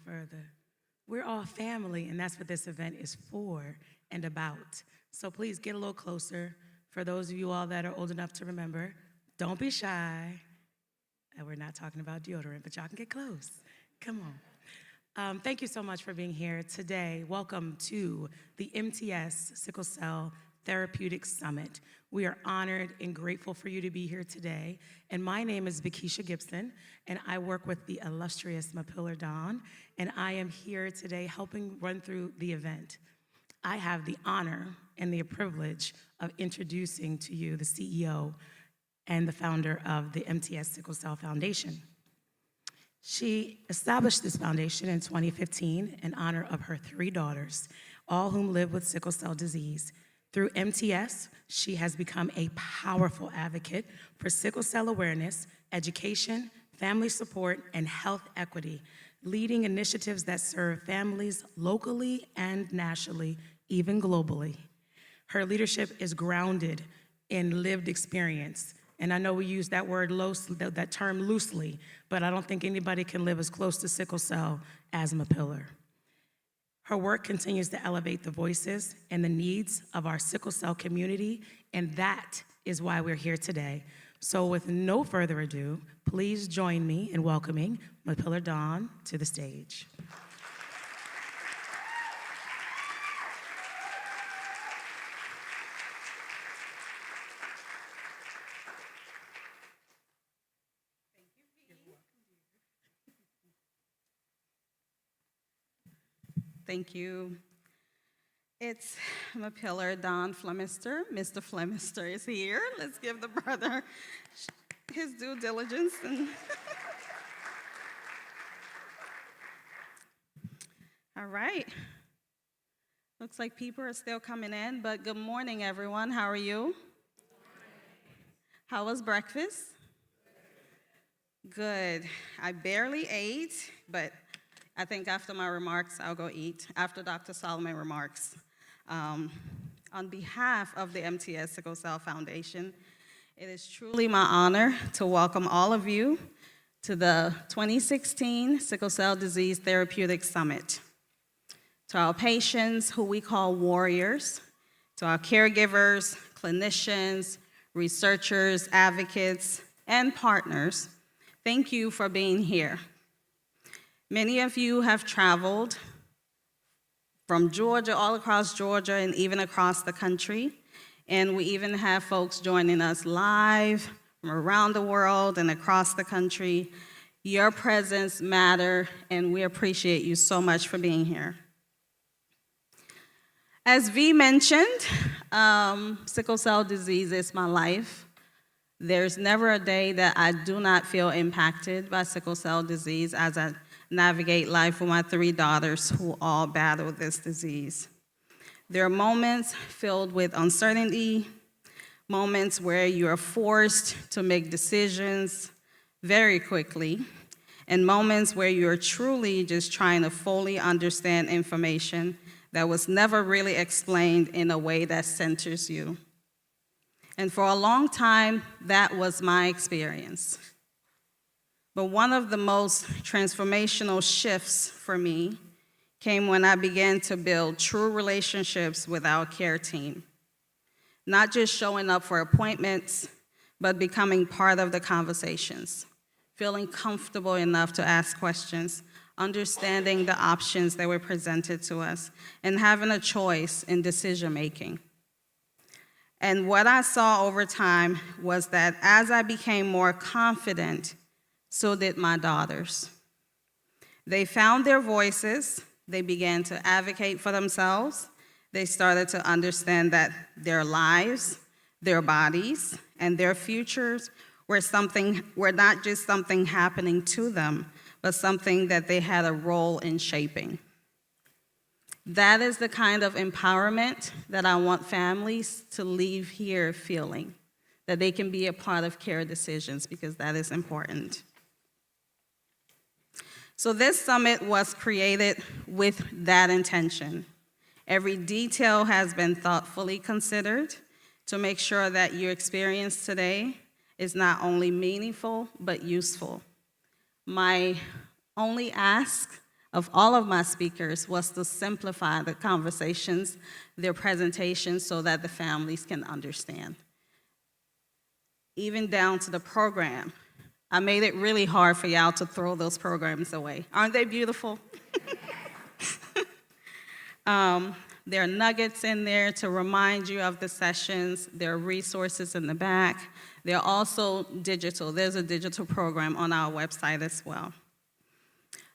further. We're all family, and that's what this event is for and about. So please get a little closer. For those of you all that are old enough to remember, don't be shy. And we're not talking about deodorant, but y'all can get close. Come on. Thank you so much for being here today. Welcome to the MTS Sickle Cell Therapeutics Summit. We are honored and grateful for you to be here today. And my name is Vakisha Gibson, and I work with the illustrious Mapillar Dawn, and I am here today helping run through the event. I have the honor and the privilege of introducing to you the CEO and the founder of the MTS Sickle Cell Foundation. She established this foundation in 2015 in honor of her 3 daughters, all whom live with sickle cell disease. Through MTS, she has become a powerful advocate for sickle cell awareness, education, family support, and health equity, leading initiatives that serve families locally and nationally, even globally. Her leadership is grounded in lived experience. And I know we use that that term loosely, but I don't think anybody can live as close to sickle cell as Mapillar. Her work continues to elevate the voices and the needs of our sickle cell community, and that is why we're here today. So with no further ado, please join me in welcoming Mapillar Dawn to the stage. Thank you. It's Mapillar Dawn Flemister. Mr. Flemister is here. Let's give the brother his due diligence. All right. Looks like people are still coming in, but good morning, everyone. How are you? How was breakfast? Good. I barely ate, but I think after my remarks, I'll go eat, after Dr. Solomon remarks. On behalf of the MTS Sickle Cell Foundation, it is truly my honor to welcome all of you to the 2016 Sickle Cell Disease Therapeutics Summit. To our patients, who we call warriors, to our caregivers, clinicians, researchers, advocates, and partners, thank you for being here. Many of you have traveled from Georgia, all across Georgia, and even across the country. And we even have folks joining us live from around the world and across the country. Your presence matters, and we appreciate you so much for being here. As V mentioned, sickle cell disease is my life. There's never a day that I do not feel impacted by sickle cell disease as I navigate life with my 3 daughters who all battle this disease. There are moments filled with uncertainty, moments where you are forced to make decisions very quickly, and moments where you're truly just trying to fully understand information that was never really explained in a way that centers you. And for a long time, that was my experience. But one of the most transformational shifts for me came when I began to build true relationships with our care team. Not just showing up for appointments, but becoming part of the conversations, feeling comfortable enough to ask questions, understanding the options that were presented to us, and having a choice in decision-making. And what I saw over time was that as I became more confident, so did my daughters. They found their voices. They began to advocate for themselves. They started to understand that their lives, their bodies, and their futures were not just something happening to them, but something that they had a role in shaping. That is the kind of empowerment that I want families to leave here feeling, that they can be a part of care decisions, because that is important. So this summit was created with that intention. Every detail has been thoughtfully considered to make sure that your experience today is not only meaningful, but useful. My only ask of all of my speakers was to simplify the conversations, their presentations, so that the families can understand. Even down to the program. I made it really hard for y'all to throw those programs away. Aren't they beautiful? There are nuggets in there to remind you of the sessions. There are resources in the back. They're also digital. There's a digital program on our website as well.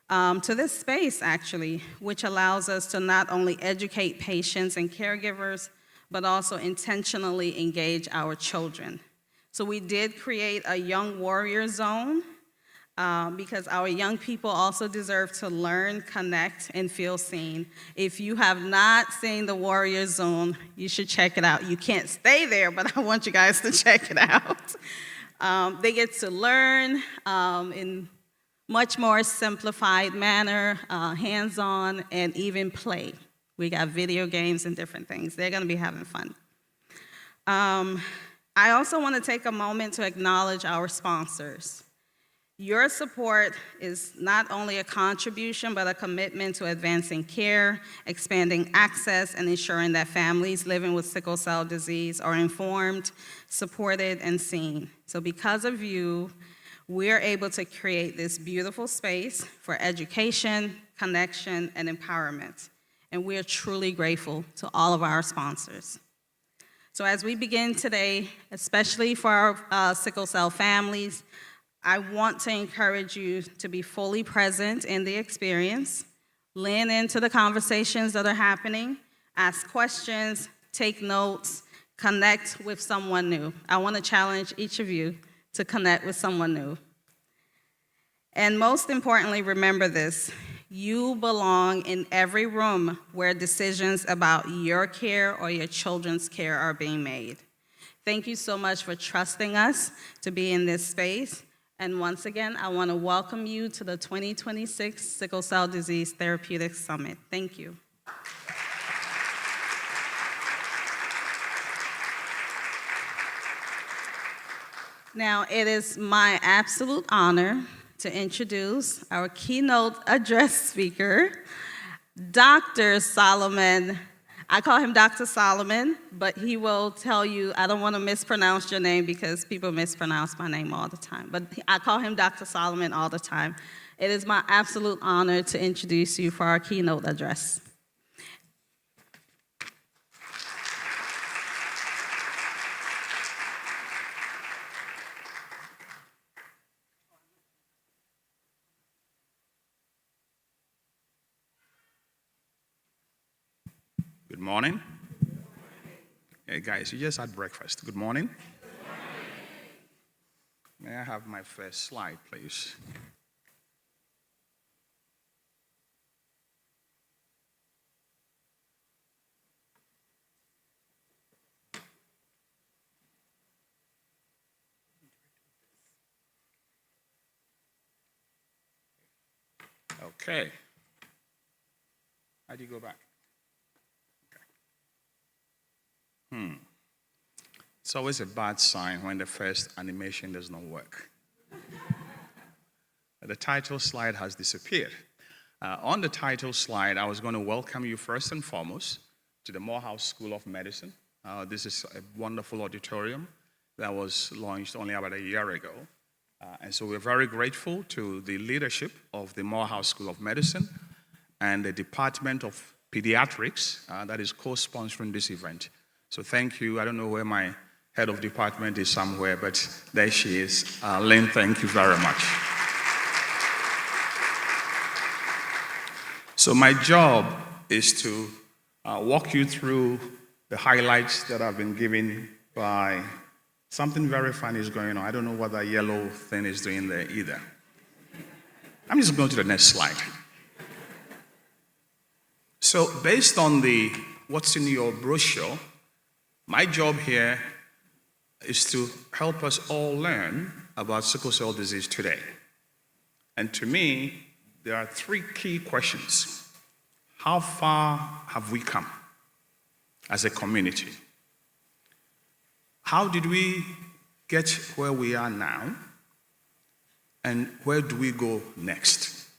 To this space, actually, which allows us to not only educate patients and caregivers, but also intentionally engage our children. So we did create a Young Warrior Zone because our young people also deserve to learn, connect, and feel seen. If you have not seen the Warrior Zone, you should check it out. You can't stay there, but I want you guys to check it out. They get to learn in much more simplified manner, hands-on, and even play. We got video games and different things. They're gonna be having fun. I also want to take a moment to acknowledge our sponsors. Your support is not only a contribution, but a commitment to advancing care, expanding access, and ensuring that families living with sickle cell disease are informed, supported, and seen. So because of you, we're able to create this beautiful space for education, connection, and empowerment. And we're truly grateful to all of our sponsors. So as we begin today, especially for our sickle cell families, I want to encourage you to be fully present in the experience, lean into the conversations that are happening, ask questions, take notes, connect with someone new. I want to challenge each of you to connect with someone new. And most importantly, remember this: you belong in every room where decisions about your care or your children's care are being made. Thank you so much for trusting us to be in this space. And once again, I want to welcome you to the 2026 Sickle Cell Disease Therapeutics Summit. Thank you. Now, it is my absolute honor to introduce our keynote address speaker, Dr. Solomon. I call him Dr. Solomon, but he will tell you, I don't want to mispronounce your name because people mispronounce my name all the time, but I call him Dr. Solomon all the time. It is my absolute honor to introduce you for our keynote address. Good morning. Hey guys, you just had breakfast. Good morning. May I have my first slide, please? Okay. How do you go back? It's always a bad sign when the first animation does not work. The title slide has disappeared. On the title slide, I was going to welcome you first and foremost to the Morehouse School of Medicine. This is a wonderful auditorium that was launched only about a year ago. And so we're very grateful to the leadership of the Morehouse School of Medicine and the Department of Pediatrics that is co-sponsoring this event. So thank you. I don't know where my head of department is somewhere, but there she is. Lynn, thank you very much. So my job is to walk you through the highlights that have been given by something very funny is going on. I don't know what that yellow thing is doing there either. I'm just going to the next slide. So based on what's in your brochure, my job here is to help us all learn about sickle cell disease today. And to me, there are three key questions. How far have we come as a community? How did we get where we are now? And where do we go next?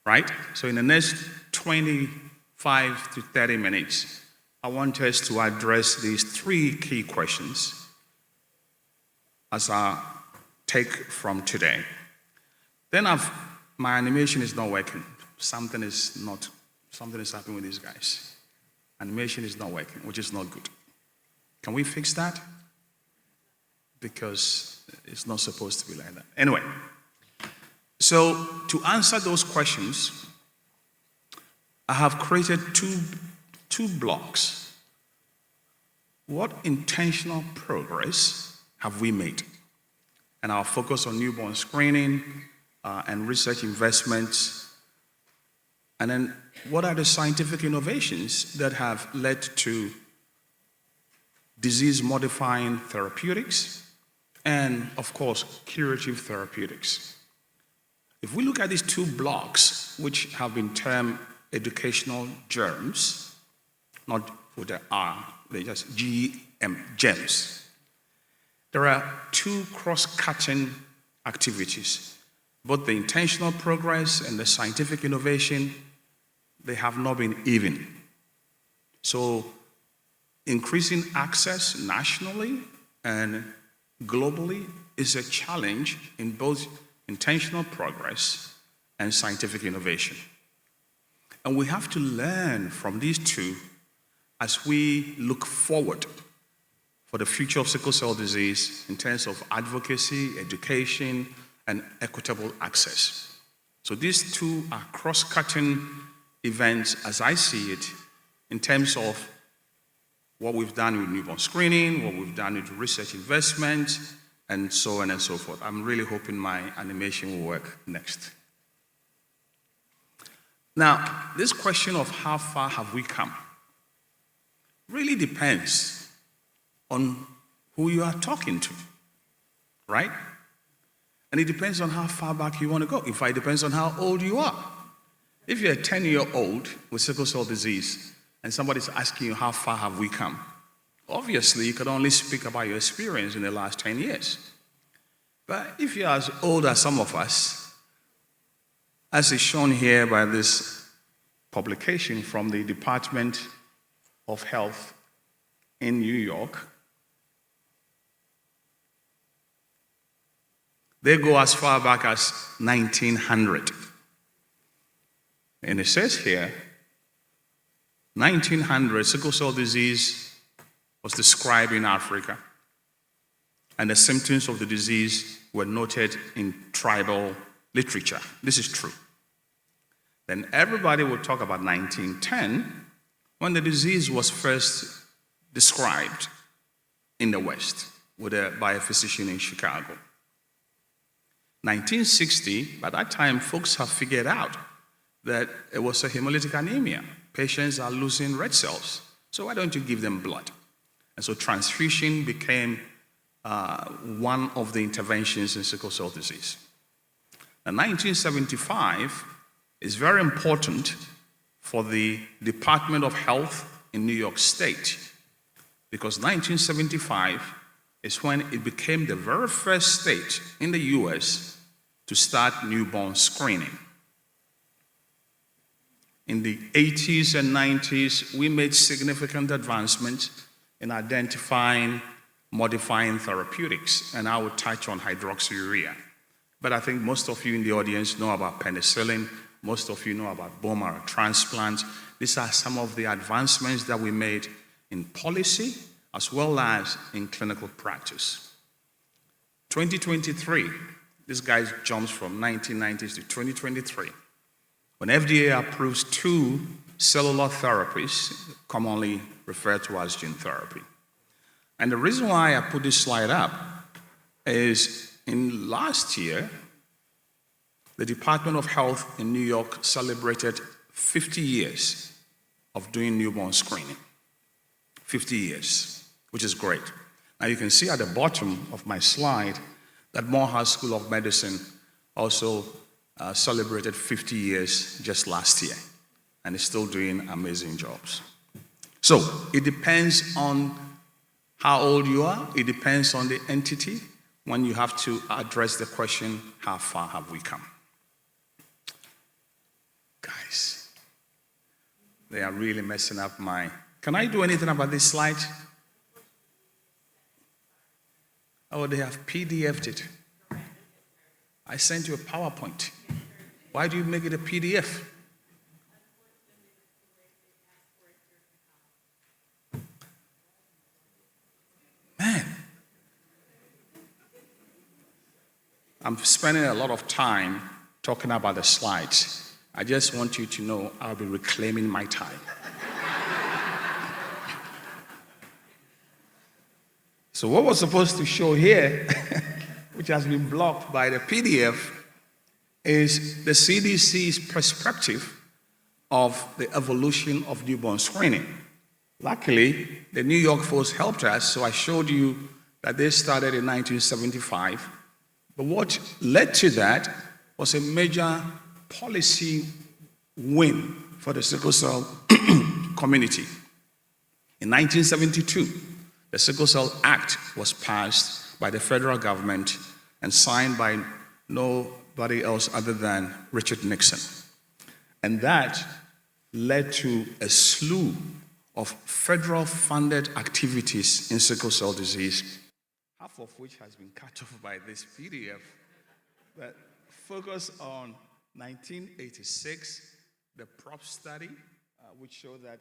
right? So in the next 25 to 30 minutes, I want us to address these three key questions as our take from today. Then my animation is not working. Something is happening with these guys. Animation is not working, which is not good. Can we fix that? Because it's not supposed to be like that. Anyway, so to answer those questions, I have created two blocks. What intentional progress have we made? And I'll focus on newborn screening and research investments. And then what are the scientific innovations that have led to disease-modifying therapeutics and, of course, curative therapeutics? If we look at these two blocks, which have been termed educational germs, not with the R, they're just GEM, gems. There are two cross-cutting activities. Both the intentional progress and the scientific innovation, they have not been even. So increasing access nationally and globally is a challenge in both intentional progress and scientific innovation. And we have to learn from these two as we look forward for the future of sickle cell disease in terms of advocacy, education, and equitable access. So these two are cross-cutting events as I see it in terms of what we've done with newborn screening, what we've done with research investment, and so on and so forth. I'm really hoping my animation will work next. Now, this question of how far have we come really depends on who you are talking to, right? And it depends on how far back you want to go. In fact, it depends on how old you are. If you're a 10-year-old with sickle cell disease and somebody's asking you how far have we come, obviously you can only speak about your experience in the last 10 years. But if you're as old as some of us, as is shown here by this publication from the Department of Health in New York, they go as far back as 1900. And it says here, 1900, sickle cell disease was described in Africa, and the symptoms of the disease were noted in tribal literature. This is true. Then everybody will talk about 1910, when the disease was first described in the West by a physician in Chicago. 1960, by that time, folks have figured out that it was a hemolytic anemia. Patients are losing red cells, so why don't you give them blood? And so transfusion became one of the interventions in sickle cell disease. And 1975 is very important for the Department of Health in New York State, because 1975 is when it became the very first state in the US to start newborn screening. In the 80s and 90s, we made significant advancements in identifying, modifying therapeutics, and I will touch on hydroxyurea. But I think most of you in the audience know about penicillin, most of you know about bone marrow transplants. These are some of the advancements that we made in policy as well as in clinical practice. 2023, this guy jumps from 1990s to 2023. When FDA approves two cellular therapies, commonly referred to as gene therapy. And the reason why I put this slide up is in last year, the Department of Health in New York celebrated 50 years of doing newborn screening. 50 years, which is great. Now you can see at the bottom of my slide that Morehouse School of Medicine also celebrated 50 years just last year, and is still doing amazing jobs. So it depends on how old you are. It depends on the entity when you have to address the question, how far have we come? They are really messing up my... Can I do anything about this slide? Oh, they have PDF'd it. I sent you a PowerPoint. Why do you make it a PDF? Man. I'm spending a lot of time talking about the slides. I just want you to know I'll be reclaiming my time. So what was supposed to show here, which has been blocked by the PDF, is the CDC's perspective of the evolution of newborn screening. Luckily, the New York folks helped us, so I showed you that they started in 1975. But what led to that was a major policy win for the sickle cell community. In 1972, the Sickle Cell Act was passed by the federal government and signed by nobody else other than Richard Nixon. And that led to a slew of federal-funded activities in sickle cell disease, half of which has been cut off by this PDF, that focus on 1986, the PROP study, which showed that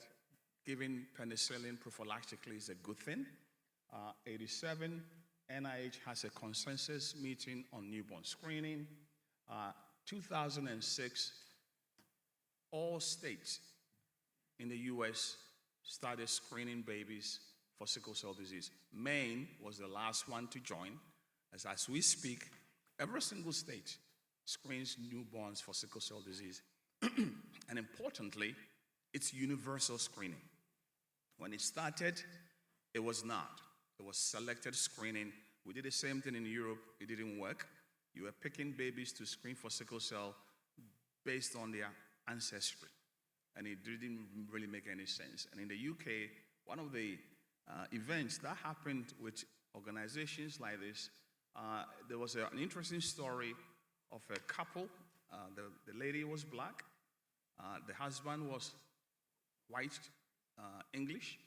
giving penicillin prophylactically is a good thing. 87, NIH has a consensus meeting on newborn screening. 2006, all states in the US started screening babies for sickle cell disease. Maine was the last one to join. As we speak, every single state screens newborns for sickle cell disease. And importantly, it's universal screening. When it started, it was not. It was selected screening. We did the same thing in Europe. It didn't work. You were picking babies to screen for sickle cell based on their ancestry. And it didn't really make any sense. And in the UK, one of the events that happened with organizations like this, there was an interesting story of a couple. The lady was black. The husband was white, English.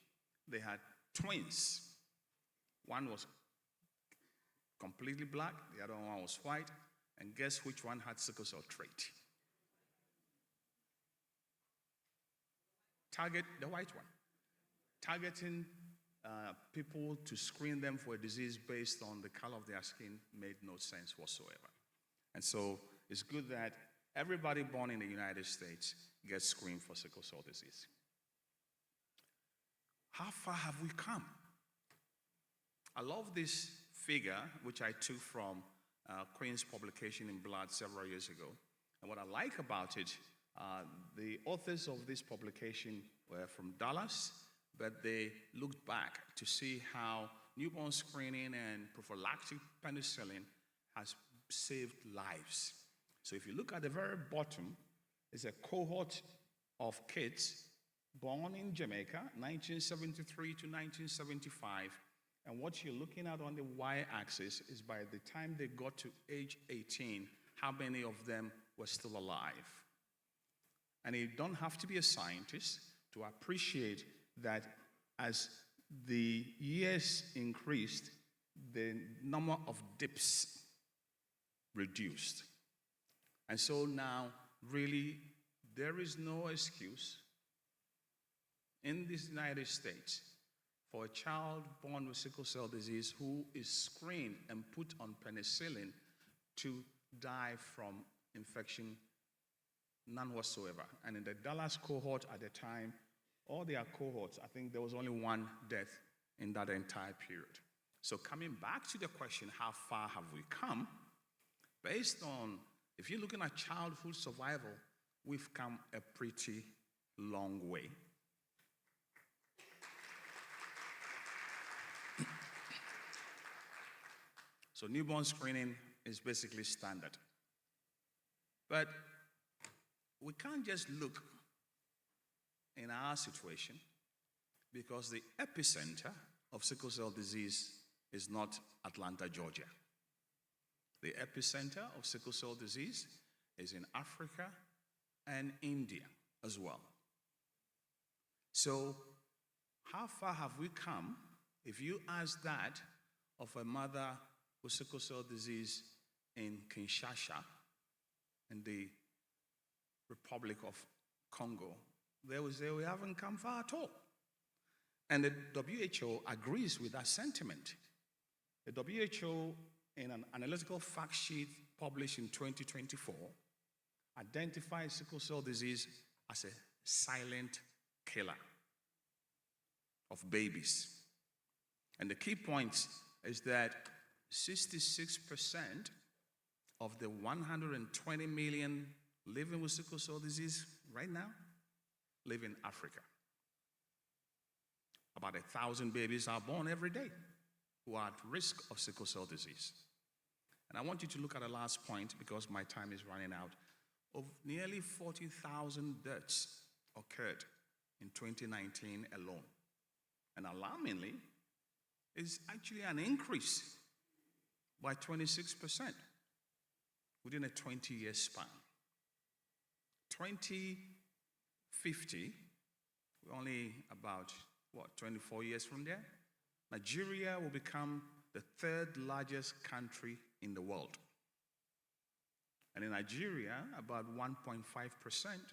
They had twins. One was completely black, the other one was white, and guess which one had sickle cell trait? Target the white one. Targeting people to screen them for a disease based on the color of their skin made no sense whatsoever. And so it's good that everybody born in the United States gets screened for sickle cell disease. How far have we come? I love this figure, which I took from Queen's publication in Blood several years ago. And what I like about it, the authors of this publication were from Dallas, but they looked back to see how newborn screening and prophylactic penicillin has saved lives. So if you look at the very bottom, it's a cohort of kids born in Jamaica, 1973 to 1975. And what you're looking at on the y-axis is by the time they got to age 18, how many of them were still alive. And you don't have to be a scientist to appreciate that as the years increased, the number of dips reduced. And so now, really, there is no excuse in this United States for a child born with sickle cell disease who is screened and put on penicillin to die from infection, none whatsoever. And in the Dallas cohort at the time, all their cohorts, I think there was only one death in that entire period. So coming back to the question, how far have we come? Based on, if you're looking at childhood survival, we've come a pretty long way. So newborn screening is basically standard. But we can't just look in our situation because the epicenter of sickle cell disease is not Atlanta, Georgia. The epicenter of sickle cell disease is in Africa and India as well. So, how far have we come? If you ask that of a mother with sickle cell disease in Kinshasa, in the Republic of Congo, they will say we haven't come far at all. And the WHO agrees with that sentiment. The WHO, in an analytical fact sheet published in 2024, identifies sickle cell disease as a silent killer of babies. And the key point is that 66% of the 120 million living with sickle cell disease right now live in Africa. About 1,000 babies are born every day who are at risk of sickle cell disease. And I want you to look at the last point because my time is running out. Of nearly 40,000 deaths occurred in 2019 alone. And alarmingly, it's actually an increase by 26% within a 20-year span. 2050, we're only about, 24 years from there? Nigeria will become the third largest country in the world. And in Nigeria, about 1.5%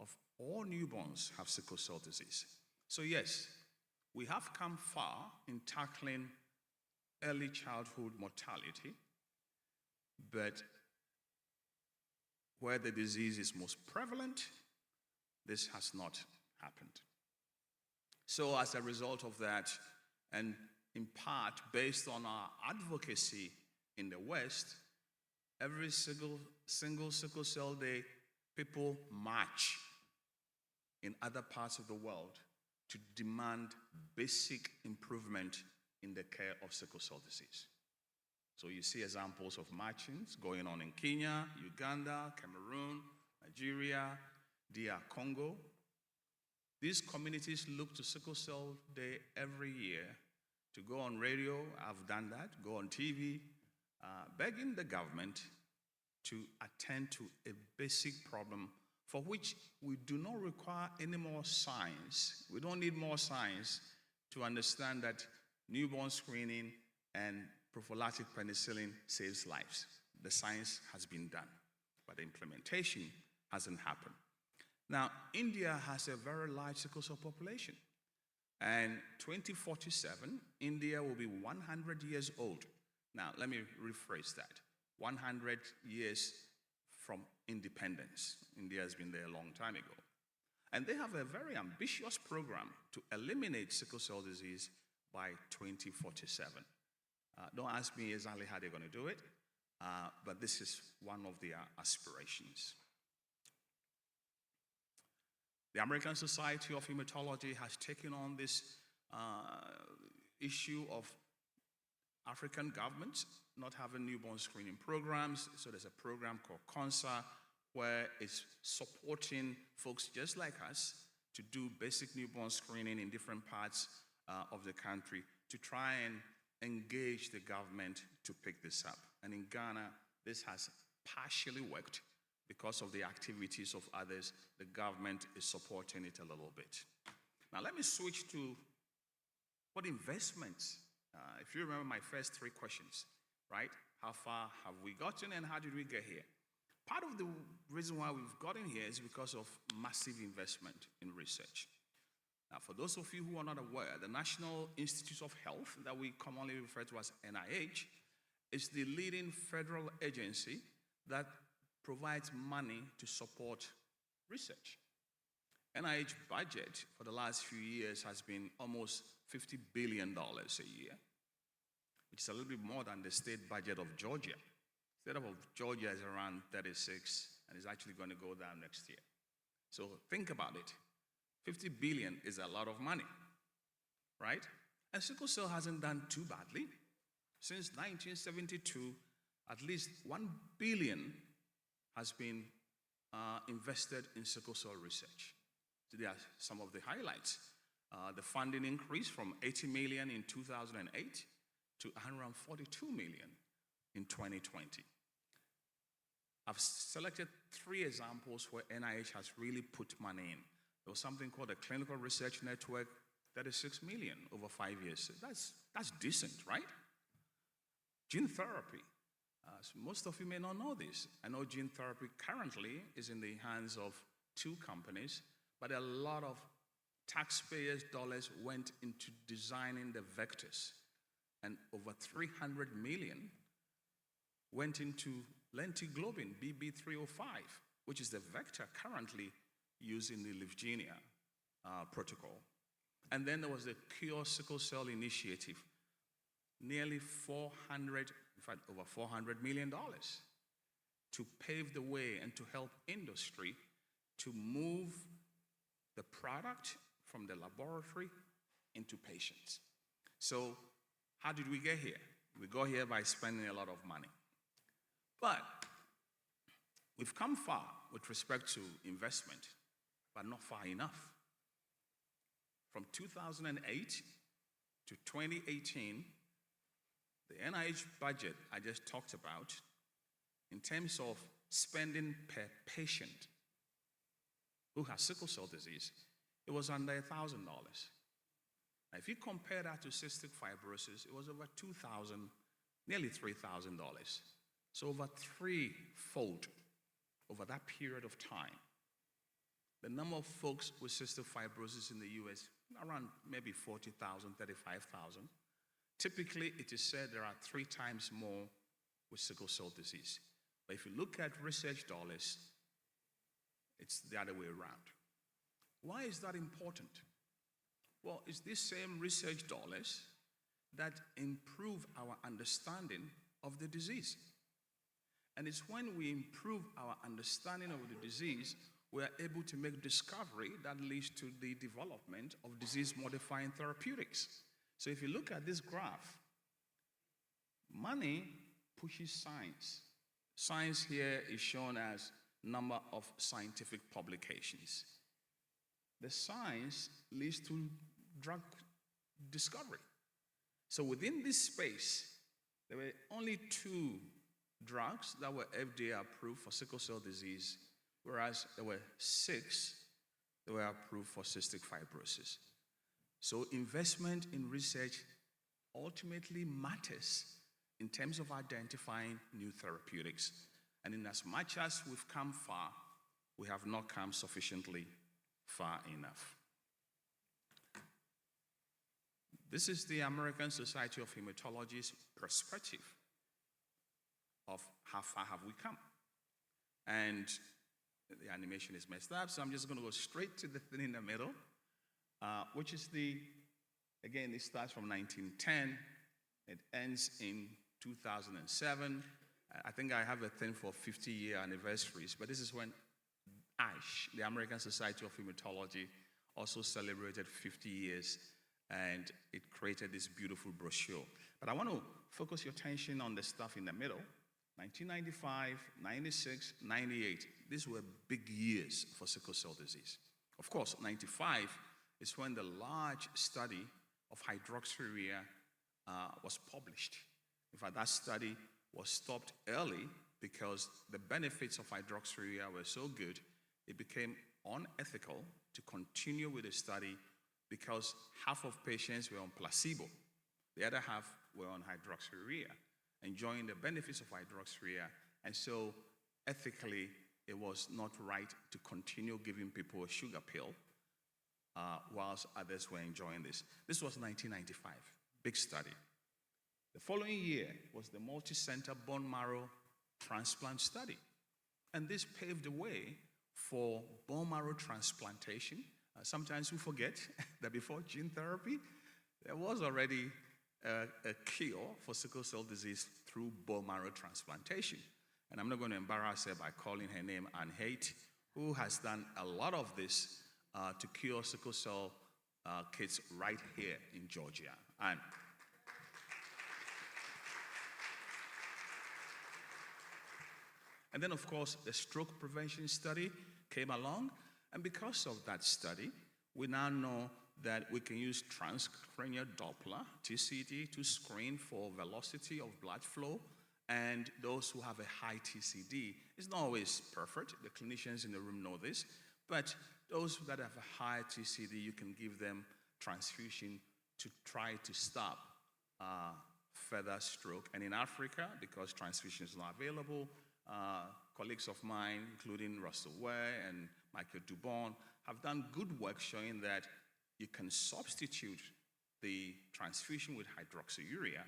of all newborns have sickle cell disease. So yes, we have come far in tackling early childhood mortality, but where the disease is most prevalent, this has not happened. So as a result of that, and in part based on our advocacy in the West, every single sickle cell day, people march in other parts of the world to demand basic improvement in the care of sickle cell disease. So you see examples of marchings going on in Kenya, Uganda, Cameroon, Nigeria, DR Congo. These communities look to Sickle Cell Day every year to go on radio, I've done that, go on TV, begging the government to attend to a basic problem for which we do not require any more science. We don't need more science to understand that newborn screening and prophylactic penicillin saves lives. The science has been done, but the implementation hasn't happened. Now, India has a very large sickle cell population. And 2047, India will be 100 years old. Now, let me rephrase that. 100 years from independence. India has been there a long time ago. And they have a very ambitious program to eliminate sickle cell disease by 2047. Don't ask me exactly how they're going to do it, but this is one of their aspirations. The American Society of Hematology has taken on this issue of African governments not having newborn screening programs. So there's a program called CONSA where it's supporting folks just like us to do basic newborn screening in different parts of the country to try and engage the government to pick this up. And in Ghana, this has partially worked. Because of the activities of others, the government is supporting it a little bit. Now, let me switch to what investments. If you remember my first three questions, right? How far have we gotten and how did we get here? Part of the reason why we've gotten here is because of massive investment in research. Now, for those of you who are not aware, the National Institutes of Health, that we commonly refer to as NIH, is the leading federal agency that provides money to support research. NIH budget for the last few years has been almost $50 billion a year, which is a little bit more than the state budget of Georgia. The state of Georgia is around 36 and is actually going to go down next year. So think about it. 50 billion is a lot of money, right? And sickle cell hasn't done too badly. Since 1972, at least 1 billion has been invested in sickle cell research. So there are some of the highlights. The funding increased from 80 million in 2008 to 142 million in 2020. I've selected 3 examples where NIH has really put money in. There was something called a clinical research network, 36 million over 5 years. So that's decent, right? Gene therapy. So most of you may not know this. I know gene therapy currently is in the hands of 2 companies, but a lot of taxpayers' dollars went into designing the vectors, and over 300 million went into lentiglobin BB305, which is the vector currently used in the Lyfgenia protocol. And then there was the Cure Sickle Cell Initiative, nearly over $400 million to pave the way and to help industry to move the product from the laboratory into patients. So how did we get here? We got here by spending a lot of money. But we've come far with respect to investment, but not far enough. From 2008 to 2018, the NIH budget I just talked about, in terms of spending per patient who has sickle cell disease, it was under $1,000. Now, if you compare that to cystic fibrosis, it was over $2,000, nearly $3,000. So over threefold over that period of time. The number of folks with cystic fibrosis in the US, around maybe 40,000, 35,000. Typically, it is said there are 3 times more with sickle cell disease. But if you look at research dollars, it's the other way around. Why is that important? Well, it's these same research dollars that improve our understanding of the disease. And it's when we improve our understanding of the disease, we are able to make discovery that leads to the development of disease-modifying therapeutics. So if you look at this graph, money pushes science. Science here is shown as number of scientific publications. The science leads to drug discovery. So within this space, there were only 2 drugs that were FDA approved for sickle cell disease, whereas there were 6 that were approved for cystic fibrosis. So investment in research ultimately matters in terms of identifying new therapeutics. And in as much as we've come far, we have not come sufficiently far enough. This is the American Society of Hematology's perspective of how far have we come. And the animation is messed up, so I'm just going to go straight to the thing in the middle, which is again, it starts from 1910. It ends in 2007. I think I have a thing for 50-year anniversaries, but this is when ASH, the American Society of Hematology, also celebrated 50 years, and it created this beautiful brochure. But I want to focus your attention on the stuff in the middle. 1995, 96, 98. These were big years for sickle cell disease. Of course, 95 is when the large study of hydroxyurea was published. In fact, that study was stopped early because the benefits of hydroxyurea were so good, it became unethical to continue with the study because half of patients were on placebo. The other half were on hydroxyurea, enjoying the benefits of hydroxyurea. And so ethically, it was not right to continue giving people a sugar pill whilst others were enjoying this. This was 1995, big study. The following year was the multi-center bone marrow transplant study. And this paved the way for bone marrow transplantation. Sometimes we forget that before gene therapy, there was already a cure for sickle cell disease through bone marrow transplantation. And I'm not going to embarrass her by calling her name Anne Haight, who has done a lot of this to cure sickle cell kids right here in Georgia. Anne. And then, of course, the stroke prevention study came along. And because of that study, we now know that we can use transcranial Doppler, TCD, to screen for velocity of blood flow. And those who have a high TCD, it's not always perfect. The clinicians in the room know this. But those that have a high TCD, you can give them transfusion to try to stop further stroke. And in Africa, because transfusion is not available, colleagues of mine, including Russell Ware and Michael Dubon, have done good work showing that you can substitute the transfusion with hydroxyurea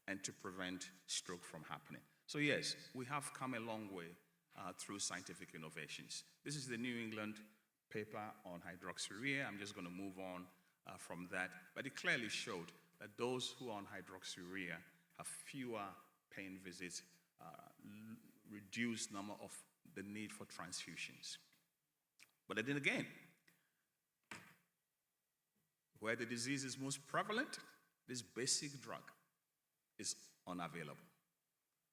and to prevent stroke from happening. So yes, we have come a long way through scientific innovations. This is the New England paper on hydroxyurea. I'm just going to move on from that. But it clearly showed that those who are on hydroxyurea have fewer pain visits, reduced number of the need for transfusions. But then again, where the disease is most prevalent, this basic drug is unavailable.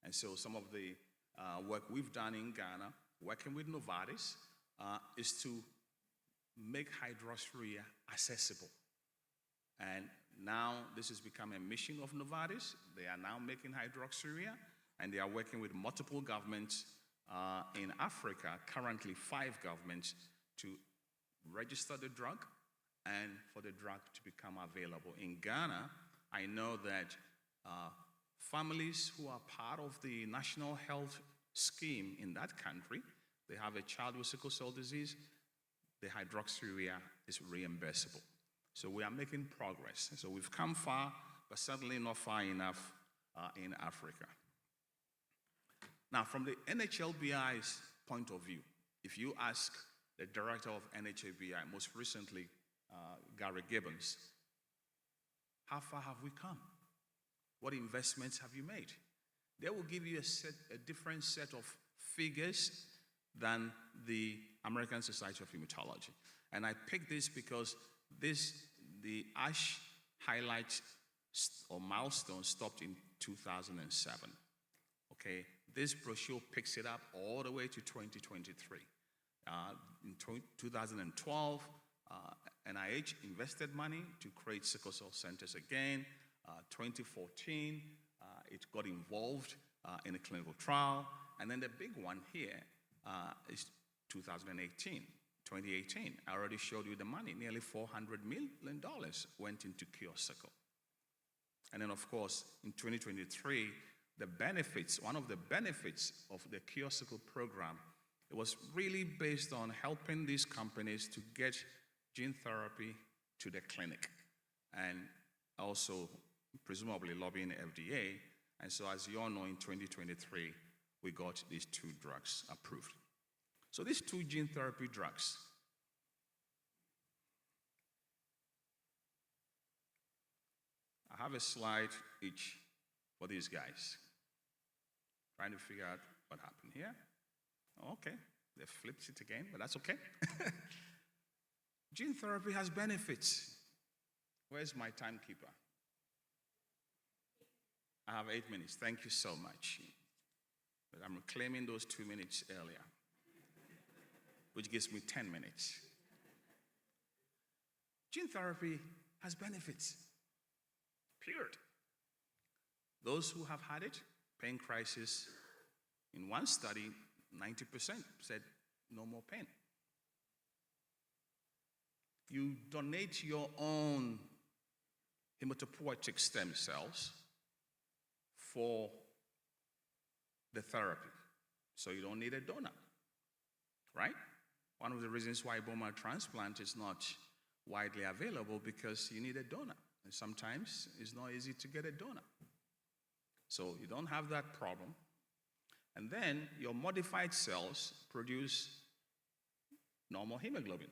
And so some of the work we've done in Ghana, working with Novartis, is to make hydroxyurea accessible. And now this has become a mission of Novartis. They are now making hydroxyurea, and they are working with multiple governments in Africa, currently 5 governments, to register the drug and for the drug to become available. In Ghana, I know that families who are part of the national health scheme in that country, they have a child with sickle cell disease, the hydroxyurea is reimbursable. So we are making progress. So we've come far, but certainly not far enough in Africa. Now, from the NHLBI's point of view, if you ask the director of NHLBI, most recently, Gary Gibbons, how far have we come? What investments have you made? They will give you a different set of figures than the American Society of Hematology. And I picked this because the ASH highlight or milestone stopped in 2007. Okay, this brochure picks it up all the way to 2023. In 2012, NIH invested money to create sickle cell centers again. 2014, it got involved in a clinical trial. And then the big one here is 2018. I already showed you the money. Nearly $400 million went into cure sickle. And then, of course, in 2023, one of the benefits of the cure sickle program, it was really based on helping these companies to get gene therapy to the clinic, and also presumably lobbying the FDA. And so, as you all know, in 2023, we got these 2 drugs approved. So these 2 gene therapy drugs, I have a slide each for these guys. Trying to figure out what happened here. Okay, they flipped it again, but that's okay. Gene therapy has benefits. Where's my timekeeper? I have 8 minutes. Thank you so much. But I'm reclaiming those 2 minutes earlier, which gives me 10 minutes. Gene therapy has benefits. Period. Those who have had it, pain crisis, in one study, 90% said no more pain. You donate your own hematopoietic stem cells for the therapy, so you don't need a donor, right? One of the reasons why bone marrow transplant is not widely available, because you need a donor, and sometimes it's not easy to get a donor. So you don't have that problem. And then your modified cells produce normal hemoglobin.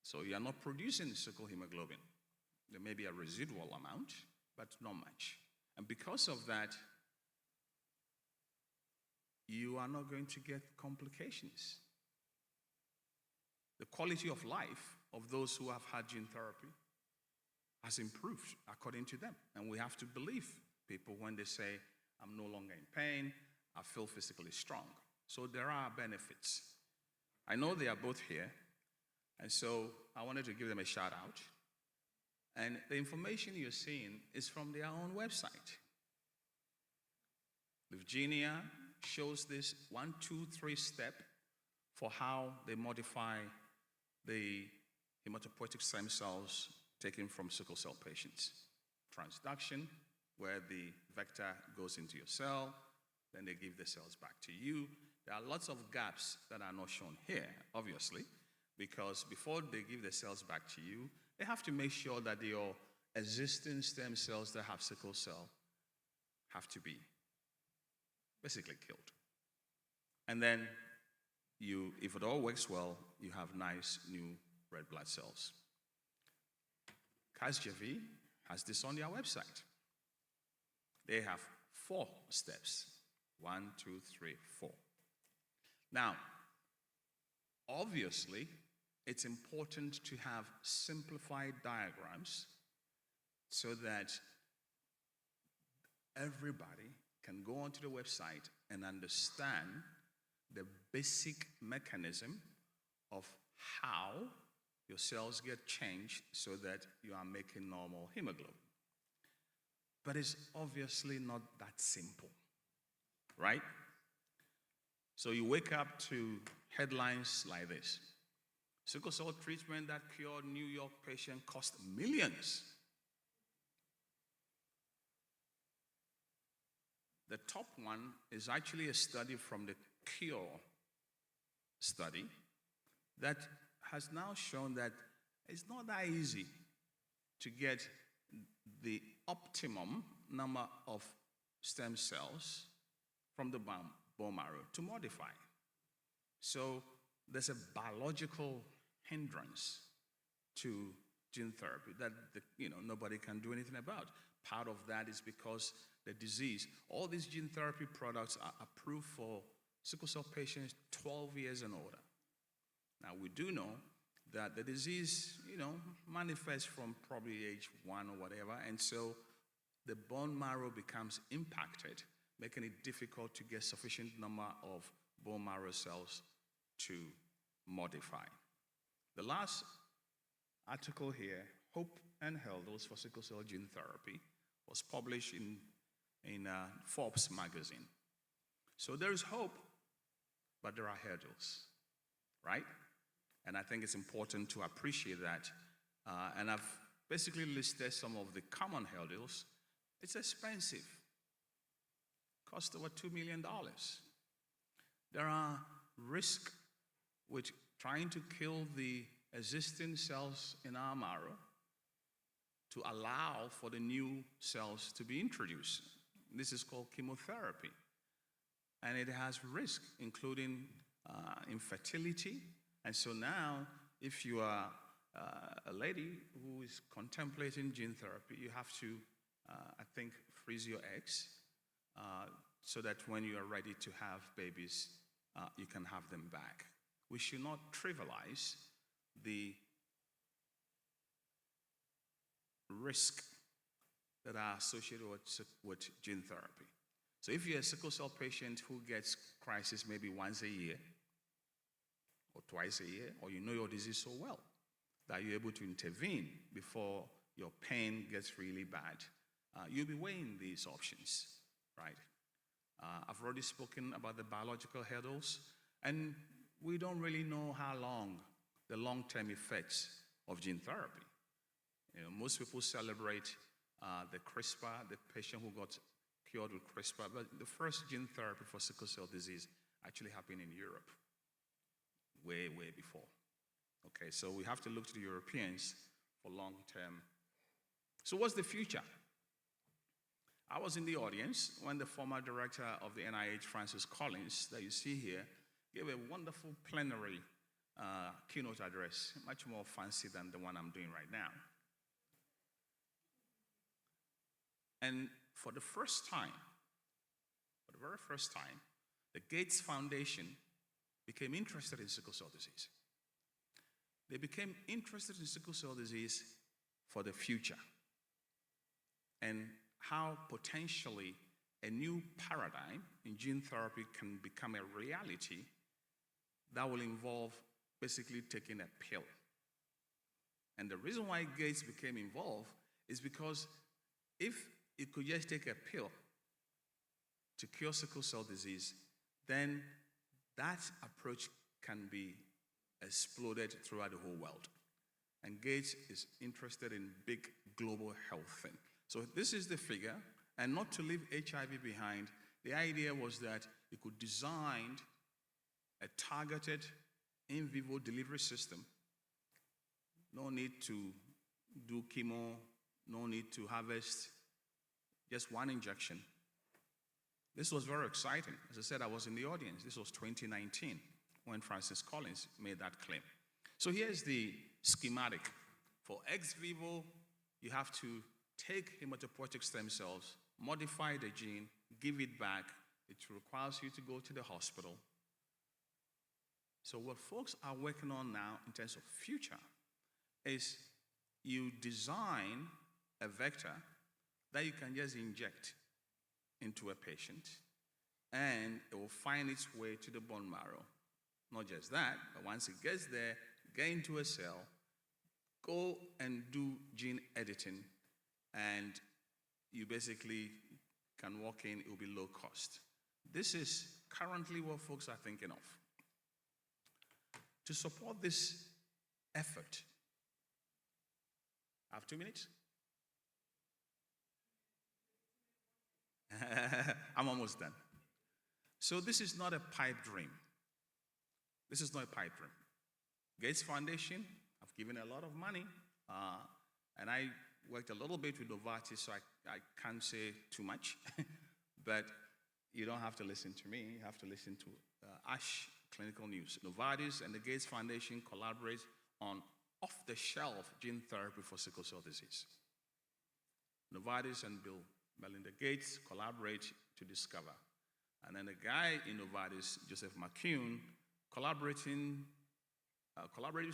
So you are not producing sickle hemoglobin. There may be a residual amount, but not much. And because of that, you are not going to get complications. The quality of life of those who have had gene therapy has improved according to them. And we have to believe people when they say, I'm no longer in pain, I feel physically strong. So there are benefits. I know they are both here, and so I wanted to give them a shout out. And the information you're seeing is from their own website. Virginia shows this 1, 2, 3 step for how they modify the hematopoietic stem cells taken from sickle cell patients. Transduction, where the vector goes into your cell, then they give the cells back to you. There are lots of gaps that are not shown here, obviously, because before they give the cells back to you, they have to make sure that your existing stem cells that have sickle cell have to be basically killed. And then if it all works well, you have nice new red blood cells. Caregivers has this on their website. They have 4 steps. 1, 2, 3, 4. Now, obviously, it's important to have simplified diagrams so that everybody can go onto the website and understand the basic mechanism of how your cells get changed so that you are making normal hemoglobin. But it's obviously not that simple, right? So you wake up to headlines like this. Sickle cell treatment that cured New York patient cost millions. The top one is actually a study from the Cure study that has now shown that it's not that easy to get the optimum number of stem cells from the bone marrow to modify. So there's a biological hindrance to gene therapy that nobody can do anything about. Part of that is because the disease, all these gene therapy products are approved for sickle cell patients 12 years and older. Now, we do know that the disease, manifests from probably age 1 or whatever, and so the bone marrow becomes impacted, making it difficult to get sufficient number of bone marrow cells to modify. The last article here, Hope and Hurdles for Sickle Cell Gene Therapy, was published in Forbes magazine. So there is hope, but there are hurdles, right? And I think it's important to appreciate that. And I've basically listed some of the common hurdles. It's expensive. Cost over $2 million. There are risks with trying to kill the existing cells in our marrow to allow for the new cells to be introduced. This is called chemotherapy. And it has risk, including infertility. And so now, if you are a lady who is contemplating gene therapy, you have to, freeze your eggs so that when you are ready to have babies, you can have them back. We should not trivialize the risk that are associated with gene therapy. So if you're a sickle cell patient who gets crisis maybe once a year or twice a year, or you know your disease so well that you're able to intervene before your pain gets really bad, you'll be weighing these options, right? I've already spoken about the biological hurdles, and we don't really know how long the long-term effects of gene therapy. Most people celebrate the CRISPR, the patient who got cured with CRISPR, but the first gene therapy for sickle cell disease actually happened in Europe, way, way before. Okay, so we have to look to the Europeans for long-term. So what's the future? I was in the audience when the former director of the NIH, Francis Collins, that you see here, gave a wonderful plenary keynote address, much more fancy than the one I'm doing right now. And for the very first time, the Gates Foundation became interested in sickle cell disease. They became interested in sickle cell disease for the future and how potentially a new paradigm in gene therapy can become a reality that will involve basically taking a pill. And the reason why Gates became involved is because if you could just take a pill to cure sickle cell disease, then that approach can be exploded throughout the whole world. And Gates is interested in big global health thing. So this is the figure, and not to leave HIV behind, the idea was that you could design a targeted in vivo delivery system. No need to do chemo, no need to harvest, just one injection. This was very exciting. As I said, I was in the audience. This was 2019 when Francis Collins made that claim. So here's the schematic. For ex vivo, you have to take hematopoietic stem cells, modify the gene, give it back. It requires you to go to the hospital. So what folks are working on now in terms of future is you design a vector that you can just inject into a patient, and it will find its way to the bone marrow. Not just that, but once it gets there, get into a cell, go and do gene editing, and you basically can walk in, it will be low cost. This is currently what folks are thinking of. To support this effort, I have 2 minutes? I'm almost done. So this is not a pipe dream. This is not a pipe dream. Gates Foundation, I've given a lot of money, and I worked a little bit with Novartis, so I can't say too much. But you don't have to listen to me. You have to listen to ASH Clinical News. Novartis and the Gates Foundation collaborate on off-the-shelf gene therapy for sickle cell disease. Novartis and Bill Melinda Gates collaborate to discover. And then the guy in Novartis, Joseph McCune, collaborative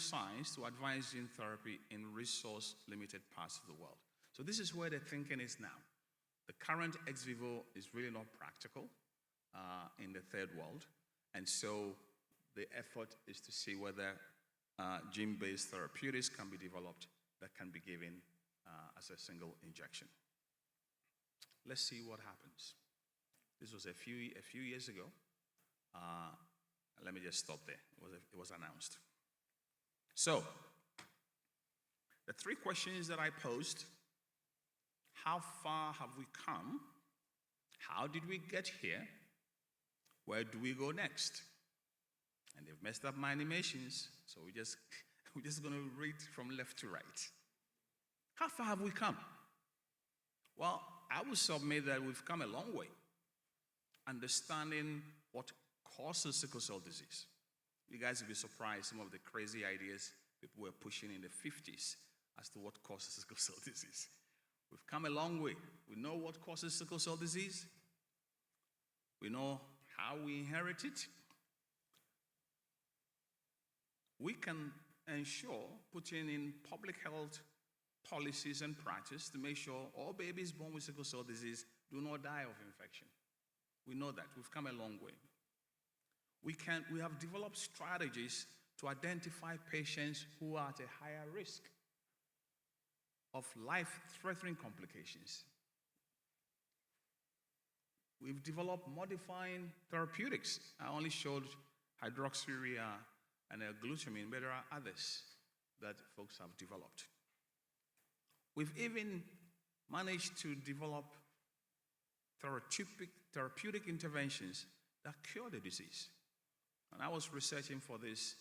science to advance gene therapy in resource-limited parts of the world. So this is where the thinking is now. The current ex vivo is really not practical in the third world. And so the effort is to see whether gene-based therapeutics can be developed that can be given as a single injection. Let's see what happens. This was a few years ago. Let me just stop there. It was announced. So, the 3 questions that I posed: how far have we come? How did we get here? Where do we go next? And they've messed up my animations, so we're just going to read from left to right. How far have we come? Well, I would submit that we've come a long way understanding what causes sickle cell disease. You guys will be surprised some of the crazy ideas people were pushing in the 50s as to what causes sickle cell disease. We've come a long way. We know what causes sickle cell disease. We know how we inherit it. We can ensure putting in public health policies and practice to make sure all babies born with sickle cell disease do not die of infection. We know that. We've come a long way. We have developed strategies to identify patients who are at a higher risk of life-threatening complications. We've developed modifying therapeutics. I only showed hydroxyurea and glutamine, but there are others that folks have developed. We've even managed to develop therapeutic interventions that cure the disease. And I was researching for this.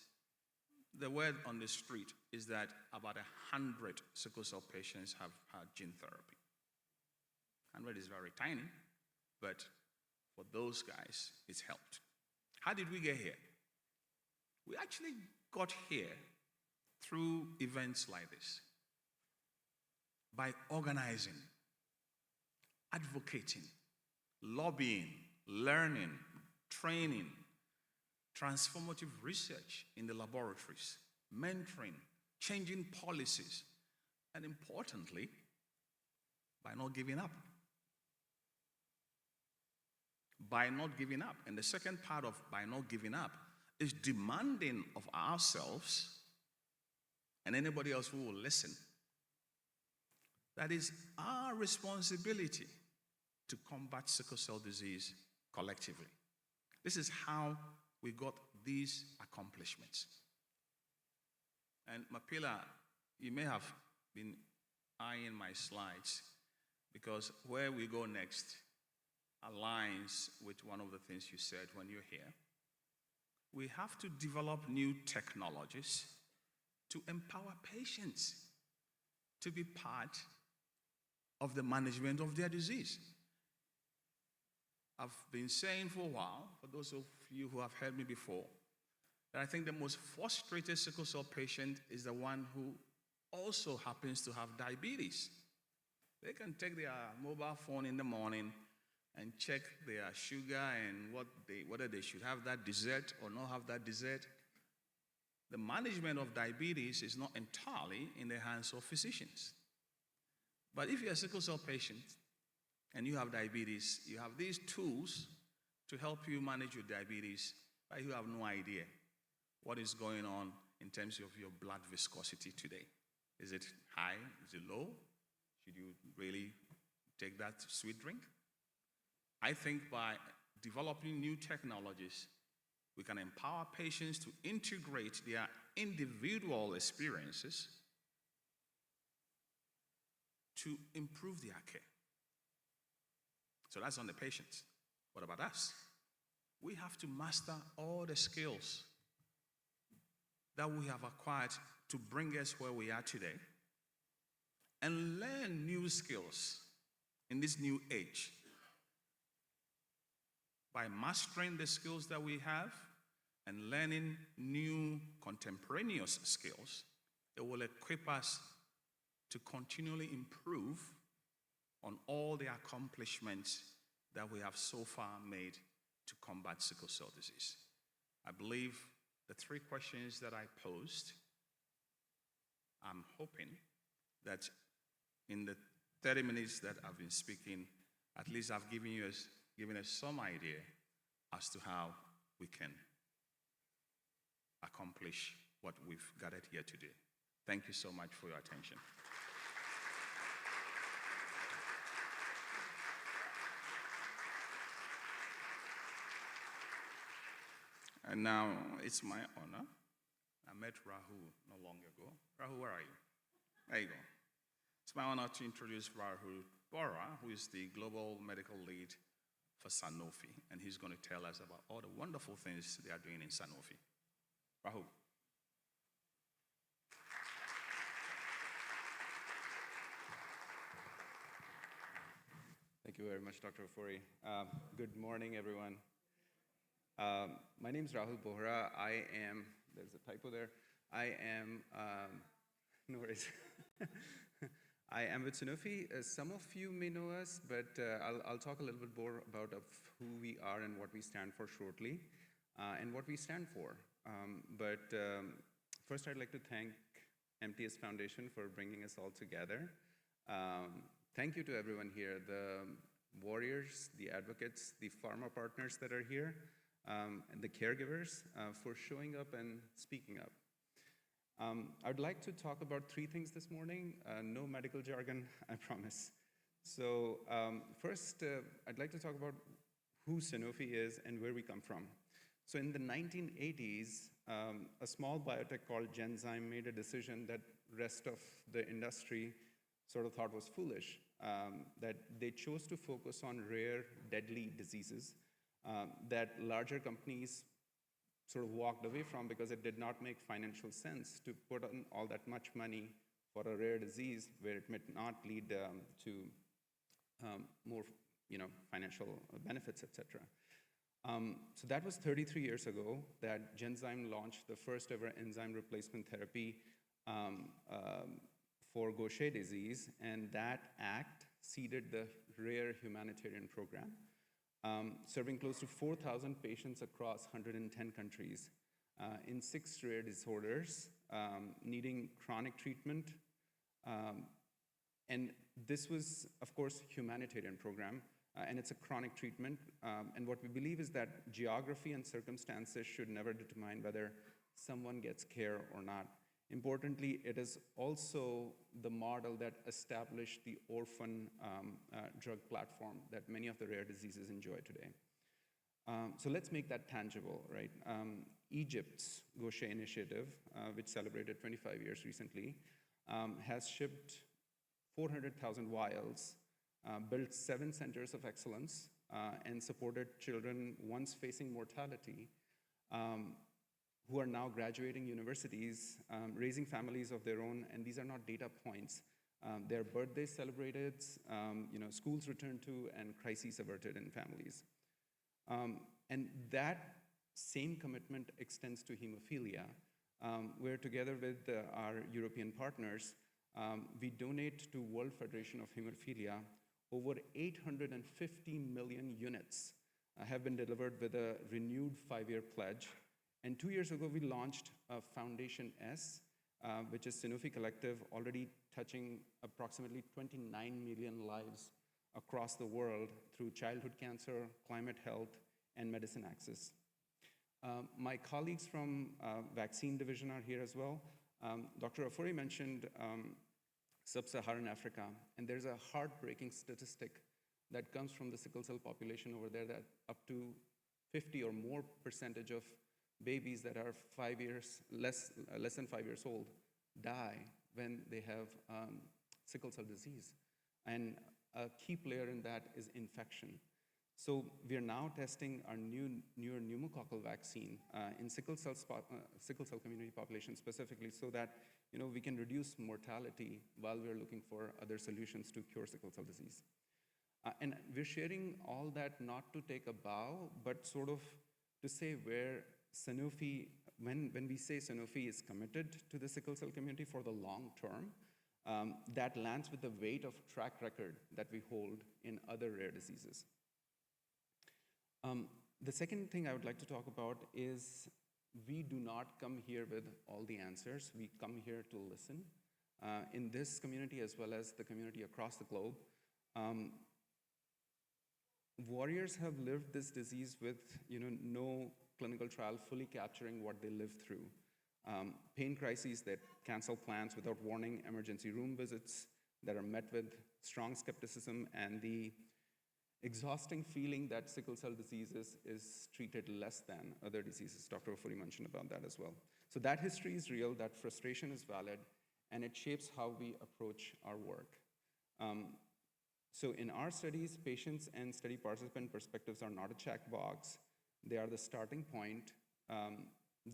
The word on the street is that about 100 sickle cell patients have had gene therapy. 100 is very tiny, but for those guys, it's helped. How did we get here? We actually got here through events like this. By organizing, advocating, lobbying, learning, training, transformative research in the laboratories, mentoring, changing policies, and importantly, by not giving up. By not giving up. And the second part of by not giving up is demanding of ourselves and anybody else who will listen. That is our responsibility to combat sickle cell disease collectively. This is how we got these accomplishments. And Mapila, you may have been eyeing my slides because where we go next aligns with one of the things you said when you're here. We have to develop new technologies to empower patients to be part of the management of their disease. I've been saying for a while, for those of you who have heard me before, that I think the most frustrated sickle cell patient is the one who also happens to have diabetes. They can take their mobile phone in the morning and check their sugar and whether they should have that dessert or not have that dessert. The management of diabetes is not entirely in the hands of physicians. But if you're a sickle cell patient and you have diabetes, you have these tools to help you manage your diabetes, but you have no idea what is going on in terms of your blood viscosity today. Is it high? Is it low? Should you really take that sweet drink? I think by developing new technologies, we can empower patients to integrate their individual experiences to improve their care. So that's on the patient. What about us? We have to master all the skills that we have acquired to bring us where we are today and learn new skills in this new age. By mastering the skills that we have and learning new contemporaneous skills, it will equip us to continually improve on all the accomplishments that we have so far made to combat sickle cell disease. I believe the 3 questions that I posed, I'm hoping that in the 30 minutes that I've been speaking, at least I've given us some idea as to how we can accomplish what we've gathered here today. Thank you so much for your attention. And now it's my honor. I met Rahul not long ago. Rahul, where are you? There you go. It's my honor to introduce Rahul Bora, who is the global medical lead for Sanofi, and he's going to tell us about all the wonderful things they are doing in Sanofi. Rahul. Thank you very much, Dr. Ofori. Good morning, everyone. My name is Rahul Bohra. There's a typo there. No worries. I am with Sanofi. Some of you may know us, but I'll talk a little bit more about who we are and what we stand for shortly, and what we stand for. First, I'd like to thank MTS Foundation for bringing us all together. Thank you to everyone here, the warriors, the advocates, the pharma partners that are here, and the caregivers for showing up and speaking up. I'd like to talk about 3 things this morning. No medical jargon, I promise. So first, I'd like to talk about who Sanofi is and where we come from. So in the 1980s, a small biotech called Genzyme made a decision that rest of the industry sort of thought was foolish, that they chose to focus on rare, deadly diseases that larger companies sort of walked away from because it did not make financial sense to put on all that much money for a rare disease where it might not lead to more financial benefits, etc. So that was 33 years ago that Genzyme launched the first ever enzyme replacement therapy for Gaucher disease, and that act seeded the rare humanitarian program, serving close to 4,000 patients across 110 countries in 6 rare disorders, needing chronic treatment. And this was, of course, a humanitarian program, and it's a chronic treatment. And what we believe is that geography and circumstances should never determine whether someone gets care or not. Importantly, it is also the model that established the orphan drug platform that many of the rare diseases enjoy today. So let's make that tangible, right? Egypt's Gaucher Initiative, which celebrated 25 years recently, has shipped 400,000 vials, built 7 centers of excellence, and supported children once facing mortality who are now graduating universities, raising families of their own, and these are not data points. Their birthdays celebrated, schools returned to, and crises averted in families. And that same commitment extends to hemophilia, where together with our European partners, we donate to World Federation of Hemophilia over 850 million units have been delivered with a renewed 5-year pledge. And 2 years ago, we launched Foundation S, which is Sanofi Collective, already touching approximately 29 million lives across the world through childhood cancer, climate health, and medicine access. My colleagues from vaccine division are here as well. Dr. Afuri mentioned sub-Saharan Africa, and there's a heartbreaking statistic that comes from the sickle cell population over there that up to 50 or more percentage of babies that are less than 5 years old die when they have sickle cell disease. And a key player in that is infection. So we are now testing our newer pneumococcal vaccine in sickle cell community population specifically, so that we can reduce mortality while we're looking for other solutions to cure sickle cell disease. And we're sharing all that not to take a bow, but sort of to say where Sanofi, when we say Sanofi is committed to the sickle cell community for the long term, that lands with the weight of track record that we hold in other rare diseases. The second thing I would like to talk about is we do not come here with all the answers. We come here to listen. In this community as well as the community across the globe, warriors have lived this disease with no clinical trial fully capturing what they lived through. Pain crises that cancel plans without warning, emergency room visits that are met with strong skepticism, and the exhausting feeling that sickle cell disease is treated less than other diseases. Dr. Ofuri mentioned about that as well. So that history is real, that frustration is valid, and it shapes how we approach our work. So in our studies, patients and study participant perspectives are not a checkbox. They are the starting point.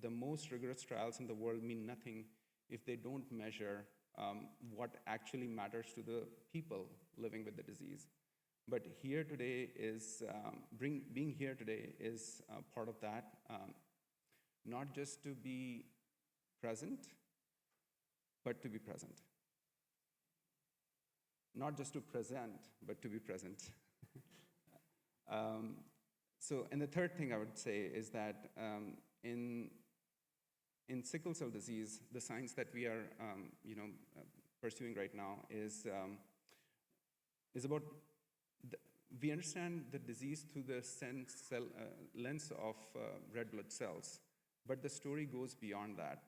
The most rigorous trials in the world mean nothing if they don't measure what actually matters to the people living with the disease. But here today is, being here today is part of that, not just to be present, but to be present. Not just to present, but to be present. And the third thing I would say is that in sickle cell disease, the science that we are pursuing right now is about we understand the disease through the lens of red blood cells, but the story goes beyond that.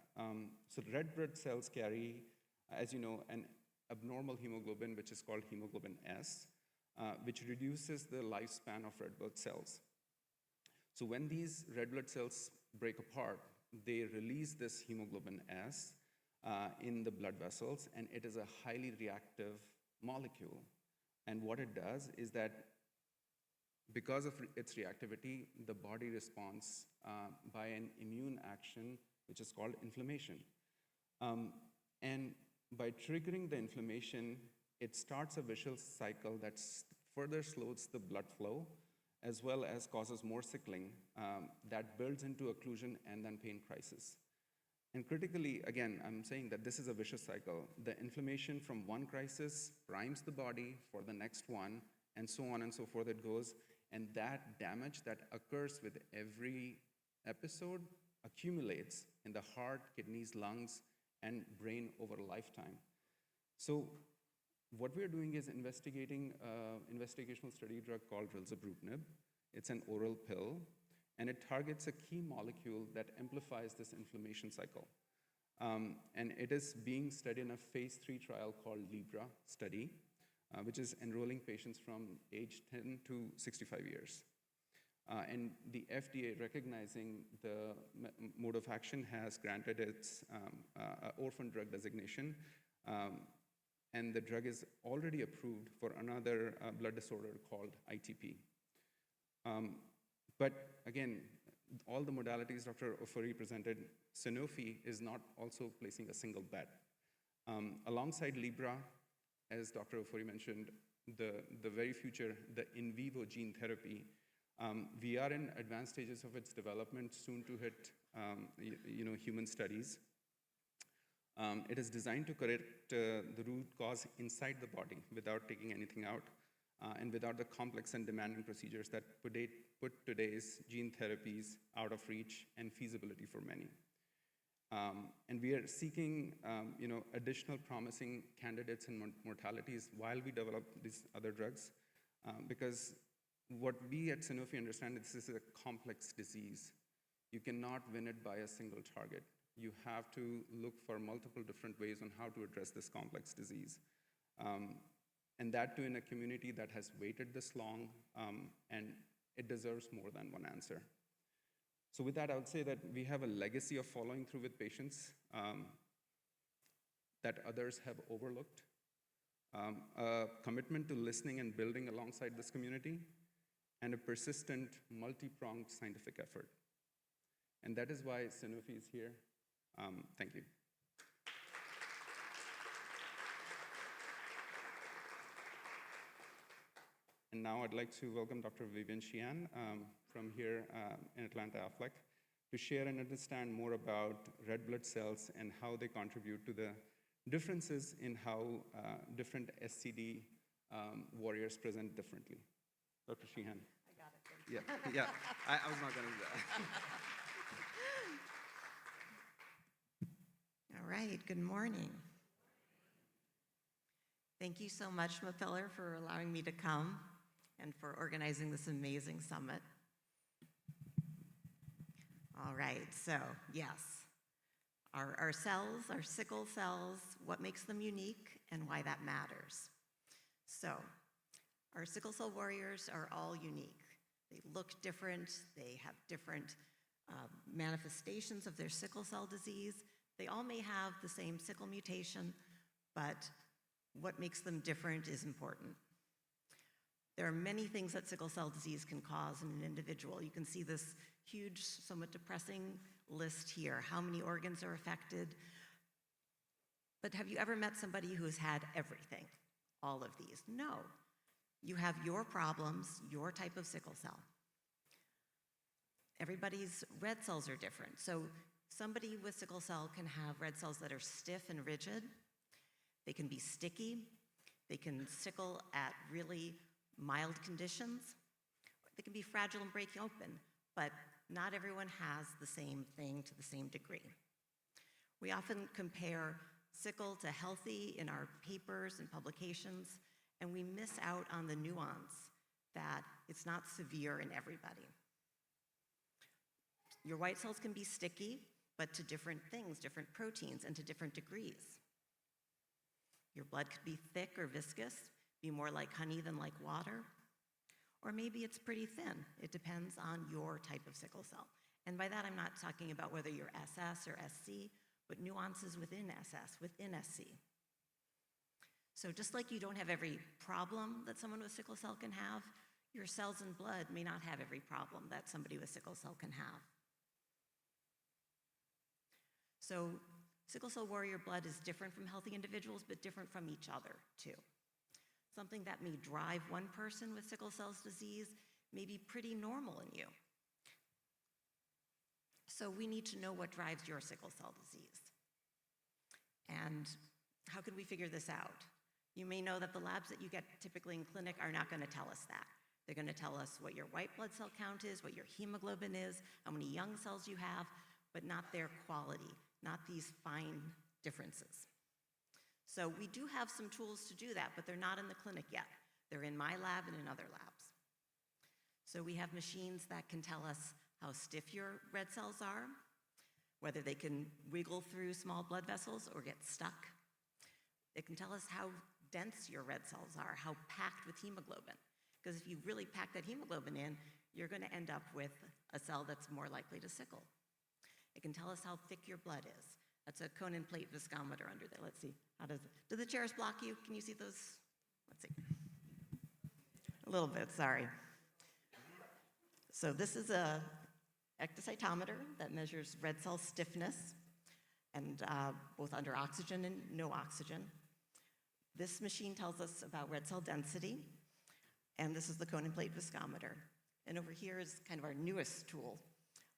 So red blood cells carry, as you know, an abnormal hemoglobin, which is called hemoglobin S, which reduces the lifespan of red blood cells. So when these red blood cells break apart, they release this hemoglobin S in the blood vessels, and it is a highly reactive molecule. And what it does is that because of its reactivity, the body responds by an immune action, which is called inflammation. And by triggering the inflammation, it starts a vicious cycle that further slows the blood flow, as well as causes more sickling that builds into occlusion and then pain crisis. And critically, again, I'm saying that this is a vicious cycle. The inflammation from one crisis primes the body for the next one, and so on and so forth it goes. And that damage that occurs with every episode accumulates in the heart, kidneys, lungs, and brain over a lifetime. So what we're doing is investigating an investigational study drug called rilzabrutinib. It's an oral pill, and it targets a key molecule that amplifies this inflammation cycle. And it is being studied in a phase 3 trial called Libra study, which is enrolling patients from age 10 to 65 years. And the FDA, recognizing the mode of action, has granted its orphan drug designation. And the drug is already approved for another blood disorder called ITP. But again, all the modalities Dr. Ofuri presented, Sanofi is not also placing a single bet. Alongside Libra, as Dr. Ofuri mentioned, the very future, the in vivo gene therapy, we are in advanced stages of its development, soon to hit human studies. It is designed to correct the root cause inside the body without taking anything out, and without the complex and demanding procedures that put today's gene therapies out of reach and feasibility for many. And we are seeking additional promising candidates and modalities while we develop these other drugs, because what we at Sanofi understand is this is a complex disease. You cannot win it by a single target. You have to look for multiple different ways on how to address this complex disease. And that too in a community that has waited this long, and it deserves more than one answer. So with that, I would say that we have a legacy of following through with patients that others have overlooked, a commitment to listening and building alongside this community, and a persistent, multi-pronged scientific effort. And that is why Sanofi is here. Thank you. And now I'd like to welcome Dr. Vivian Xian from here in Atlanta, Affleck, to share and understand more about red blood cells and how they contribute to the differences in how different SCD warriors present differently. Dr. Sheehan. I got it. Yeah, I was not going to do that. All right, good morning. Thank you so much, Mapiller, for allowing me to come and for organizing this amazing summit. All right, so yes, our cells, our sickle cells, what makes them unique and why that matters. So, our sickle cell warriors are all unique. They look different, they have different manifestations of their sickle cell disease. They all may have the same sickle mutation, but what makes them different is important. There are many things that sickle cell disease can cause in an individual. You can see this huge, somewhat depressing list here. How many organs are affected? But have you ever met somebody who has had everything, all of these? No. You have your problems, your type of sickle cell. Everybody's red cells are different. So somebody with sickle cell can have red cells that are stiff and rigid. They can be sticky. They can sickle at really mild conditions. They can be fragile and break open, but not everyone has the same thing to the same degree. We often compare sickle to healthy in our papers and publications, and we miss out on the nuance that it's not severe in everybody. Your white cells can be sticky, but to different things, different proteins, and to different degrees. Your blood could be thick or viscous, be more like honey than like water, or maybe it's pretty thin. It depends on your type of sickle cell. And by that, I'm not talking about whether you're SS or SC, but nuances within SS, within SC. So just like you don't have every problem that someone with sickle cell can have, your cells and blood may not have every problem that somebody with sickle cell can have. So sickle cell warrior blood is different from healthy individuals, but different from each other too. Something that may drive one person with sickle cell disease may be pretty normal in you. So we need to know what drives your sickle cell disease. And how can we figure this out? You may know that the labs that you get typically in clinic are not going to tell us that. They're going to tell us what your white blood cell count is, what your hemoglobin is, how many young cells you have, but not their quality, not these fine differences. So we do have some tools to do that, but they're not in the clinic yet. They're in my lab and in other labs. So we have machines that can tell us how stiff your red cells are, whether they can wiggle through small blood vessels or get stuck. It can tell us how dense your red cells are, how packed with hemoglobin. Because if you really pack that hemoglobin in, you're going to end up with a cell that's more likely to sickle. It can tell us how thick your blood is. That's a cone and plate viscometer under there. Let's see. Do the chairs block you? Can you see those? Let's see. A little bit, sorry. So this is a ectocytometer that measures red cell stiffness, and both under oxygen and no oxygen. This machine tells us about red cell density, and this is the cone and plate viscometer. And over here is kind of our newest tool,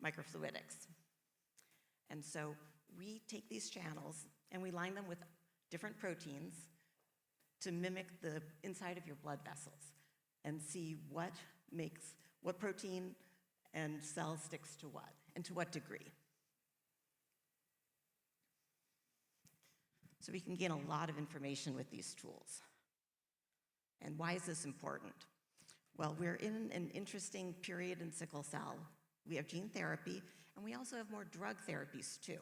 microfluidics. And so we take these channels and we line them with different proteins to mimic the inside of your blood vessels and see what protein and cell sticks to what, and to what degree. So we can gain a lot of information with these tools. And why is this important? Well, we're in an interesting period in sickle cell. We have gene therapy, and we also have more drug therapies too.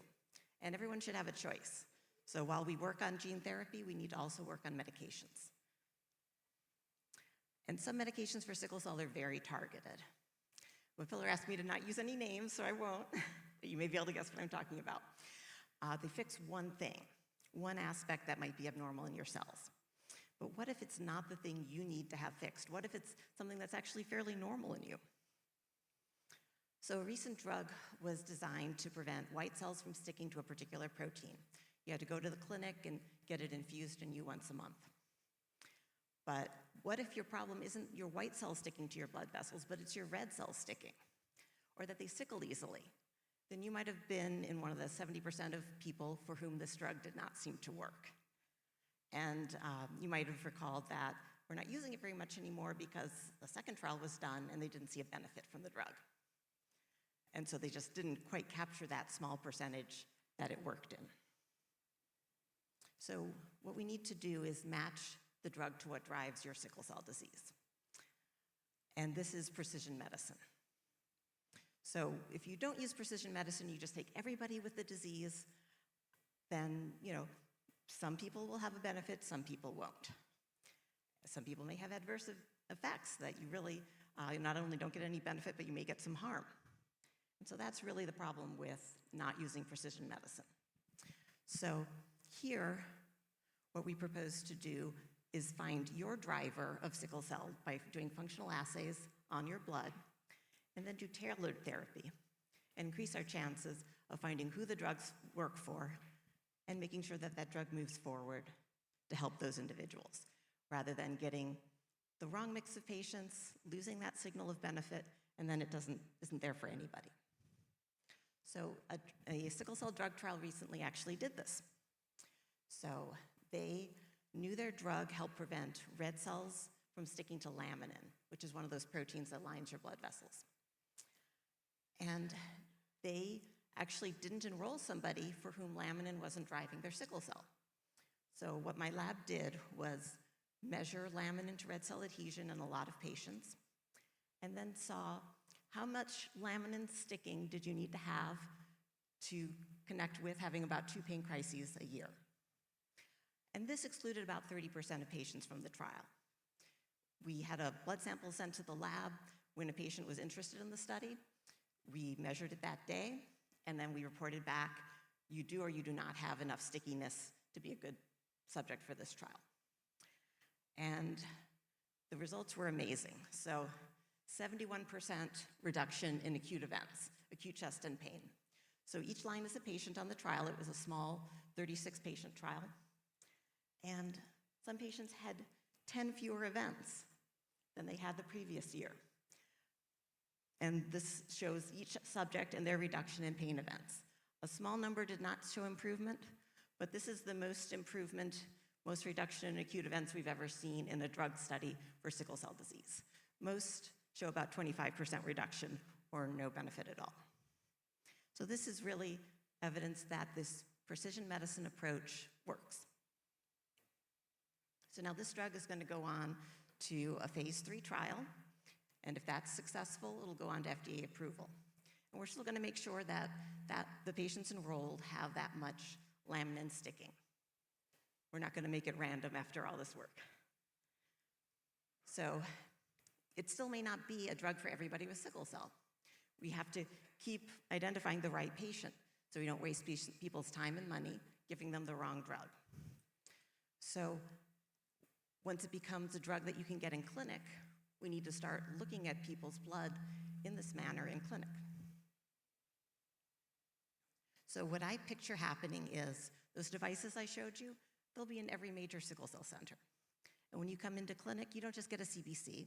And everyone should have a choice. So while we work on gene therapy, we need to also work on medications. And some medications for sickle cell are very targeted. Well, Pillar asked me to not use any names, so I won't, but you may be able to guess what I'm talking about. They fix one thing, one aspect that might be abnormal in your cells. But what if it's not the thing you need to have fixed? What if it's something that's actually fairly normal in you? So a recent drug was designed to prevent white cells from sticking to a particular protein. You had to go to the clinic and get it infused in you once a month. But what if your problem isn't your white cells sticking to your blood vessels, but it's your red cells sticking, or that they sickle easily? Then you might have been in one of the 70% of people for whom this drug did not seem to work. And you might have recalled that we're not using it very much anymore because the second trial was done and they didn't see a benefit from the drug. And so they just didn't quite capture that small percentage that it worked in. So what we need to do is match the drug to what drives your sickle cell disease. And this is precision medicine. So if you don't use precision medicine, you just take everybody with the disease, then, some people will have a benefit, some people won't. Some people may have adverse effects that you really not only don't get any benefit, but you may get some harm. And so that's really the problem with not using precision medicine. So here, what we propose to do is find your driver of sickle cell by doing functional assays on your blood, and then do tailored therapy, and increase our chances of finding who the drugs work for and making sure that that drug moves forward to help those individuals, rather than getting the wrong mix of patients, losing that signal of benefit, and then it isn't there for anybody. So a sickle cell drug trial recently actually did this. So they knew their drug helped prevent red cells from sticking to laminin, which is one of those proteins that lines your blood vessels. And they actually didn't enroll somebody for whom laminin wasn't driving their sickle cell. So what my lab did was measure laminin to red cell adhesion in a lot of patients, and then saw how much laminin sticking did you need to have to connect with having about 2 pain crises a year. And this excluded about 30% of patients from the trial. We had a blood sample sent to the lab when a patient was interested in the study. We measured it that day, and then we reported back, you do or you do not have enough stickiness to be a good subject for this trial. And the results were amazing. So 71% reduction in acute events, acute chest and pain. So each line is a patient on the trial. It was a small 36-patient trial. And some patients had 10 fewer events than they had the previous year. And this shows each subject and their reduction in pain events. A small number did not show improvement, but this is the most improvement, most reduction in acute events we've ever seen in a drug study for sickle cell disease. Most show about 25% reduction or no benefit at all. So this is really evidence that this precision medicine approach works. So now this drug is going to go on to a phase 3 trial. And if that's successful, it'll go on to FDA approval. And we're still going to make sure that the patients enrolled have that much laminin sticking. We're not going to make it random after all this work. So it still may not be a drug for everybody with sickle cell. We have to keep identifying the right patient so we don't waste people's time and money giving them the wrong drug. So once it becomes a drug that you can get in clinic, we need to start looking at people's blood in this manner in clinic. So what I picture happening is those devices I showed you, they'll be in every major sickle cell center. And when you come into clinic, you don't just get a CBC.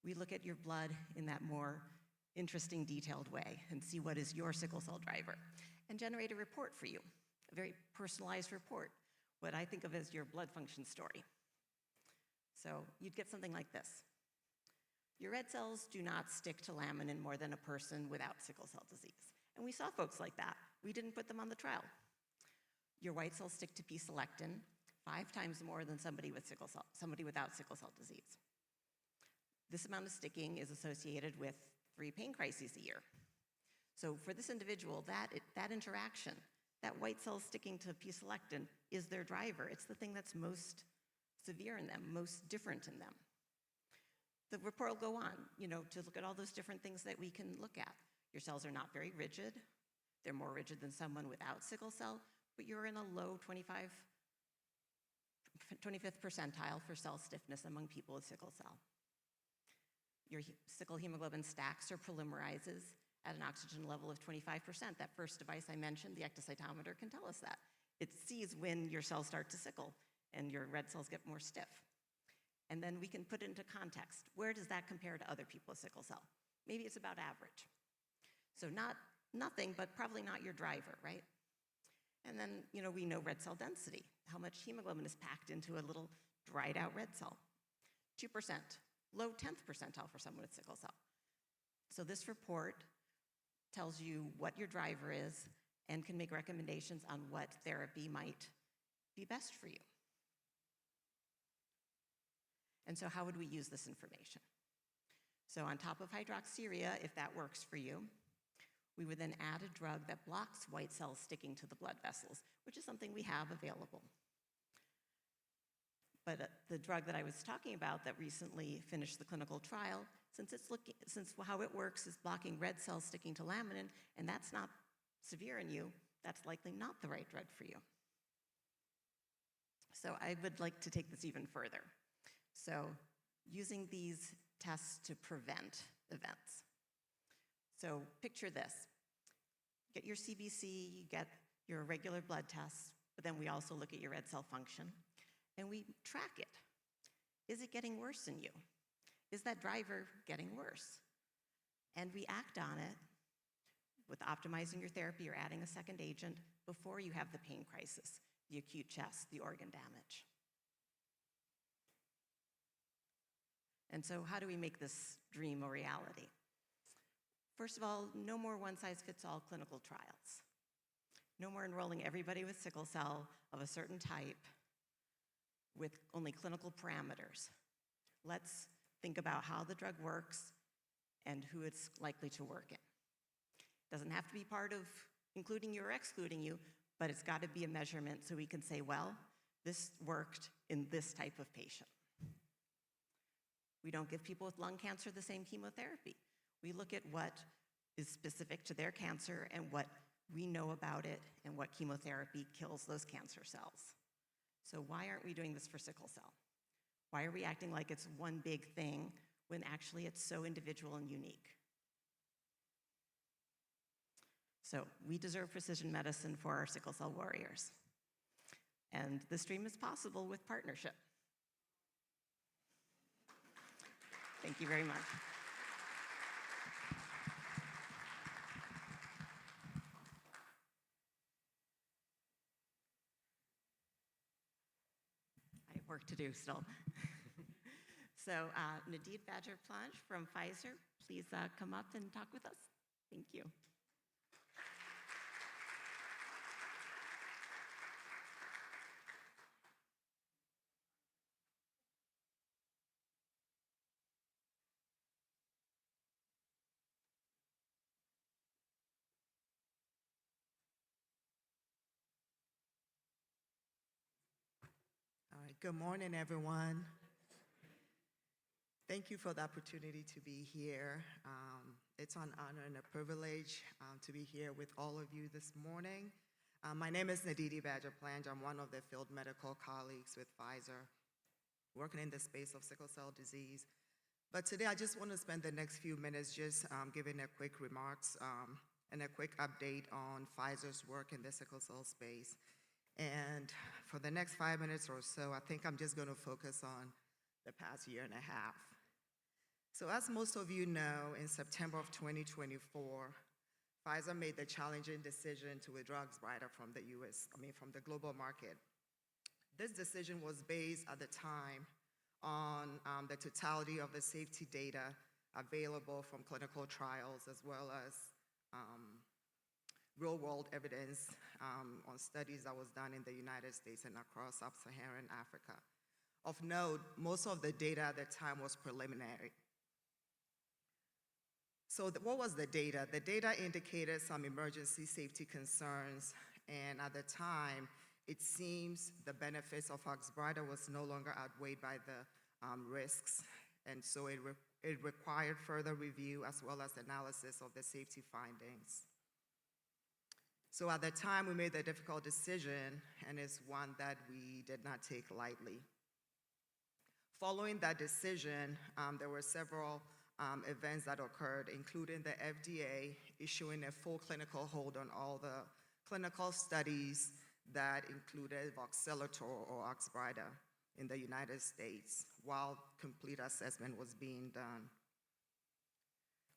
We look at your blood in that more interesting, detailed way and see what is your sickle cell driver and generate a report for you, a very personalized report, what I think of as your blood function story. So you'd get something like this. Your red cells do not stick to laminin more than a person without sickle cell disease. And we saw folks like that. We didn't put them on the trial. Your white cells stick to P-selectin 5 times more than somebody without sickle cell disease. This amount of sticking is associated with 3 pain crises a year. So for this individual, that interaction, that white cell sticking to P-selectin is their driver. It's the thing that's most severe in them, most different in them. The report will go on, to look at all those different things that we can look at. Your cells are not very rigid. They're more rigid than someone without sickle cell, but you're in a low 25th percentile for cell stiffness among people with sickle cell. Your sickle hemoglobin stacks or polymerizes at an oxygen level of 25%. That first device I mentioned, the ectocytometer, can tell us that. It sees when your cells start to sickle and your red cells get more stiff. And then we can put it into context. Where does that compare to other people with sickle cell? Maybe it's about average. So nothing, but probably not your driver, right? And then, we know red cell density, how much hemoglobin is packed into a little dried out red cell. 2%, low 10th percentile for someone with sickle cell. So this report tells you what your driver is and can make recommendations on what therapy might be best for you. And so how would we use this information? So on top of hydroxyurea, if that works for you, we would then add a drug that blocks white cells sticking to the blood vessels, which is something we have available. But the drug that I was talking about that recently finished the clinical trial, since how it works is blocking red cells sticking to laminin, and that's not severe in you, that's likely not the right drug for you. So I would like to take this even further. So using these tests to prevent events. So picture this. Get your CBC, you get your regular blood tests, but then we also look at your red cell function, and we track it. Is it getting worse in you? Is that driver getting worse? And we act on it with optimizing your therapy or adding a second agent before you have the pain crisis, the acute chest, the organ damage. And so how do we make this dream a reality? First of all, no more one-size-fits-all clinical trials. No more enrolling everybody with sickle cell of a certain type with only clinical parameters. Let's think about how the drug works and who it's likely to work in. It doesn't have to be part of including you or excluding you, but it's got to be a measurement so we can say, well, this worked in this type of patient. We don't give people with lung cancer the same chemotherapy. We look at what is specific to their cancer and what we know about it and what chemotherapy kills those cancer cells. So why aren't we doing this for sickle cell? Why are we acting like it's one big thing when actually it's so individual and unique? So we deserve precision medicine for our sickle cell warriors. And this dream is possible with partnership. Thank you very much. I have work to do still. So Nadine Badger-Planche from Pfizer, please come up and talk with us. Thank you. All right, good morning, everyone. Thank you for the opportunity to be here. It's an honor and a privilege to be here with all of you this morning. My name is Nadidi Badger-Plange. I'm one of the field medical colleagues with Pfizer, working in the space of sickle cell disease. But today I just want to spend the next few minutes just giving a quick remarks and a quick update on Pfizer's work in the sickle cell space. And for the next 5 minutes or so, I think I'm just going to focus on the past year and a half. So as most of you know, in September of 2024, Pfizer made the challenging decision to withdraw Oxbryta from the global market. This decision was based at the time on the totality of the safety data available from clinical trials, as well as real-world evidence on studies that was done in the United States and across sub-Saharan Africa. Of note, most of the data at the time was preliminary. So what was the data? The data indicated some emergency safety concerns, and at the time, it seems the benefits of Oxbryta was no longer outweighed by the risks, and so it required further review as well as analysis of the safety findings. So at the time, we made the difficult decision, and it's one that we did not take lightly. Following that decision, there were several events that occurred, including the FDA issuing a full clinical hold on all the clinical studies that included voxelotor or Oxbryta in the United States, while complete assessment was being done.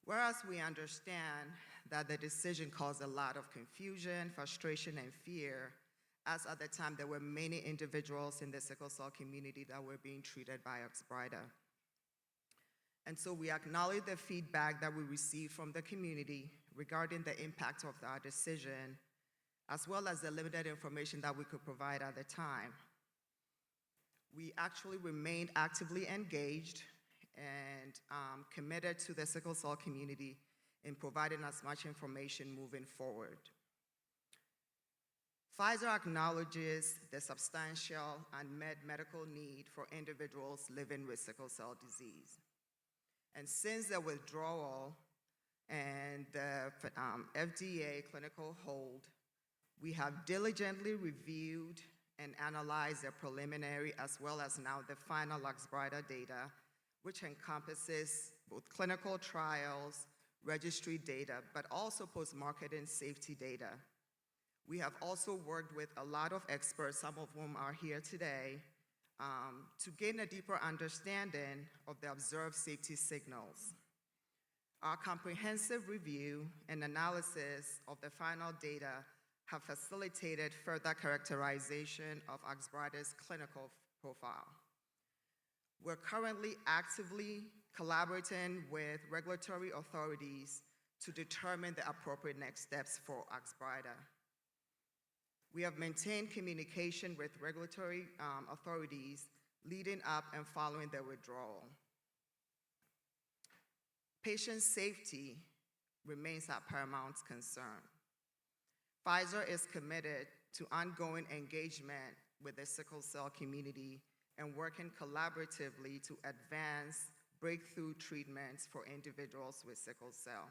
Whereas we understand that the decision caused a lot of confusion, frustration, and fear, as at the time there were many individuals in the sickle cell community that were being treated by Oxbryta. And so we acknowledge the feedback that we received from the community regarding the impact of our decision, as well as the limited information that we could provide at the time. We actually remained actively engaged and committed to the sickle cell community in providing as much information moving forward. Pfizer acknowledges the substantial unmet medical need for individuals living with sickle cell disease. And since the withdrawal and the FDA clinical hold, we have diligently reviewed and analyzed the preliminary as well as now the final Oxbryta data, which encompasses both clinical trials, registry data, but also post-marketing safety data. We have also worked with a lot of experts, some of whom are here today, to gain a deeper understanding of the observed safety signals. Our comprehensive review and analysis of the final data have facilitated further characterization of Oxbryta's clinical profile. We're currently actively collaborating with regulatory authorities to determine the appropriate next steps for Oxbryta. We have maintained communication with regulatory authorities leading up and following the withdrawal. Patient safety remains our paramount concern. Pfizer is committed to ongoing engagement with the sickle cell community and working collaboratively to advance breakthrough treatments for individuals with sickle cell.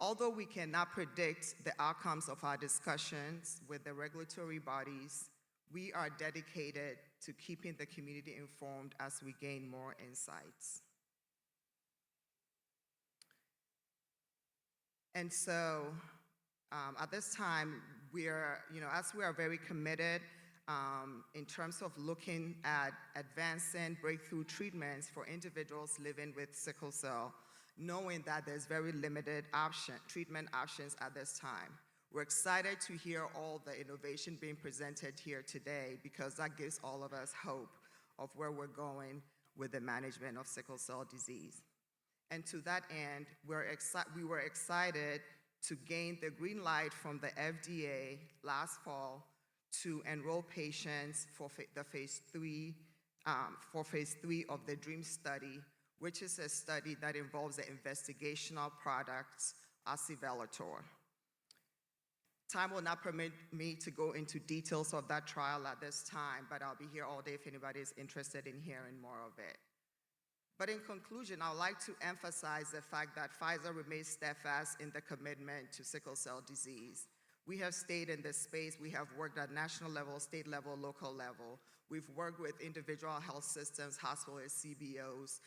Although we cannot predict the outcomes of our discussions with the regulatory bodies, we are dedicated to keeping the community informed as we gain more insights. And so at this time, as we are very committed in terms of looking at advancing breakthrough treatments for individuals living with sickle cell, knowing that there's very limited treatment options at this time. We're excited to hear all the innovation being presented here today because that gives all of us hope of where we're going with the management of sickle cell disease. And to that end, we were excited to gain the green light from the FDA last fall to enroll patients for phase 3 of the DREAM study, which is a study that involves the investigational product Voxelotor. Time will not permit me to go into details of that trial at this time, but I'll be here all day if anybody is interested in hearing more of it. But in conclusion, I would like to emphasize the fact that Pfizer remains steadfast in the commitment to sickle cell disease. We have stayed in this space. We have worked at national level, state level, local level. We've worked with individual health systems, hospitals, CBOs,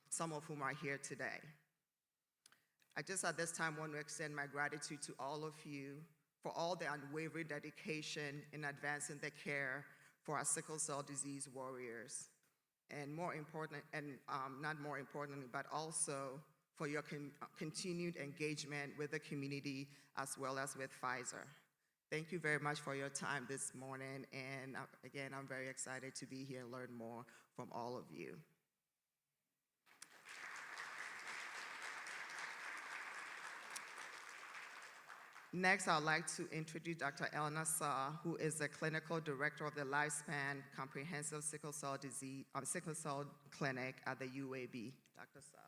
some of whom are here today. I just at this time want to extend my gratitude to all of you for all the unwavering dedication in advancing the care for our sickle cell disease warriors. And more important, and not more importantly, but also for your continued engagement with the community as well as with Pfizer. Thank you very much for your time this morning, and again, I'm very excited to be here and learn more from all of you. Next, I'd like to introduce Dr. Elna Saw, who is the Clinical Director of the Lifespan Comprehensive Sickle Cell Clinic at the UAB. Dr. Saw.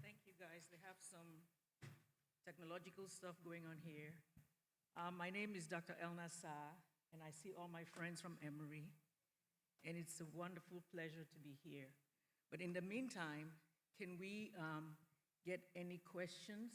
Thank you, guys. They have some technological stuff going on here. My name is Dr. Elna Saw, and I see all my friends from Emory. And it's a wonderful pleasure to be here. But in the meantime, can we get any questions?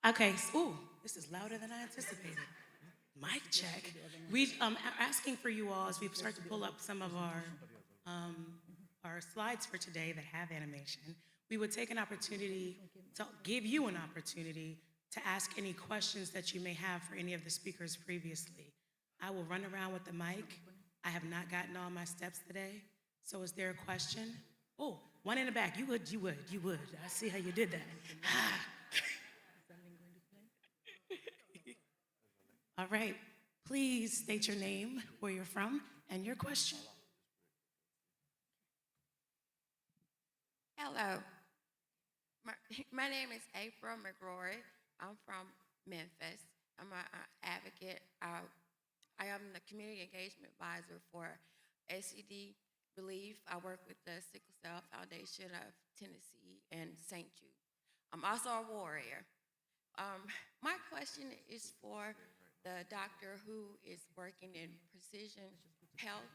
Okay, ooh, this is louder than I anticipated. Mic check. We are asking for you all as we start to pull up some of our slides for today that have animation. We would take an opportunity to give you an opportunity to ask any questions that you may have for any of the speakers previously. I will run around with the mic. I have not gotten all my steps today. So is there a question? Oh, one in the back. You would. I see how you did that. All right, please state your name, where you're from, and your question. Hello. My name is April McRory. I'm from Memphis. I'm an advocate. I am the community engagement advisor for ACD Relief. I work with the Sickle Cell Foundation of Tennessee and St. Jude. I'm also a warrior. My question is for the doctor who is working in precision health.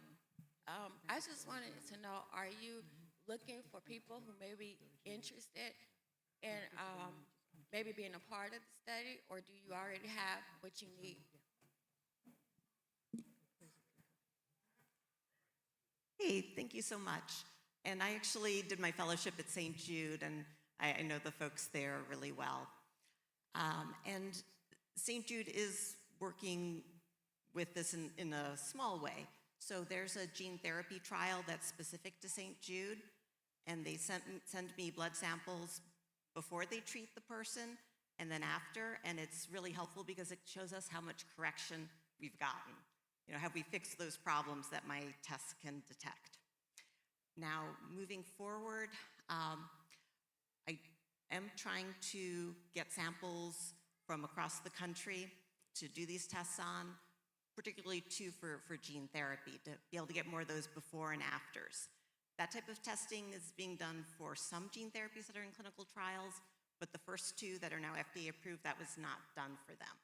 I just wanted to know, are you looking for people who may be interested in maybe being a part of the study, or do you already have what you need? Hey, thank you so much. And I actually did my fellowship at St. Jude, and I know the folks there really well. And St. Jude is working with this in a small way. So there's a gene therapy trial that's specific to St. Jude, and they send me blood samples before they treat the person and then after, and it's really helpful because it shows us how much correction we've gotten. You know, have we fixed those problems that my tests can detect? Now, moving forward, I am trying to get samples from across the country to do these tests on, particularly too for gene therapy, to be able to get more of those before and afters. That type of testing is being done for some gene therapies that are in clinical trials, but the first two that are now FDA approved, that was not done for them.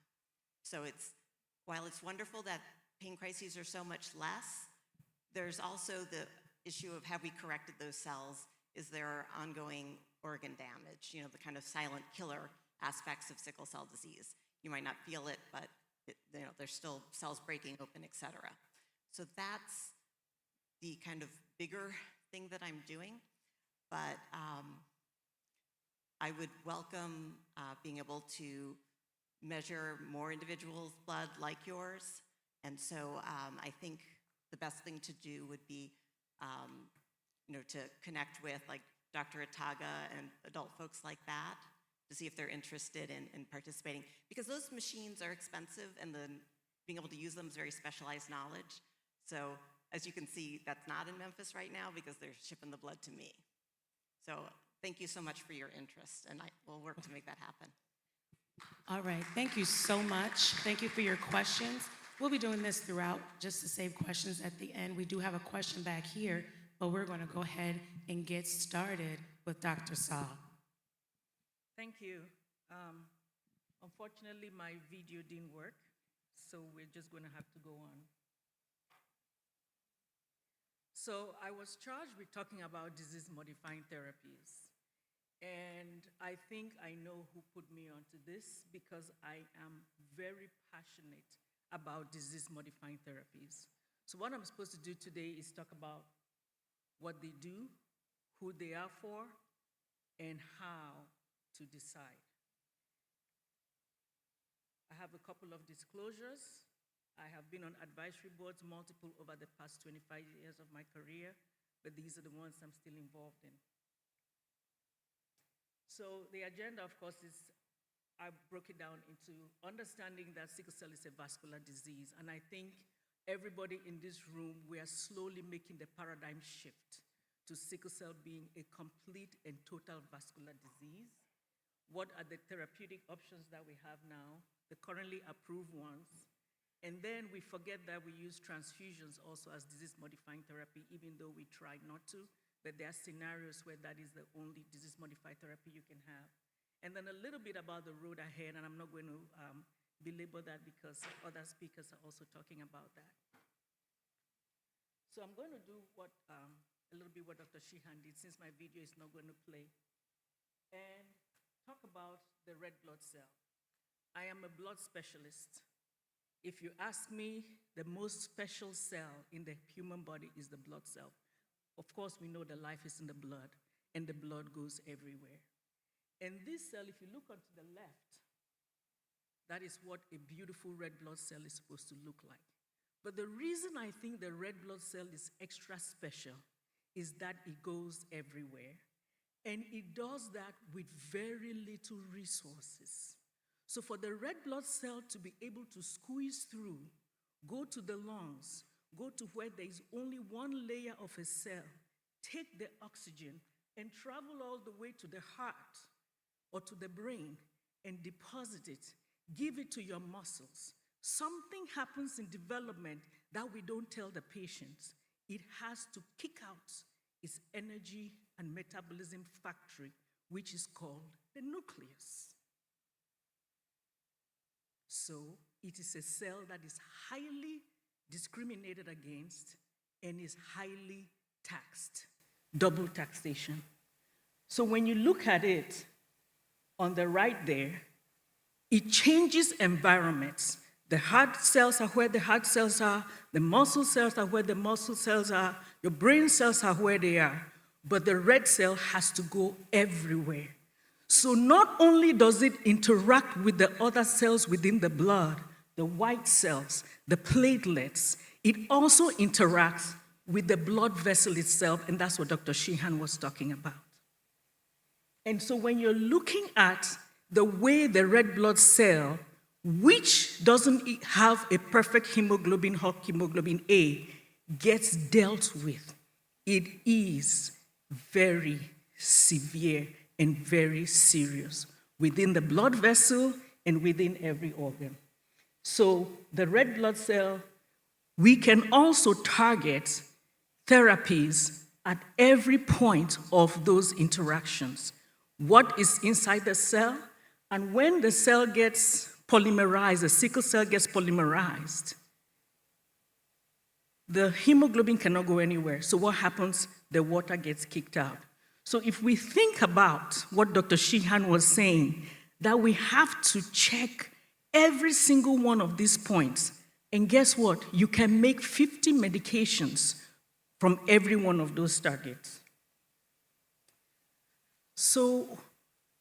So while it's wonderful that pain crises are so much less, there's also the issue of, have we corrected those cells? Is there ongoing organ damage? You know, the kind of silent killer aspects of sickle cell disease. You might not feel it, but there's still cells breaking open, et cetera. So that's the kind of bigger thing that I'm doing, but I would welcome being able to measure more individuals' blood like yours. And so I think the best thing to do would be, to connect with like Dr. Ataga and adult folks like that to see if they're interested in participating. Because those machines are expensive, and then being able to use them is very specialized knowledge. So as you can see, that's not in Memphis right now because they're shipping the blood to me. So thank you so much for your interest, and I will work to make that happen. All right, thank you so much. Thank you for your questions. We'll be doing this throughout just to save questions at the end. We do have a question back here, but we're going to go ahead and get started with Dr. Saul. Thank you. Unfortunately, my video didn't work, so we're just going to have to go on. So I was charged with talking about disease-modifying therapies. And I think I know who put me onto this because I am very passionate about disease-modifying therapies. So what I'm supposed to do today is talk about what they do, who they are for, and how to decide. I have a couple of disclosures. I have been on advisory boards, multiple over the past 25 years of my career, but these are the ones I'm still involved in. So the agenda, of course, is I broke it down into understanding that sickle cell is a vascular disease. And I think everybody in this room, we are slowly making the paradigm shift to sickle cell being a complete and total vascular disease. What are the therapeutic options that we have now, the currently approved ones? And then we forget that we use transfusions also as disease-modifying therapy, even though we try not to. But there are scenarios where that is the only disease-modified therapy you can have. And then a little bit about the road ahead, and I'm not going to belabor that because other speakers are also talking about that. So I'm going to do a little bit what Dr. Sheehan did, since my video is not going to play, and talk about the red blood cell. I am a blood specialist. If you ask me, the most special cell in the human body is the blood cell. Of course, we know that life is in the blood, and the blood goes everywhere. And this cell, if you look onto the left, that is what a beautiful red blood cell is supposed to look like. But the reason I think the red blood cell is extra special is that it goes everywhere. And it does that with very little resources. So for the red blood cell to be able to squeeze through, go to the lungs, go to where there is only one layer of a cell, take the oxygen, and travel all the way to the heart or to the brain and deposit it, give it to your muscles. Something happens in development that we don't tell the patients. It has to kick out its energy and metabolism factory, which is called the nucleus. So it is a cell that is highly discriminated against and is highly taxed, double taxation. So when you look at it on the right there, it changes environments. The heart cells are where the heart cells are, the muscle cells are where the muscle cells are, your brain cells are where they are, but the red cell has to go everywhere. So not only does it interact with the other cells within the blood, the white cells, the platelets, it also interacts with the blood vessel itself, and that's what Dr. Sheehan was talking about. And so when you're looking at the way the red blood cell, which doesn't have a perfect hemoglobin, hemoglobin A, gets dealt with, it is very severe and very serious within the blood vessel and within every organ. So the red blood cell, we can also target therapies at every point of those interactions. What is inside the cell, and when the cell gets polymerized, the sickle cell gets polymerized, the hemoglobin cannot go anywhere. So what happens? The water gets kicked out. So if we think about what Dr. Sheehan was saying, that we have to check every single one of these points, and guess what? You can make 50 medications from every one of those targets. So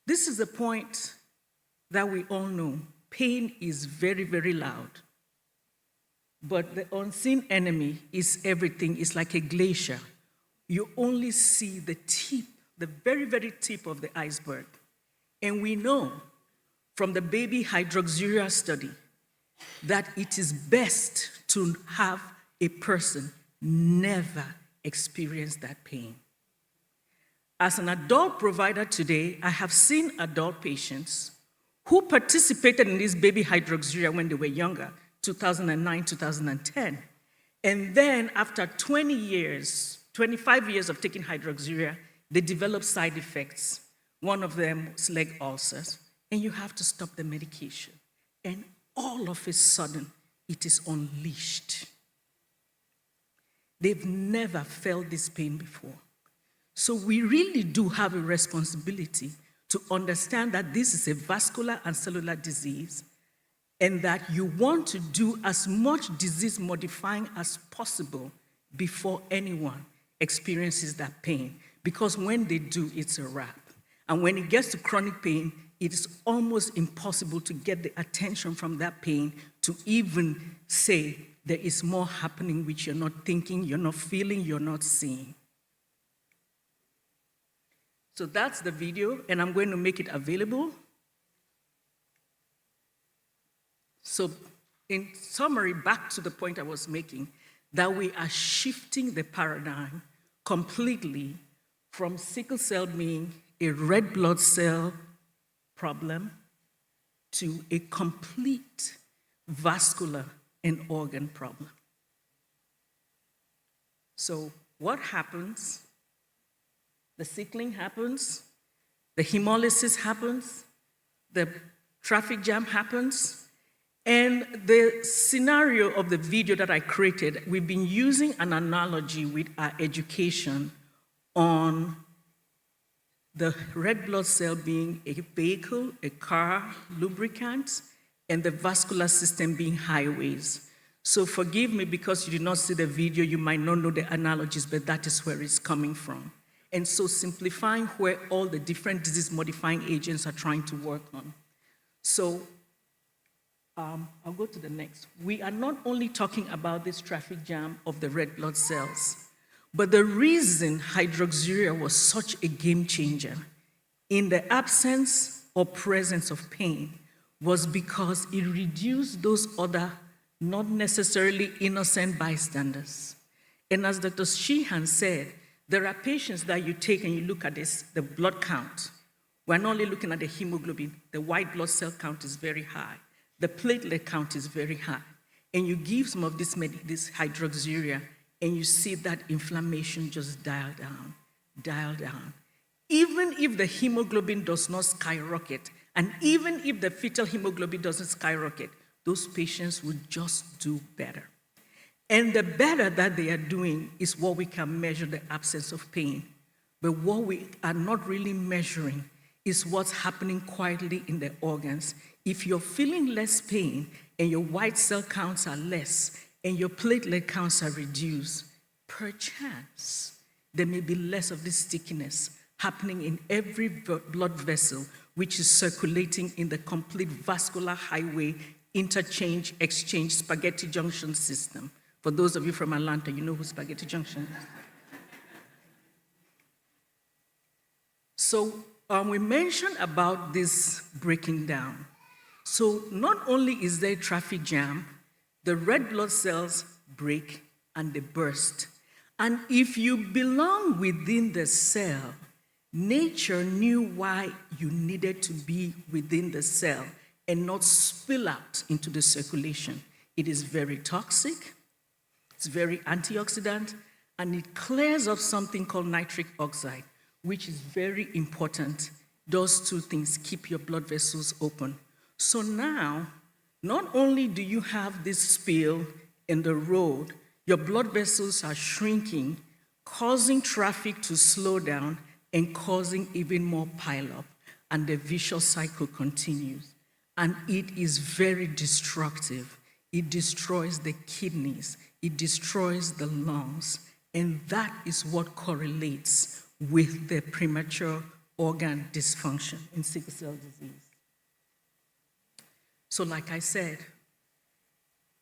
this is a point that we all know. Pain is very, very loud. But the unseen enemy is everything. It's like a glacier. You only see the tip, the very, very tip of the iceberg. And we know from the baby hydroxyurea study that it is best to have a person never experience that pain. As an adult provider today, I have seen adult patients who participated in this baby hydroxyurea when they were younger, 2009, 2010. And then after 20 years, 25 years of taking hydroxyurea, they developed side effects. One of them was leg ulcers, and you have to stop the medication. And all of a sudden, it is unleashed. They've never felt this pain before. So we really do have a responsibility to understand that this is a vascular and cellular disease, and that you want to do as much disease modifying as possible before anyone experiences that pain. Because when they do, it's a wrap. And when it gets to chronic pain, it is almost impossible to get the attention from that pain to even say there is more happening which you're not thinking, you're not feeling, you're not seeing. So that's the video, and I'm going to make it available. So in summary, back to the point I was making, that we are shifting the paradigm completely from sickle cell being a red blood cell problem to a complete vascular and organ problem. So what happens? The sickling happens, the hemolysis happens, the traffic jam happens, and the scenario of the video that I created, we've been using an analogy with our education on the red blood cell being a vehicle, a car, lubricant, and the vascular system being highways. So forgive me because you did not see the video, you might not know the analogies, but that is where it's coming from. And so simplifying where all the different disease-modifying agents are trying to work on. So I'll go to the next. We are not only talking about this traffic jam of the red blood cells, but the reason hydroxyurea was such a game changer in the absence or presence of pain was because it reduced those other not necessarily innocent bystanders. And as Dr. Sheehan said, there are patients that you take and you look at this, the blood count. We're not only looking at the hemoglobin, the white blood cell count is very high. The platelet count is very high. And you give some of this hydroxyurea, and you see that inflammation just dial down, dial down. Even if the hemoglobin does not skyrocket, and even if the fetal hemoglobin doesn't skyrocket, those patients will just do better. And the better that they are doing is what we can measure the absence of pain. But what we are not really measuring is what's happening quietly in the organs. If you're feeling less pain and your white cell counts are less and your platelet counts are reduced, perchance there may be less of this stickiness happening in every blood vessel which is circulating in the complete vascular highway interchange, exchange, spaghetti junction system. For those of you from Atlanta, you know who spaghetti junction is. So we mentioned about this breaking down. So not only is there a traffic jam, the red blood cells break and they burst. And if you belong within the cell, nature knew why you needed to be within the cell and not spill out into the circulation. It is very toxic, it's very antioxidant, and it clears up something called nitric oxide, which is very important. Those two things keep your blood vessels open. So now, not only do you have this spill in the road, your blood vessels are shrinking, causing traffic to slow down and causing even more pileup, and the vicious cycle continues. And it is very destructive. It destroys the kidneys, it destroys the lungs, and that is what correlates with the premature organ dysfunction in sickle cell disease. So like I said,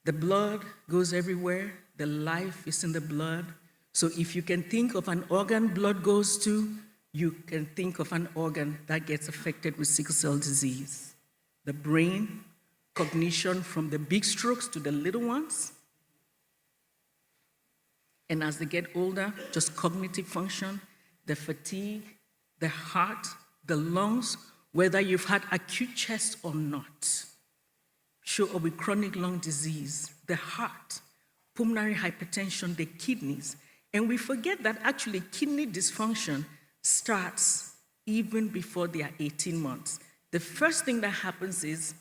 the blood goes everywhere, the life is in the blood. So if you can think of an organ blood goes to, you can think of an organ that gets affected with sickle cell disease. The brain, cognition from the big strokes to the little ones. And as they get older, just cognitive function, the fatigue, the heart, the lungs, whether you've had acute chest or not, show up with chronic lung disease, the heart, pulmonary hypertension, the kidneys. And we forget that actually kidney dysfunction starts even before they are 18 months. The first thing that happens is,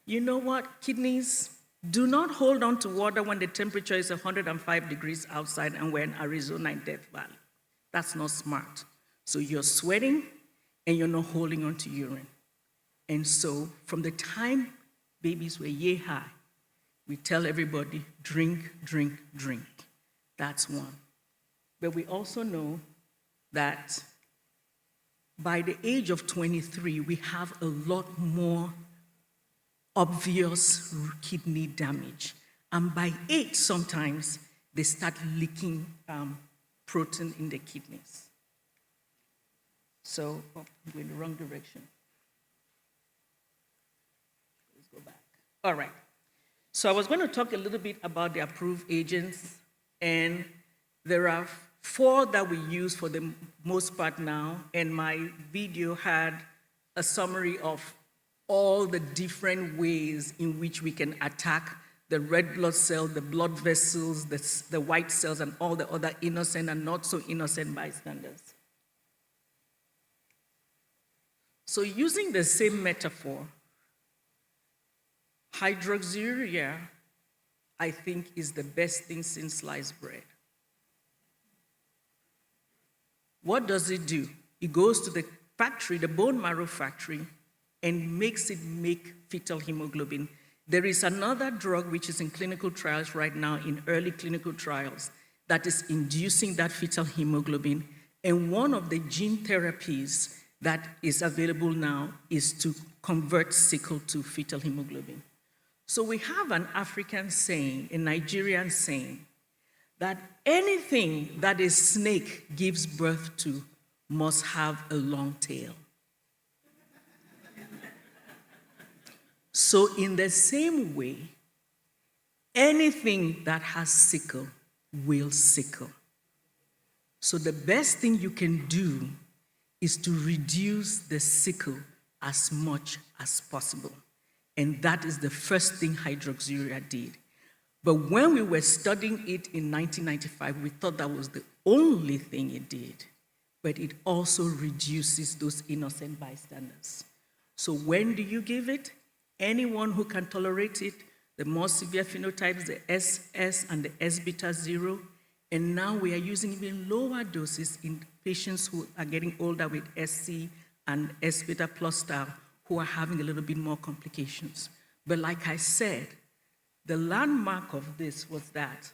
you know what, kidneys, do not hold on to water when the temperature is 105 degrees outside and we're in Arizona in Death Valley. That's not smart. So you're sweating and you're not holding on to urine. And so from the time babies were yay high, we tell everybody, drink, drink, drink. That's one. But we also know that by the age of 23, we have a lot more obvious kidney damage. And by 8, sometimes, they start leaking protein in the kidneys. So, I'm going the wrong direction. Let's go back. All right. So I was going to talk a little bit about the approved agents, and there are 4 that we use for the most part now, and my video had a summary of all the different ways in which we can attack the red blood cell, the blood vessels, the white cells, and all the other innocent and not so innocent bystanders. So using the same metaphor, hydroxyurea, I think, is the best thing since sliced bread. What does it do? It goes to the factory, the bone marrow factory, and makes it make fetal hemoglobin. There is another drug which is in clinical trials right now, in early clinical trials, that is inducing that fetal hemoglobin. And one of the gene therapies that is available now is to convert sickle to fetal hemoglobin. So we have an African saying, a Nigerian saying, that anything that a snake gives birth to must have a long tail. So in the same way, anything that has sickle will sickle. So the best thing you can do is to reduce the sickle as much as possible. And that is the first thing hydroxyurea did. But when we were studying it in 1995, we thought that was the only thing it did. But it also reduces those innocent bystanders. So when do you give it? Anyone who can tolerate it, the more severe phenotypes, the SS and the S beta 0. And now we are using even lower doses in patients who are getting older with SC and S beta plus style, who are having a little bit more complications. But like I said, the landmark of this was that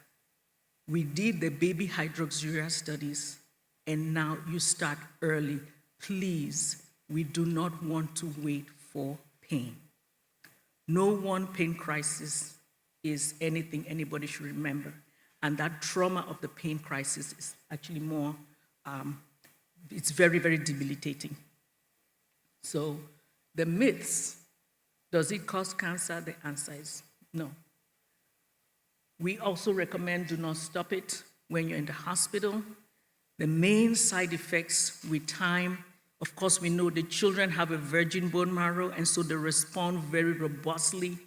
we did the baby hydroxyurea studies, and now you start early. Please, we do not want to wait for pain. No one pain crisis is anything anybody should remember. And that trauma of the pain crisis is actually more, it's very, very debilitating. So the myths, does it cause cancer? The answer is no. We also recommend do not stop it when you're in the hospital. The main side effects with time, of course, we know the children have a virgin bone marrow, and so they respond very robustly.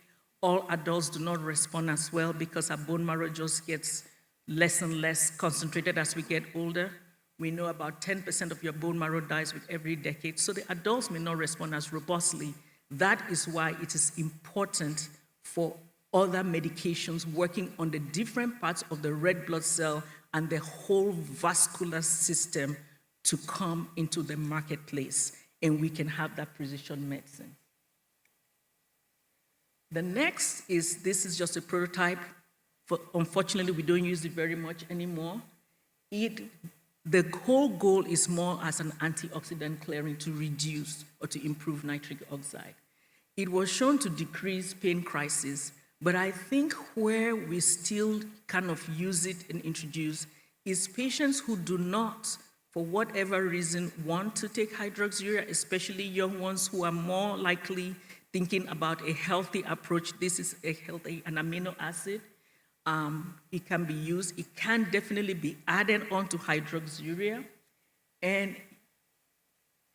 All adults do not respond as well because our bone marrow just gets less and less concentrated as we get older. We know about 10% of your bone marrow dies with every decade, so the adults may not respond as robustly. That is why it is important for other medications working on the different parts of the red blood cell and the whole vascular system to come into the marketplace, and we can have that precision medicine. The next is, this is just a prototype. Unfortunately, we don't use it very much anymore. The whole goal is more as an antioxidant clearing to reduce or to improve nitric oxide. It was shown to decrease pain crisis, but I think where we still kind of use it and introduce is patients who do not, for whatever reason, want to take hydroxyurea, especially young ones who are more likely thinking about a healthy approach. This is an amino acid. It can be used. It can definitely be added onto hydroxyurea. And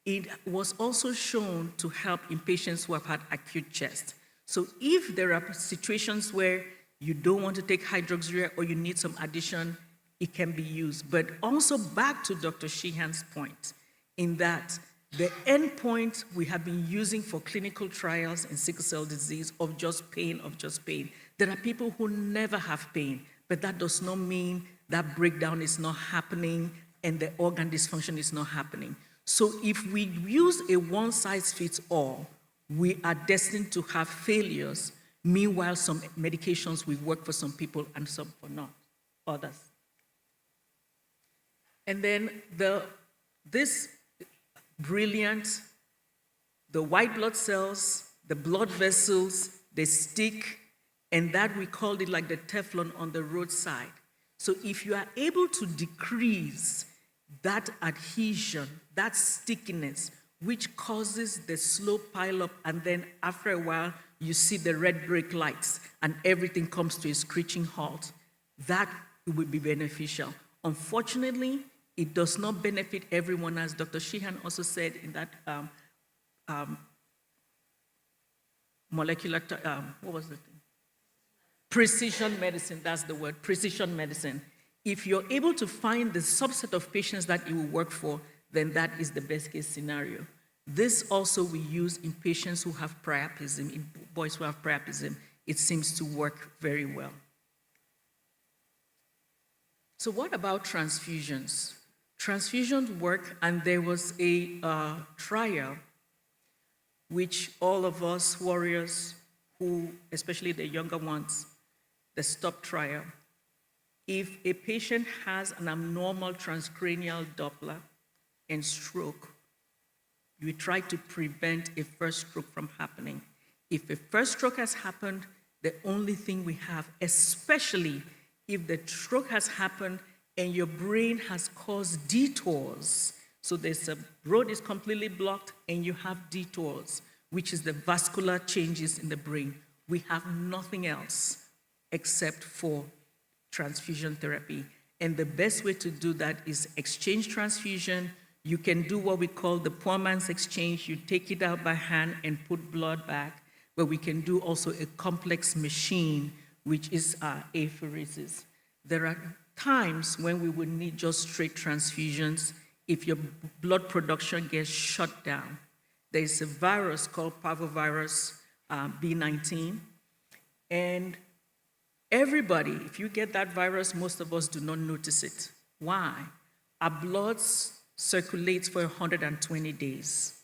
it was also shown to help in patients who have had acute chest. So if there are situations where you don't want to take hydroxyurea or you need some addition, it can be used. But also back to Dr. Sheehan's point, in that the endpoint we have been using for clinical trials in sickle cell disease of just pain. There are people who never have pain, but that does not mean that breakdown is not happening and the organ dysfunction is not happening. So if we use a one-size-fits-all, we are destined to have failures. Meanwhile, some medications will work for some people and some for not others. And then this brilliant, the white blood cells, the blood vessels, they stick, and that we called it like the Teflon on the roadside. So if you are able to decrease that adhesion, that stickiness, which causes the slow pileup, and then after a while, you see the red brake lights, and everything comes to a screeching halt, that would be beneficial. Unfortunately, it does not benefit everyone, as Dr. Sheehan also said in that molecular, what was the thing? Precision medicine, that's the word, precision medicine. If you're able to find the subset of patients that it will work for, then that is the best case scenario. This also we use in patients who have priapism, in boys who have priapism. It seems to work very well. So what about transfusions? Transfusions work, and there was a trial which all of us warriors who, especially the younger ones, the STOP trial. If a patient has an abnormal transcranial Doppler and stroke, we try to prevent a first stroke from happening. If a first stroke has happened, the only thing we have, especially if the stroke has happened and your brain has caused detours, so there's a road is completely blocked and you have detours, which is the vascular changes in the brain. We have nothing else except for transfusion therapy. And the best way to do that is exchange transfusion. You can do what we call the poor man's exchange. You take it out by hand and put blood back. But we can do also a complex machine, which is apheresis. There are times when we would need just straight transfusions if your blood production gets shut down. There is a virus called parvovirus B19, and everybody, if you get that virus, most of us do not notice it. Why? Our blood circulates for 120 days.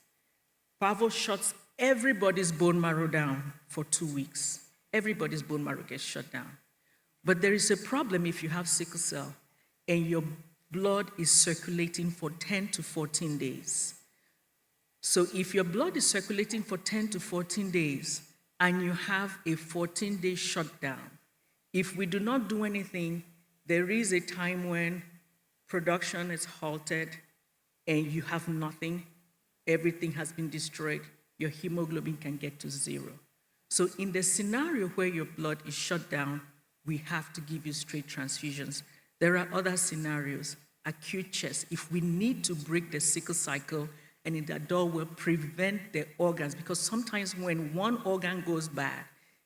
Parvo shuts everybody's bone marrow down for 2 weeks. Everybody's bone marrow gets shut down. But there is a problem if you have sickle cell and your blood is circulating for 10 to 14 days. So if your blood is circulating for 10 to 14 days and you have a 14-day shutdown, if we do not do anything, there is a time when production is halted and you have nothing, everything has been destroyed, your hemoglobin can get to 0. So in the scenario where your blood is shut down, we have to give you straight transfusions. There are other scenarios, acute chest. If we need to break the sickle cycle, and in that door will prevent the organs, because sometimes when one organ goes bad,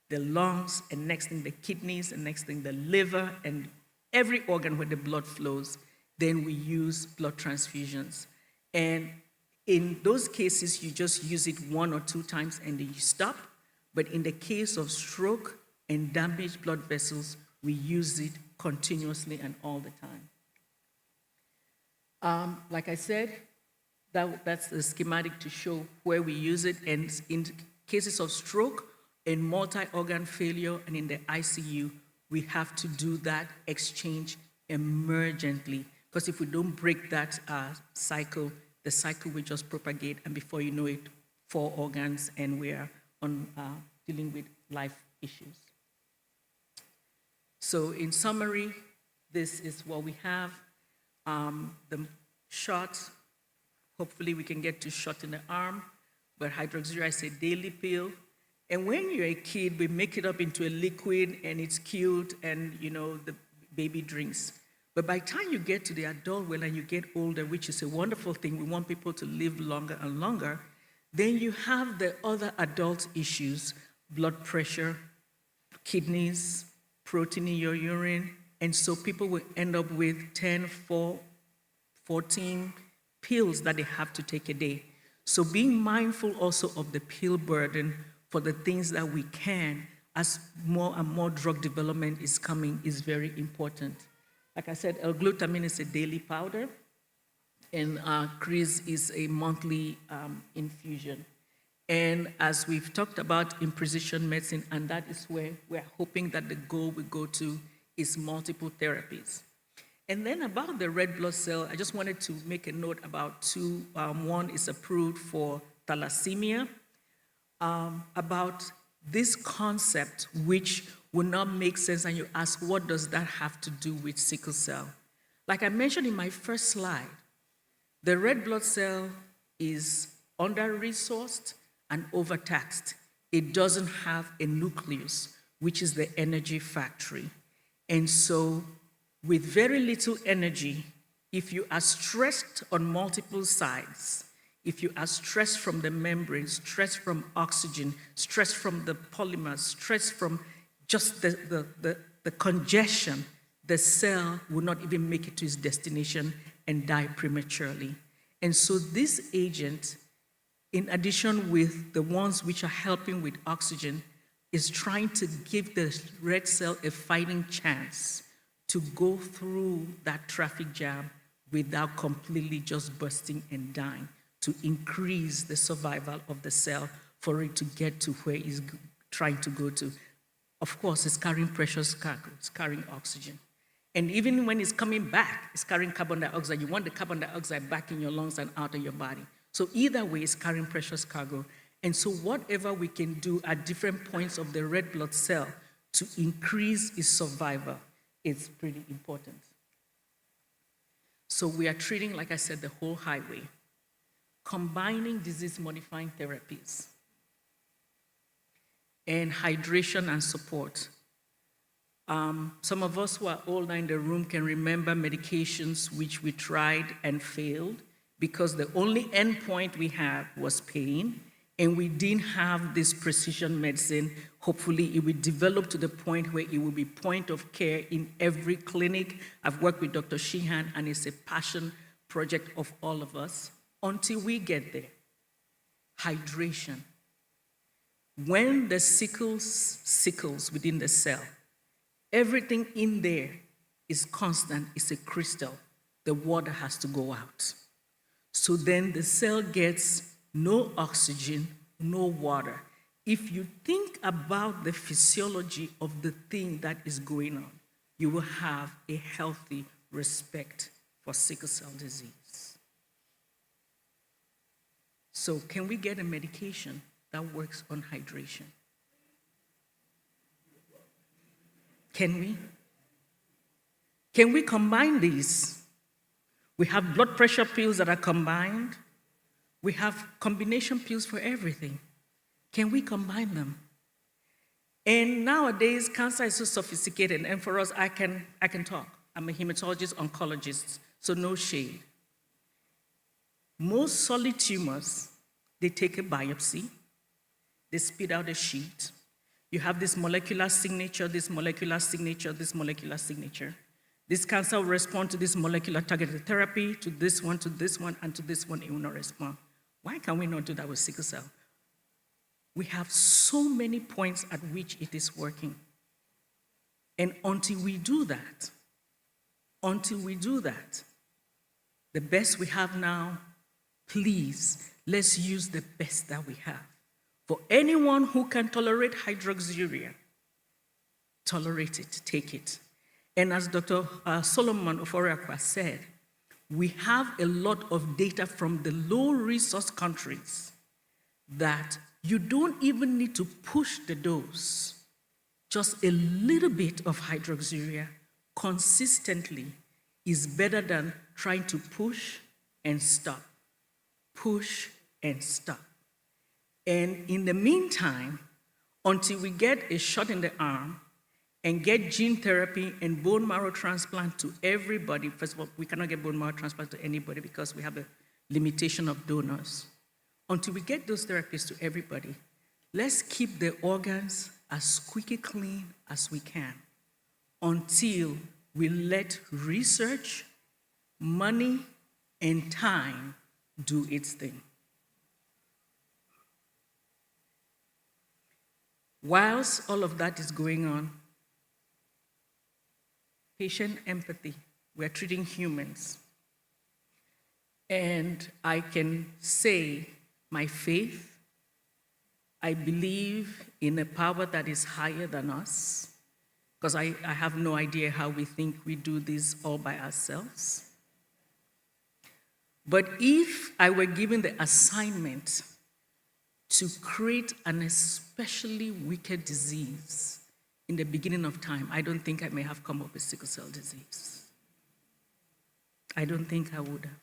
the lungs, and next thing the kidneys, and next thing the liver, and every organ where the blood flows, then we use blood transfusions. And in those cases, you just use it 1 or 2 times and then you stop. But in the case of stroke and damaged blood vessels, we use it continuously and all the time. Like I said, that's the schematic to show where we use it. And in cases of stroke and multi-organ failure and in the ICU, we have to do that exchange emergently. Because if we don't break that cycle, the cycle will just propagate, and before you know it, 4 organs, and we are on dealing with life issues. So in summary, this is what we have. The shot, hopefully we can get to shot in the arm, but hydroxyurea is a daily pill. And when you're a kid, we make it up into a liquid and it's cute and, you know, the baby drinks. But by the time you get to the adult world and you get older, which is a wonderful thing, we want people to live longer and longer, then you have the other adult issues, blood pressure, kidneys, protein in your urine, and so people will end up with 10, 14 pills that they have to take a day. So being mindful also of the pill burden for the things that we can, as more and more drug development is coming, is very important. Like I said, L-glutamine is a daily powder, and Cris is a monthly infusion. And as we've talked about in precision medicine, and that is where we're hoping that the goal we go to is multiple therapies. And then about the red blood cell, I just wanted to make a note about two. One is approved for thalassemia, about this concept which will not make sense, and you ask, what does that have to do with sickle cell? Like I mentioned in my first slide, the red blood cell is under-resourced and overtaxed. It doesn't have a nucleus, which is the energy factory. And so with very little energy, if you are stressed on multiple sides, if you are stressed from the membrane, stressed from oxygen, stressed from the polymers, stressed from just the congestion, the cell will not even make it to its destination and die prematurely. And so this agent, in addition with the ones which are helping with oxygen, is trying to give the red cell a fighting chance to go through that traffic jam without completely just bursting and dying, to increase the survival of the cell for it to get to where it's trying to go to. Of course, it's carrying precious cargo, it's carrying oxygen. And even when it's coming back, it's carrying carbon dioxide. You want the carbon dioxide back in your lungs and out of your body. So either way, it's carrying precious cargo. And so whatever we can do at different points of the red blood cell to increase its survival is pretty important. So we are treating, like I said, the whole highway, combining disease-modifying therapies and hydration and support. Some of us who are older in the room can remember medications which we tried and failed because the only endpoint we had was pain, and we didn't have this precision medicine. Hopefully, it will develop to the point where it will be point of care in every clinic. I've worked with Dr. Sheehan, and it's a passion project of all of us. Until we get there, hydration. When the sickles within the cell, everything in there is constant, it's a crystal. The water has to go out. So then the cell gets no oxygen, no water. If you think about the physiology of the thing that is going on, you will have a healthy respect for sickle cell disease. So can we get a medication that works on hydration? Can we? Can we combine these? We have blood pressure pills that are combined. We have combination pills for everything. Can we combine them? And nowadays, cancer is so sophisticated, and for us, I can talk. I'm a hematologist, oncologist, so no shade. Most solid tumors, they take a biopsy, they spit out a sheet. You have this molecular signature, this molecular signature, this molecular signature. This cancer will respond to this molecular targeted therapy, to this one, and to this one, it will not respond. Why can we not do that with sickle cell? We have so many points at which it is working. And until we do that, the best we have now, please, let's use the best that we have. For anyone who can tolerate hydroxyurea, tolerate it, take it. And as Dr. Solomon Oforiakwa said, we have a lot of data from the low-resource countries that you don't even need to push the dose. Just a little bit of hydroxyurea consistently is better than trying to push and stop, push and stop. And in the meantime, until we get a shot in the arm and get gene therapy and bone marrow transplant to everybody. First of all, we cannot get bone marrow transplant to anybody because we have a limitation of donors. Until we get those therapies to everybody, let's keep the organs as squeaky clean as we can until we let research, money, and time do its thing. Whilst all of that is going on, patient empathy, we're treating humans. And I can say my faith, I believe in a power that is higher than us, because I have no idea how we think we do this all by ourselves. But if I were given the assignment to create an especially wicked disease in the beginning of time, I don't think I may have come up with sickle cell disease. I don't think I would have.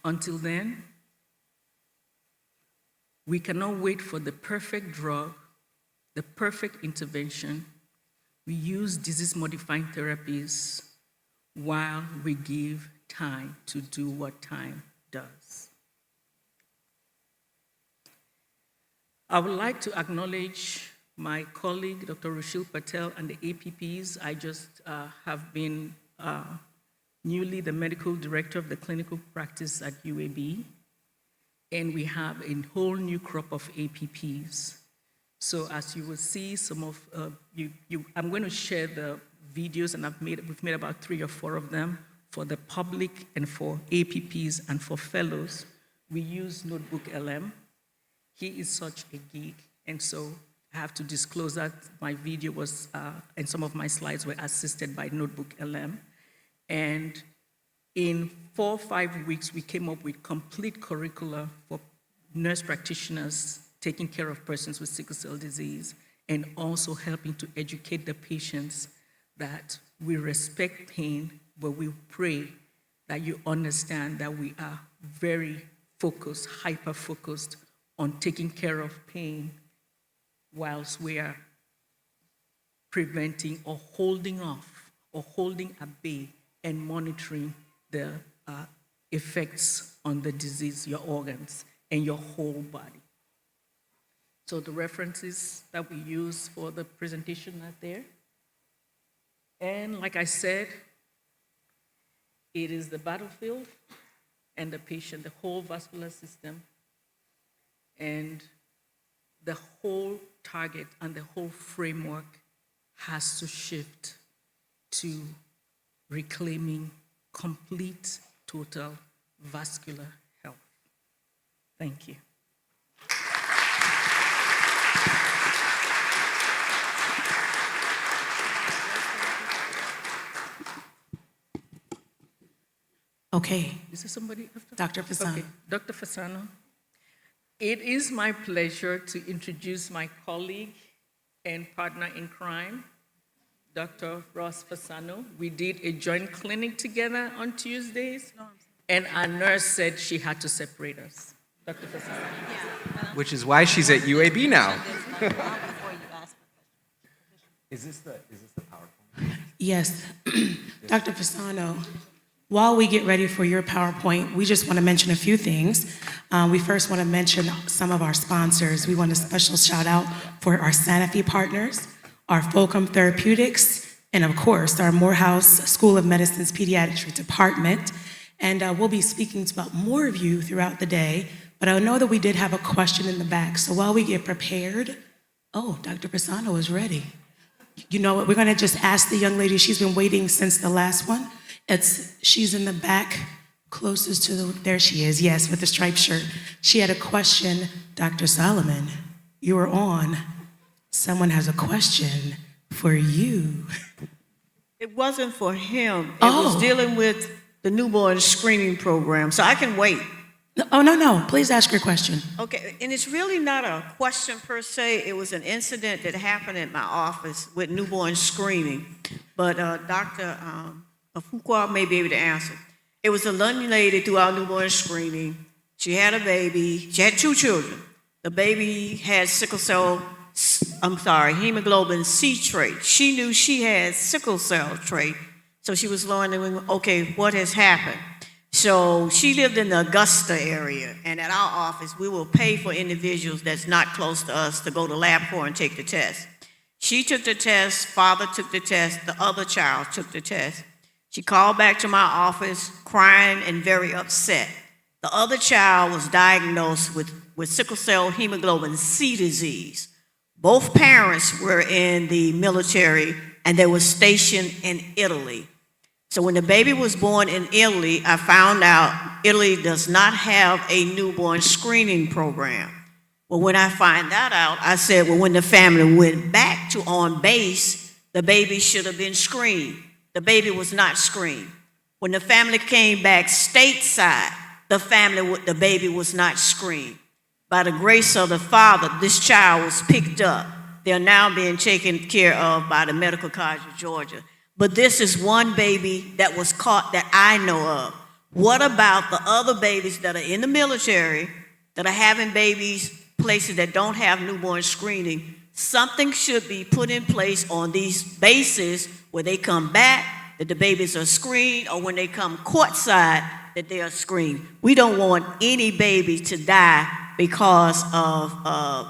Until then, we cannot wait for the perfect drug, the perfect intervention. We use disease-modifying therapies while we give time to do what time does. I would like to acknowledge my colleague, Dr. Rushil Patel, and the APPs. I just have been newly the medical director of the clinical practice at UAB, and we have a whole new crop of APPs. So as you will see, some of I'm going to share the videos, and we've made about 3 or 4 of them for the public and for APPs and for fellows. We use Notebook LM. He is such a geek, and so I have to disclose that my video was, and some of my slides were assisted by Notebook LM. And in 4 or 5 weeks, we came up with complete curricula for nurse practitioners taking care of persons with sickle cell disease, and also helping to educate the patients that we respect pain, but we pray that you understand that we are very focused, hyper-focused on taking care of pain whilst we are preventing or holding off or holding at bay and monitoring the effects on the disease, your organs, and your whole body. So the references that we use for the presentation are there. And like I said, it is the battlefield and the patient, the whole vascular system, and the whole target and the whole framework has to shift to reclaiming complete, total vascular health. Thank you. Okay, Is there somebody after? Dr. Fasano. Okay, Dr. Fasano. It is my pleasure to introduce my colleague and partner in crime, Dr. Ross Fasano. We did a joint clinic together on Tuesdays, and our nurse said she had to separate us. Dr. Fasano. Which is why she's at UAB now. Is this the PowerPoint? Yes, Dr. Fasano, while we get ready for your PowerPoint, we just want to mention a few things. We first want to mention some of our sponsors. We want a special shout out for our Sanofi partners, our Fulcrum Therapeutics, and of course, our Morehouse School of Medicine's Pediatric Department. And we'll be speaking about more of you throughout the day, but I know that we did have a question in the back. So while we get prepared, oh, Dr. Fasano is ready. You know what, we're gonna just ask the young lady, she's been waiting since the last one. She's in the back, closest to there she is, yes, with the striped shirt. She had a question, Dr. Solomon, you were on. Someone has a question for you. It wasn't for him. It was dealing with the newborn screening program, so I can wait. Oh, no, please ask your question. Okay, and it's really not a question per se. It was an incident that happened at my office with newborn screening. But Dr. Fuqua may be able to answer. It was a young lady through our newborn screening. She had a baby. She had 2 children. The baby had hemoglobin C trait. She knew she had sickle cell trait, so she was learning, okay, what has happened? So she lived in the Augusta area, and at our office, we will pay for individuals that's not close to us to go to LabCorp and take the test. She took the test, father took the test, the other child took the test. She called back to my office crying and very upset. The other child was diagnosed with sickle cell hemoglobin C disease. Both parents were in the military and they were stationed in Italy. So when the baby was born in Italy, I found out Italy does not have a newborn screening program. Well, when I find that out, I said, well, when the family went back to on base, the baby should have been screened. The baby was not screened. When the family came back stateside, the baby was not screened. By the grace of the Father, this child was picked up. They're now being taken care of by the Medical College of Georgia. But this is one baby that was caught that I know of. What about the other babies that are in the military, that are having babies places that don't have newborn screening? Something should be put in place on these bases where they come back, that the babies are screened, or when they come courtside, that they are screened. We don't want any baby to die because of,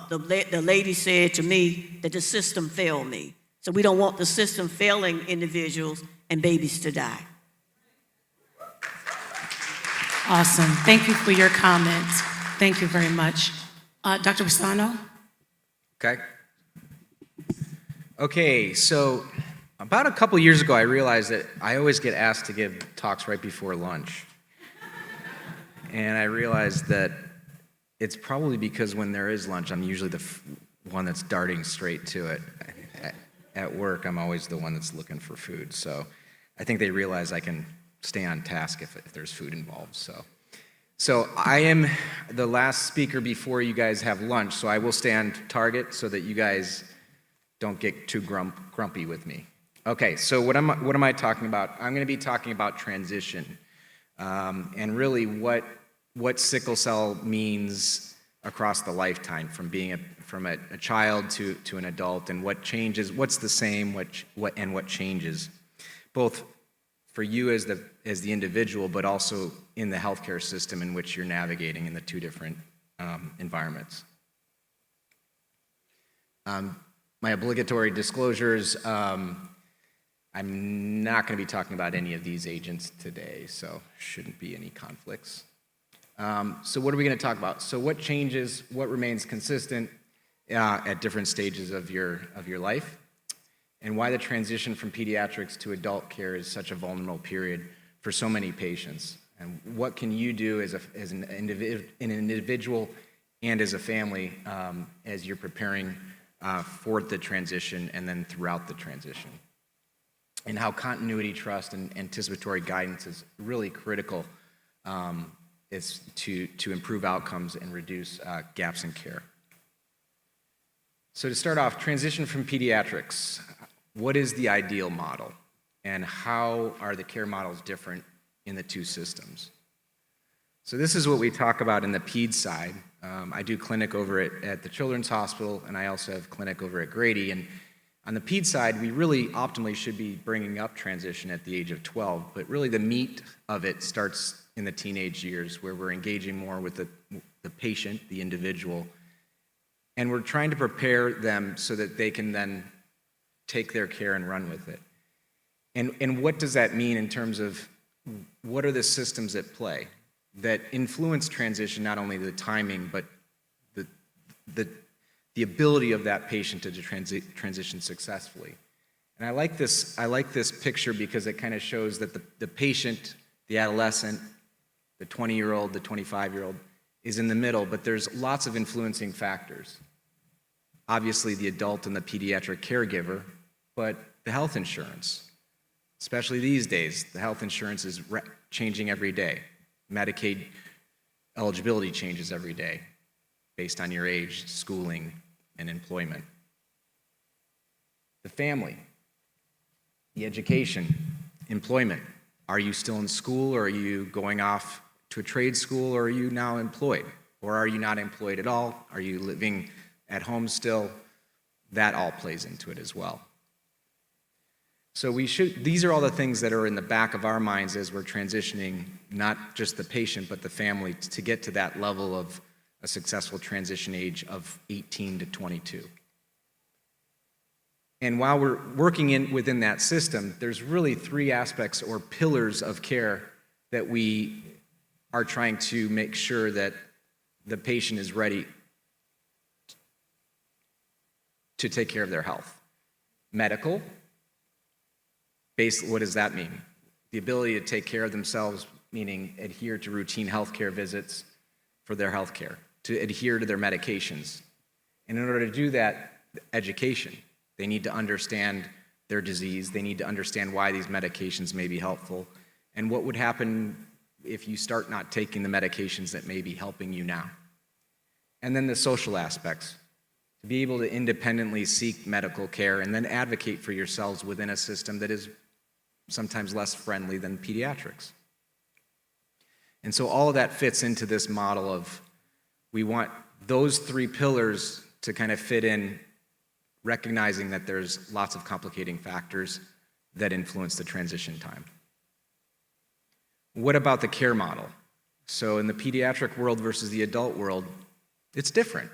the lady said to me that the system failed me. So we don't want the system failing individuals and babies to die. Awesome. Thank you for your comments. Thank you very much. Dr. Pisano? Okay, so about a couple years ago, I realized that I always get asked to give talks right before lunch. And I realized that it's probably because when there is lunch, I'm usually the one that's darting straight to it. At work, I'm always the one that's looking for food. So I think they realize I can stay on task if there's food involved. So I am the last speaker before you guys have lunch, so I will stay on target so that you guys don't get too grumpy with me. Okay, so what am I talking about? I'm going to be talking about transition, and really what sickle cell means across the lifetime, from being from a child to an adult, and what changes, what's the same, what changes, both for you as the individual, but also in the healthcare system in which you're navigating in the two different environments. My obligatory disclosures, I'm not going to be talking about any of these agents today, so shouldn't be any conflicts. So what are we going to talk about? So what changes, what remains consistent at different stages of your life, and why the transition from pediatrics to adult care is such a vulnerable period for so many patients, and what can you do as an individual and as a family as you're preparing for the transition and then throughout the transition, and how continuity, trust, and anticipatory guidance is really critical is to improve outcomes and reduce gaps in care. So to start off, transition from pediatrics. What is the ideal model, and how are the care models different in the two systems? So this is what we talk about in the ped side. I do clinic over at the Children's Hospital, and I also have clinic over at Grady. And on the ped side, we really optimally should be bringing up transition at the age of 12, but really the meat of it starts in the teenage years, where we're engaging more with the patient, the individual, and we're trying to prepare them so that they can then take their care and run with it. And what does that mean in terms of what are the systems at play that influence transition, not only the timing, but the ability of that patient to transition successfully? And I like this picture because it kind of shows that the patient, the adolescent, the 20-year-old, the 25-year-old is in the middle, but there's lots of influencing factors. Obviously the adult and the pediatric caregiver, but the health insurance, especially these days, the health insurance is changing every day. Medicaid eligibility changes every day based on your age, schooling, and employment. The family, the education, employment. Are you still in school, or are you going off to a trade school, or are you now employed? Or are you not employed at all? Are you living at home still? That all plays into it as well. So these are all the things that are in the back of our minds as we're transitioning, not just the patient, but the family, to get to that level of a successful transition age of 18 to 22. And while we're working within that system, there's really 3 aspects or pillars of care that we are trying to make sure that the patient is ready to take care of their health. Medical. What does that mean? The ability to take care of themselves, meaning adhere to routine healthcare visits for their healthcare, to adhere to their medications. And in order to do that, education. They need to understand their disease. They need to understand why these medications may be helpful and what would happen if you start not taking the medications that may be helping you now. And then the social aspects. To be able to independently seek medical care and then advocate for yourselves within a system that is sometimes less friendly than pediatrics. And so all of that fits into this model of we want those 3 pillars to kind of fit in, recognizing that there's lots of complicating factors that influence the transition time. What about the care model? So in the pediatric world versus the adult world, it's different,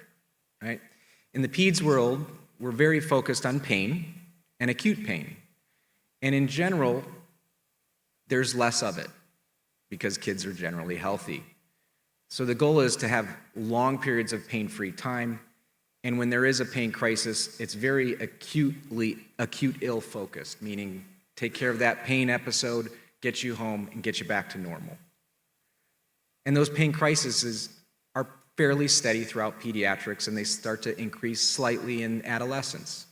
right? In the peds world, we're very focused on pain and acute pain. And in general, there's less of it because kids are generally healthy. So the goal is to have long periods of pain-free time. And when there is a pain crisis, it's very acute ill focused, meaning take care of that pain episode, get you home, and get you back to normal. And those pain crises are fairly steady throughout pediatrics, and they start to increase slightly in adolescence.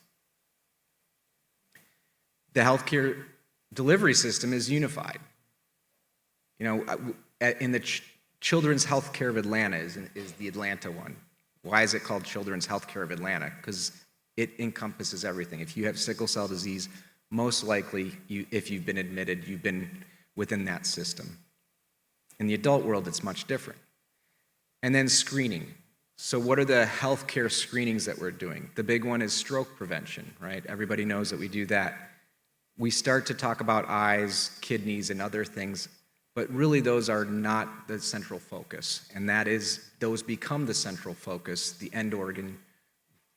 The healthcare delivery system is unified. You know, in the Children's Healthcare of Atlanta is the Atlanta one. Why is it called Children's Healthcare of Atlanta? Because it encompasses everything. If you have sickle cell disease, most likely, if you've been admitted, you've been within that system. In the adult world, it's much different. And then screening. So what are the healthcare screenings that we're doing? The big one is stroke prevention, right? Everybody knows that we do that. We start to talk about eyes, kidneys, and other things, but really those are not the central focus. And that is, those become the central focus, the end organ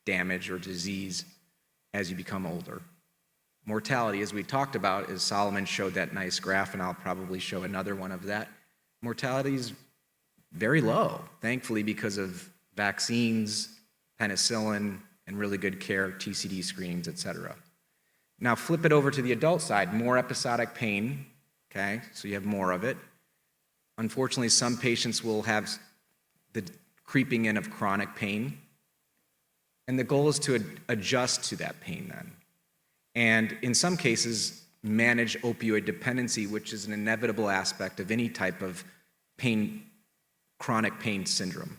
damage or disease as you become older. Mortality, as we talked about, as Solomon showed that nice graph, and I'll probably show another one of that, mortality is very low, thankfully, because of vaccines, penicillin, and really good care, TCD screenings, et cetera. Now flip it over to the adult side, more episodic pain, okay, so you have more of it. Unfortunately, some patients will have the creeping in of chronic pain, and the goal is to adjust to that pain then. And in some cases, manage opioid dependency, which is an inevitable aspect of any type of pain, chronic pain syndrome.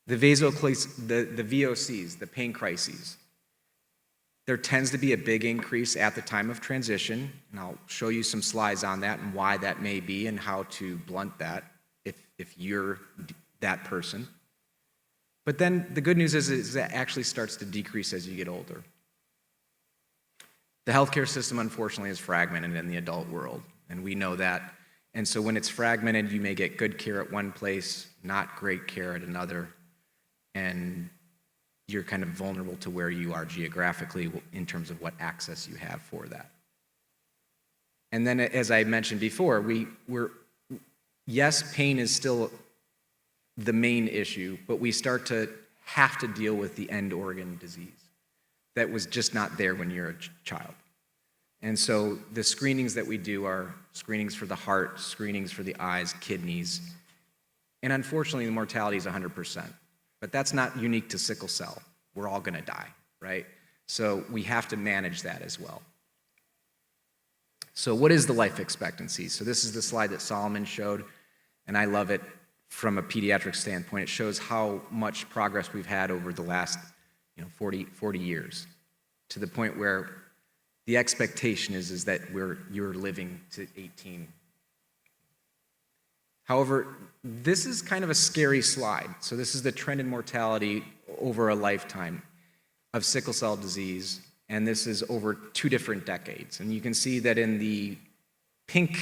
The VOCs, the pain crises, there tends to be a big increase at the time of transition, and I'll show you some slides on that and why that may be and how to blunt that if you're that person. But then the good news is that actually starts to decrease as you get older. The healthcare system, unfortunately, is fragmented in the adult world, and we know that. And so when it's fragmented, you may get good care at one place, not great care at another, and you're kind of vulnerable to where you are geographically in terms of what access you have for that. And then, as I mentioned before, yes, pain is still the main issue, but we start to have to deal with the end organ disease that was just not there when you're a child. And so the screenings that we do are screenings for the heart, screenings for the eyes, kidneys, and unfortunately the mortality is 100%. But that's not unique to sickle cell. We're all gonna die, right? So we have to manage that as well. So what is the life expectancy? So this is the slide that Solomon showed, and I love it from a pediatric standpoint. It shows how much progress we've had over the last 40 years, to the point where the expectation is that you're living to 18. However, this is kind of a scary slide. So this is the trend in mortality over a lifetime of sickle cell disease, and this is over 2 different decades. And you can see that in the pink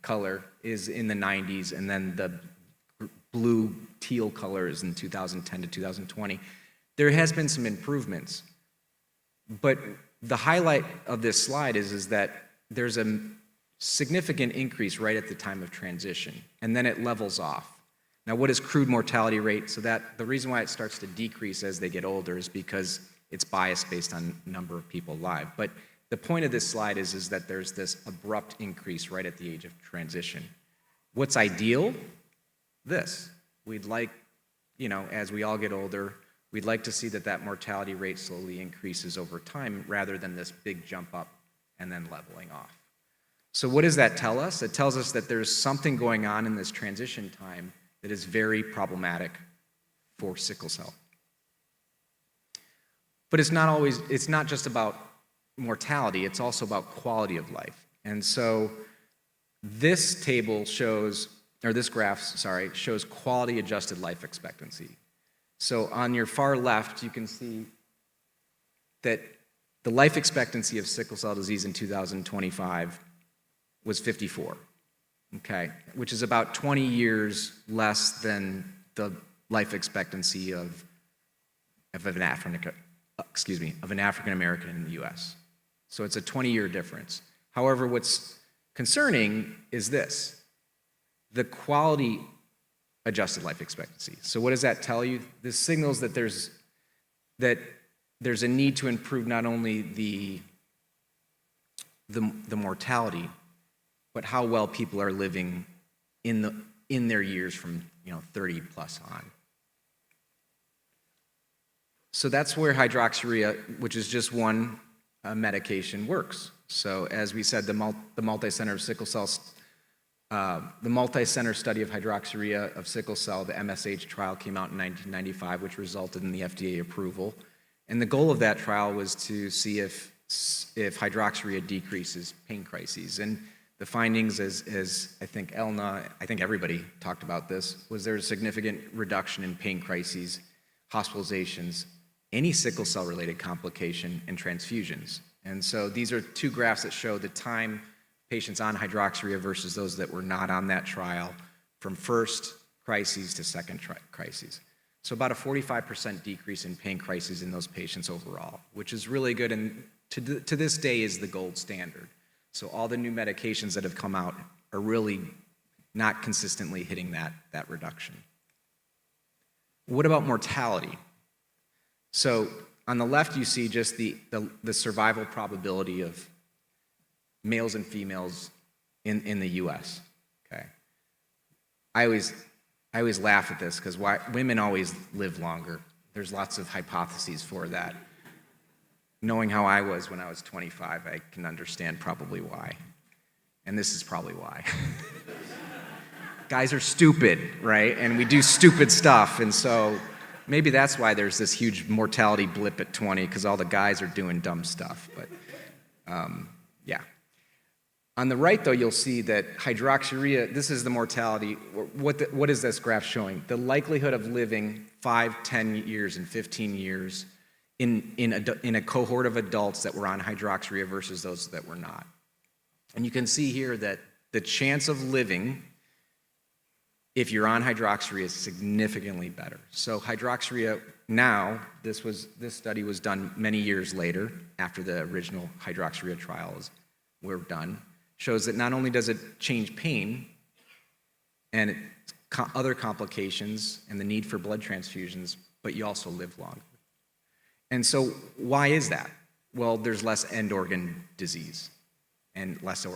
color is in the 90s, and then the blue teal color is in 2010 to 2020. There has been some improvements, but the highlight of this slide is that there's a significant increase right at the time of transition, and then it levels off. Now, what is crude mortality rate? So that the reason why it starts to decrease as they get older is because it's biased based on number of people alive. But the point of this slide is that there's this abrupt increase right at the age of transition. What's ideal? This. We'd like, as we all get older, we'd like to see that mortality rate slowly increases over time rather than this big jump up and then leveling off. So what does that tell us? It tells us that there's something going on in this transition time that is very problematic for sickle cell. But it's not just about mortality, it's also about quality of life. And so this graph shows quality adjusted life expectancy. So on your far left, you can see that the life expectancy of sickle cell disease in 2025 was 54, okay, which is about 20 years less than the life expectancy of an African American in the US. So it's a 20-year difference. However, what's concerning is this, the quality adjusted life expectancy. So what does that tell you? This signals that there's a need to improve not only the mortality, but how well people are living in their years from 30 plus on. So that's where hydroxyurea, which is just one medication, works. So as we said, the multi-center study of hydroxyurea of sickle cell, the MSH trial, came out in 1995, which resulted in the FDA approval. And the goal of that trial was to see if hydroxyurea decreases pain crises. And the findings, as I think everybody talked about this, was there a significant reduction in pain crises, hospitalizations, any sickle cell related complication, and transfusions. And so these are 2 graphs that show the time patients on hydroxyurea versus those that were not on that trial from first crises to second crises. So about a 45% decrease in pain crises in those patients overall, which is really good, and to this day is the gold standard. So all the new medications that have come out are really not consistently hitting that reduction. What about mortality? So on the left, you see just the survival probability of males and females in the US, okay? I always laugh at this because women always live longer. There's lots of hypotheses for that. Knowing how I was when I was 25, I can understand probably why. And this is probably why. Guys are stupid, right? And we do stupid stuff, and so maybe that's why there's this huge mortality blip at 20, because all the guys are doing dumb stuff, but yeah. On the right, though, you'll see that hydroxyurea, this is the mortality. What is this graph showing? The likelihood of living 5, 10 years, and 15 years in a cohort of adults that were on hydroxyurea versus those that were not. And you can see here that the chance of living, if you're on hydroxyurea, is significantly better. So hydroxyurea now, this study was done many years later, after the original hydroxyurea trials were done, shows that not only does it change pain and other complications and the need for blood transfusions, but you also live longer. And so why is that? Well, there's less end organ disease and less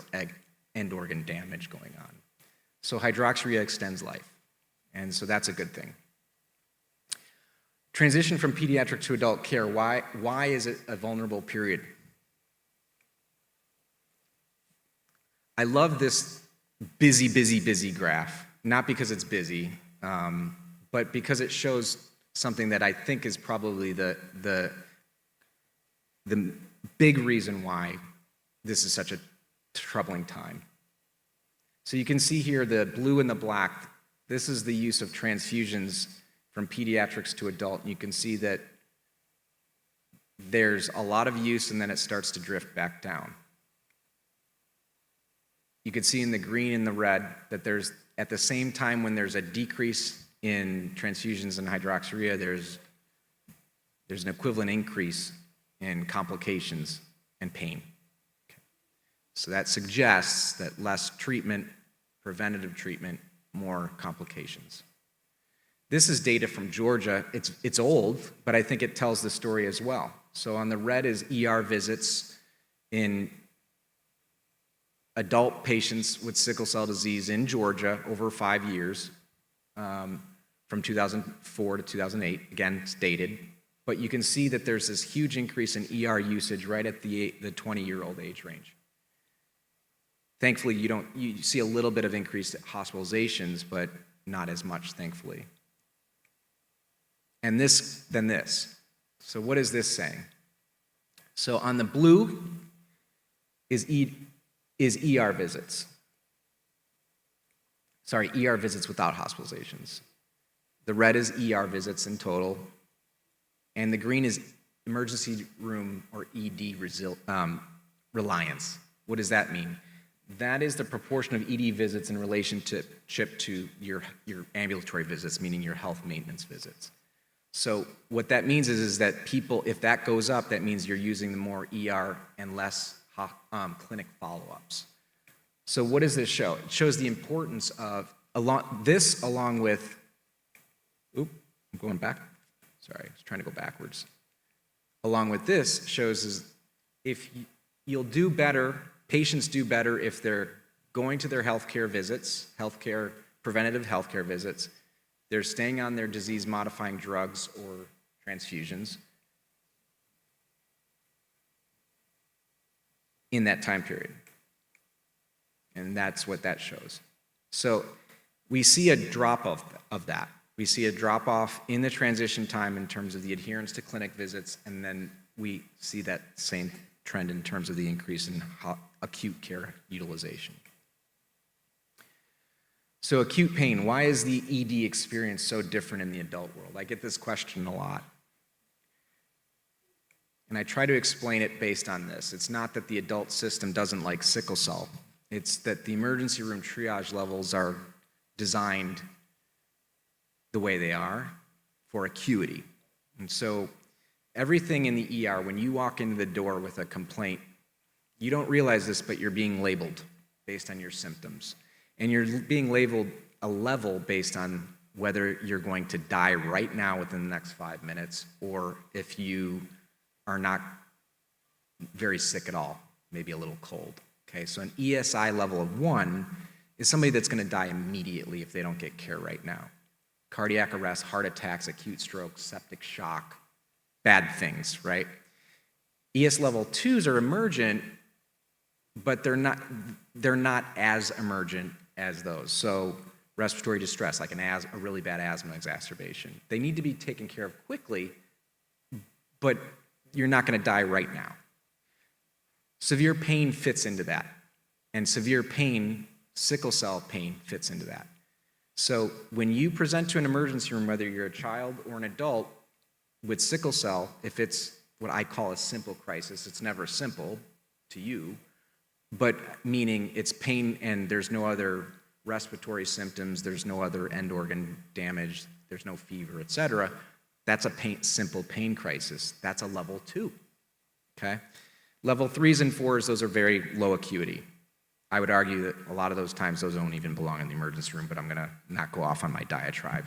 end organ damage going on. So hydroxyurea extends life, and so that's a good thing. Transition from pediatric to adult care, why is it a vulnerable period? I love this busy graph, not because it's busy, but because it shows something that I think is probably the big reason why this is such a troubling time. So you can see here the blue and the black. This is the use of transfusions from pediatrics to adult. You can see that there's a lot of use and then it starts to drift back down. You can see in the green and the red that there's, at the same time when there's a decrease in transfusions and hydroxyurea, there's an equivalent increase in complications and pain. Okay. So that suggests that less treatment, preventative treatment, more complications. This is data from Georgia. It's old, but I think it tells the story as well. So on the red is ER visits in adult patients with sickle cell disease in Georgia over 5 years, from 2004 to 2008. Again, it's dated. But you can see that there's this huge increase in ER usage right at the 20-year-old age range. Thankfully, you see a little bit of increased hospitalizations, but not as much, thankfully. And then this. So what is this saying? So on the blue is ER visits. Sorry, ER visits without hospitalizations. The red is ER visits in total. And the green is emergency room or ED reliance. What does that mean? That is the proportion of ED visits in relationship to your ambulatory visits, meaning your health maintenance visits. So what that means is that people, if that goes up, that means you're using the more ER and less clinic follow-ups. So what does this show? It shows the importance of, along with, I'm going back. Sorry, I was trying to go backwards. Along with this shows is if you'll do better, patients do better if they're going to their healthcare visits, preventative healthcare visits, they're staying on their disease-modifying drugs or transfusions in that time period. And that's what that shows. So we see a drop of that. We see a drop-off in the transition time in terms of the adherence to clinic visits, and then we see that same trend in terms of the increase in acute care utilization. So acute pain, why is the ED experience so different in the adult world? I get this question a lot. And I try to explain it based on this. It's not that the adult system doesn't like sickle cell. It's that the emergency room triage levels are designed the way they are for acuity. And so everything in the ER, when you walk into the door with a complaint, you don't realize this, but you're being labeled based on your symptoms. And you're being labeled a level based on whether you're going to die right now within the next 5 minutes, or if you are not very sick at all, maybe a little cold. Okay, so an ESI level of 1 is somebody that's going to die immediately if they don't get care right now. Cardiac arrest, heart attacks, acute stroke, septic shock, bad things, right? ES level 2s are emergent, but they're not as emergent as those. So respiratory distress, like a really bad asthma exacerbation. They need to be taken care of quickly, but you're not going to die right now. Severe pain fits into that. And severe pain, sickle cell pain, fits into that. So when you present to an emergency room, whether you're a child or an adult with sickle cell, if it's what I call a simple crisis, it's never simple to you, but meaning it's pain and there's no other respiratory symptoms, there's no other end organ damage, there's no fever, etc. That's a simple pain crisis. That's a level 2, okay? Level 3s and 4s, those are very low acuity. I would argue that a lot of those times those don't even belong in the emergency room, but I'm gonna not go off on my diatribe.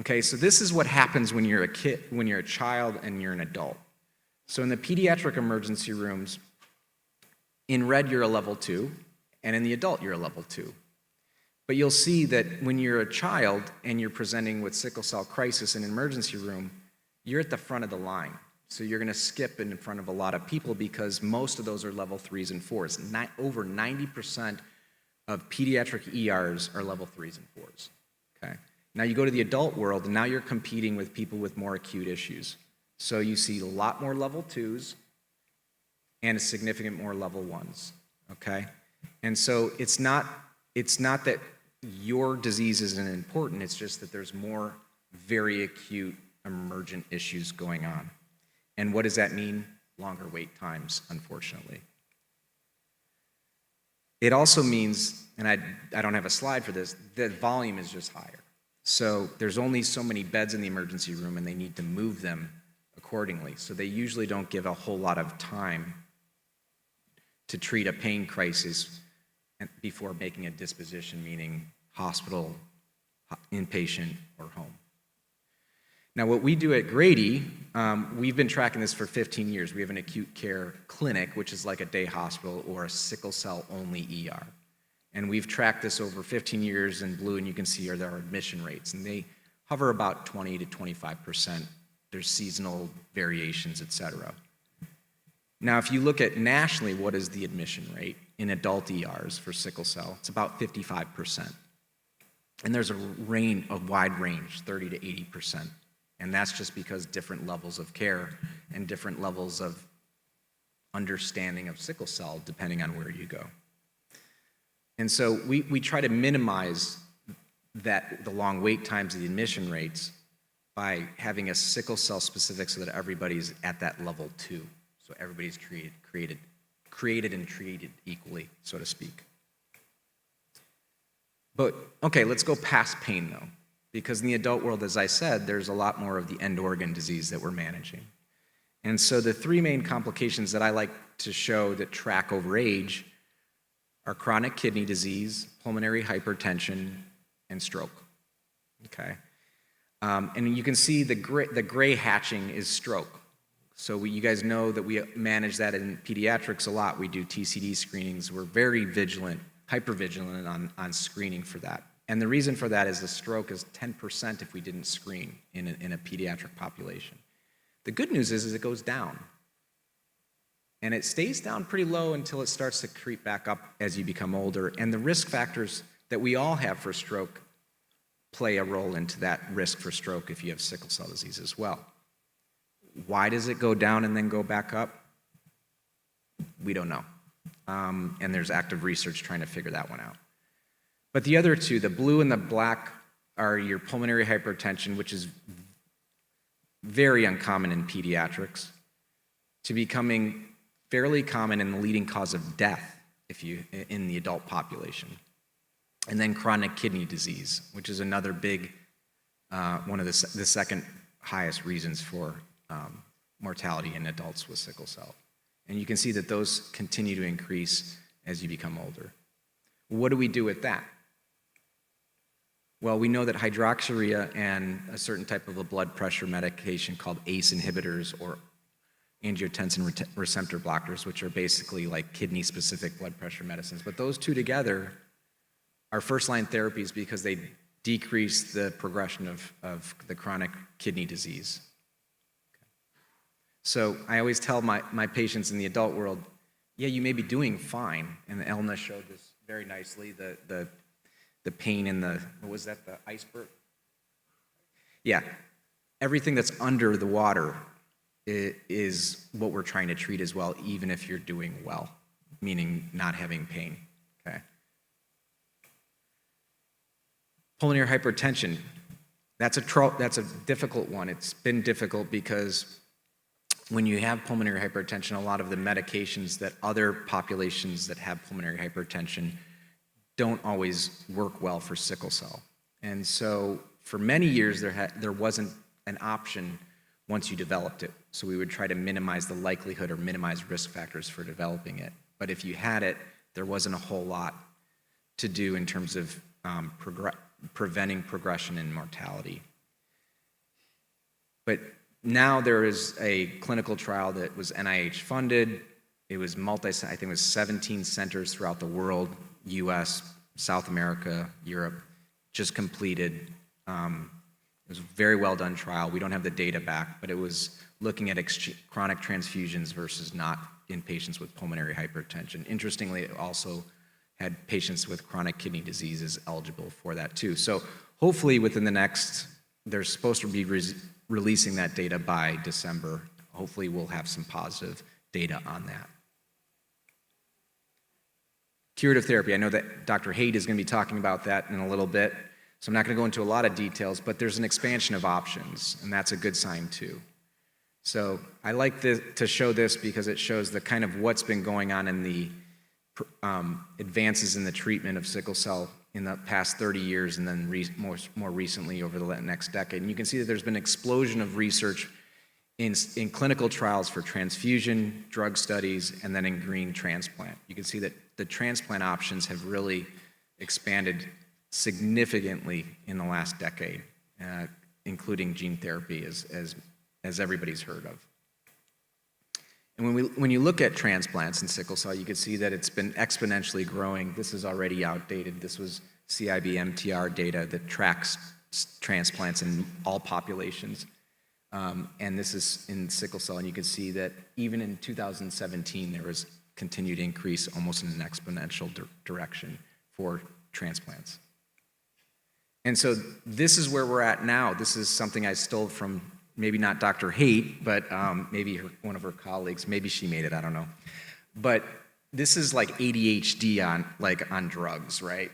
Okay, so this is what happens when you're a kid, when you're a child and you're an adult. So in the pediatric emergency rooms, in red you're a level 2, and in the adult you're a level 2. But you'll see that when you're a child and you're presenting with sickle cell crisis in an emergency room, you're at the front of the line. So you're gonna skip in front of a lot of people because most of those are level 3s and 4s. Over 90% of pediatric ERs are level 3s and 4s, okay? Now you go to the adult world and now you're competing with people with more acute issues. So you see a lot more level 2s and a significant more level 1s, okay? And so it's not that your disease isn't important, it's just that there's more very acute emergent issues going on. And what does that mean? Longer wait times, unfortunately. It also means, and I don't have a slide for this, that volume is just higher. So there's only so many beds in the emergency room and they need to move them accordingly. So they usually don't give a whole lot of time to treat a pain crisis before making a disposition, meaning hospital, inpatient, or home. Now, what we do at Grady, we've been tracking this for 15 years. We have an acute care clinic, which is like a day hospital or a sickle cell only ER. And we've tracked this over 15 years in blue, and you can see are our admission rates. And they hover about 20 to 25%. There's seasonal variations, et cetera. Now, if you look at nationally, what is the admission rate in adult ERs for sickle cell? It's about 55%. And there's a wide range, 30 to 80%. And that's just because different levels of care and different levels of understanding of sickle cell depending on where you go. And so we try to minimize the long wait times of the admission rates by having a sickle cell specific so that everybody's at that level 2. So everybody's created and treated equally, so to speak. But, okay, let's go past pain, though. Because in the adult world, as I said, there's a lot more of the end organ disease that we're managing. And so the 3 main complications that I like to show that track over age are chronic kidney disease, pulmonary hypertension, and stroke, okay? And you can see the gray hatching is stroke. So you guys know that we manage that in pediatrics a lot. We do TCD screenings. We're very vigilant, hyper-vigilant on screening for that. And the reason for that is the stroke is 10% if we didn't screen in a pediatric population. The good news is it goes down. And it stays down pretty low until it starts to creep back up as you become older. And the risk factors that we all have for stroke play a role into that risk for stroke if you have sickle cell disease as well. Why does it go down and then go back up? We don't know. And there's active research trying to figure that one out. But the other 2, the blue and the black, are your pulmonary hypertension, which is very uncommon in pediatrics, to becoming fairly common and the leading cause of death in the adult population. And then chronic kidney disease, which is another big, one of the second highest reasons for mortality in adults with sickle cell. And you can see that those continue to increase as you become older. What do we do with that? Well, we know that hydroxyurea and a certain type of a blood pressure medication called ACE inhibitors or angiotensin receptor blockers, which are basically like kidney-specific blood pressure medicines. But those 2 together are first-line therapies because they decrease the progression of the chronic kidney disease. So I always tell my patients in the adult world, yeah, you may be doing fine. And Elna showed this very nicely, the pain in the, what was that, the iceberg? Yeah, everything that's under the water is what we're trying to treat as well, even if you're doing well, meaning not having pain, okay? Pulmonary hypertension, that's a difficult one. It's been difficult because when you have pulmonary hypertension, a lot of the medications that other populations that have pulmonary hypertension don't always work well for sickle cell. And so for many years, there wasn't an option once you developed it. So we would try to minimize the likelihood or minimize risk factors for developing it. But if you had it, there wasn't a whole lot to do in terms of preventing progression and mortality. But now there is a clinical trial that was NIH funded. It was I think it was 17 centers throughout the world, US, South America, Europe, just completed. It was a very well done trial. We don't have the data back, but it was looking at chronic transfusions versus not in patients with pulmonary hypertension. Interestingly, it also had patients with chronic kidney diseases eligible for that too. So hopefully within they're supposed to be releasing that data by December. Hopefully we'll have some positive data on that. curative therapy. I know that Dr. Haidt is going to be talking about that in a little bit, so I'm not going to go into a lot of details, but there's an expansion of options, and that's a good sign too. So I like to show this because it shows the kind of what's been going on in the advances in the treatment of sickle cell in the past 30 years and then more recently over the next decade. And you can see that there's been an explosion of research in clinical trials for transfusion, drug studies, and then in green transplant. You can see that the transplant options have really expanded significantly in the last decade, including gene therapy, as everybody's heard of. And when you look at transplants in sickle cell, you can see that it's been exponentially growing. This is already outdated. This was CIB-MTR data that tracks transplants in all populations. And this is in sickle cell, and you can see that even in 2017, there was continued increase almost in an exponential direction for transplants. And so this is where we're at now. This is something I stole from maybe not Dr. Haidt, but maybe one of her colleagues. Maybe she made it, I don't know. But this is like ADHD on drugs, right?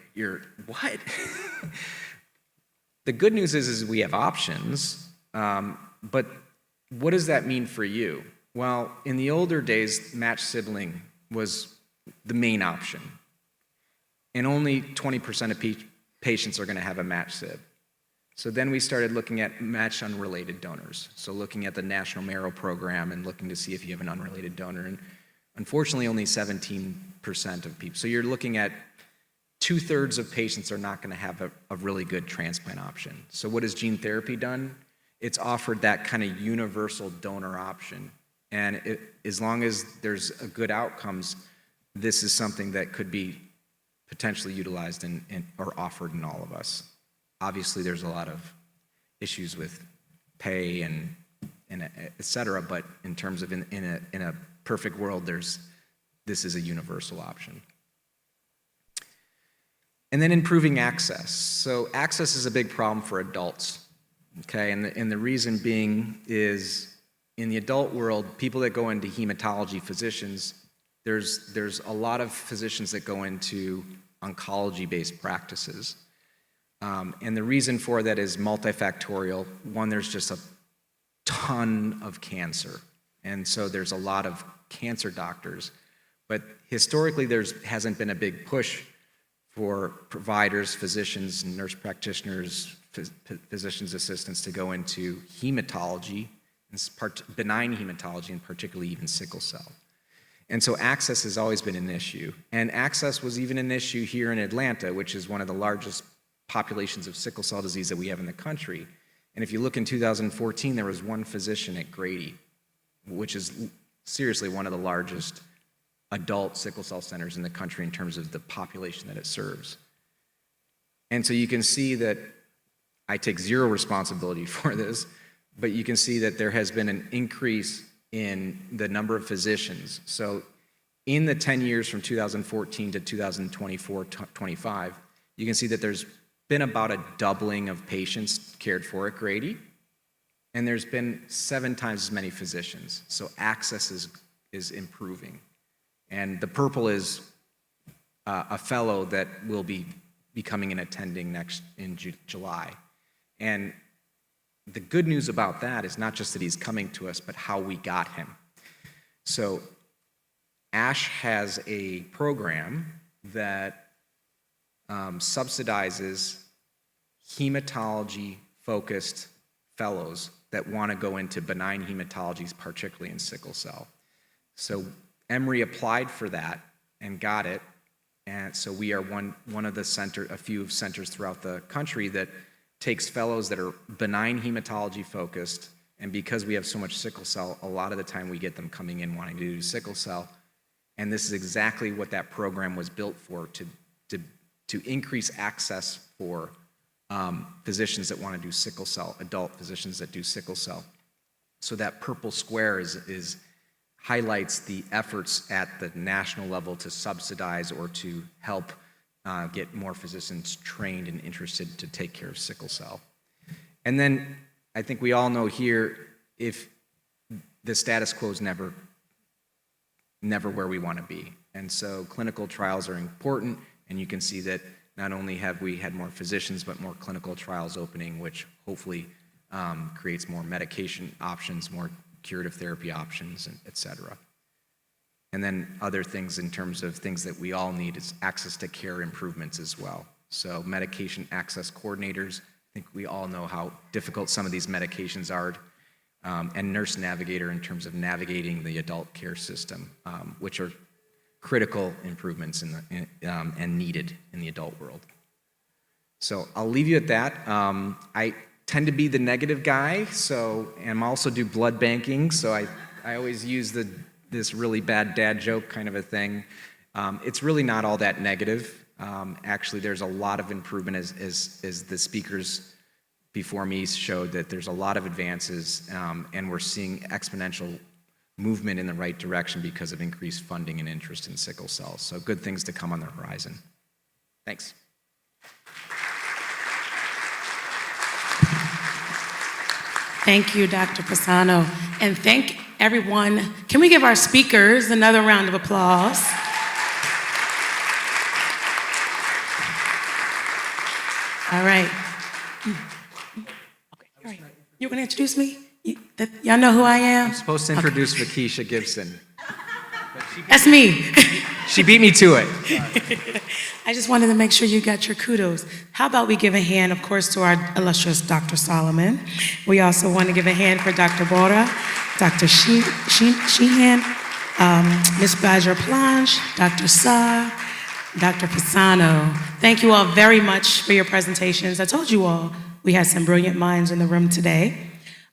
What? The good news is we have options, but what does that mean for you? Well, in the older days, matched sibling was the main option. And only 20% of patients are going to have a matched sib. So then we started looking at matched unrelated donors. So looking at the National Marrow Program and looking to see if you have an unrelated donor. And unfortunately, only 17% of people. So you're looking at 2/3 of patients are not going to have a really good transplant option. So what has gene therapy done? It's offered that kind of universal donor option. And as long as there's a good outcomes, this is something that could be potentially utilized or offered in all of us. Obviously, there's a lot of issues with pay and et cetera, but in terms of in a perfect world, this is a universal option. And then improving access. So access is a big problem for adults, okay? And the reason being is in the adult world, people that go into hematology, physicians, there's a lot of physicians that go into oncology-based practices. And the reason for that is multifactorial. One, there's just a ton of cancer. And so there's a lot of cancer doctors. But historically, there hasn't been a big push for providers, physicians, nurse practitioners, physician's assistants to go into hematology, benign hematology, and particularly even sickle cell. And so access has always been an issue. And access was even an issue here in Atlanta, which is one of the largest populations of sickle cell disease that we have in the country. And if you look in 2014, there was one physician at Grady, which is seriously one of the largest adult sickle cell centers in the country in terms of the population that it serves. And so you can see that I take zero responsibility for this, but you can see that there has been an increase in the number of physicians. So in the 10 years from 2014 to 2024-25, you can see that there's been about a doubling of patients cared for at Grady, and there's been 7 times as many physicians. So access is improving. And the purple is a fellow that will be becoming and attending in July. And the good news about that is not just that he's coming to us, but how we got him. So ASH has a program that subsidizes hematology-focused fellows that want to go into benign hematologies, particularly in sickle cell. So Emory applied for that and got it, and so we are one of the a few centers throughout the country that takes fellows that are benign hematology focused, and because we have so much sickle cell, a lot of the time we get them coming in wanting to do sickle cell, and this is exactly what that program was built for, to increase access for physicians that want to do sickle cell, adult physicians that do sickle cell. So that purple square highlights the efforts at the national level to subsidize or to help get more physicians trained and interested to take care of sickle cell. And then I think we all know here, if the status quo is never where we want to be. And so clinical trials are important, and you can see that not only have we had more physicians, but more clinical trials opening, which hopefully creates more medication options, more curative therapy options, and et cetera. And then other things in terms of things that we all need is access to care improvements as well. So medication access coordinators, I think we all know how difficult some of these medications are, and nurse navigator in terms of navigating the adult care system, which are critical improvements and needed in the adult world. So I'll leave you at that. I tend to be the negative guy, and I also do blood banking, so I always use this really bad dad joke kind of a thing. It's really not all that negative. Actually, there's a lot of improvement as the speakers before me showed that there's a lot of advances, and we're seeing exponential movement in the right direction because of increased funding and interest in sickle cell. So good things to come on the horizon. Thanks. Thank you, Dr. Pisano. And thank everyone. Can we give our speakers another round of applause? All right. Okay, all right. You want to introduce me? Y'all know who I am? I'm supposed to introduce Vakisha Gibson. That's me. She beat me to it. I just wanted to make sure you got your kudos. How about we give a hand, of course, to our illustrious Dr. Solomon. We also want to give a hand for Dr. Bora, Dr. Sheehan, Ms. Badger Planche, Dr. Sa, Dr. Pisano. Thank you all very much for your presentations. I told you all we had some brilliant minds in the room today.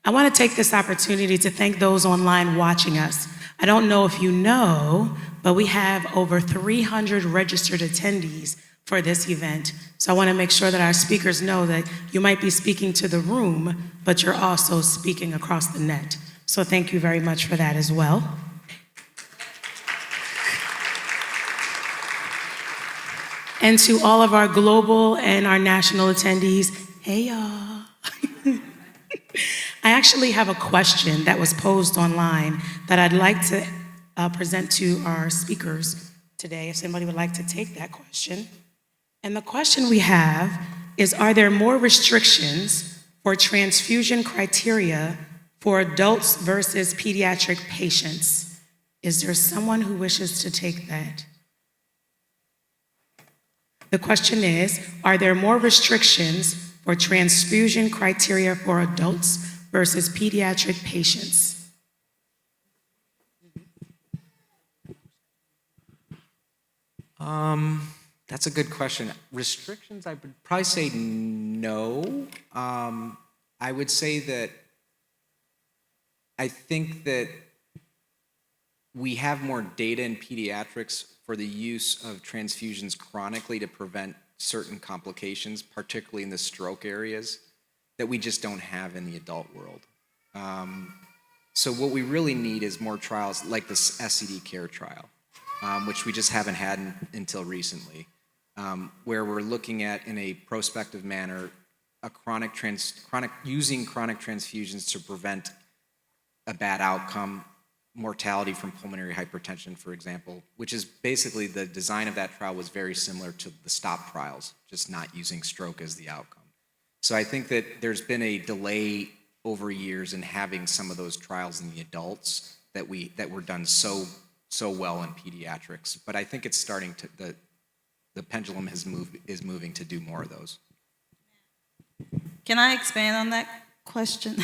I want to take this opportunity to thank those online watching us. I don't know if you know, but we have over 300 registered attendees for this event. So I want to make sure that our speakers know that you might be speaking to the room, but you're also speaking across the net. So thank you very much for that as well. And to all of our global and our national attendees, hey y'all. I actually have a question that was posed online that I'd like to present to our speakers today, if somebody would like to take that question. And the question we have is, are there more restrictions for transfusion criteria for adults versus pediatric patients? Is there someone who wishes to take that? The question is, are there more restrictions for transfusion criteria for adults versus pediatric patients? That's a good question. Restrictions, I would probably say no. I would say that I think that we have more data in pediatrics for the use of transfusions chronically to prevent certain complications, particularly in the stroke areas, that we just don't have in the adult world. So what we really need is more trials like this SCD care trial, which we just haven't had until recently, where we're looking at in a prospective manner using chronic transfusions to prevent a bad outcome, mortality from pulmonary hypertension, for example, which is basically the design of that trial was very similar to the STOP trials, just not using stroke as the outcome. So I think that there's been a delay over years in having some of those trials in the adults that were done so well in pediatrics. But I think it's starting to, the pendulum is moving to do more of those. Can I expand on that question?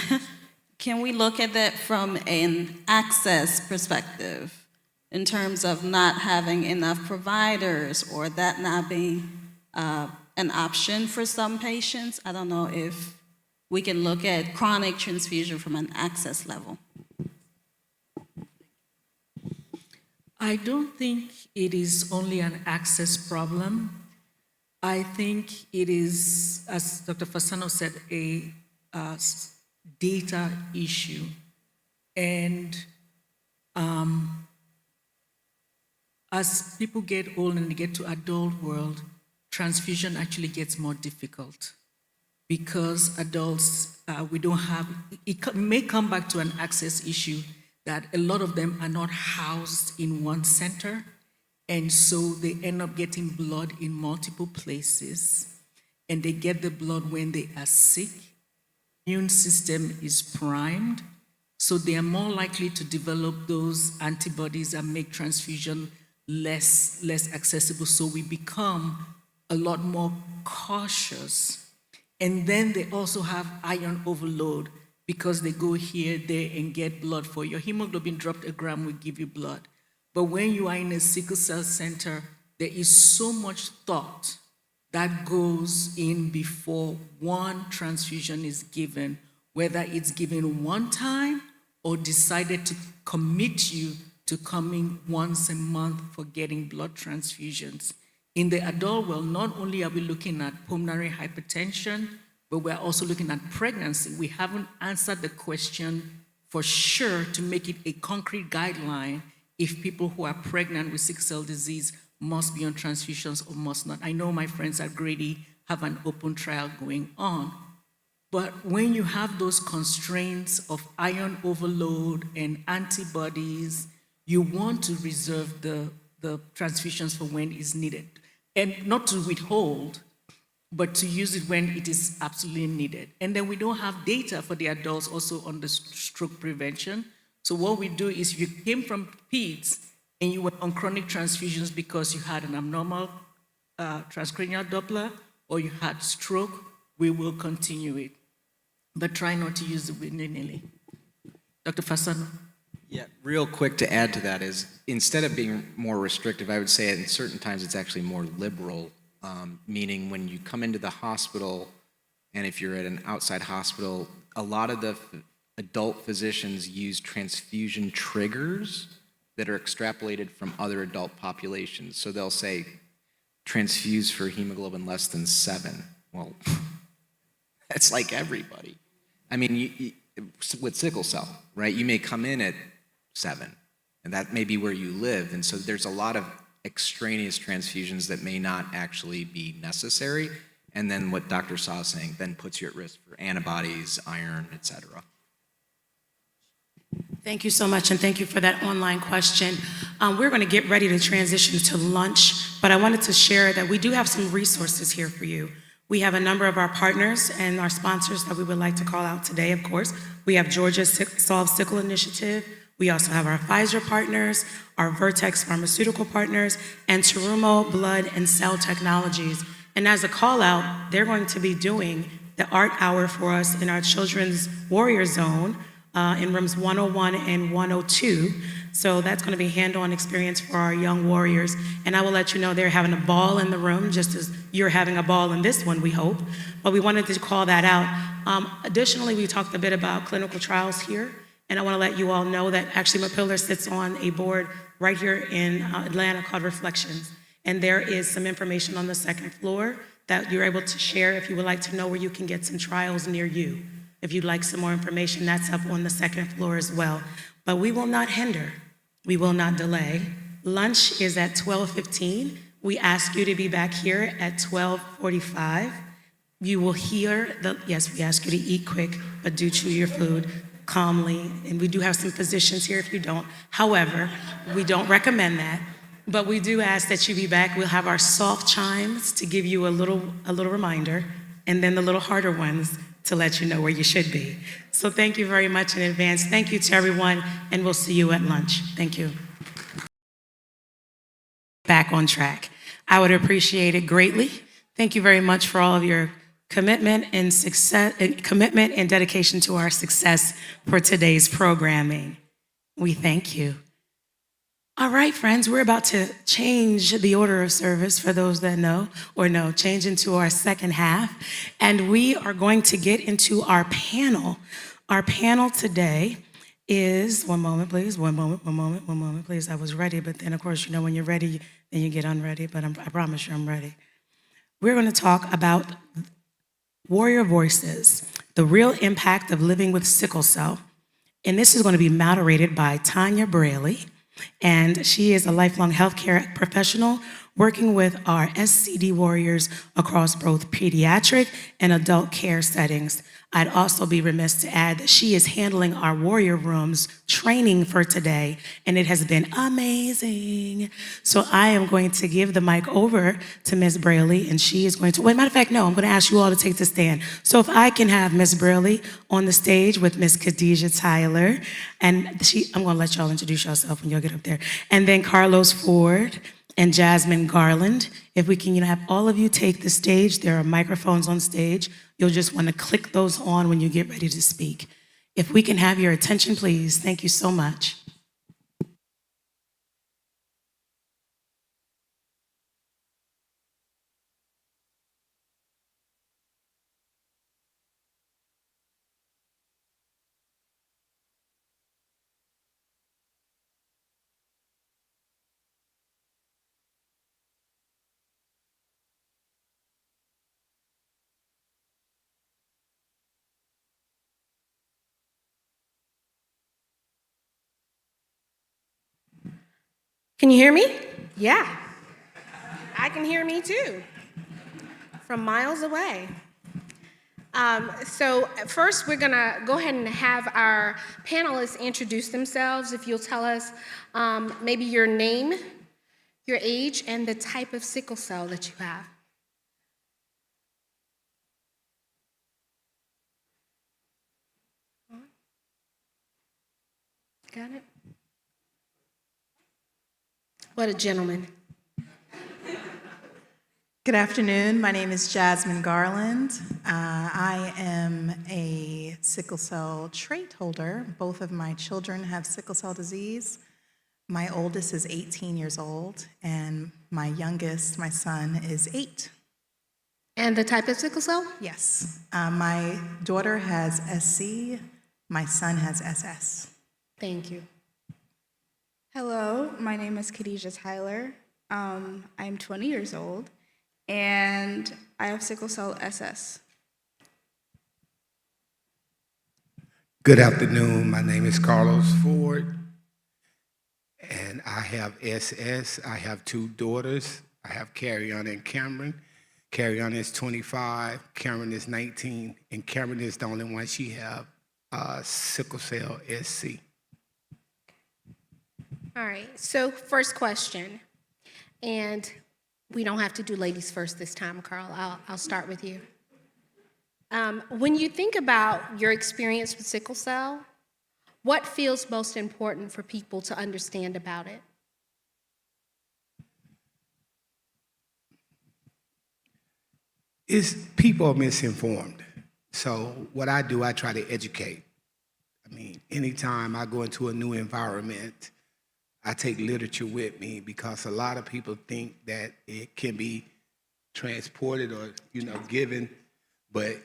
Can we look at that from an access perspective in terms of not having enough providers or that not being an option for some patients? I don't know if we can look at chronic transfusion from an access level. I don't think it is only an access problem. I think it is, as Dr. Fasano said, a data issue. And as people get old and they get to adult world, transfusion actually gets more difficult because adults, we don't have, it may come back to an access issue that a lot of them are not housed in one center. And so they end up getting blood in multiple places, and they get the blood when they are sick. Immune system is primed, so they are more likely to develop those antibodies and make transfusion less accessible. So we become a lot more cautious. And then they also have iron overload because they go here, there, and get blood. For your hemoglobin dropped a gram, we give you blood. But when you are in a sickle cell center, there is so much thought that goes in before one transfusion is given, whether it's given one time or decided to commit you to coming once a month for getting blood transfusions. In the adult world, not only are we looking at pulmonary hypertension, but we're also looking at pregnancy. We haven't answered the question for sure to make it a concrete guideline if people who are pregnant with sickle cell disease must be on transfusions or must not. I know my friends at Grady have an open trial going on. But when you have those constraints of iron overload and antibodies, you want to reserve the transfusions for when it's needed. And not to withhold, but to use it when it is absolutely needed. And then we don't have data for the adults also on the stroke prevention. So what we do is if you came from PEDS and you were on chronic transfusions because you had an abnormal transcranial Doppler or you had stroke, we will continue it. But try not to use it willy-nilly. Dr. Fasano? Yeah, real quick to add to that is, instead of being more restrictive, I would say in certain times it's actually more liberal, meaning when you come into the hospital, and if you're at an outside hospital, a lot of the adult physicians use transfusion triggers that are extrapolated from other adult populations. So they'll say, transfuse for hemoglobin less than 7. Well, that's like everybody. I mean, with sickle cell, right? You may come in at 7, and that may be where you live. And so there's a lot of extraneous transfusions that may not actually be necessary. And then what Dr. Saw is saying then puts you at risk for antibodies, iron, et cetera. Thank you so much, and thank you for that online question. We're going to get ready to transition to lunch, but I wanted to share that we do have some resources here for you. We have a number of our partners and our sponsors that we would like to call out today, of course. We have Georgia's Solve Sickle Initiative. We also have our Pfizer partners, our Vertex Pharmaceutical partners, and Terumo Blood and Cell Technologies. And as a call out, they're going to be doing the art hour for us in our Children's Warrior Zone in rooms 101 and 102. So that's going to be hands-on experience for our young warriors. And I will let you know they're having a ball in the room, just as you're having a ball in this one, we hope. But we wanted to call that out. Additionally, we talked a bit about clinical trials here. And I want to let you all know that actually Mapiller sits on a board right here in Atlanta called Reflections. And there is some information on the second floor that you're able to share if you would like to know where you can get some trials near you. If you'd like some more information, that's up on the second floor as well. But we will not hinder. We will not delay. Lunch is at 12:15. We ask you to be back here at 12:45. You will hear yes, we ask you to eat quick, but do chew your food calmly. And we do have some physicians here if you don't. However, we don't recommend that. But we do ask that you be back. We'll have our soft chimes to give you a little reminder, and then the little harder ones to let you know where you should be. So thank you very much in advance. Thank you to everyone, and we'll see you at lunch. Thank you. Back on track. I would appreciate it greatly. Thank you very much for all of your commitment and dedication to our success for today's programming. We thank you. All right, friends, we're about to change the order of service for those that know, or no, change into our second half. And we are going to get into our panel. Our panel today is, one moment, please, one moment, please. I was ready, but then, of course, you know, when you're ready, then you get unready, but I promise you I'm ready. We're going to talk about Warrior Voices, the real impact of living with sickle cell. And this is going to be moderated by Tanya Braley. And she is a lifelong healthcare professional working with our SCD warriors across both pediatric and adult care settings. I'd also be remiss to add that she is handling our warrior rooms training for today, and it has been amazing. So I am going to give the mic over to Ms. Braley, and she is going to, matter of fact, no, I'm going to ask you all to take the stand. So if I can have Ms. Braley on the stage with Ms. Khadijah Tyler, and I'm going to let y'all introduce yourself when y'all get up there, and then Carlos Ford and Jasmine Garland. If we can, have all of you take the stage. There are microphones on stage. You'll just want to click those on when you get ready to speak. If we can have your attention, please. Thank you so much. Can you hear me? Yeah. I can hear me too, from miles away. So first we're gonna go ahead and have our panelists introduce themselves. If you'll tell us maybe your name, your age, and the type of sickle cell that you have. Got it? What a gentleman. Good afternoon. My name is Jasmine Garland. I am a sickle cell trait holder. Both of my children have sickle cell disease. My oldest is 18 years old, and my youngest, my son, is 8. And the type of sickle cell? Yes. My daughter has SC. My son has SS. Thank you. Hello, my name is Khadijah Tyler. I'm 20 years old, and I have sickle cell SS. Good afternoon. My name is Carlos Ford, and I have SS. I have 2 daughters. I have Carrion and Cameron. Carrion is 25, Cameron is 19, and Cameron is the only one she have sickle cell SC. All right, so first question, and we don't have to do ladies first this time, Carl. I'll start with you. When you think about your experience with sickle cell, what feels most important for people to understand about it? People are misinformed. So what I do, I try to educate. I mean, anytime I go into a new environment, I take literature with me because a lot of people think that it can be transported or, given, but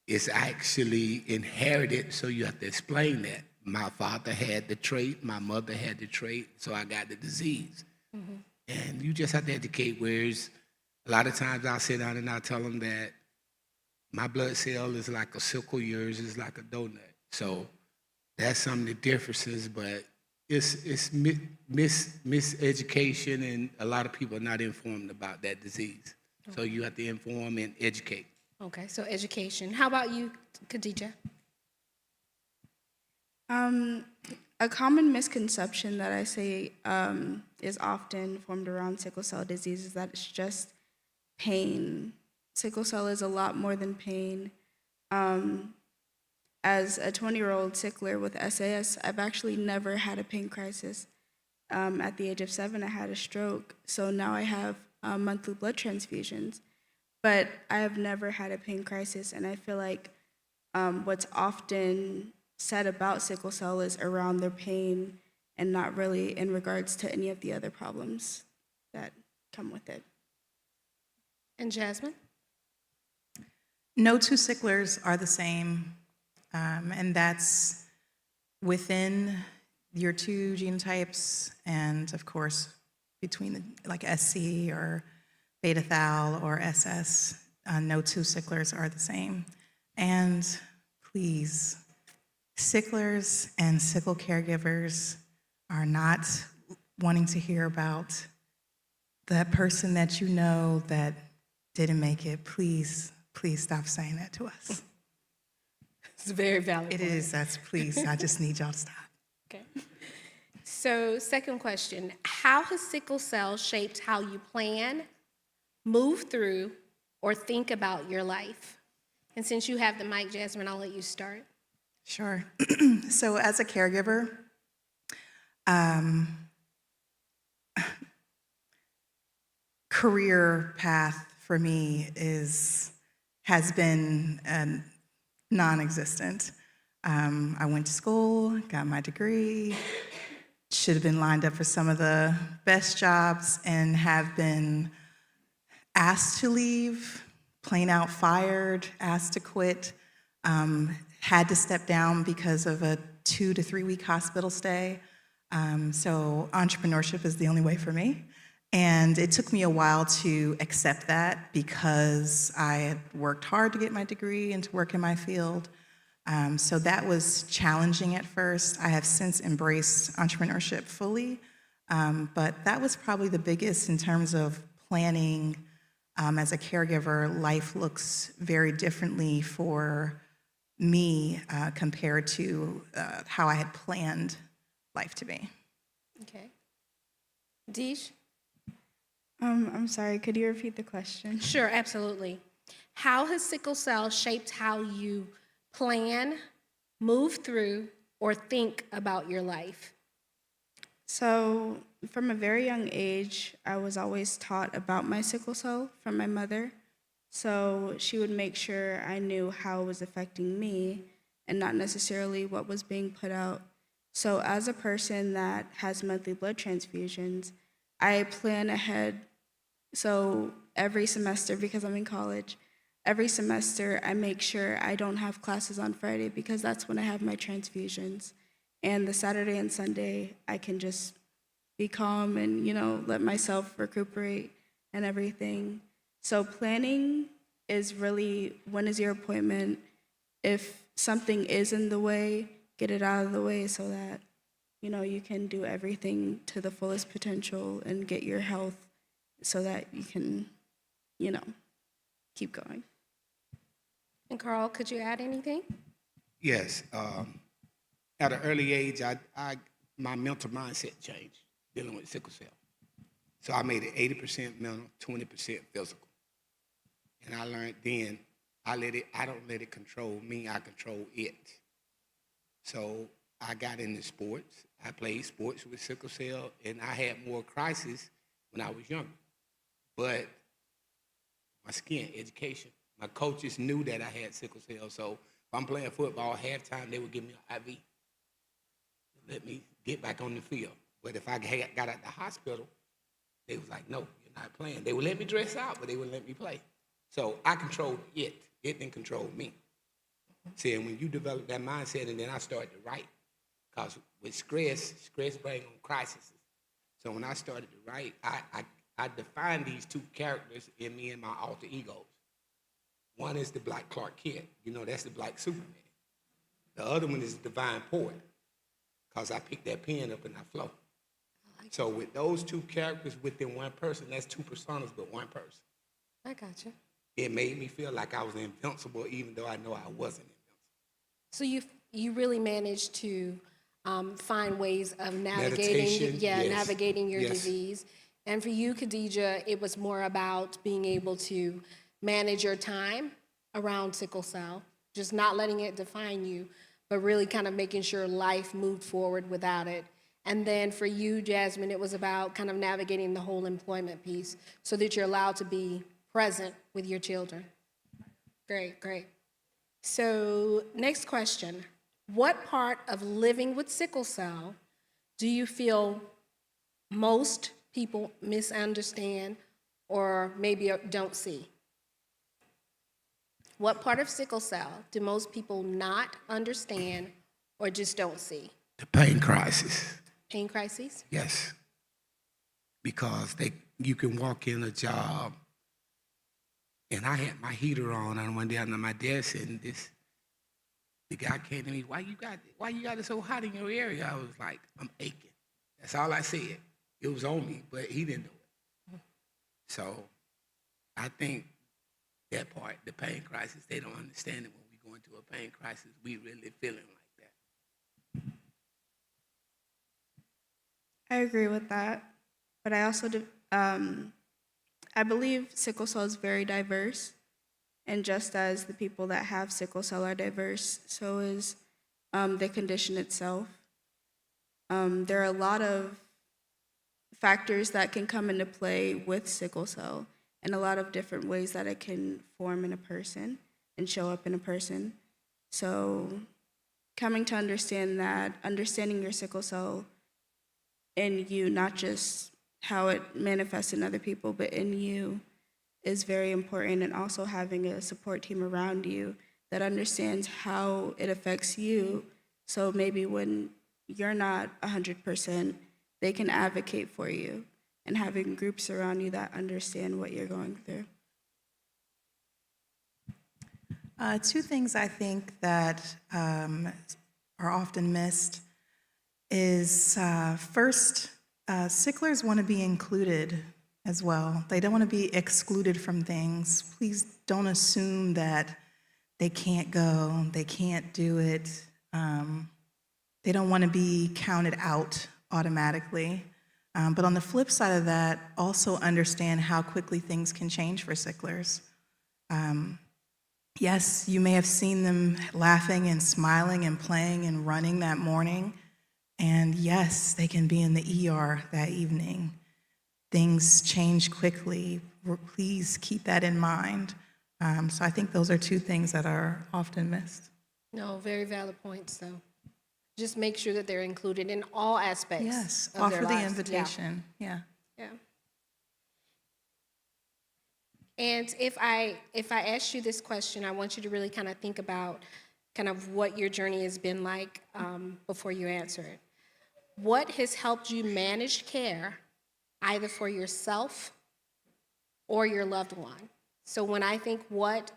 it's actually inherited, so you have to explain that. My father had the trait, my mother had the trait, so I got the disease. Mm-hmm. And you just have to educate, whereas a lot of times I'll sit down and I'll tell them that my blood cell is like a sickle, yours is like a donut. So that's some of the differences, but it's miseducation, and a lot of people are not informed about that disease. Okay. So you have to inform and educate. Okay, so education. How about you, Khadijah? A common misconception that I say is often formed around sickle cell disease is that it's just pain. Sickle cell is a lot more than pain. As a 20-year-old sickler with SAS, I've actually never had a pain crisis. At the age of 7, I had a stroke, so now I have monthly blood transfusions. But I have never had a pain crisis, and I feel like what's often said about sickle cell is around their pain and not really in regards to any of the other problems that come with it. And Jasmine? No 2 sicklers are the same, and that's within your 2 genotypes, and of course, between like SC or beta thal or SS, no 2 sicklers are the same. And please, sicklers and sickle caregivers are not wanting to hear about that person that you know that didn't make it, please, please stop saying that to us. It's very valid. It is, that's please, I just need y'all to stop. Okay. So, second question, how has sickle cell shaped how you plan, move through, or think about your life? And since you have the mic, Jasmine, I'll let you start. Sure. So as a caregiver, career path for me has been non-existent. I went to school, got my degree, should have been lined up for some of the best jobs, and have been asked to leave, plain out fired, asked to quit, had to step down because of a 2 to 3 week hospital stay. So entrepreneurship is the only way for me. And it took me a while to accept that because I had worked hard to get my degree and to work in my field. So that was challenging at first. I have since embraced entrepreneurship fully, but that was probably the biggest in terms of planning. As a caregiver, life looks very differently for me compared to how I had planned life to be. Okay. Deesh? I'm sorry, could you repeat the question? Sure, absolutely. How has sickle cell shaped how you plan, move through, or think about your life? So, from a very young age, I was always taught about my sickle cell from my mother. So, she would make sure I knew how it was affecting me and not necessarily what was being put out. So, as a person that has monthly blood transfusions, I plan ahead. So, every semester, because I'm in college, every semester I make sure I don't have classes on Friday because that's when I have my transfusions. And the Saturday and Sunday, I can just be calm and, let myself recuperate and everything. So planning is really, when is your appointment? If something is in the way, get it out of the way so that, you can do everything to the fullest potential and get your health so that you can, keep going. And Carl, could you add anything? Yes. At an early age, my mental mindset changed dealing with sickle cell. So I made it 80% mental, 20% physical. And I learned then, I don't let it control me, I control it. So I got into sports. I played sports with sickle cell, and I had more crises when I was younger. But my skin, education, my coaches knew that I had sickle cell. So if I'm playing football, halftime, they would give me an IV. Let me get back on the field. But if I got at the hospital, they was like, no, you're not playing. They would let me dress out, but they wouldn't let me play. So I controlled it. It didn't control me. See, and when you develop that mindset, and then I started to write, because with stress brings on crises. So when I started to write, I defined these two characters in me and my alter egos. One is the Black Clark Kent. That's the Black Superman. The other one is the Divine Poet, because I picked that pen up and I flow. So with those two characters within one person, that's two personas, but one person. I got you. It made me feel like I was invincible, even though I know I wasn't invincible. So you really managed to find ways of Meditation, yes. navigating your Yes. disease. And for you, Khadijah, it was more about being able to manage your time around sickle cell, just not letting it define you, but really kind of making sure life moved forward without it. And then for you, Jasmine, it was about kind of navigating the whole employment piece so that you're allowed to be present with your children. Great, great. So next question. What part of living with sickle cell do you feel most people misunderstand or maybe don't see? What part of sickle cell do most people not understand or just don't see? The pain crisis. Pain crises? Yes. Because you can walk in a job, and I had my heater on one day under my desk, and the guy came to me, why you got it so hot in your area? I was like, I'm aching. That's all I said. It was on me, but he didn't know it. So I think that part, the pain crisis, they don't understand it when we go into a pain crisis. We really feeling like that. I agree with that, but I also I believe sickle cell is very diverse, and just as the people that have sickle cell are diverse, so is the condition itself. There are a lot of factors that can come into play with sickle cell, and a lot of different ways that it can form in a person and show up in a person. So coming to understand that, understanding your sickle cell in you, not just how it manifests in other people, but in you, is very important. And also having a support team around you that understands how it affects you. So maybe when you're not 100%, they can advocate for you, and having groups around you that understand what you're going through. Two things I think that are often missed is first, sicklers want to be included as well. They don't want to be excluded from things. Please don't assume that they can't go, they can't do it. They don't want to be counted out automatically. But on the flip side of that, also understand how quickly things can change for sicklers. Yes, you may have seen them laughing and smiling and playing and running that morning. And yes, they can be in the ER that evening. Things change quickly. Please keep that in mind. So I think those are two things that are often missed. No, very valid points, though. Just make sure that they're included in all aspects Yes, of offer their the lives. invitation. Yeah. Yeah. And if I ask you this question, I want you to really kind of think about kind of what your journey has been like before you answer it. What has helped you manage care either for yourself or your loved one? So when I think what,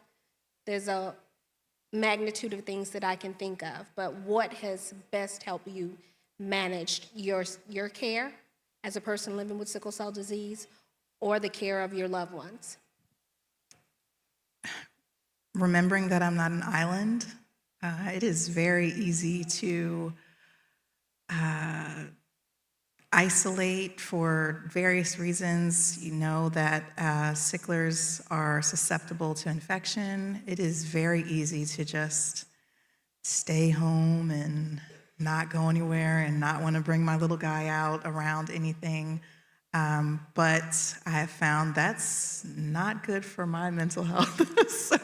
there's a magnitude of things that I can think of, but what has best helped you manage your care as a person living with sickle cell disease or the care of your loved ones? Remembering that I'm not an island, it is very easy to isolate for various reasons. You know that sicklers are susceptible to infection. It is very easy to just stay home and not go anywhere and not want to bring my little guy out around anything. But I have found that's not good for my mental health. So,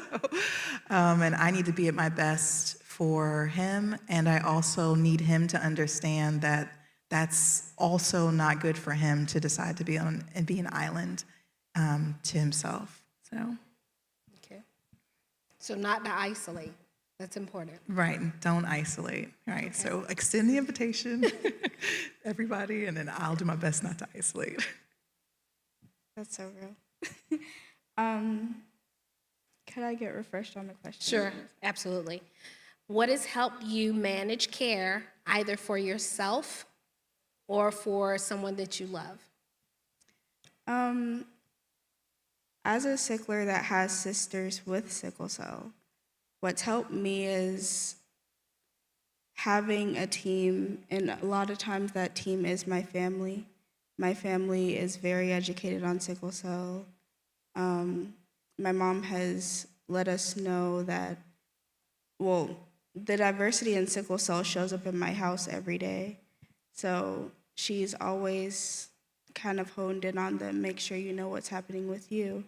and I need to be at my best for him, and I also need him to understand that that's also not good for him to decide to be an island to himself. So, Okay. So not to isolate. That's important. right, don't isolate. Right. Okay. So extend the invitation, everybody, and then I'll do my best not to isolate. That's so real. Could I get refreshed on the question? Sure, absolutely. What has helped you manage care either for yourself or for someone that you love? As a sickler that has sisters with sickle cell, what's helped me is having a team, and a lot of times that team is my family. My family is very educated on sickle cell. My mom has let us know that, well, the diversity in sickle cell shows up in my house every day. So she's always kind of honed in on them, make sure you know what's happening with you.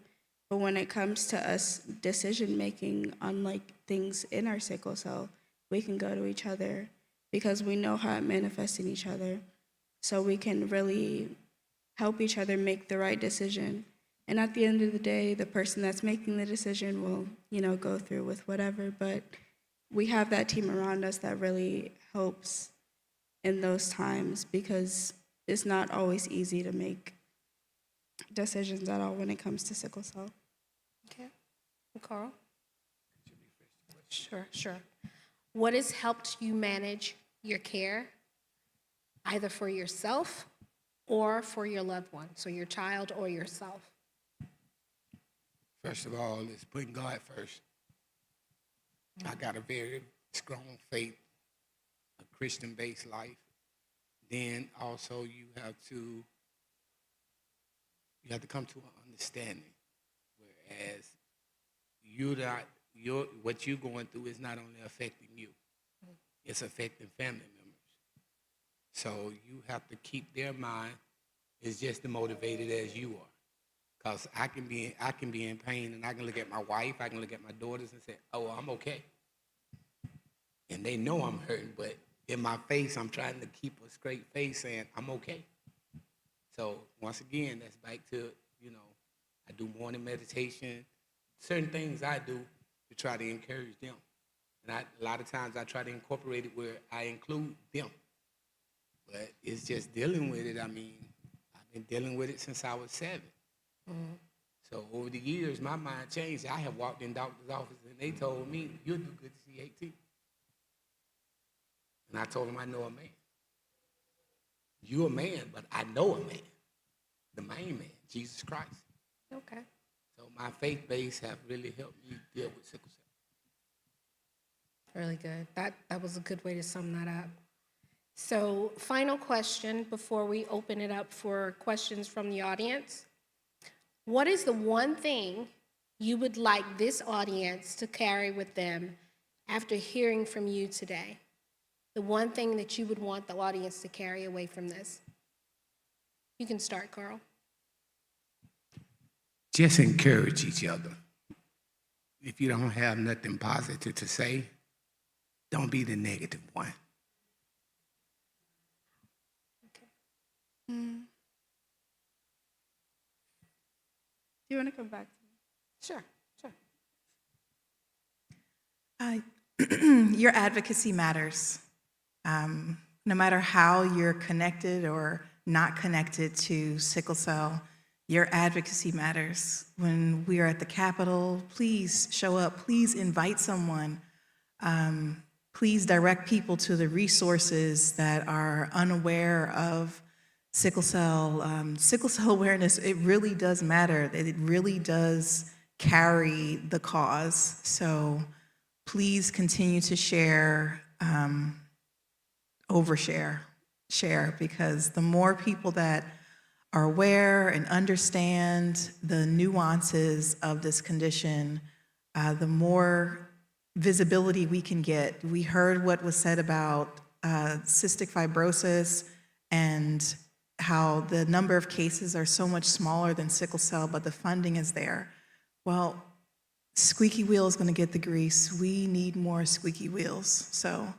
But when it comes to us decision making on like things in our sickle cell, we can go to each other because we know how it manifests in each other. So we can really help each other make the right decision. And at the end of the day, the person that's making the decision will, go through with whatever. But we have that team around us that really helps in those times because it's not always easy to make decisions at all when it comes to sickle cell. Okay. Carl? Sure. What has helped you manage your care either for yourself or for your loved one, so your child or yourself? First of all, is putting God first. I got a very strong faith, a Christian-based life. Then also you have to come to an understanding, whereas what you're going through is not only affecting you, it's affecting family members. So you have to keep their mind as just as motivated as you are. Because I can be in pain, and I can look at my wife, I can look at my daughters and say, oh, I'm okay. And they know I'm hurting, but in my face, I'm trying to keep a straight face saying, I'm okay. So once again, that's back to, I do morning meditation, certain things I do to try to encourage them. And a lot of times I try to incorporate it where I include them. But it's just dealing with it. I mean, I've been dealing with it since I was 7. Mm-hmm. So over the years, my mind changed. I have walked in doctor's office and they told me, you'll do good to see 18. And I told them, I know a man. You're a man, but I know a man. The main man, Jesus Christ. Okay. So my faith base have really helped me deal with sickle cell. Really good. That was a good way to sum that up. So, final question before we open it up for questions from the audience. What is the one thing you would like this audience to carry with them after hearing from you today? The one thing that you would want the audience to carry away from this? You can start, Carl. Just encourage each other. If you don't have nothing positive to say, don't be the negative one. Do you want to come back to me? Sure. Your advocacy matters. No matter how you're connected or not connected to sickle cell, your advocacy matters. When we are at the Capitol, please show up. Please invite someone. Please direct people to the resources that are unaware of sickle cell. Sickle cell awareness, it really does matter. It really does carry the cause. So please continue to share, overshare, share, because the more people that are aware and understand the nuances of this condition, the more visibility we can get. We heard what was said about cystic fibrosis and how the number of cases are so much smaller than sickle cell, but the funding is there. Well, squeaky wheel is going to get the grease. We need more squeaky wheels. So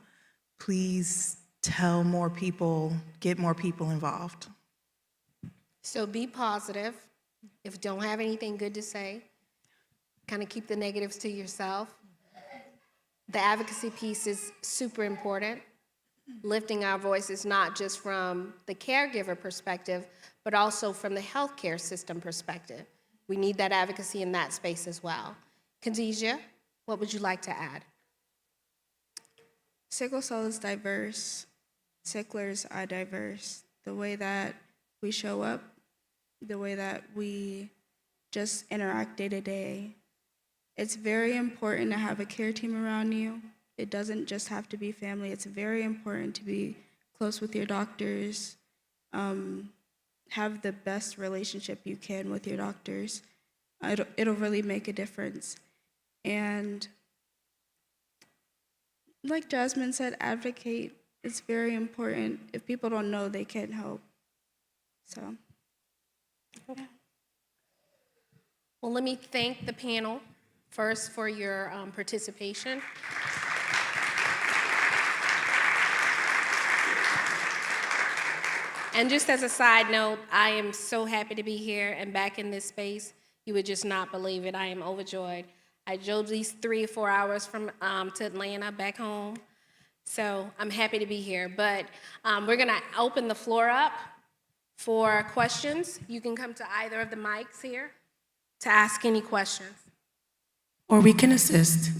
please tell more people, get more people involved. So be positive. If you don't have anything good to say, kind of keep the negatives to yourself. The advocacy piece is super important. Lifting our voices not just from the caregiver perspective, but also from the healthcare system perspective. We need that advocacy in that space as well. Khadijah, what would you like to add? Sickle cell is diverse. Sicklers are diverse. The way that we show up, the way that we just interact day to day. It's very important to have a care team around you. It doesn't just have to be family. It's very important to be close with your doctors. Have the best relationship you can with your doctors. It'll really make a difference. And like Jasmine said, advocate. It's very important. If people don't know, they can't help. So, yeah. Well, let me thank the panel first for your participation. And just as a side note, I am so happy to be here and back in this space. You would just not believe it. I am overjoyed. I drove these 3 or 4 hours from to Atlanta back home. So I'm happy to be here. But we're going to open the floor up for questions. You can come to either of the mics here to ask any questions. Or we can assist.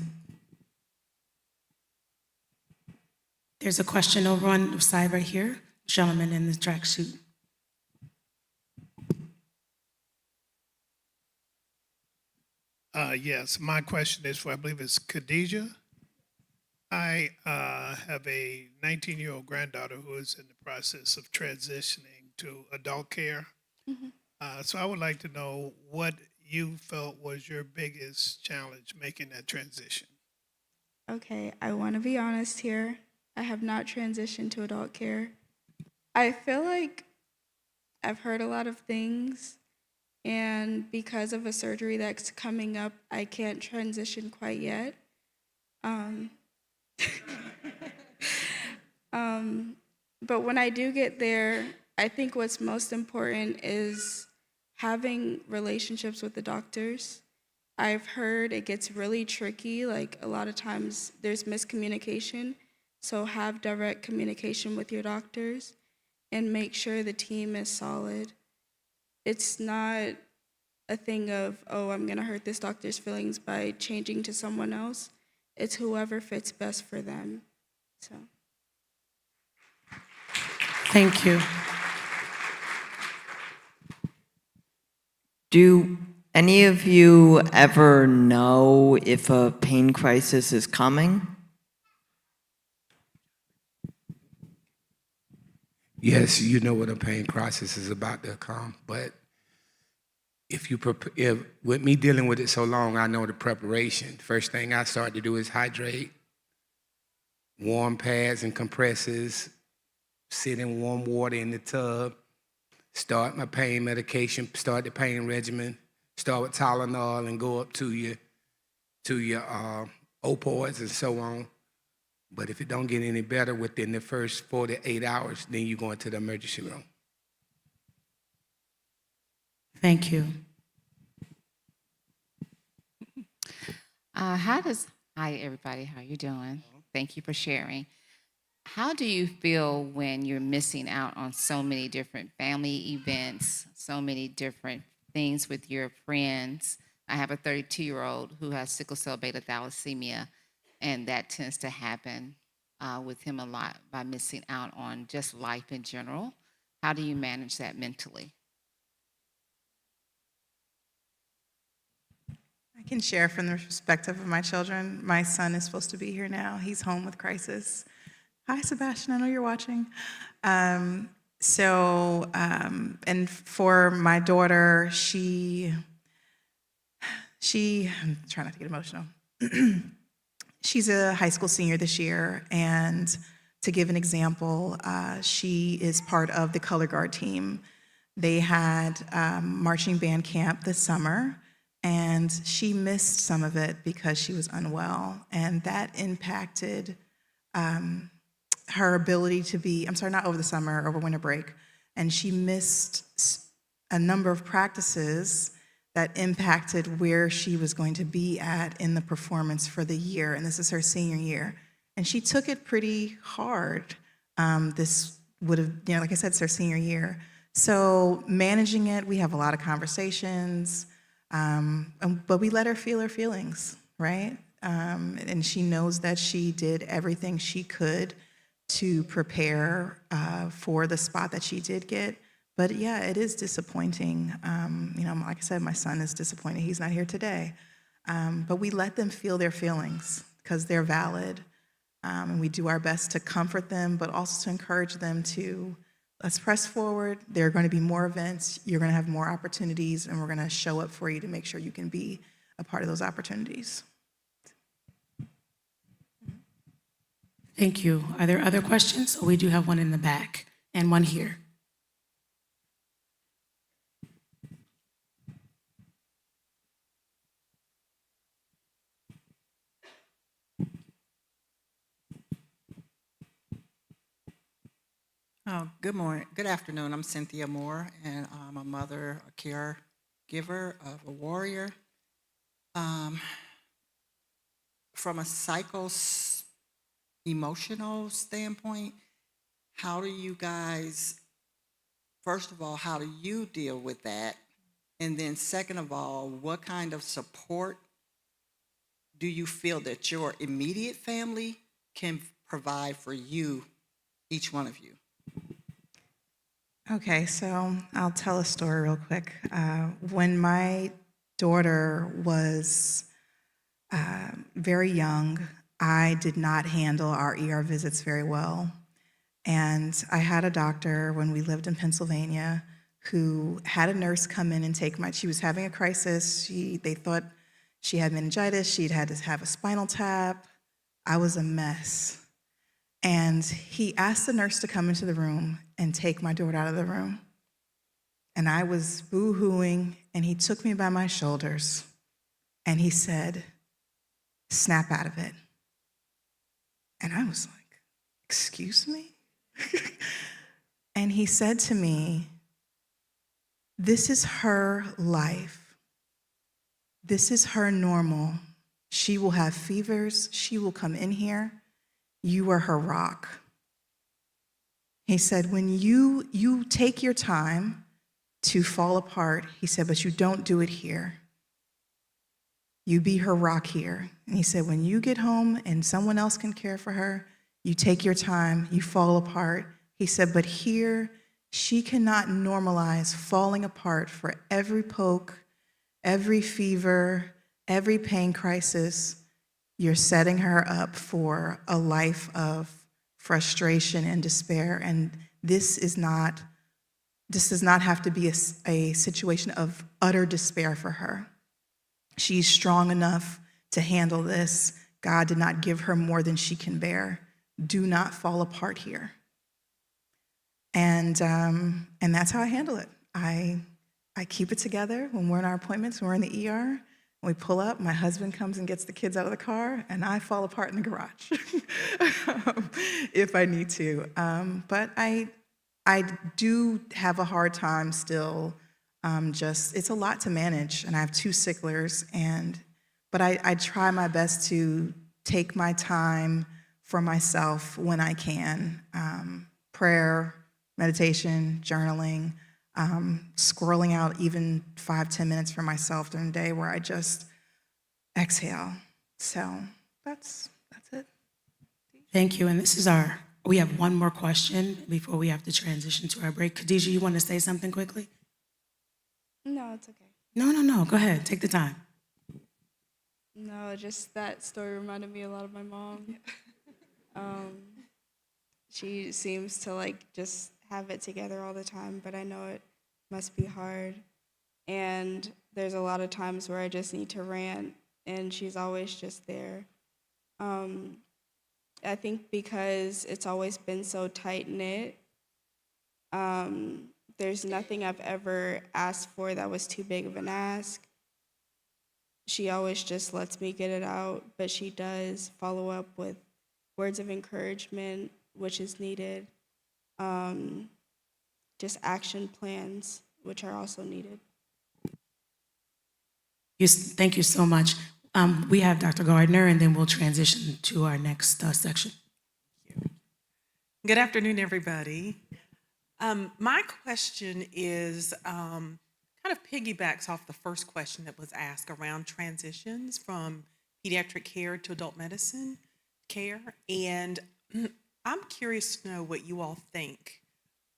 There's a question over on the side right here. Gentleman in the tracksuit. Yes, my question is for, I believe it's Khadijah. I have a 19-year-old granddaughter who is in the process of transitioning to adult care. So I would like to know what you felt was your biggest challenge making that transition. Okay, I want to be honest here. I have not transitioned to adult care. I feel like I've heard a lot of things, and because of a surgery that's coming up, I can't transition quite yet. Um, but when I do get there, I think what's most important is having relationships with the doctors. I've heard it gets really tricky, like a lot of times there's miscommunication, so have direct communication with your doctors and make sure the team is solid. It's not a thing of, oh, I'm gonna hurt this doctor's feelings by changing to someone else. It's whoever fits best for them, so. Thank you. Do any of you ever know if a pain crisis is coming? Yes, you know what a pain crisis is about to come, but if with me dealing with it so long, I know the preparation. First thing I start to do is hydrate, warm pads and compresses, sit in warm water in the tub, start my pain medication, start the pain regimen, start with Tylenol and go up to your opioids and so on. But if it don't get any better within the first 48 hours, then you go into the emergency room. Thank you. Hi everybody, how you doing? Thank you for sharing. How do you feel when you're missing out on so many different family events, so many different things with your friends? I have a 32-year-old who has sickle cell beta thalassemia, and that tends to happen with him a lot by missing out on just life in general. How do you manage that mentally? I can share from the perspective of my children. My son is supposed to be here now. He's home with crisis. Hi, Sebastian, I know you're watching. And for my daughter, I'm trying not to get emotional. She's a high school senior this year, and to give an example, she is part of the color guard team. They had marching band camp this summer, and she missed some of it because she was unwell, and that impacted her ability to be, not over the summer, over winter break, and she missed a number of practices that impacted where she was going to be at in the performance for the year, and this is her senior year. And she took it pretty hard. This would have, like I said, it's her senior year. So managing it, we have a lot of conversations, but we let her feel her feelings, right? And she knows that she did everything she could to prepare for the spot that she did get. But yeah, it is disappointing. Like I said, my son is disappointed he's not here today. But we let them feel their feelings because they're valid. And we do our best to comfort them, but also to encourage them to, let's press forward. There are going to be more events. You're going to have more opportunities, and we're going to show up for you to make sure you can be a part of those opportunities. Thank you. Are there other questions? We do have one in the back and one here. Oh, good morning. Good afternoon. I'm Cynthia Moore, and I'm a mother, a caregiver of a warrior. From a emotional standpoint, how do you guys, first of all, how do you deal with that? And then second of all, what kind of support do you feel that your immediate family can provide for you, each one of you? Okay, so I'll tell a story real quick. When my daughter was very young, I did not handle our ER visits very well. And I had a doctor when we lived in Pennsylvania who had a nurse come in and she was having a crisis. They thought she had meningitis. She'd had to have a spinal tap. I was a mess. And he asked the nurse to come into the room and take my daughter out of the room. And I was boo-hooing, and he took me by my shoulders, and he said, "Snap out of it." And I was like, "Excuse me?" And he said to me, "This is her life. This is her normal. She will have fevers. She will come in here. You are her rock." He said, "When you take your time to fall apart," he said, "but you don't do it here. You be her rock here." And he said, "When you get home and someone else can care for her, you take your time, you fall apart." He said, "But here, she cannot normalize falling apart for every poke, every fever, every pain crisis. You're setting her up for a life of frustration and despair. And this does not have to be a situation of utter despair for her. She's strong enough to handle this. God did not give her more than she can bear. Do not fall apart here." And that's how I handle it. I keep it together when we're in our appointments, when we're in the ER. We pull up, my husband comes and gets the kids out of the car, and I fall apart in the garage if I need to. But I do have a hard time still. It's a lot to manage, and I have 2 sicklers, but I try my best to take my time for myself when I can. Prayer, meditation, journaling, squirreling out even 5-10 minutes for myself during the day where I just exhale. So that's it. Thank you. And we have one more question before we have to transition to our break. Khadijah, you want to say something quickly? No, it's okay. No. Go ahead. Take the time. No, just that story reminded me a lot of my mom. She seems to just have it together all the time, but I know it must be hard. And there's a lot of times where I just need to rant, and she's always just there. I think because it's always been so tight-knit, there's nothing I've ever asked for that was too big of an ask. She always just lets me get it out, but she does follow up with words of encouragement, which is needed. Just action plans, which are also needed. Yes, thank you so much. We have Dr. Gardner, and then we'll transition to our next section. Good afternoon, everybody. My question is kind of piggybacks off the first question that was asked around transitions from pediatric care to adult medicine care. And I'm curious to know what you all think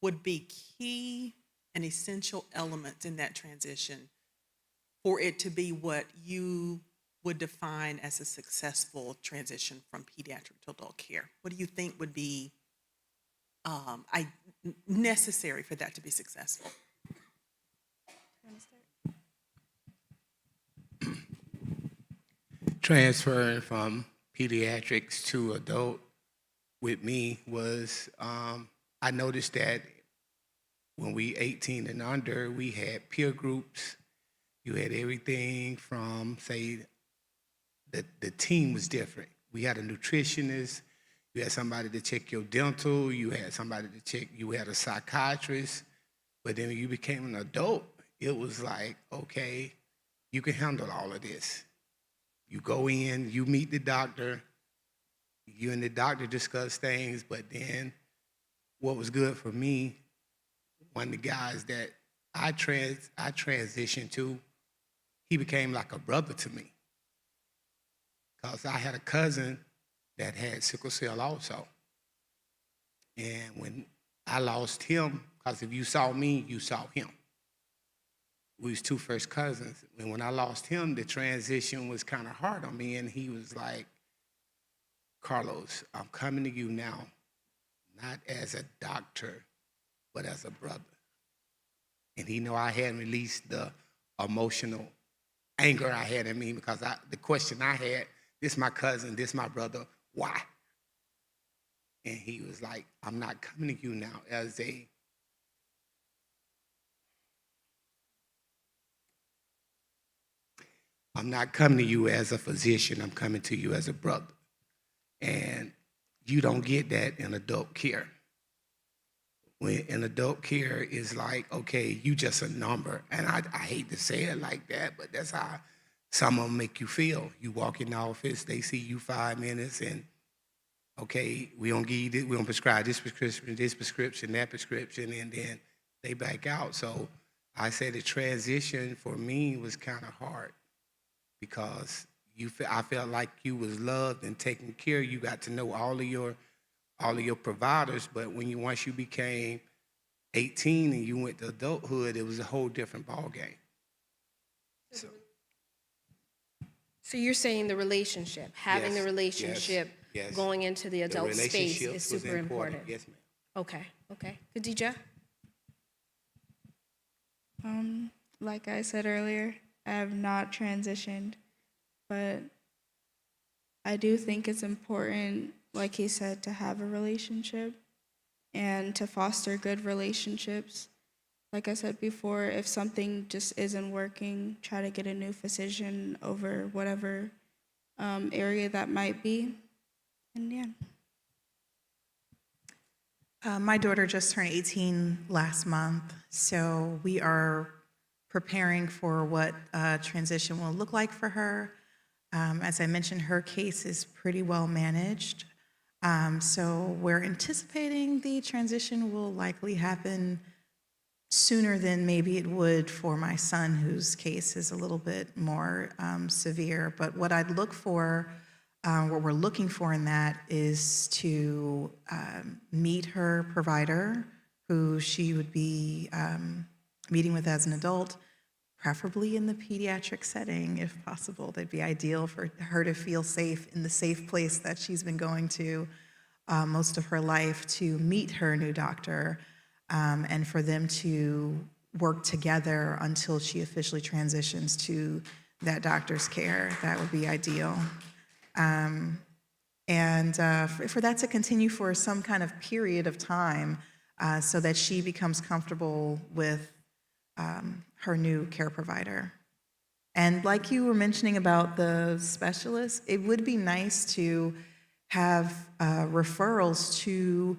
would be key and essential elements in that transition for it to be what you would define as a successful transition from pediatric to adult care. What do you think would be necessary for that to be successful? Transferring from pediatrics to adult with me was, I noticed that when we 18 and under, we had peer groups. You had everything from, say, the team was different. We had a nutritionist, you had somebody to check your dental, you had somebody to check, you had a psychiatrist, but then when you became an adult, it was like, okay, you can handle all of this. You go in, you meet the doctor, you and the doctor discuss things, but then what was good for me, one of the guys that I transitioned to, he became like a brother to me. Because I had a cousin that had sickle cell also. And when I lost him, because if you saw me, you saw him. we was two first cousins. And when I lost him, the transition was kind of hard on me. And he was like, Carlos, I'm coming to you now, not as a doctor, but as a brother. And he know I hadn't released the emotional anger I had in me because the question I had, this my cousin, this my brother, why? And he was like, I'm not coming to you now as a I'm not coming to you as a physician, I'm coming to you as a brother. And you don't get that in adult care. When in adult care is like, okay, you just a number. And I hate to say it like that, but that's how some of them make you feel. You walk in the office, they see you 5 minutes, and okay, we don't give you this, we don't prescribe this prescription, that prescription, and then they back out. So I say the transition for me was kind of hard because I felt like you was loved and taken care of. You got to know all of your providers, but once you became 18 and you went to adulthood, it was a whole different ballgame. So you're saying the relationship, having the relationship yes. going into the adult space relationship is was super important. Yes, ma'am. Okay. Khadija? Like I said earlier, I have not transitioned, but I do think it's important, like he said, to have a relationship and to foster good relationships. Like I said before, if something just isn't working, try to get a new physician over whatever area that might be. And yeah. My daughter just turned 18 last month, so we are preparing for what transition will look like for her. As I mentioned, her case is pretty well managed. So we're anticipating the transition will likely happen sooner than maybe it would for my son, whose case is a little bit more severe. But what I'd look for, what we're looking for in that is to meet her provider, who she would be meeting with as an adult, preferably in the pediatric setting, if possible. That'd be ideal for her to feel safe in the safe place that she's been going to most of her life, to meet her new doctor, and for them to work together until she officially transitions to that doctor's care. That would be ideal. And for that to continue for some kind of period of time so that she becomes comfortable with her new care provider. And like you were mentioning about the specialists, it would be nice to have referrals to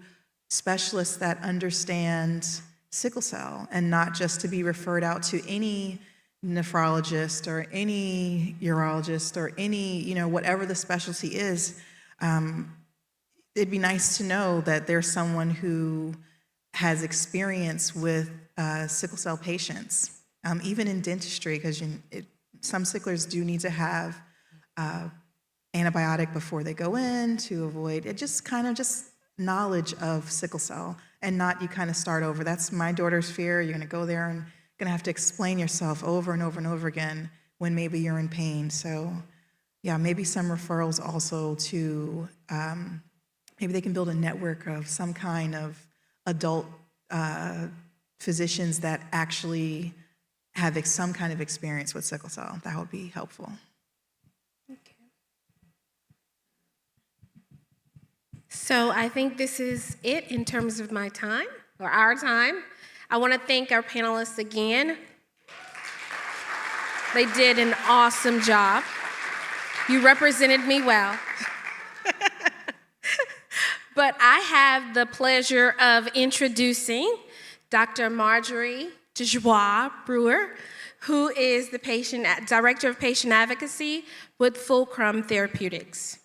specialists that understand sickle cell and not just to be referred out to any nephrologist or any urologist or any, whatever the specialty is. It'd be nice to know that there's someone who has experience with sickle cell patients, even in dentistry, because some sicklers do need to have antibiotic before they go in to avoid it. Just knowledge of sickle cell and not you kind of start over. That's my daughter's fear. You're going to go there and going to have to explain yourself over and over and over again when maybe you're in pain. So yeah, maybe some referrals also to, maybe they can build a network of some kind of adult physicians that actually have some kind of experience with sickle cell. That would be helpful. So I think this is it in terms of my time, or our time. I want to thank our panelists again. They did an awesome job. You represented me well. But I have the pleasure of introducing Dr. Marjorie DeJoie Brewer, who is the Director of Patient Advocacy with Fulcrum Therapeutics.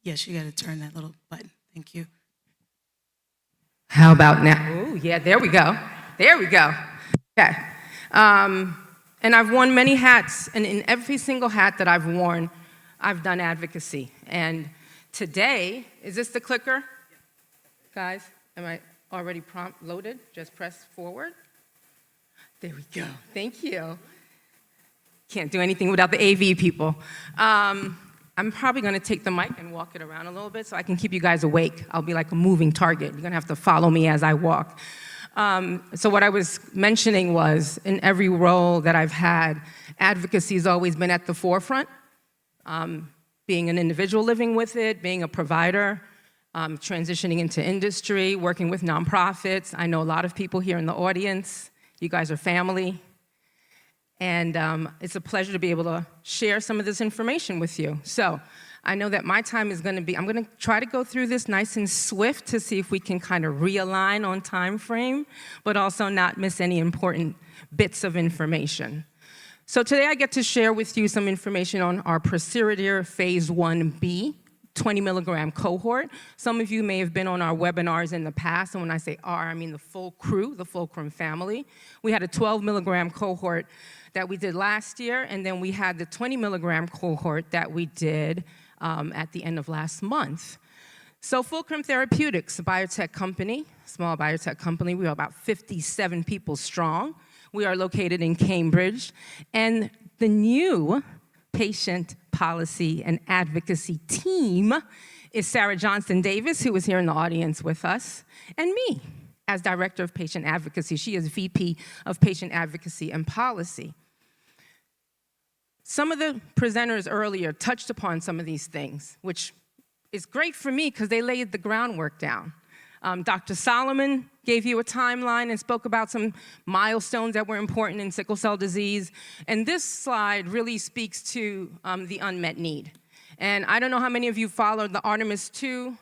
Yes, you got to turn that little button. Thank you. How about now? Oh, yeah, there we go. There we go. Okay. And I've worn many hats, and in every single hat that I've worn, I've done advocacy. And today, is this the clicker? Guys, am I already prompt loaded? Just press forward. There we go. Thank you. Can't do anything without the AV people. I'm probably going to take the mic and walk it around a little bit so I can keep you guys awake. I'll be like a moving target. You're going to have to follow me as I walk. So what I was mentioning was, in every role that I've had, advocacy has always been at the forefront. Being an individual living with it, being a provider, transitioning into industry, working with nonprofits. I know a lot of people here in the audience. You guys are family. And it's a pleasure to be able to share some of this information with you. So I know that my time is going to be, I'm going to try to go through this nice and swift to see if we can kind of realign on time frame, but also not miss any important bits of information. So today I get to share with you some information on our Pociredir Phase 1B 20 milligram cohort. Some of you may have been on our webinars in the past, and when I say our, I mean the full crew, the Fulcrum family. We had a 12 milligram cohort that we did last year, and then we had the 20 milligram cohort that we did at the end of last month. So Fulcrum Therapeutics, a biotech company, small biotech company, we are about 57 people strong. We are located in Cambridge, and the new patient policy and advocacy team is Sarah Johnson-Davis, who is here in the audience with us, and me as Director of Patient Advocacy. She is VP of Patient Advocacy and Policy. Some of the presenters earlier touched upon some of these things, which is great for me because they laid the groundwork down. Dr. Solomon gave you a timeline and spoke about some milestones that were important in sickle cell disease. And this slide really speaks to the unmet need. And I don't know how many of you followed the Artemis II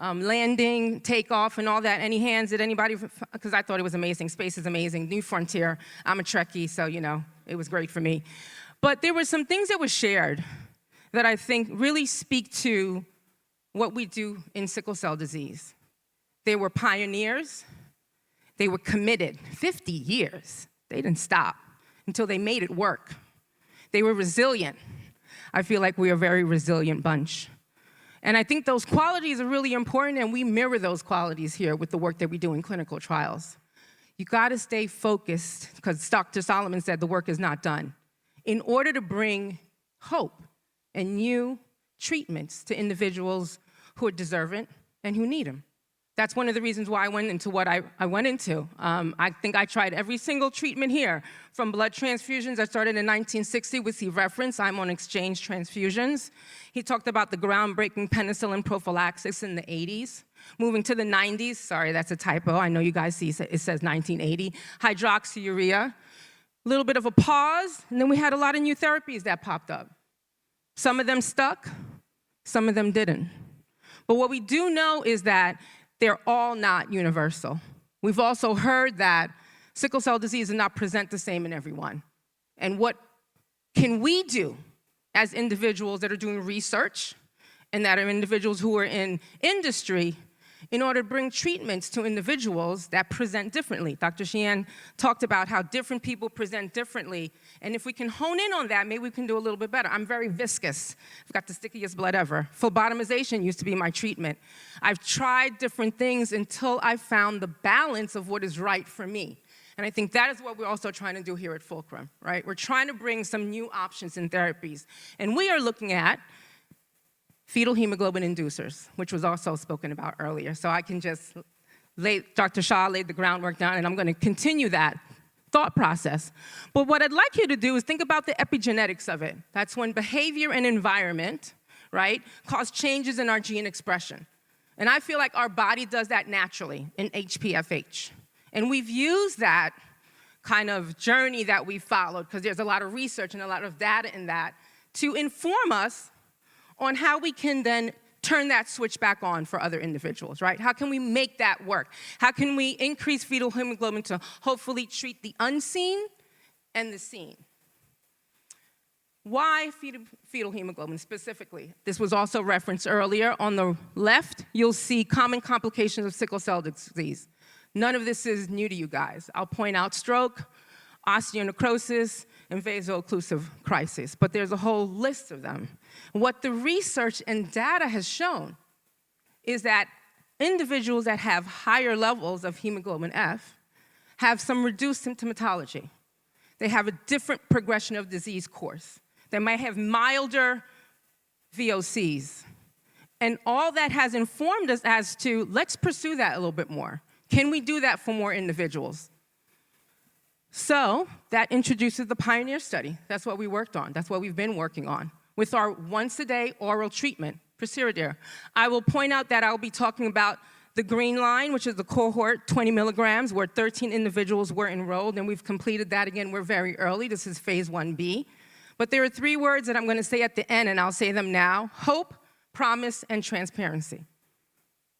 landing, takeoff, and all that. Any hands? Did anybody? Because I thought it was amazing. Space is amazing. New frontier. I'm a Trekkie, so, you know, it was great for me. But there were some things that were shared that I think really speak to what we do in sickle cell disease. They were pioneers. They were committed. 50 years. They didn't stop until they made it work. They were resilient. I feel like we're a very resilient bunch. And I think those qualities are really important, and we mirror those qualities here with the work that we do in clinical trials. You gotta stay focused, because Dr. Solomon said the work is not done, in order to bring hope and new treatments to individuals who are deserving and who need them. That's one of the reasons why I went into what I went into. I think I tried every single treatment here, from blood transfusions. I started in 1960 with the reference. I'm on exchange transfusions. He talked about the groundbreaking penicillin prophylaxis in the 80s. Moving to the 90s, sorry, that's a typo. I know you guys see it says 1980. Hydroxyurea. A little bit of a pause, and then we had a lot of new therapies that popped up. Some of them stuck, some of them didn't. But what we do know is that they're all not universal. We've also heard that sickle cell disease does not present the same in everyone. And what can we do as individuals that are doing research and that are individuals who are in industry in order to bring treatments to individuals that present differently? Dr. Sheehan talked about how different people present differently, and if we can hone in on that, maybe we can do a little bit better. I'm very viscous. I've got the stickiest blood ever. Phlebotomization used to be my treatment. I've tried different things until I found the balance of what is right for me. And I think that is what we're also trying to do here at Fulcrum, right? We're trying to bring some new options and therapies. And we are looking at fetal hemoglobin inducers, which was also spoken about earlier. So I can just Dr. Shah laid the groundwork down, and I'm going to continue that thought process. But what I'd like you to do is think about the epigenetics of it. That's when behavior and environment, right, cause changes in our gene expression. And I feel like our body does that naturally in HPFH. And we've used that kind of journey that we followed, because there's a lot of research and a lot of data in that, to inform us on how we can then turn that switch back on for other individuals, right? How can we make that work? How can we increase fetal hemoglobin to hopefully treat the unseen and the seen? Why fetal hemoglobin specifically? This was also referenced earlier. On the left, you'll see common complications of sickle cell disease. None of this is new to you guys. I'll point out stroke, osteonecrosis, and vaso-occlusive crisis, but there's a whole list of them. What the research and data has shown is that individuals that have higher levels of hemoglobin F have some reduced symptomatology. They have a different progression of disease course. They might have milder VOCs. And all that has informed us as to, let's pursue that a little bit more. Can we do that for more individuals? So that introduces the PIONEER study. That's what we worked on. That's what we've been working on with our once-a-day oral treatment, Pociredir. I will point out that I'll be talking about the green line, which is the cohort, 20 milligrams, where 13 individuals were enrolled, and we've completed that. Again, we're very early. This is phase 1B. But there are 3 words that I'm going to say at the end, and I'll say them now: hope, promise, and transparency.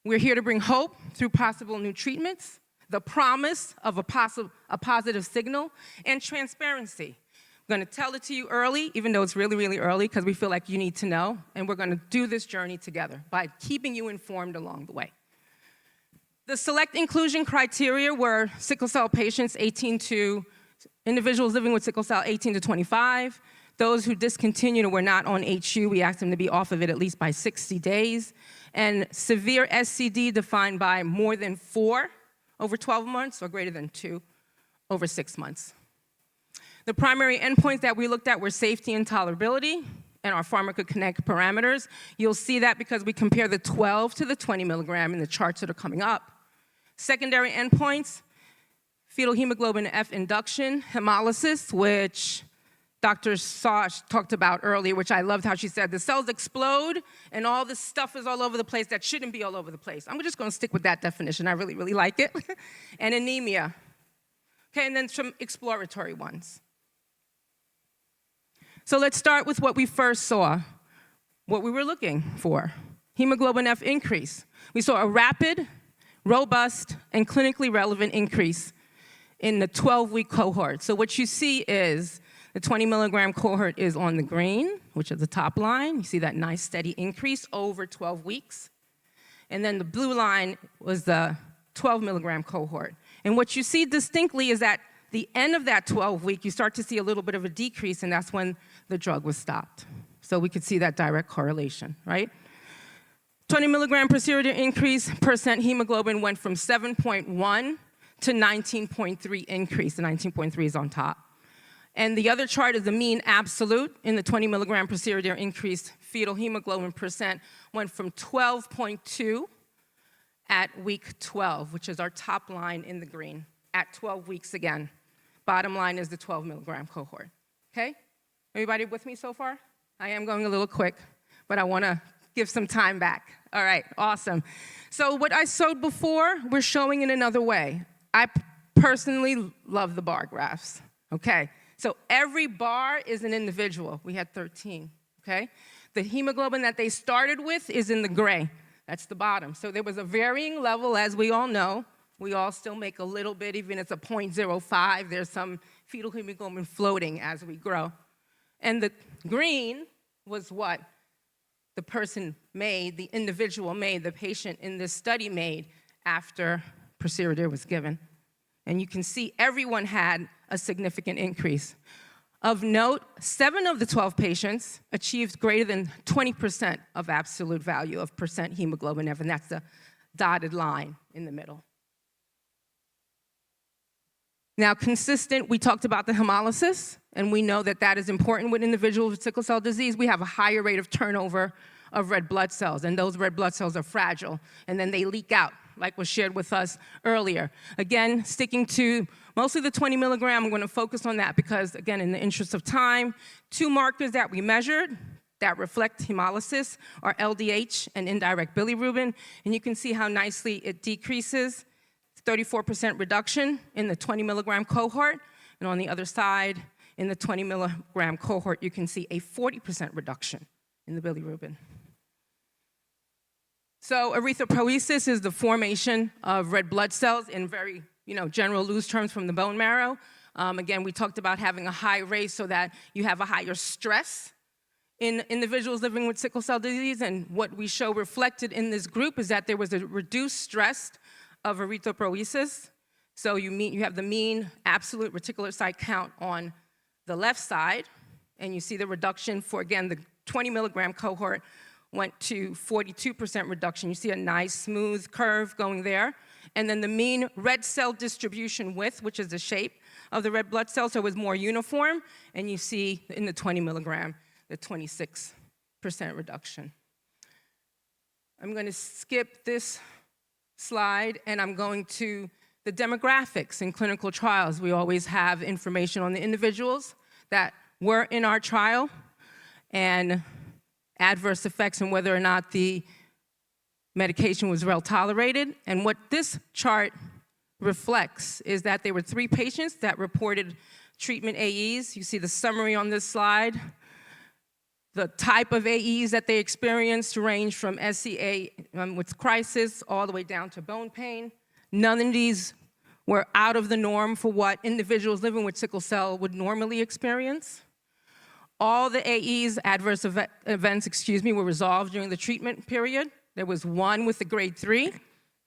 We're here to bring hope through possible new treatments, the promise of a positive signal, and transparency. I'm going to tell it to you early, even though it's really, really early, because we feel like you need to know, and we're going to do this journey together by keeping you informed along the way. The select inclusion criteria were sickle cell patients, individuals living with sickle cell 18 to 25. Those who discontinued or were not on HU, we asked them to be off of it at least by 60 days. And severe SCD defined by more than 4 over 12 months or greater than 2 over 6 months. The primary endpoints that we looked at were safety and tolerability and our pharmacokinetic parameters. You'll see that because we compare the 12 to the 20 milligram in the charts that are coming up. Secondary endpoints, fetal hemoglobin F induction, hemolysis, which Dr. Sash talked about earlier, which I loved how she said, the cells explode and all this stuff is all over the place that shouldn't be all over the place. I'm just gonna stick with that definition. I really, really like it. And anemia. Okay, and then some exploratory ones. So let's start with what we first saw, what we were looking for. Hemoglobin F increase. We saw a rapid, robust, and clinically relevant increase in the 12-week cohort. So what you see is the 20 milligram cohort is on the green, which is the top line. You see that nice steady increase over 12 weeks. And then the blue line was the 12 milligram cohort. And what you see distinctly is that the end of that 12-week, you start to see a little bit of a decrease, and that's when the drug was stopped. So we could see that direct correlation, right? 20 milligram Pociredir increase, percent hemoglobin went from 7.1 to 19.3 increase. The 19.3 is on top. And the other chart is the mean absolute. In the 20 milligram Pociredir increased fetal hemoglobin percent went from 12.2 at week 12, which is our top line in the green, at 12 weeks again. Bottom line is the 12 milligram cohort, okay? Everybody with me so far? I am going a little quick, but I wanna give some time back. All right, awesome. So what I showed before, we're showing in another way. I personally love the bar graphs, okay? So every bar is an individual. We had 13, okay? The hemoglobin that they started with is in the gray. That's the bottom. So there was a varying level, as we all know. We all still make a little bit, even if it's a 0.05. There's some fetal hemoglobin floating as we grow. And the green was what the person made, the individual made, the patient in this study made after Pociredir was given. And you can see everyone had a significant increase. Of note, 7 of the 12 patients achieved greater than 20% of absolute value of percent hemoglobin F, and that's the dotted line in the middle. Now, consistent, we talked about the hemolysis, and we know that that is important with individuals with sickle cell disease. We have a higher rate of turnover of red blood cells, and those red blood cells are fragile, and then they leak out, like was shared with us earlier. Again, sticking to mostly the 20 milligram, I'm gonna focus on that because, again, in the interest of time, 2 markers that we measured that reflect hemolysis are LDH and indirect bilirubin, and you can see how nicely it decreases. 34% reduction in the 20 milligram cohort, and on the other side, in the 20 milligram cohort, you can see a 40% reduction in the bilirubin. So erythropoiesis is the formation of red blood cells in very general loose terms from the bone marrow. Again, we talked about having a high rate so that you have a higher stress in individuals living with sickle cell disease, and what we show reflected in this group is that there was a reduced stress of erythropoiesis. So you have the mean absolute reticulocyte count on the left side, and you see the reduction for, again, the 20 milligram cohort went to 42% reduction. You see a nice smooth curve going there. And then the mean red cell distribution width, which is the shape of the red blood cell, so it was more uniform, and you see in the 20 milligram, the 26% reduction. I'm going to skip this slide, and I'm going to the demographics in clinical trials. We always have information on the individuals that were in our trial and adverse effects and whether or not the medication was well tolerated. And what this chart reflects is that there were 3 patients that reported treatment AEs. You see the summary on this slide. The type of AEs that they experienced range from SCA with crisis all the way down to bone pain. None of these were out of the norm for what individuals living with sickle cell would normally experience. All the AEs, adverse events, were resolved during the treatment period. There was 1 with a grade 3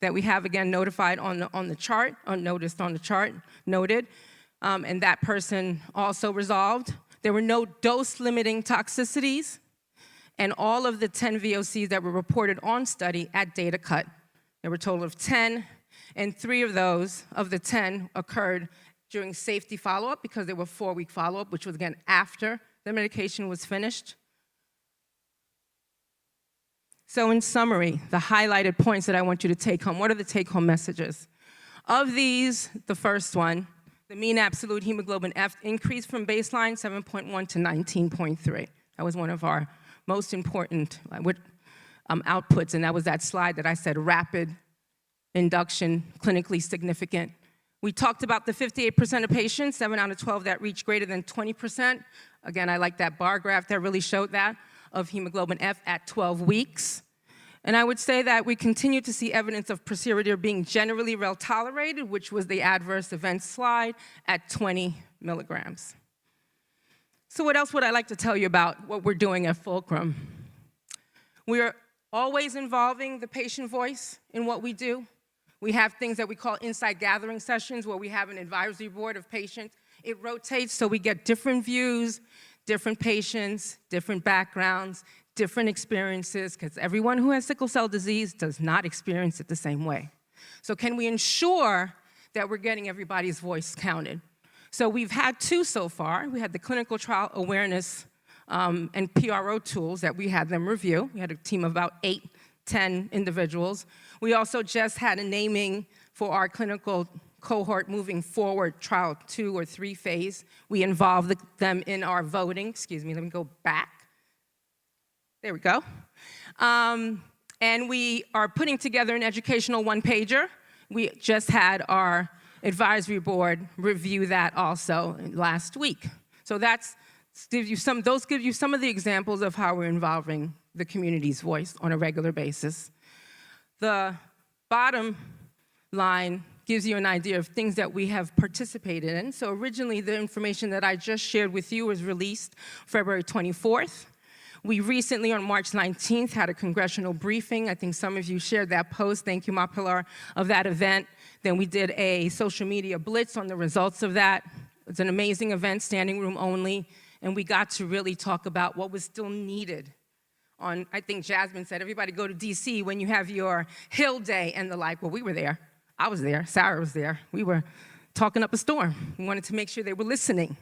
that we have again notified on the chart, noticed on the chart, noted, and that person also resolved. There were no dose-limiting toxicities, and all of the 10 VOCs that were reported on study at data cut, there were a total of 10, and 3 of those, of the 10, occurred during safety follow-up because they were 4-week follow-up, which was again after the medication was finished. So in summary, the highlighted points that I want you to take home, what are the take-home messages? Of these, the first one, the mean absolute hemoglobin F increased from baseline 7.1 to 19.3. That was one of our most important outputs, and that was that slide that I said rapid induction, clinically significant. We talked about the 58% of patients, 7 out of 12 that reached greater than 20%. Again, I like that bar graph that really showed that, of hemoglobin F at 12 weeks. And I would say that we continue to see evidence of pociredir being generally well tolerated, which was the adverse events slide, at 20 milligrams. So what else would I like to tell you about what we're doing at Fulcrum? We are always involving the patient voice in what we do. We have things that we call insight gathering sessions where we have an advisory board of patients. It rotates so we get different views, different patients, different backgrounds, different experiences, because everyone who has sickle cell disease does not experience it the same way. So can we ensure that we're getting everybody's voice counted? So we've had 2 so far. We had the clinical trial awareness and PRO tools that we had them review. We had a team of about 8, 10 individuals. We also just had a naming for our clinical cohort moving forward, trial 2 or 3 phase. We involved them in our voting. Excuse me, let me go back. There we go. And we are putting together an educational 1-pager. We just had our advisory board review that also last week. So those give you some of the examples of how we're involving the community's voice on a regular basis. The bottom line gives you an idea of things that we have participated in. So originally, the information that I just shared with you was released February 24th. We recently, on March 19th, had a congressional briefing. I think some of you shared that post, thank you, Mapilar, of that event. Then we did a social media blitz on the results of that. It's an amazing event, standing room only, and we got to really talk about what was still needed. I think Jasmine said, everybody go to DC when you have your Hill Day and the like. Well, we were there. I was there. Sarah was there. We were talking up a storm. We wanted to make sure they were listening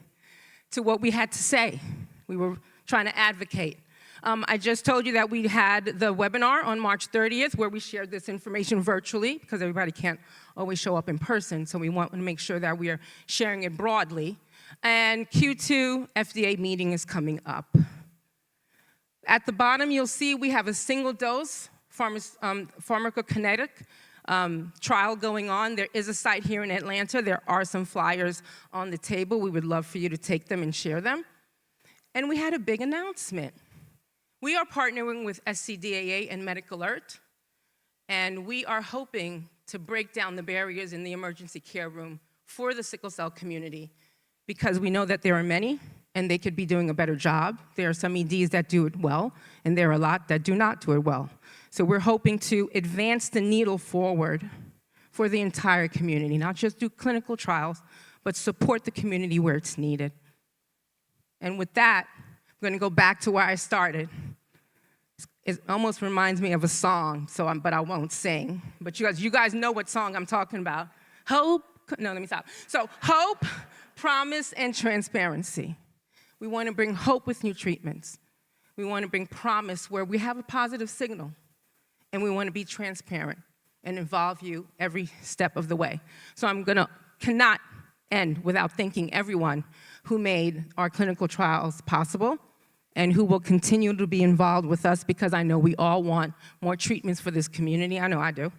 to what we had to say. We were trying to advocate. I just told you that we had the webinar on March 30th where we shared this information virtually because everybody can't always show up in person, so we want to make sure that we are sharing it broadly. And Q2 FDA meeting is coming up. At the bottom, you'll see we have a single-dose pharmacokinetic trial going on. There is a site here in Atlanta. There are some flyers on the table. We would love for you to take them and share them. And we had a big announcement. We are partnering with SCDAA and Medical Alert, and we are hoping to break down the barriers in the emergency care room for the sickle cell community because we know that there are many and they could be doing a better job. There are some EDs that do it well, and there are a lot that do not do it well. So we're hoping to advance the needle forward for the entire community, not just do clinical trials, but support the community where it's needed. And with that, I'm going to go back to where I started. It almost reminds me of a song, but I won't sing. But you guys know what song I'm talking about. Hope, no, let me stop. So hope, promise, and transparency. We want to bring hope with new treatments. We want to bring promise where we have a positive signal. And we want to be transparent and involve you every step of the way. So cannot end without thanking everyone who made our clinical trials possible and who will continue to be involved with us, because I know we all want more treatments for this community. I know I do.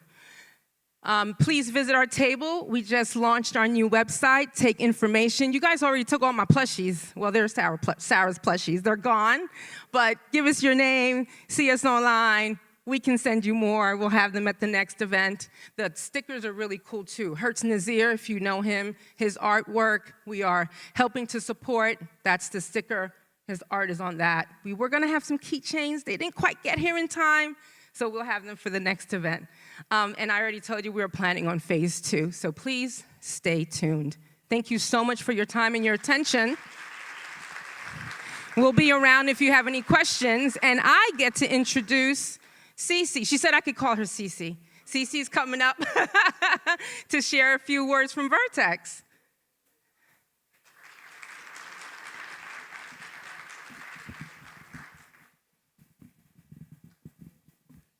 Please visit our table. We just launched our new website, take information. You guys already took all my plushies. Well, there's Sarah's plushies. They're gone. But give us your name, see us online. We can send you more. We'll have them at the next event. The stickers are really cool too. Hertz Nazir, if you know him, his artwork, we are helping to support. That's the sticker. His art is on that. We were gonna have some keychains. They didn't quite get here in time, so we'll have them for the next event. And I already told you we were planning on phase 2, so please stay tuned. Thank you so much for your time and your attention. We'll be around if you have any questions, and I get to introduce Cece. She said I could call her Cece. Cece's coming up to share a few words from Vertex.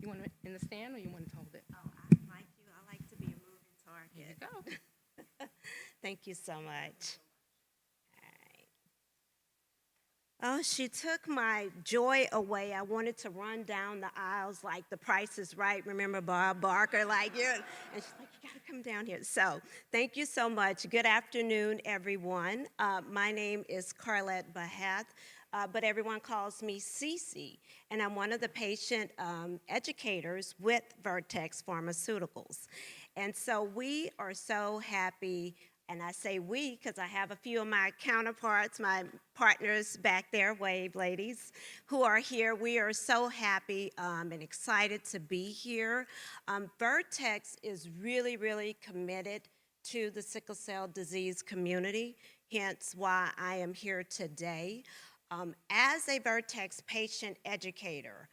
You want it in the stand or you want to hold it? Oh, I like you. I like to be a moving target. Here you go. Thank you so much. Oh, she took my joy away. I wanted to run down the aisles like The Price is Right. Remember Bob Barker? Like, yeah. And she's like, you got to come down here. So thank you so much. Good afternoon, everyone. My name is Carlette Bahath, but everyone calls me Cece, and I'm one of the patient educators with Vertex Pharmaceuticals. And so we are so happy. And I say we because I have a few of my counterparts, my partners back there, wave ladies, who are here. We are so happy and excited to be here. Vertex is really, really committed to the sickle cell disease community, hence why I am here today. As a Vertex patient educator,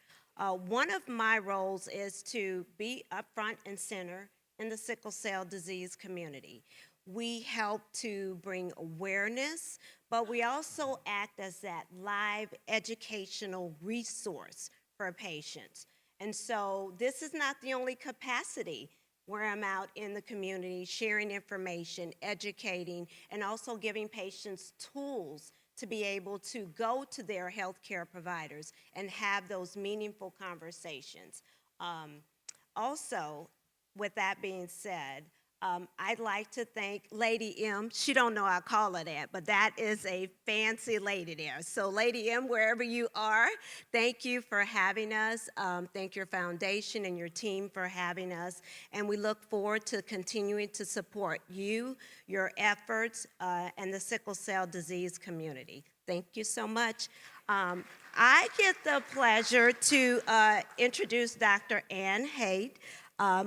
one of my roles is to be up front and center in the sickle cell disease community. We help to bring awareness, but we also act as that live educational resource for patients. And so this is not the only capacity where I'm out in the community sharing information, educating, and also giving patients tools to be able to go to their healthcare providers and have those meaningful conversations. Also, with that being said, I'd like to thank Lady M. She don't know I call her that, but that is a fancy lady there. So Lady M, wherever you are, thank you for having us. Thank your foundation and your team for having us. And we look forward to continuing to support you, your efforts, and the sickle cell disease community. Thank you so much. I get the pleasure to introduce Dr. Ann Haidt,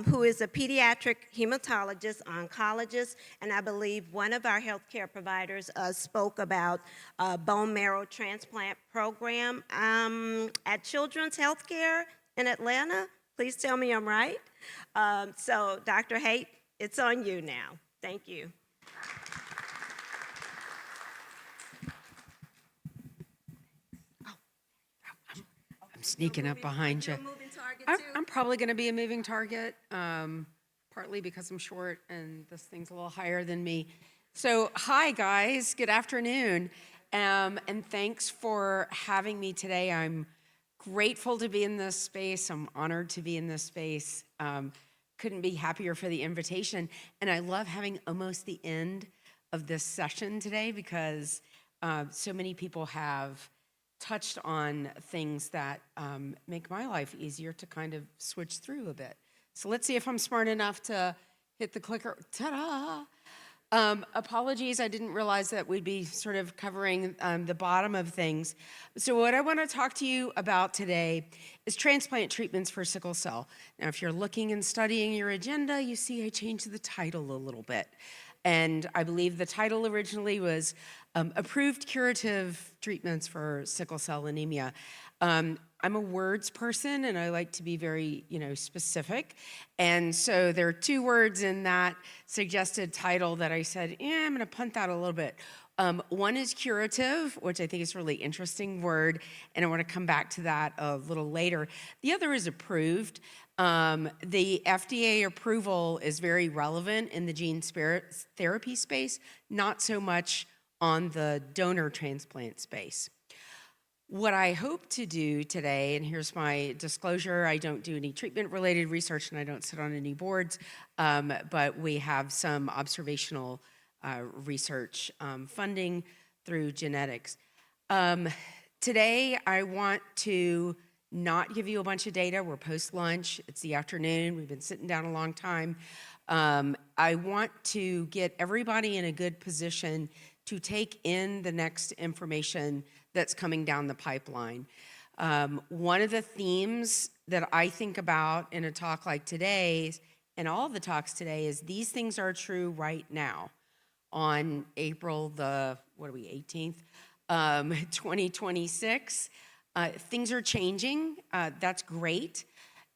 who is a pediatric hematologist, oncologist, and I believe one of our healthcare providers spoke about bone marrow transplant program at Children's Healthcare in Atlanta. Please tell me I'm right. So Dr. Haidt, it's on you now. Thank you. I'm sneaking up behind you. I'm probably going to be a moving target, partly because I'm short and this thing's a little higher than me. So, hi guys, good afternoon, and thanks for having me today. I'm grateful to be in this space. I'm honored to be in this space. Couldn't be happier for the invitation, and I love having almost the end of this session today because so many people have touched on things that make my life easier to kind of switch through a bit. So let's see if I'm smart enough to hit the clicker. Ta-da! Apologies, I didn't realize that we'd be sort of covering the bottom of things. So what I want to talk to you about today is transplant treatments for sickle cell. Now, if you're looking and studying your agenda, you see I changed the title a little bit. And I believe the title originally was Approved Curative Treatments for Sickle Cell Anemia. I'm a words person, and I like to be very, specific. And so there are two words in that suggested title that I said, I'm going to punt that a little bit. One is curative, which I think is a really interesting word, and I want to come back to that a little later. The other is approved. The FDA approval is very relevant in the gene therapy space, not so much on the donor transplant space. What I hope to do today, and here's my disclosure, I don't do any treatment-related research and I don't sit on any boards, but we have some observational research funding through genetics. Today, I want to not give you a bunch of data. We're post-lunch. It's the afternoon. We've been sitting down a long time. I want to get everybody in a good position to take in the next information that's coming down the pipeline. One of the themes that I think about in a talk like today's, and all the talks today, is these things are true right now. On April the, 18th, 2026, things are changing. That's great.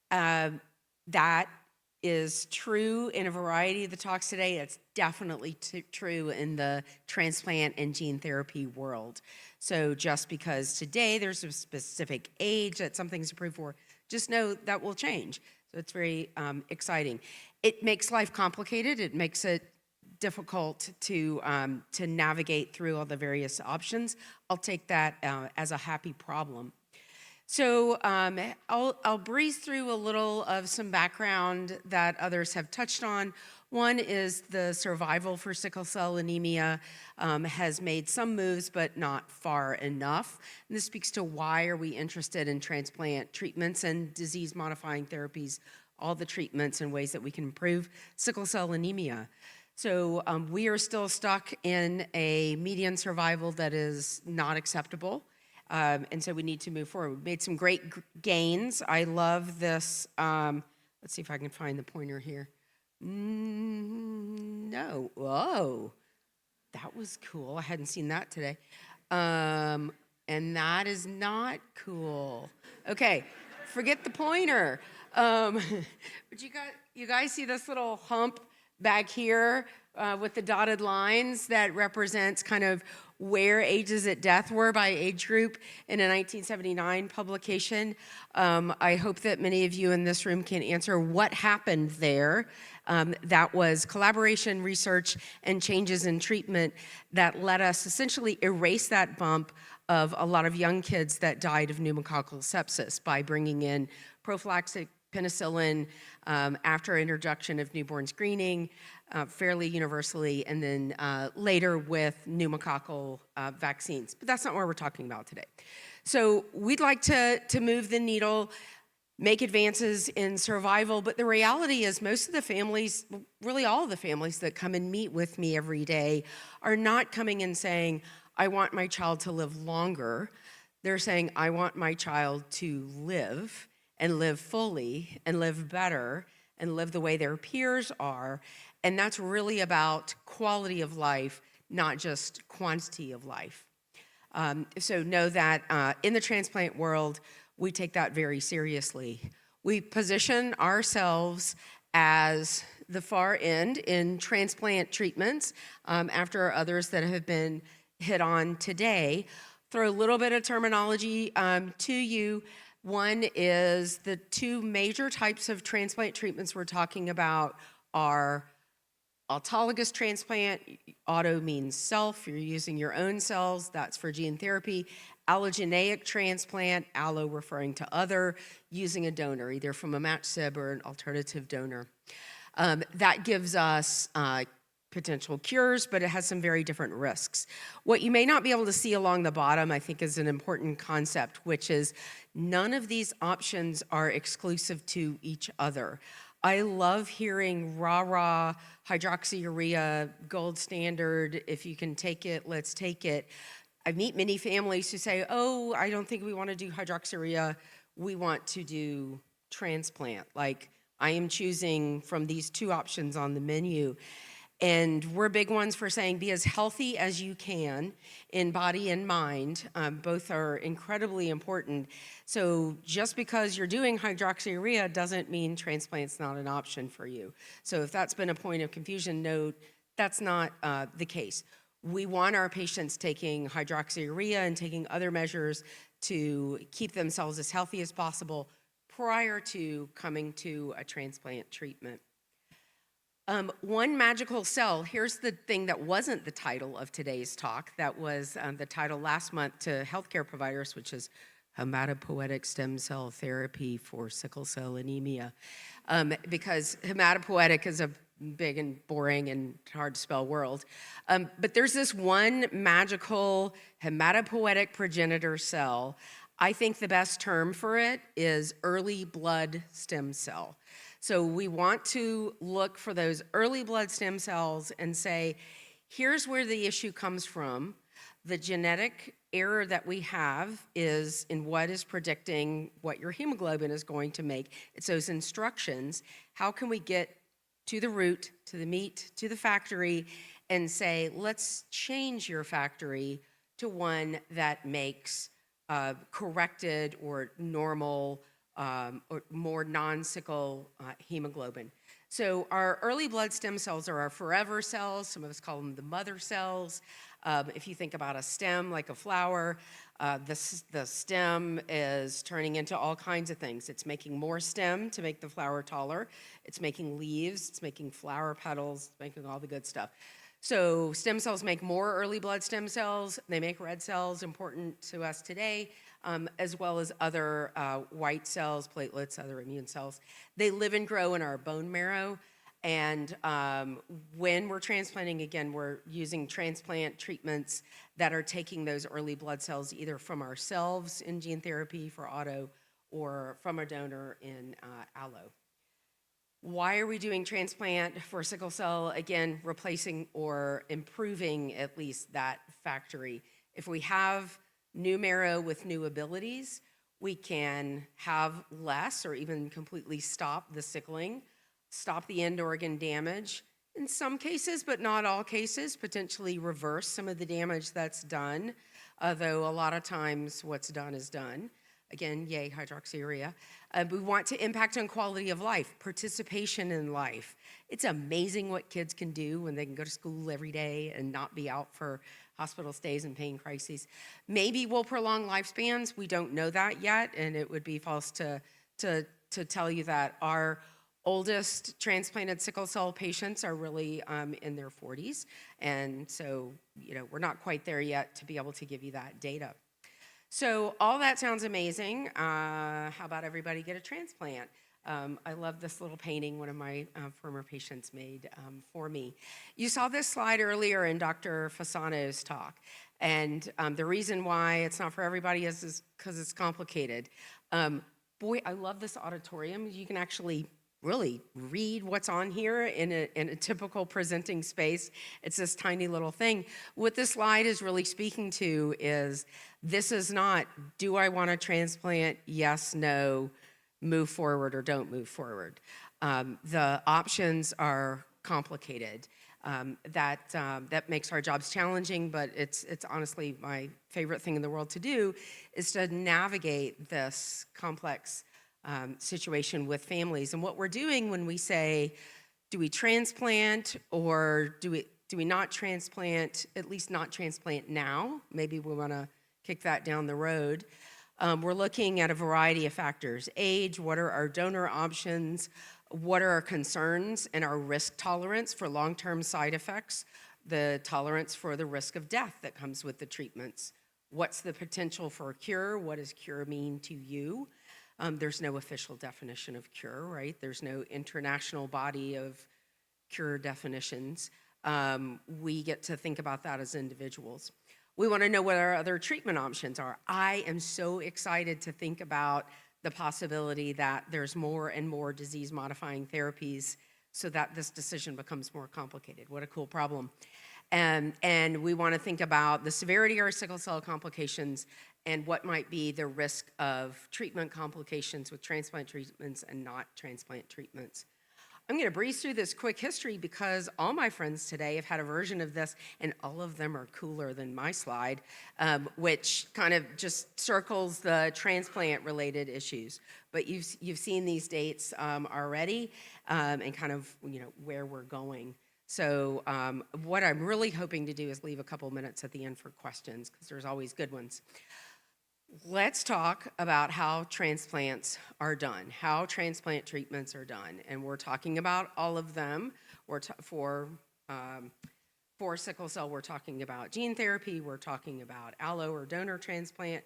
That is true in a variety of the talks today. It's definitely true in the transplant and gene therapy world. So just because today there's a specific age that something's approved for, just know that will change. So it's very exciting. It makes life complicated. It makes it difficult to navigate through all the various options. I'll take that as a happy problem. So I'll breeze through a little of some background that others have touched on. One is the survival for sickle cell anemia has made some moves, but not far enough. And this speaks to why are we interested in transplant treatments and disease-modifying therapies, all the treatments and ways that we can improve sickle cell anemia. So we are still stuck in a median survival that is not acceptable. And so we need to move forward. We've made some great gains. I love this. Let's see if I can find the pointer here. No. Whoa. That was cool. I hadn't seen that today. And that is not cool. Okay, forget the pointer. But you guys see this little hump back here with the dotted lines that represents kind of where ages at death were by age group in a 1979 publication. I hope that many of you in this room can answer what happened there. That was collaboration, research, and changes in treatment that let us essentially erase that bump of a lot of young kids that died of pneumococcal sepsis by bringing in prophylactic penicillin after introduction of newborn screening, fairly universally, and then later with pneumococcal vaccines. But that's not what we're talking about today. So we'd like to move the needle, make advances in survival, but the reality is most of the families, really all of the families that come and meet with me every day are not coming and saying, I want my child to live longer. They're saying, I want my child to live and live fully and live better and live the way their peers are. And that's really about quality of life, not just quantity of life. So know that in the transplant world, we take that very seriously. We position ourselves as the far end in transplant treatments after others that have been hit on today. Throw a little bit of terminology to you. One is the two major types of transplant treatments we're talking about are autologous transplant. Auto means self, you're using your own cells, that's for gene therapy. Allogeneic transplant, allo referring to other, using a donor, either from a matched sib or an alternative donor. That gives us potential cures, but it has some very different risks. What you may not be able to see along the bottom, I think, is an important concept, which is none of these options are exclusive to each other. I love hearing rah-rah hydroxyurea, gold standard. If you can take it, let's take it. I meet many families who say, oh, I don't think we want to do hydroxyurea. We want to do transplant. Like, I am choosing from these two options on the menu. And we're big ones for saying be as healthy as you can in body and mind. Both are incredibly important. So just because you're doing hydroxyurea doesn't mean transplant's not an option for you. So if that's been a point of confusion, note that's not the case. We want our patients taking hydroxyurea and taking other measures to keep themselves as healthy as possible prior to coming to a transplant treatment. One magical cell, here's the thing that wasn't the title of today's talk, that was the title last month to healthcare providers, which is hematopoietic stem cell therapy for sickle cell anemia. Because hematopoietic is a big and boring and hard to spell world. But there's this one magical hematopoietic progenitor cell. I think the best term for it is early blood stem cell. So we want to look for those early blood stem cells and say, here's where the issue comes from. The genetic error that we have is in what is predicting what your hemoglobin is going to make. It's those instructions. How can we get to the root, to the meat, to the factory, and say, let's change your factory to one that makes corrected or normal or more non-sickle hemoglobin. So our early blood stem cells are our forever cells. Some of us call them the mother cells. If you think about a stem like a flower, the stem is turning into all kinds of things. It's making more stem to make the flower taller. It's making leaves. It's making flower petals. It's making all the good stuff. So stem cells make more early blood stem cells. They make red cells, important to us today, as well as other white cells, platelets, other immune cells. They live and grow in our bone marrow. And when we're transplanting, again, we're using transplant treatments that are taking those early blood cells either from ourselves in gene therapy for auto or from a donor in allo. Why are we doing transplant for sickle cell? Again, replacing or improving at least that factory. If we have new marrow with new abilities, we can have less or even completely stop the sickling, stop the end organ damage. In some cases, but not all cases, potentially reverse some of the damage that's done, though a lot of times what's done is done. Again, yay, hydroxyurea. We want to impact on quality of life, participation in life. It's amazing what kids can do when they can go to school every day and not be out for hospital stays and pain crises. Maybe we'll prolong lifespans. We don't know that yet, and it would be false to tell you that. Our oldest transplanted sickle cell patients are really in their 40s, and so we're not quite there yet to be able to give you that data. So all that sounds amazing. How about everybody get a transplant? I love this little painting one of my former patients made for me. You saw this slide earlier in Dr. Fasano's talk, and the reason why it's not for everybody is because it's complicated. Boy, I love this auditorium. You can actually really read what's on here in a typical presenting space. It's this tiny little thing. What this slide is really speaking to is this is not, do I want to transplant? Yes, no, move forward or don't move forward. The options are complicated. That makes our jobs challenging, but it's honestly my favorite thing in the world to do is to navigate this complex situation with families. And what we're doing when we say, do we transplant or do we not transplant, at least not transplant now? Maybe we want to kick that down the road. We're looking at a variety of factors. Age, what are our donor options? What are our concerns and our risk tolerance for long-term side effects? The tolerance for the risk of death that comes with the treatments. What's the potential for a cure? What does cure mean to you? There's no official definition of cure, right? There's no international body of cure definitions. We get to think about that as individuals. We want to know what our other treatment options are. I am so excited to think about the possibility that there's more and more disease-modifying therapies so that this decision becomes more complicated. What a cool problem. And we want to think about the severity of our sickle cell complications and what might be the risk of treatment complications with transplant treatments and not transplant treatments. I'm going to breeze through this quick history because all my friends today have had a version of this, and all of them are cooler than my slide, which kind of just circles the transplant-related issues. But you've seen these dates already, and kind of where we're going. So what I'm really hoping to do is leave a couple minutes at the end for questions, because there's always good ones. Let's talk about how transplants are done, how transplant treatments are done. And we're talking about all of them. For sickle cell, we're talking about gene therapy, we're talking about allo or donor transplant.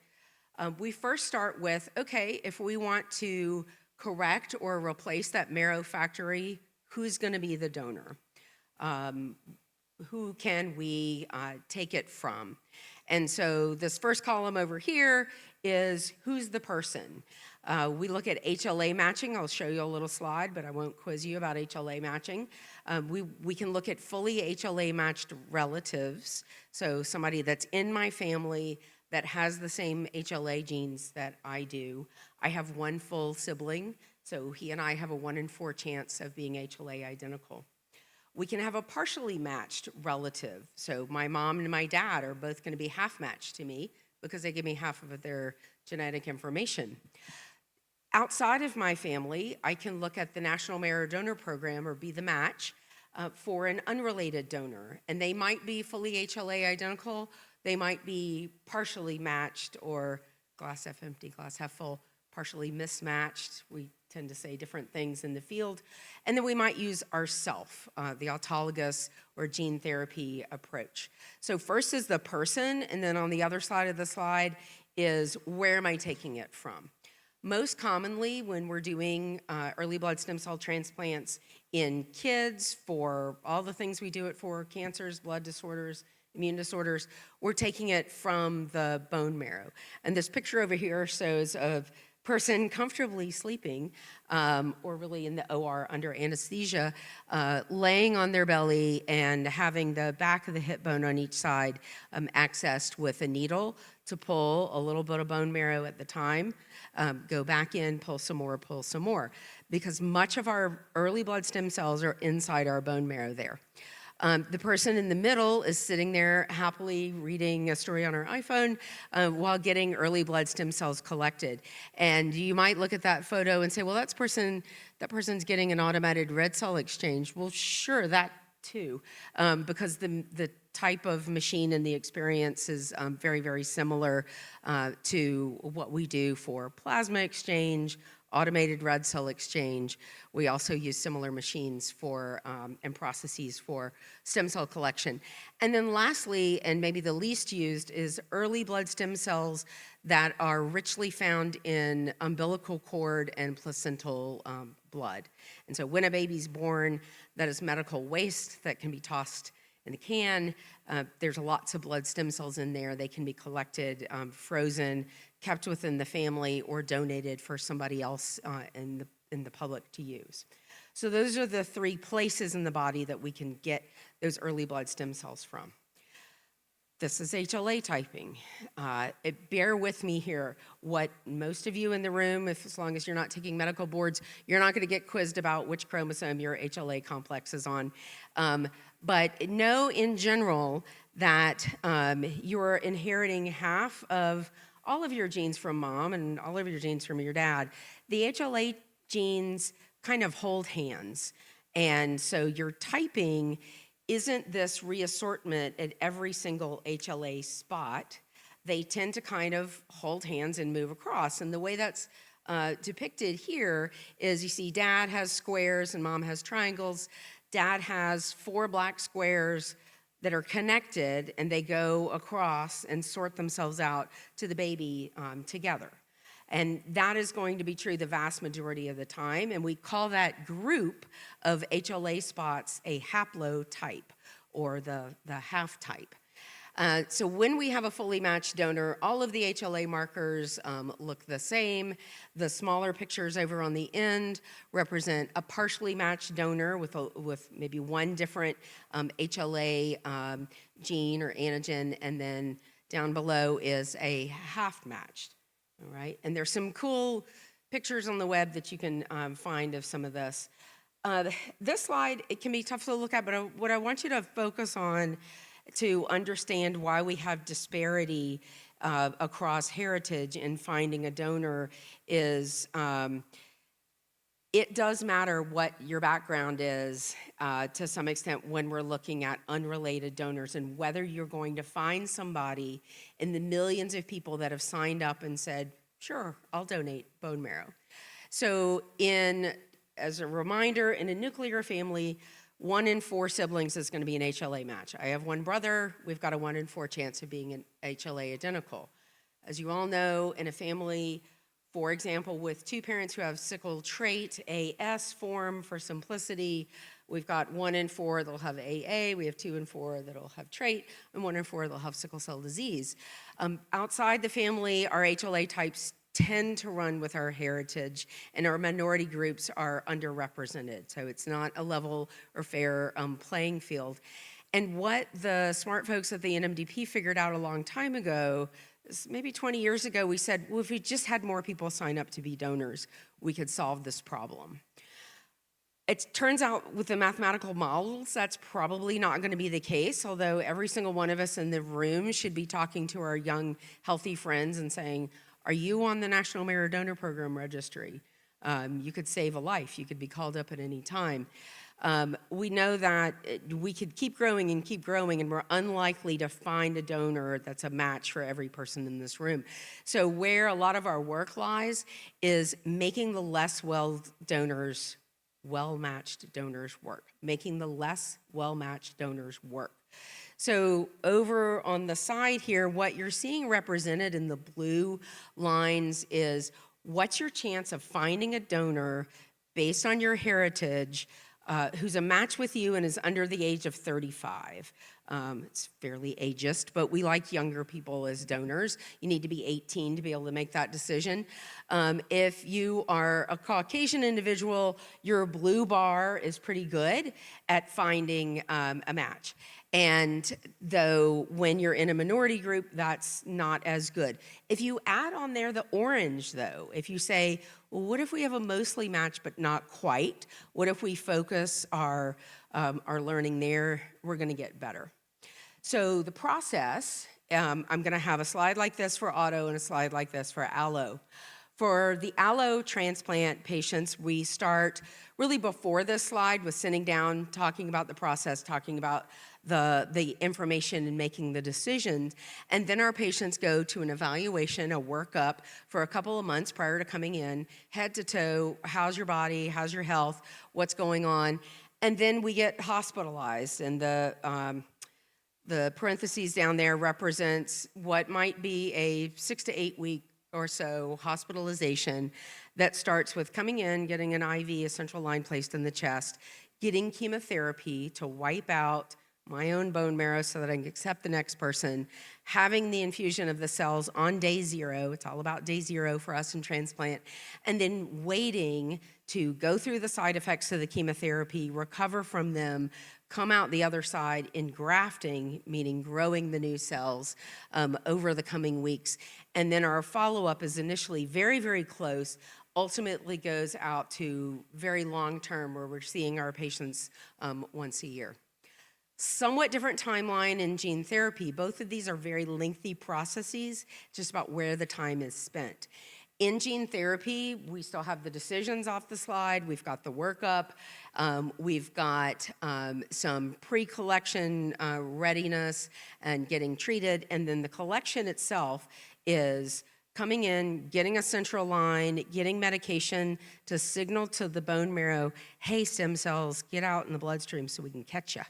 We first start with, okay, if we want to correct or replace that marrow factory, who's going to be the donor? Who can we take it from? And so this first column over here is who's the person. We look at HLA matching. I'll show you a little slide, but I won't quiz you about HLA matching. We can look at fully HLA matched relatives. So somebody that's in my family that has the same HLA genes that I do. I have one full sibling, so he and I have a 1 in 4 chance of being HLA identical. We can have a partially matched relative. So my mom and my dad are both going to be half matched to me because they give me half of their genetic information. Outside of my family, I can look at the National Marrow Donor Program, or be the match, for an unrelated donor. And they might be fully HLA identical. They might be partially matched, or glass half empty, glass half full, partially mismatched. We tend to say different things in the field. And then we might use ourself, the autologous or gene therapy approach. So first is the person, and then on the other side of the slide is where am I taking it from? Most commonly when we're doing early blood stem cell transplants in kids for all the things we do it for, cancers, blood disorders, immune disorders, we're taking it from the bone marrow. And this picture over here shows a person comfortably sleeping, or really in the OR under anesthesia, laying on their belly and having the back of the hip bone on each side accessed with a needle to pull a little bit of bone marrow at the time, go back in, pull some more, because much of our early blood stem cells are inside our bone marrow there. The person in the middle is sitting there happily reading a story on her iPhone while getting early blood stem cells collected. And you might look at that photo and say, well, that person's getting an automated red cell exchange. Well, sure, that too, because the type of machine and the experience is very, very similar to what we do for plasma exchange, automated red cell exchange. We also use similar machines for and processes for stem cell collection. And then lastly, and maybe the least used, is early blood stem cells that are richly found in umbilical cord and placental blood. And so when a baby's born, that is medical waste that can be tossed in a can. There's lots of blood stem cells in there. They can be collected, frozen, kept within the family, or donated for somebody else in the public to use. So those are the 3 places in the body that we can get those early blood stem cells from. This is HLA typing. Bear with me here. What most of you in the room, as long as you're not taking medical boards, you're not going to get quizzed about which chromosome your HLA complex is on. But know in general that you're inheriting half of all of your genes from mom and all of your genes from your dad. The HLA genes kind of hold hands. And so your typing isn't this reassortment at every single HLA spot. They tend to kind of hold hands and move across. And the way that's depicted here is you see dad has squares and mom has triangles. Dad has 4 black squares that are connected, and they go across and sort themselves out to the baby together. And that is going to be true the vast majority of the time, and we call that group of HLA spots a haplotype, or the half type. So when we have a fully matched donor, all of the HLA markers look the same. The smaller pictures over on the end represent a partially matched donor with maybe one different HLA gene or antigen, and then down below is a half matched, all right? And there's some cool pictures on the web that you can find of some of this. This slide, it can be tough to look at, but what I want you to focus on to understand why we have disparity across heritage in finding a donor is it does matter what your background is to some extent when we're looking at unrelated donors and whether you're going to find somebody in the millions of people that have signed up and said, sure, I'll donate bone marrow. So as a reminder, in a nuclear family, 1 in 4 siblings is going to be an HLA match. I have one brother. We've got a 1 in 4 chance of being an HLA identical. As you all know, in a family, for example, with 2 parents who have sickle trait, AS form for simplicity, we've got 1 in 4 that'll have AA, we have 2 in 4 that'll have trait, and 1 in 4 that'll have sickle cell disease. Outside the family, our HLA types tend to run with our heritage, and our minority groups are underrepresented. So it's not a level or fair playing field. And what the smart folks at the NMDP figured out a long time ago, maybe 20 years ago, we said, well, if we just had more people sign up to be donors, we could solve this problem. It turns out with the mathematical models, that's probably not going to be the case, although every single one of us in the room should be talking to our young, healthy friends and saying, are you on the National Marrow Donor Program registry? You could save a life. You could be called up at any time. We know that we could keep growing, and we're unlikely to find a donor that's a match for every person in this room. So where a lot of our work lies is making the less well-matched donors work, making the less well-matched donors work. So over on the side here, what you're seeing represented in the blue lines is what's your chance of finding a donor based on your heritage who's a match with you and is under the age of 35. It's fairly ageist, but we like younger people as donors. You need to be 18 to be able to make that decision. If you are a Caucasian individual, your blue bar is pretty good at finding a match. And though when you're in a minority group, that's not as good. If you add on there the orange, though, if you say, well, what if we have a mostly match but not quite? What if we focus our learning there? We're going to get better. So the process, I'm going to have a slide like this for auto and a slide like this for allo. For the allo transplant patients, we start really before this slide with sitting down, talking about the process, talking about the information and making the decisions. And then our patients go to an evaluation, a workup for a couple of months prior to coming in, head to toe, how's your body, how's your health, what's going on. And then we get hospitalized, and the parentheses down there represents what might be a 6 to 8 week or so hospitalization that starts with coming in, getting an IV, a central line placed in the chest, getting chemotherapy to wipe out my own bone marrow so that I can accept the next person, having the infusion of the cells on day 0, it's all about day 0 for us in transplant, and then waiting to go through the side effects of the chemotherapy, recover from them, come out the other side in grafting, meaning growing the new cells over the coming weeks. And then our follow-up is initially very, very close, ultimately goes out to very long-term where we're seeing our patients once a year. Somewhat different timeline in gene therapy. Both of these are very lengthy processes, just about where the time is spent. In gene therapy, we still have the decisions off the slide. We've got the workup. We've got some pre-collection readiness and getting treated. And then the collection itself is coming in, getting a central line, getting medication to signal to the bone marrow, hey, stem cells, get out in the bloodstream so we can catch you.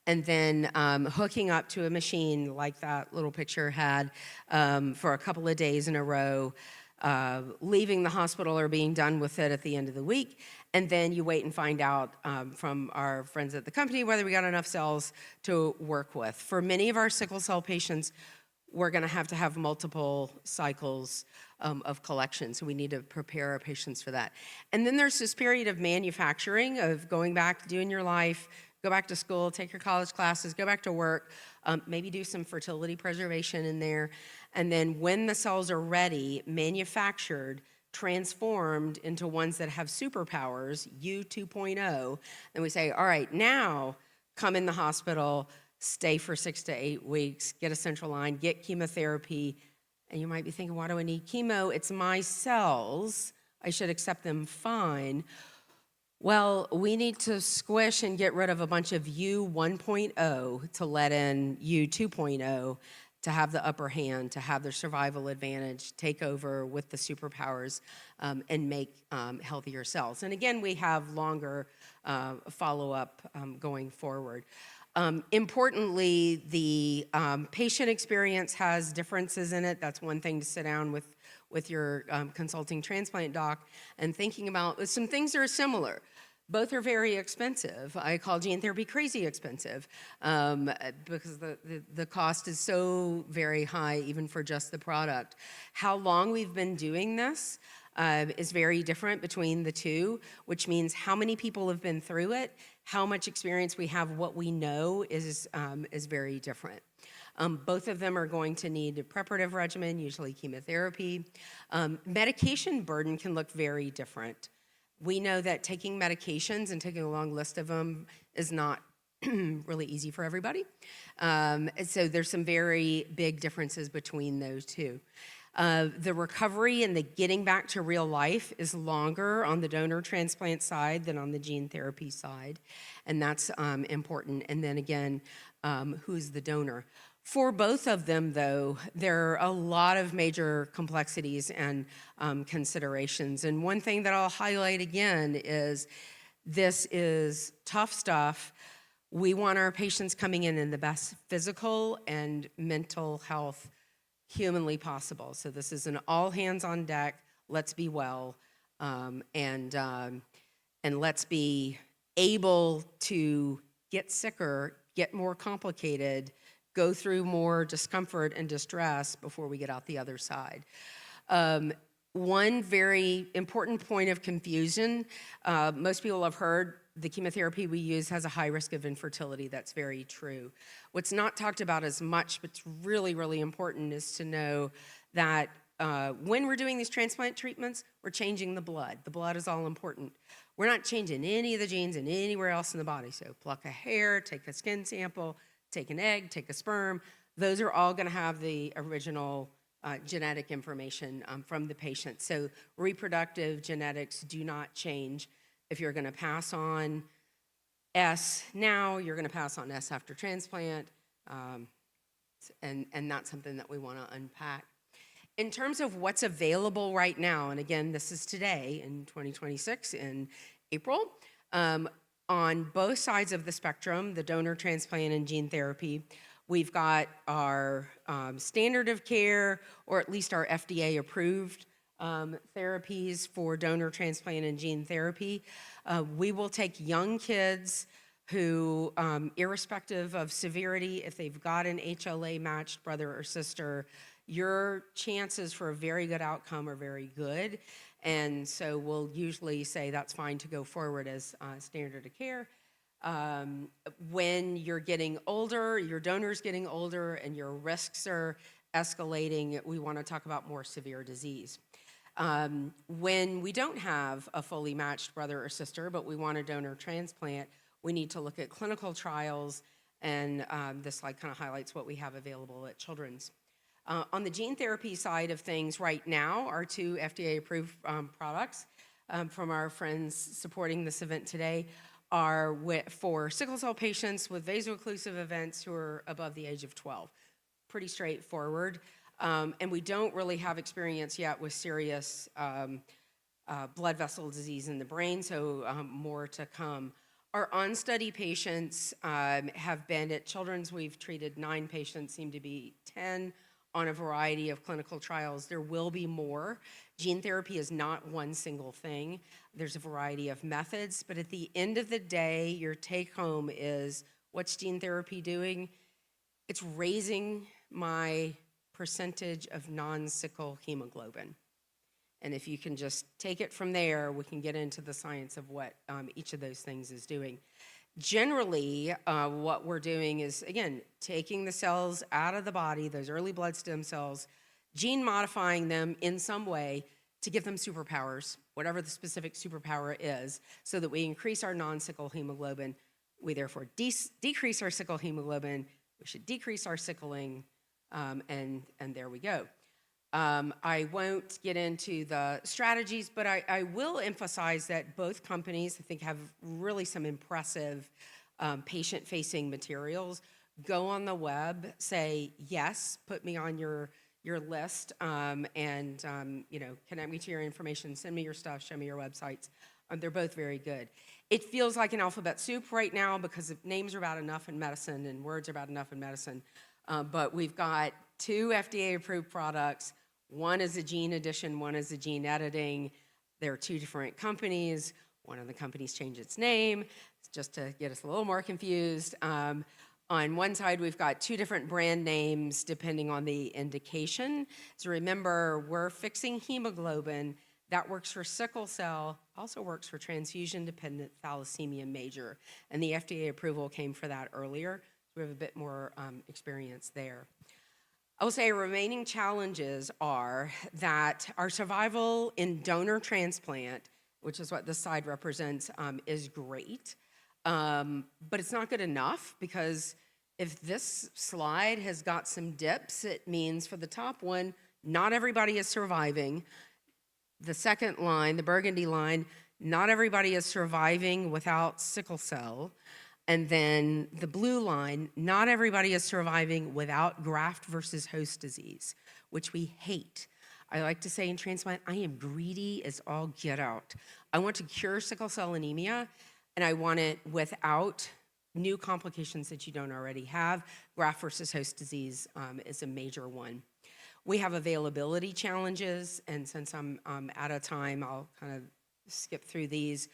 And then hooking up to a machine like that little picture had for a couple of days in a row, leaving the hospital or being done with it at the end of the week, And then you wait and find out from our friends at the company whether we got enough cells to work with. For many of our sickle cell patients, we're going to have multiple cycles of collection, so we need to prepare our patients for that. And then there's this period of manufacturing, of going back, doing your life, go back to school, take your college classes, go back to work, maybe do some fertility preservation in there. And then when the cells are ready, manufactured, transformed into ones that have superpowers, U 2.0, then we say, all right, now come in the hospital, stay for 6 to 8 weeks, get a central line, get chemotherapy. And you might be thinking, why do I need chemo? It's my cells. I should accept them fine. Well, we need to squish and get rid of a bunch of U 1.0 to let in U 2.0 to have the upper hand, to have their survival advantage, take over with the superpowers, and make healthier cells. And again, we have longer follow-up going forward. Importantly, the patient experience has differences in it. That's one thing to sit down with your consulting transplant doc and thinking about. Some things are similar. Both are very expensive. I call gene therapy crazy expensive because the cost is so very high, even for just the product. How long we've been doing this is very different between the two, which means how many people have been through it, how much experience we have, what we know is very different. Both of them are going to need a preparative regimen, usually chemotherapy. Medication burden can look very different. We know that taking medications and taking a long list of them is not really easy for everybody. So there's some very big differences between those two. The recovery and the getting back to real life is longer on the donor transplant side than on the gene therapy side, and that's important. And then again, who's the donor? For both of them, though, there are a lot of major complexities and considerations. And one thing that I'll highlight again is this is tough stuff. We want our patients coming in the best physical and mental health humanly possible. So this is an all hands on deck, let's be well, and let's be able to get sicker, get more complicated, go through more discomfort and distress before we get out the other side. One very important point of confusion, most people have heard the chemotherapy we use has a high risk of infertility. That's very true. What's not talked about as much, but it's really, really important, is to know that when we're doing these transplant treatments, we're changing the blood. The blood is all important. We're not changing any of the genes in anywhere else in the body. So pluck a hair, take a skin sample, take an egg, take a sperm. Those are all going to have the original genetic information from the patient. So reproductive genetics do not change. If you're going to pass on S now, you're going to pass on S after transplant, and that's something that we want to unpack. In terms of what's available right now, and again, this is today in 2026 in April, on both sides of the spectrum, the donor transplant and gene therapy, we've got our standard of care, or at least our FDA-approved therapies for donor transplant and gene therapy. We will take young kids who, irrespective of severity, if they've got an HLA-matched brother or sister, your chances for a very good outcome are very good. And so we'll usually say that's fine to go forward as standard of care. When you're getting older, your donor's getting older, and your risks are escalating, we want to talk about more severe disease. When we don't have a fully matched brother or sister, but we want a donor transplant, we need to look at clinical trials, and this slide kind of highlights what we have available at Children's. On the gene therapy side of things right now, our two FDA-approved products from our friends supporting this event today are for sickle cell patients with vaso-occlusive events who are above the age of 12. Pretty straightforward. And we don't really have experience yet with serious blood vessel disease in the brain, so more to come. Our on-study patients have been at Children's. We've treated 9 patients, seem to be 10 on a variety of clinical trials. There will be more. Gene therapy is not one single thing. There's a variety of methods, but at the end of the day, your take home is, what's gene therapy doing? It's raising my percentage of non-sickle hemoglobin. And if you can just take it from there, we can get into the science of what each of those things is doing. Generally, what we're doing is, again, taking the cells out of the body, those early blood stem cells, gene modifying them in some way to give them superpowers, whatever the specific superpower is, so that we increase our non-sickle hemoglobin. We therefore decrease our sickle hemoglobin. We should decrease our sickling, and there we go. I won't get into the strategies, but I will emphasize that both companies, I think, have really some impressive patient-facing materials. Go on the web, say, yes, put me on your list, and connect me to your information, send me your stuff, show me your websites. They're both very good. It feels like an alphabet soup right now because names are about enough in medicine and words are about enough in medicine. But we've got 2 FDA-approved products. One is a gene addition, one is a gene editing. They're 2 different companies. One of the companies changed its name just to get us a little more confused. On one side, we've got 2 different brand names depending on the indication. So remember, we're fixing hemoglobin. That works for sickle cell, also works for transfusion-dependent thalassemia major. And the FDA approval came for that earlier. So we have a bit more experience there. I will say remaining challenges are that our survival in donor transplant, which is what this side represents, is great. But it's not good enough, because if this slide has got some dips, it means for the top one, not everybody is surviving. The second line, the burgundy line, not everybody is surviving without sickle cell. And then the blue line, not everybody is surviving without graft versus host disease, which we hate. I like to say in transplant, I am greedy as all get out. I want to cure sickle cell anemia, and I want it without new complications that you don't already have. Graft versus host disease is a major one. We have availability challenges, and since I'm out of time, I'll kind of skip through these.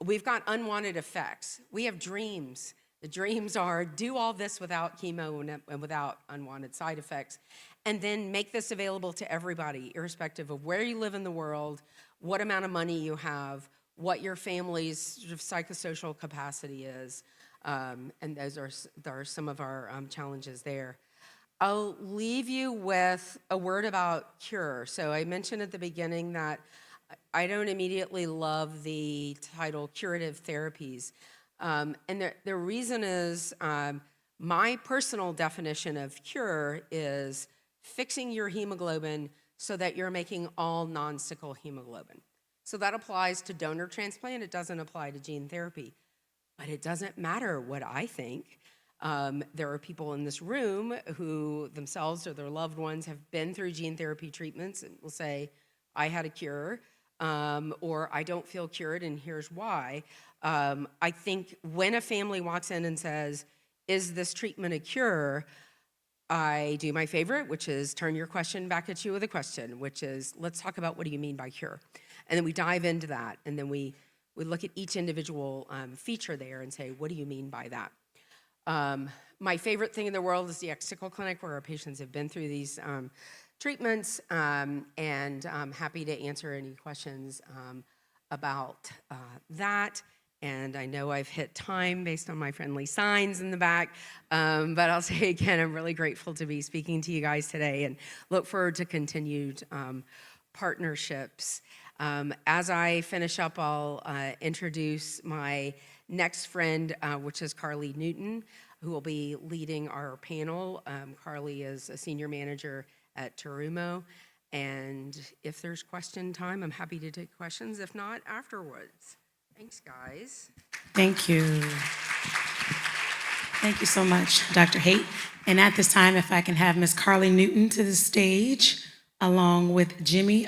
We've got unwanted effects. We have dreams. The dreams are do all this without chemo and without unwanted side effects, and then make this available to everybody, irrespective of where you live in the world, what amount of money you have, what your family's sort of psychosocial capacity is, and those are some of our challenges there. I'll leave you with a word about cure. So I mentioned at the beginning that I don't immediately love the title curative therapies. And the reason is my personal definition of cure is fixing your hemoglobin so that you're making all non-sickle hemoglobin. So that applies to donor transplant. It doesn't apply to gene therapy. But it doesn't matter what I think. There are people in this room who themselves or their loved ones have been through gene therapy treatments and will say, I had a cure, or I don't feel cured, and here's why. I think when a family walks in and says, is this treatment a cure? I do my favorite, which is turn your question back at you with a question, which is, let's talk about what do you mean by cure? And then we dive into that, and then we look at each individual feature there and say, what do you mean by that? My favorite thing in the world is the Sickle Clinic, where our patients have been through these treatments, and I'm happy to answer any questions about that. And I know I've hit time based on my friendly signs in the back, but I'll say again, I'm really grateful to be speaking to you guys today and look forward to continued partnerships. As I finish up, I'll introduce my next friend, which is Carly Newton, who will be leading our panel. Carly is a senior manager at Terumo, and if there's question time, I'm happy to take questions. If not, afterwards. Thanks, guys. Thank you. Thank you so much, Dr. Haight. And at this time, if I can have Ms. Carly Newton to the stage, along with Jimmy.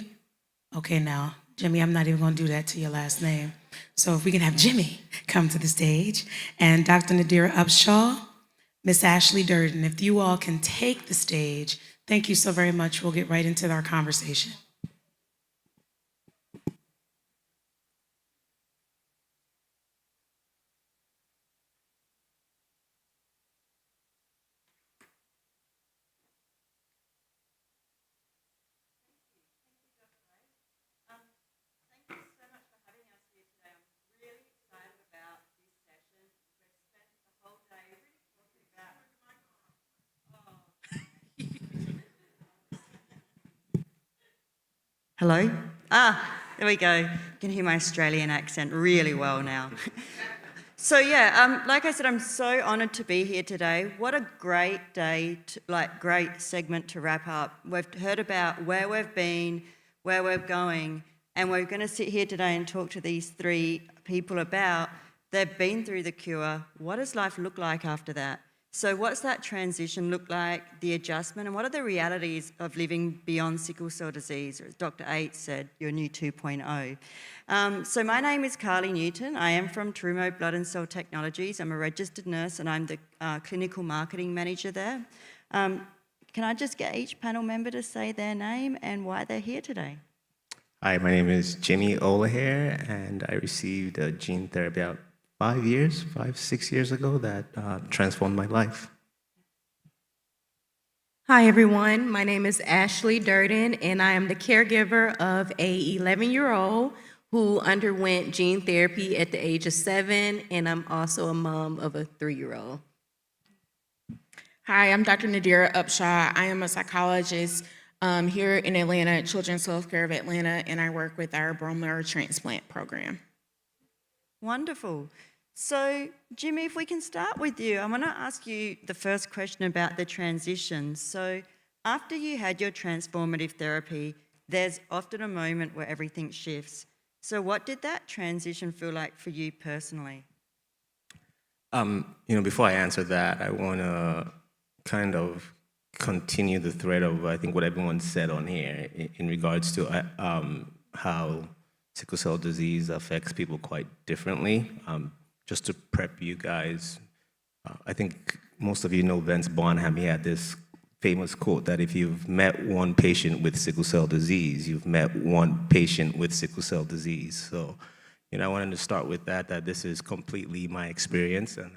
Okay, now, Jimmy, I'm not even going to do that to your last name. So if we can have Jimmy come to the stage, and Dr. Nadira Upshaw, Miss Ashley Durden, if you all can take the stage Thank you so very much. We'll get right into our conversation. Hello? There we go. You can hear my Australian accent really well now. So yeah, like I said, I'm so honoured to be here today. What a great day, great segment to wrap up. We've heard about where we've been, where we're going, and we're going to sit here today and talk to these three people about they've been through the cure. What does life look like after that? So what's that transition look like, the adjustment, and what are the realities of living beyond sickle cell disease, or as Dr. Aites said, your new 2.0. So my name is Carly Newton. I am from Terumo Blood and Cell Technologies. I'm a registered nurse and I'm the clinical marketing manager there. Can I just get each panel member to say their name and why they're here today? Hi, my name is Jimmy Olahair, and I received a gene therapy about 6 years ago that transformed my life. Hi, everyone. My name is Ashley Durden, and I am the caregiver of a 11-year-old who underwent gene therapy at the age of 7, and I'm also a mom of a 3-year-old. Hi, I'm Dr. Nadira Upshaw. I am a psychologist here in Atlanta at Children's Healthcare of Atlanta, and I work with our bone marrow transplant program. Wonderful. So, Jimmy, if we can start with you, I want to ask you the first question about the transition. So, after you had your transformative therapy, there's often a moment where everything shifts. So, what did that transition feel like for you personally? Before I answer that, I want to kind of continue the thread of, I think, what everyone said on here in regards to how sickle cell disease affects people quite differently. Just to prep you guys, I think most of you know Vince Bonham. He had this famous quote that if you've met one patient with sickle cell disease, you've met one patient with sickle cell disease. So, I wanted to start with that this is completely my experience, and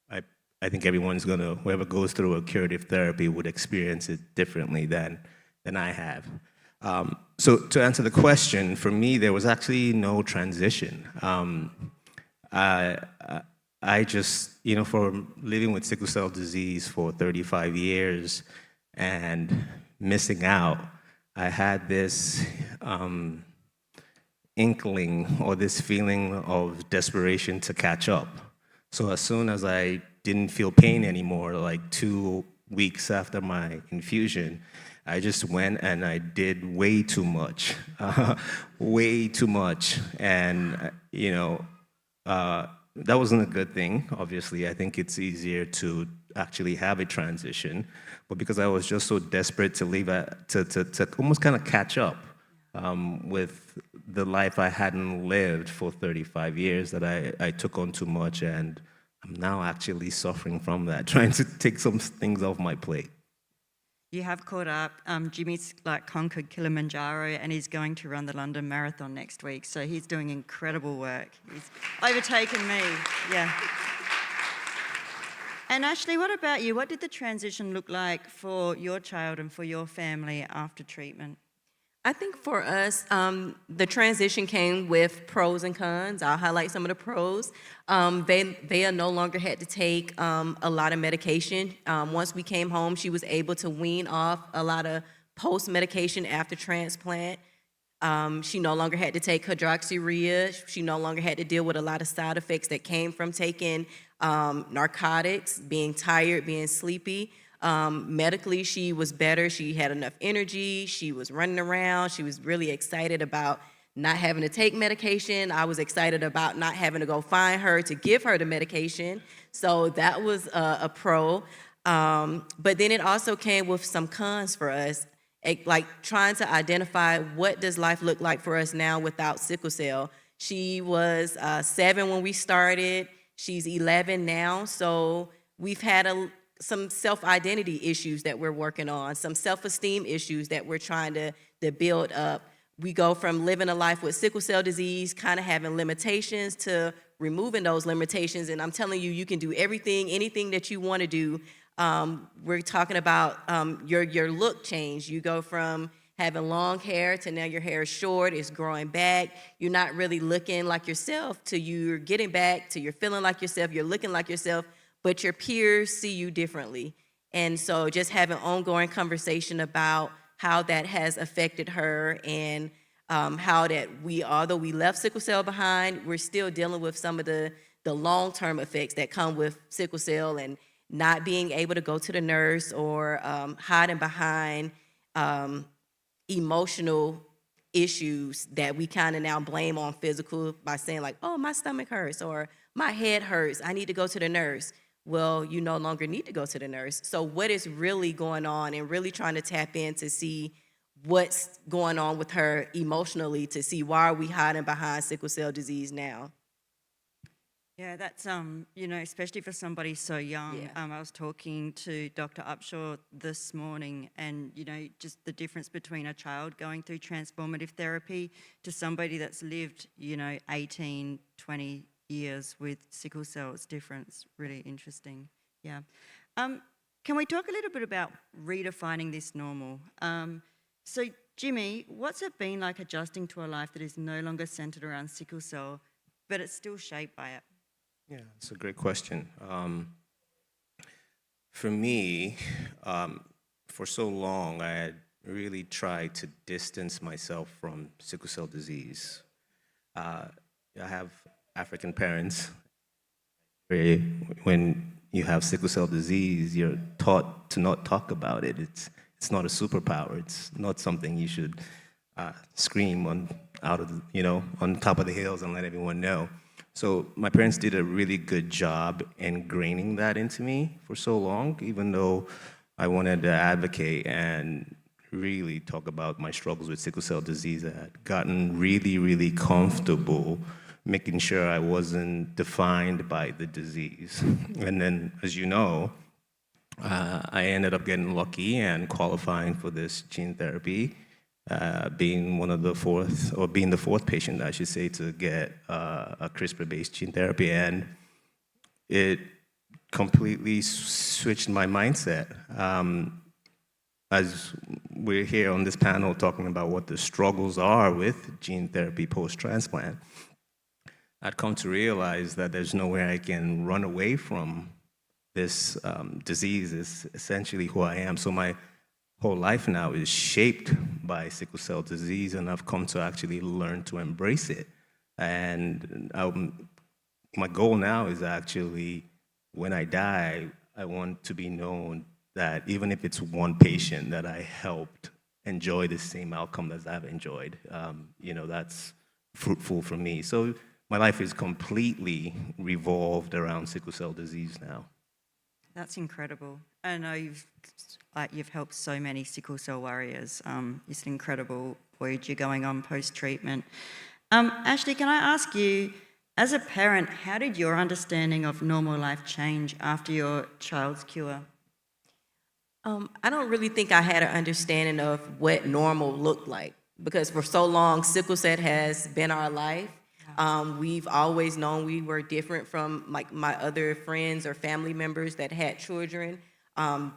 I think everyone's gonna, whoever goes through a curative therapy would experience it differently than I have. So to answer the question, for me, there was actually no transition. I just, for living with sickle cell disease for 35 years and missing out, I had this inkling or this feeling of desperation to catch up. So as soon as I didn't feel pain anymore, like 2 weeks after my infusion, I just went and I did way too much, way too much. And, that wasn't a good thing, obviously. I think it's easier to actually have a transition. But because I was just so desperate to leave, to almost kind of catch up with the life I hadn't lived for 35 years, that I took on too much. And I'm now actually suffering from that, trying to take some things off my plate. You have caught up. Jimmy's conquered Kilimanjaro and he's going to run the London Marathon next week. So he's doing incredible work. He's overtaken me, yeah. And Ashley, what about you? What did the transition look like for your child and for your family after treatment? I think for us, the transition came with pros and cons. I'll highlight some of the pros. They no longer had to take a lot of medication. Once we came home, she was able to wean off a lot of post-medication after transplant. She no longer had to take hydroxyurea. She no longer had to deal with a lot of side effects that came from taking narcotics, being tired, being sleepy. Medically, she was better. She had enough energy. She was running around. She was really excited about not having to take medication. I was excited about not having to go find her to give her the medication. So that was a pro. But then it also came with some cons for us, like trying to identify what does life look like for us now without sickle cell. She was 7 when we started. She's 11 now. So we've had some self-identity issues that we're working on, some self-esteem issues that we're trying to build up. We go from living a life with sickle cell disease, kind of having limitations, to removing those limitations. And I'm telling you, you can do everything, anything that you want to do. We're talking about your look change. You go from having long hair to now your hair is short, it's growing back. You're not really looking like yourself till you're getting back, till you're feeling like yourself, you're looking like yourself, but your peers see you differently. And so just having ongoing conversation about how that has affected her, and how that although we left sickle cell behind, we're still dealing with some of the long-term effects that come with sickle cell, and not being able to go to the nurse, or hiding behind emotional issues that we kind of now blame on physical by saying like, oh, my stomach hurts, or my head hurts, I need to go to the nurse. Well, you no longer need to go to the nurse. So what is really going on, and really trying to tap in to see what's going on with her emotionally, to see why are we hiding behind sickle cell disease now. Yeah, that's, especially for somebody so young. Yeah. I was talking to Dr. Upshaw this morning, and, just the difference between a child going through transformative therapy to somebody that's lived, 18, 20 years with sickle cell is different. It's really interesting. Yeah. Can we talk a little bit about redefining this normal? So, Jimmy, what's it been like adjusting to a life that is no longer centered around sickle cell, but it's still shaped by it? Yeah, it's a great question. For me, for so long, I had really tried to distance myself from sickle cell disease. I have African parents. When you have sickle cell disease, you're taught to not talk about it. It's not a superpower. It's not something you should scream on top of the hills and let everyone know. So my parents did a really good job ingraining that into me for so long, even though I wanted to advocate and really talk about my struggles with sickle cell disease. I had gotten really, really comfortable making sure I wasn't defined by the disease. And then, as you know, I ended up getting lucky and qualifying for this gene therapy, being the fourth patient, I should say, to get a CRISPR-based gene therapy. And it completely switched my mindset. As we're here on this panel talking about what the struggles are with gene therapy post-transplant, I'd come to realize that there's no way I can run away from this disease. Is essentially who I am. So my whole life now is shaped by sickle cell disease, and I've come to actually learn to embrace it. And my goal now is actually, when I die, I want to be known that even if it's one patient that I helped enjoy the same outcome as I've enjoyed, that's fruitful for me. So my life is completely revolved around sickle cell disease now. That's incredible. I know you've helped so many sickle cell warriors. It's an incredible voyage you're going on post-treatment. Ashley, can I ask you, as a parent, how did your understanding of normal life change after your child's cure? I don't really think I had an understanding of what normal looked like, because for so long, sickle cell has been our life. We've always known we were different from my other friends or family members that had children.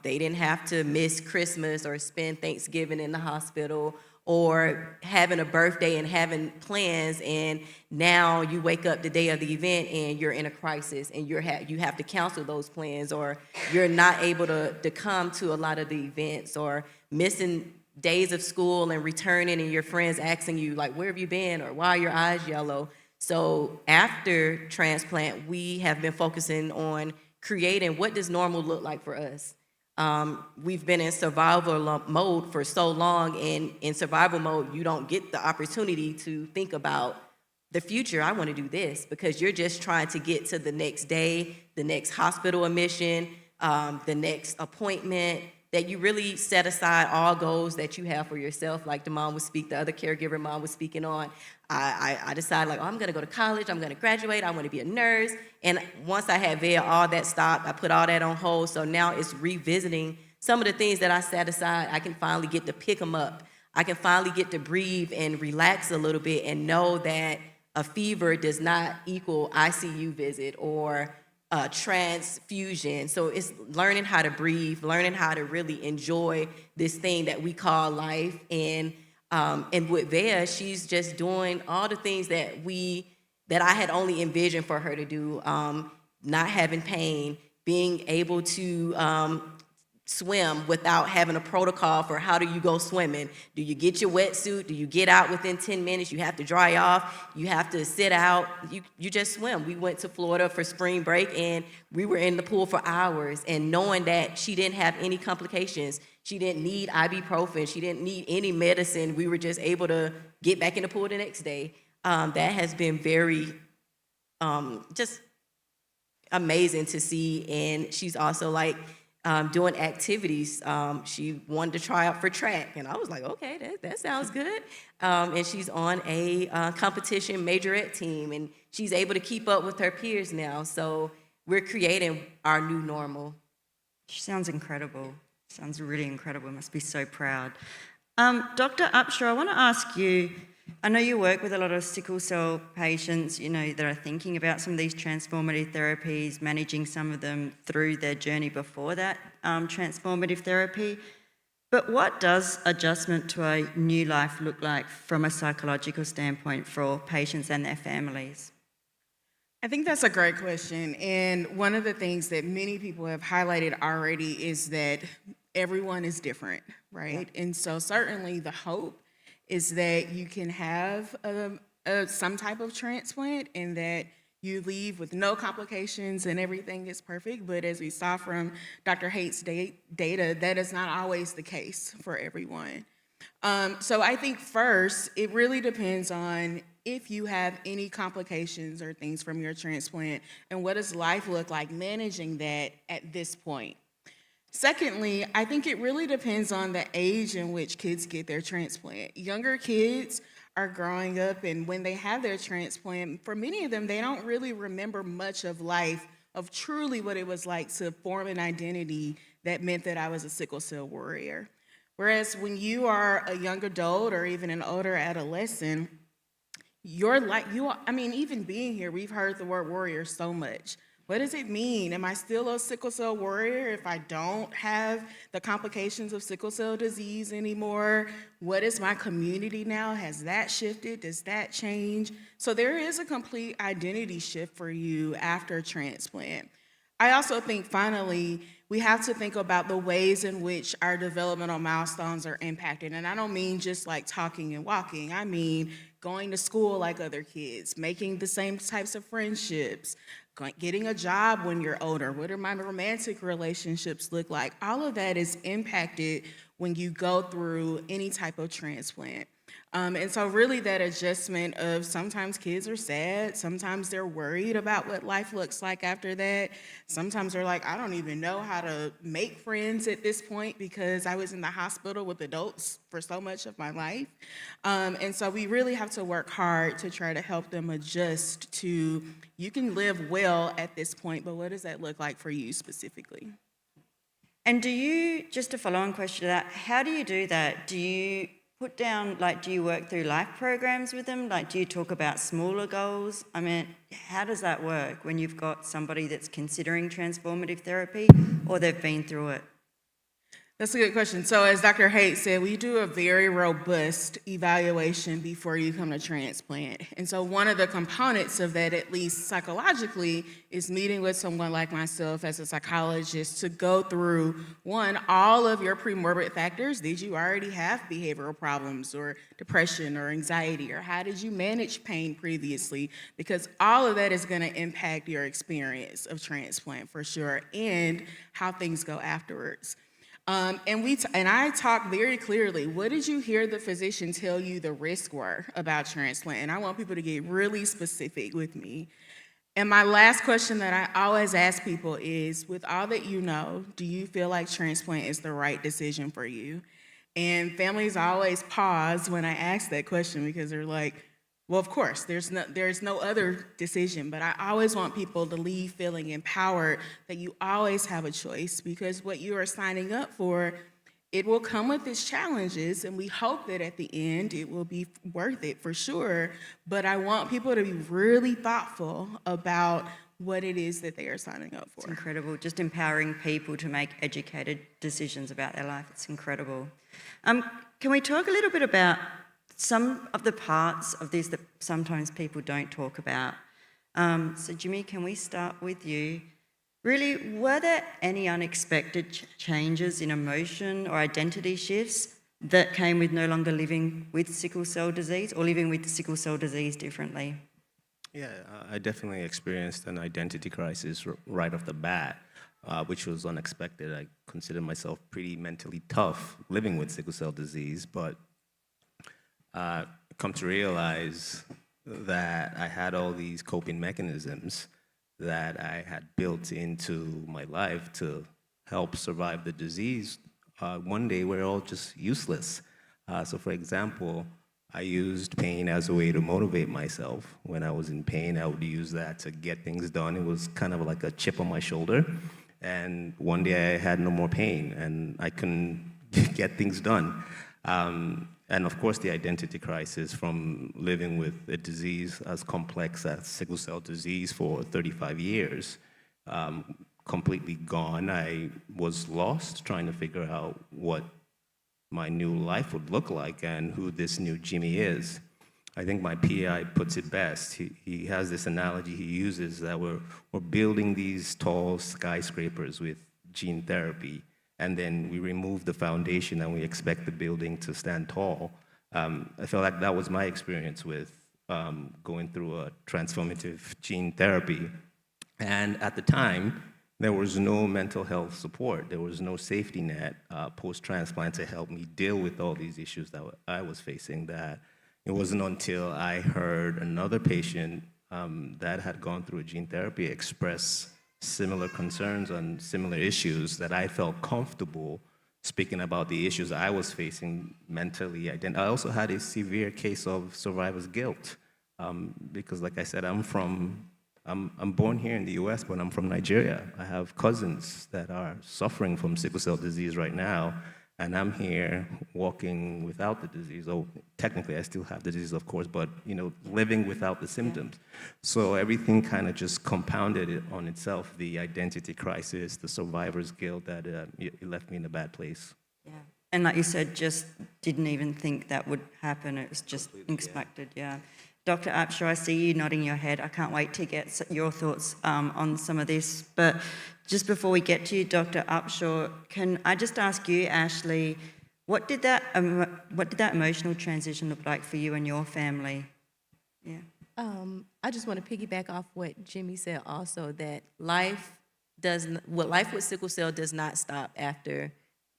They didn't have to miss Christmas or spend Thanksgiving in the hospital, or having a birthday and having plans, and now you wake up the day of the event and you're in a crisis, and you have to cancel those plans, or you're not able to come to a lot of the events, or missing days of school and returning and your friends asking you, like, where have you been, or why are your eyes yellow? So after transplant, we have been focusing on creating what does normal look like for us. We've been in survival mode for so long, and in survival mode, you don't get the opportunity to think about the future. I want to do this, because you're just trying to get to the next day, the next hospital admission, the next appointment, that you really set aside all goals that you have for yourself. Like the other caregiver mom was speaking on. I decided like, oh, I'm gonna go to college, I'm gonna graduate, I wanna be a nurse. And once I had VEA, all that stopped. I put all that on hold. So now it's revisiting some of the things that I set aside. I can finally get to pick them up. I can finally get to breathe and relax a little bit and know that a fever does not equal ICU visit or transfusion. So it's learning how to breathe, learning how to really enjoy this thing that we call life. And with VEA, she's just doing all the things that I had only envisioned for her to do. Not having pain, being able to swim without having a protocol for how do you go swimming. Do you get your wetsuit? Do you get out within 10 minutes? You have to dry off. You have to sit out. You just swim. We went to Florida for spring break and we were in the pool for hours, and knowing that she didn't have any complications. She didn't need ibuprofen. She didn't need any medicine. We were just able to get back in the pool the next day. That has been very just amazing to see. And she's also like doing activities. She wanted to try out for track, and I was like, okay, that sounds good. And she's on a competition majorette team, and she's able to keep up with her peers now. So we're creating our new normal. She sounds incredible. Sounds really incredible. Must be so proud. Dr. Upshaw, I want to ask you, I know you work with a lot of sickle cell patients, that are thinking about some of these transformative therapies, managing some of them through their journey before that transformative therapy. But what does adjustment to a new life look like from a psychological standpoint for patients and their families? I think that's a great question. And one of the things that many people have highlighted already is that everyone is different, right? Yeah. And so certainly the hope is that you can have some type of transplant and that you leave with no complications and everything is perfect. But as we saw from Dr. Haight's data, that is not always the case for everyone. So I think first, it really depends on if you have any complications or things from your transplant and what does life look like managing that at this point. Secondly, I think it really depends on the age in which kids get their transplant. Younger kids are growing up, and when they have their transplant, for many of them, they don't really remember much of life, of truly what it was like to form an identity that meant that I was a sickle cell warrior. Whereas when you are a young adult or even an older adolescent, even being here, we've heard the word warrior so much. What does it mean? Am I still a sickle cell warrior if I don't have the complications of sickle cell disease anymore? What is my community now? Has that shifted? Does that change? So there is a complete identity shift for you after transplant. I also think, finally, we have to think about the ways in which our developmental milestones are impacted. And I don't mean just like talking and walking. I mean going to school like other kids, making the same types of friendships, getting a job when you're older. What do my romantic relationships look like? All of that is impacted when you go through any type of transplant. And so really that adjustment of sometimes kids are sad, sometimes they're worried about what life looks like after that. Sometimes they're like, I don't even know how to make friends at this point because I was in the hospital with adults for so much of my life. And so we really have to work hard to try to help them adjust to, you can live well at this point, but what does that look like for you specifically? And do you, just a follow-on question to that, how do you do that? Do you put down, do you work through life programs with them? Do you talk about smaller goals? I mean, how does that work when you've got somebody that's considering transformative therapy or they've been through it? That's a good question. So as Dr. Haight said, we do a very robust evaluation before you come to transplant. And so one of the components of that, at least psychologically, is meeting with someone like myself as a psychologist to go through, one, all of your premorbid factors. Did you already have behavioral problems or depression or anxiety? Or how did you manage pain previously? Because all of that is going to impact your experience of transplant for sure and how things go afterwards. And I talk very clearly, what did you hear the physician tell you the risks were about transplant? And I want people to get really specific with me. And my last question that I always ask people is, with all that you know, do you feel like transplant is the right decision for you? And families always pause when I ask that question because they're like, well, of course, there's no other decision, but I always want people to leave feeling empowered that you always have a choice, because what you are signing up for, it will come with its challenges, and we hope that at the end it will be worth it for sure. But I want people to be really thoughtful about what it is that they are signing up for. It's incredible, just empowering people to make educated decisions about their life. It's incredible. Can we talk a little bit about some of the parts of this that sometimes people don't talk about? So Jimmy, can we start with you? Really, were there any unexpected changes in emotion or identity shifts that came with no longer living with sickle cell disease or living with sickle cell disease differently? Yeah, I definitely experienced an identity crisis right off the bat, which was unexpected. I consider myself pretty mentally tough living with sickle cell disease, but come to realize that I had all these coping mechanisms that I had built into my life to help survive the disease. One day we're all just useless. So for example, I used pain as a way to motivate myself. When I was in pain, I would use that to get things done. It was kind of like a chip on my shoulder. And one day I had no more pain and I couldn't get things done. And of course, the identity crisis from living with a disease as complex as sickle cell disease for 35 years, completely gone. I was lost trying to figure out what my new life would look like and who this new Jimmy is. I think my PI puts it best. He has this analogy he uses that we're building these tall skyscrapers with gene therapy, and then we remove the foundation and we expect the building to stand tall. I feel like that was my experience with going through a transformative gene therapy. And at the time, there was no mental health support. There was no safety net post-transplant to help me deal with all these issues that I was facing. That it wasn't until I heard another patient that had gone through a gene therapy express similar concerns on similar issues that I felt comfortable speaking about the issues I was facing mentally. I also had a severe case of survivor's guilt because, like I said, I'm born here in the US, but I'm from Nigeria. I have cousins that are suffering from sickle cell disease right now, and I'm here walking without the disease. Oh, technically I still have the disease, of course, but living without the symptoms. So everything kind of just compounded it on itself, the identity crisis, the survivor's guilt, that it left me in a bad place. Yeah. And like you said, just didn't even think that would happen. It was just unexpected, yeah. Dr. Upshaw, I see you nodding your head. I can't wait to get your thoughts on some of this. But just before we get to you, Dr. Upshaw, can I just ask you, Ashley, what did that emotional transition look like for you and your family? Yeah. I just want to piggyback off what Jimmy said also, that life with sickle cell does not stop after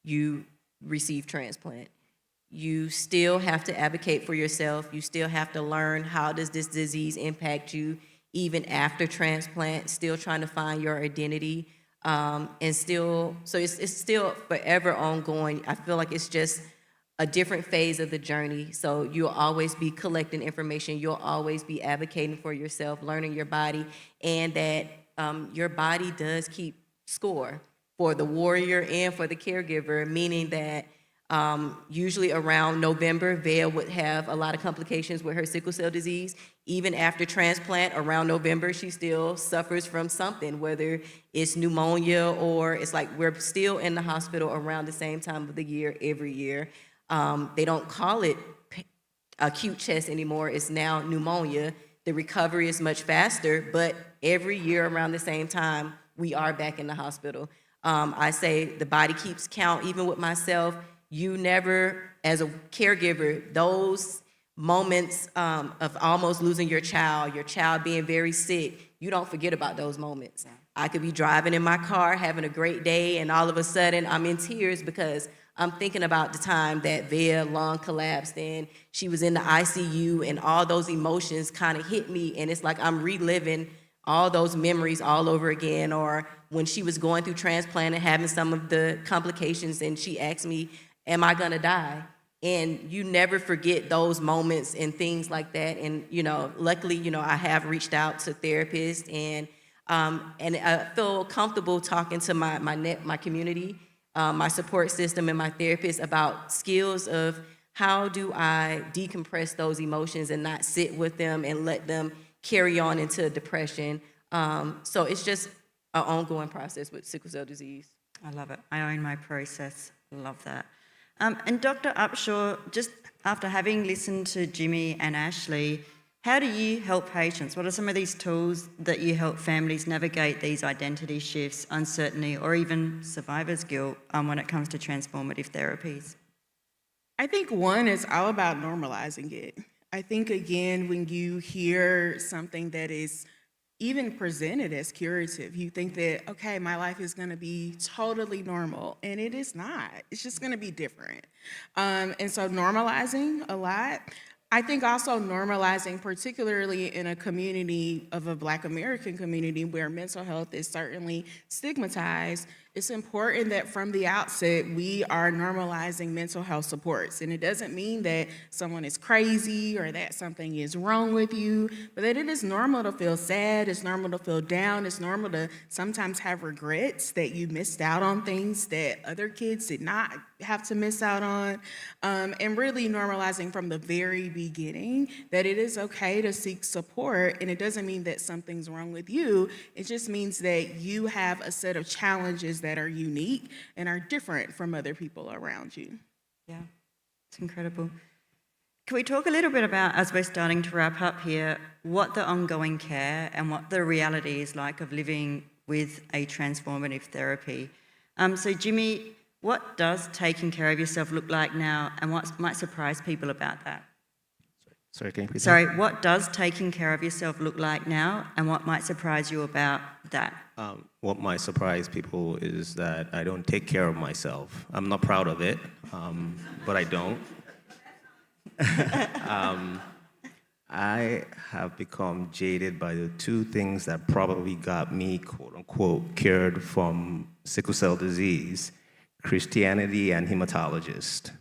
you receive transplant. You still have to advocate for yourself. You still have to learn how does this disease impact you even after transplant, still trying to find your identity. So it's still forever ongoing. I feel like it's just a different phase of the journey. So you'll always be collecting information. You'll always be advocating for yourself, learning your body, and that your body does keep score for the warrior and for the caregiver, meaning that usually around November, Vea would have a lot of complications with her sickle cell disease. Even after transplant, around November, she still suffers from something, whether it's pneumonia or it's like we're still in the hospital around the same time of the year every year. They don't call it acute chest anymore. It's now pneumonia. The recovery is much faster, but every year around the same time, we are back in the hospital. I say the body keeps count, even with myself. You never, as a caregiver, those moments of almost losing your child being very sick, you don't forget about those moments. I could be driving in my car, having a great day, and all of a sudden I'm in tears because I'm thinking about the time that Vea lung collapsed and she was in the ICU, and all those emotions kind of hit me, and it's like I'm reliving all those memories all over again, or when she was going through transplant and having some of the complications and she asked me, am I gonna die? And you never forget those moments and things like that. And, luckily, I have reached out to therapists and I feel comfortable talking to my community, my support system and my therapist about skills of how do I decompress those emotions and not sit with them and let them carry on into depression. So it's just an ongoing process with sickle cell disease. I love it. I own my process. Love that. And Dr. Upshaw, just after having listened to Jimmy and Ashley, how do you help patients? What are some of these tools that you help families navigate these identity shifts, uncertainty, or even survivor's guilt when it comes to transformative therapies? I think one is all about normalizing it. I think, again, when you hear something that is even presented as curative, you think that, okay, my life is going to be totally normal, and it is not. It's just going to be different. And so normalizing a lot. I think also normalizing, particularly in a community of a Black American community where mental health is certainly stigmatized, it's important that from the outset we are normalizing mental health supports. And it doesn't mean that someone is crazy or that something is wrong with you, but that it is normal to feel sad, it's normal to feel down, it's normal to sometimes have regrets that you missed out on things that other kids did not have to miss out on. And really normalizing from the very beginning that it is okay to seek support, and it doesn't mean that something's wrong with you, it just means that you have a set of challenges that are unique and are different from other people around you. Yeah, it's incredible. Can we talk a little bit about, as we're starting to wrap up here, what the ongoing care and what the reality is like of living with a transformative therapy? So Jimmy, what does taking care of yourself look like now, and what might surprise people about that? Sorry, can you repeat that? Sorry, what does taking care of yourself look like now, and what might surprise you about that? What might surprise people is that I don't take care of myself. I'm not proud of it, but I don't. I have become jaded by the two things that probably got me, quote unquote, cured from sickle cell disease: Christianity and hematologist.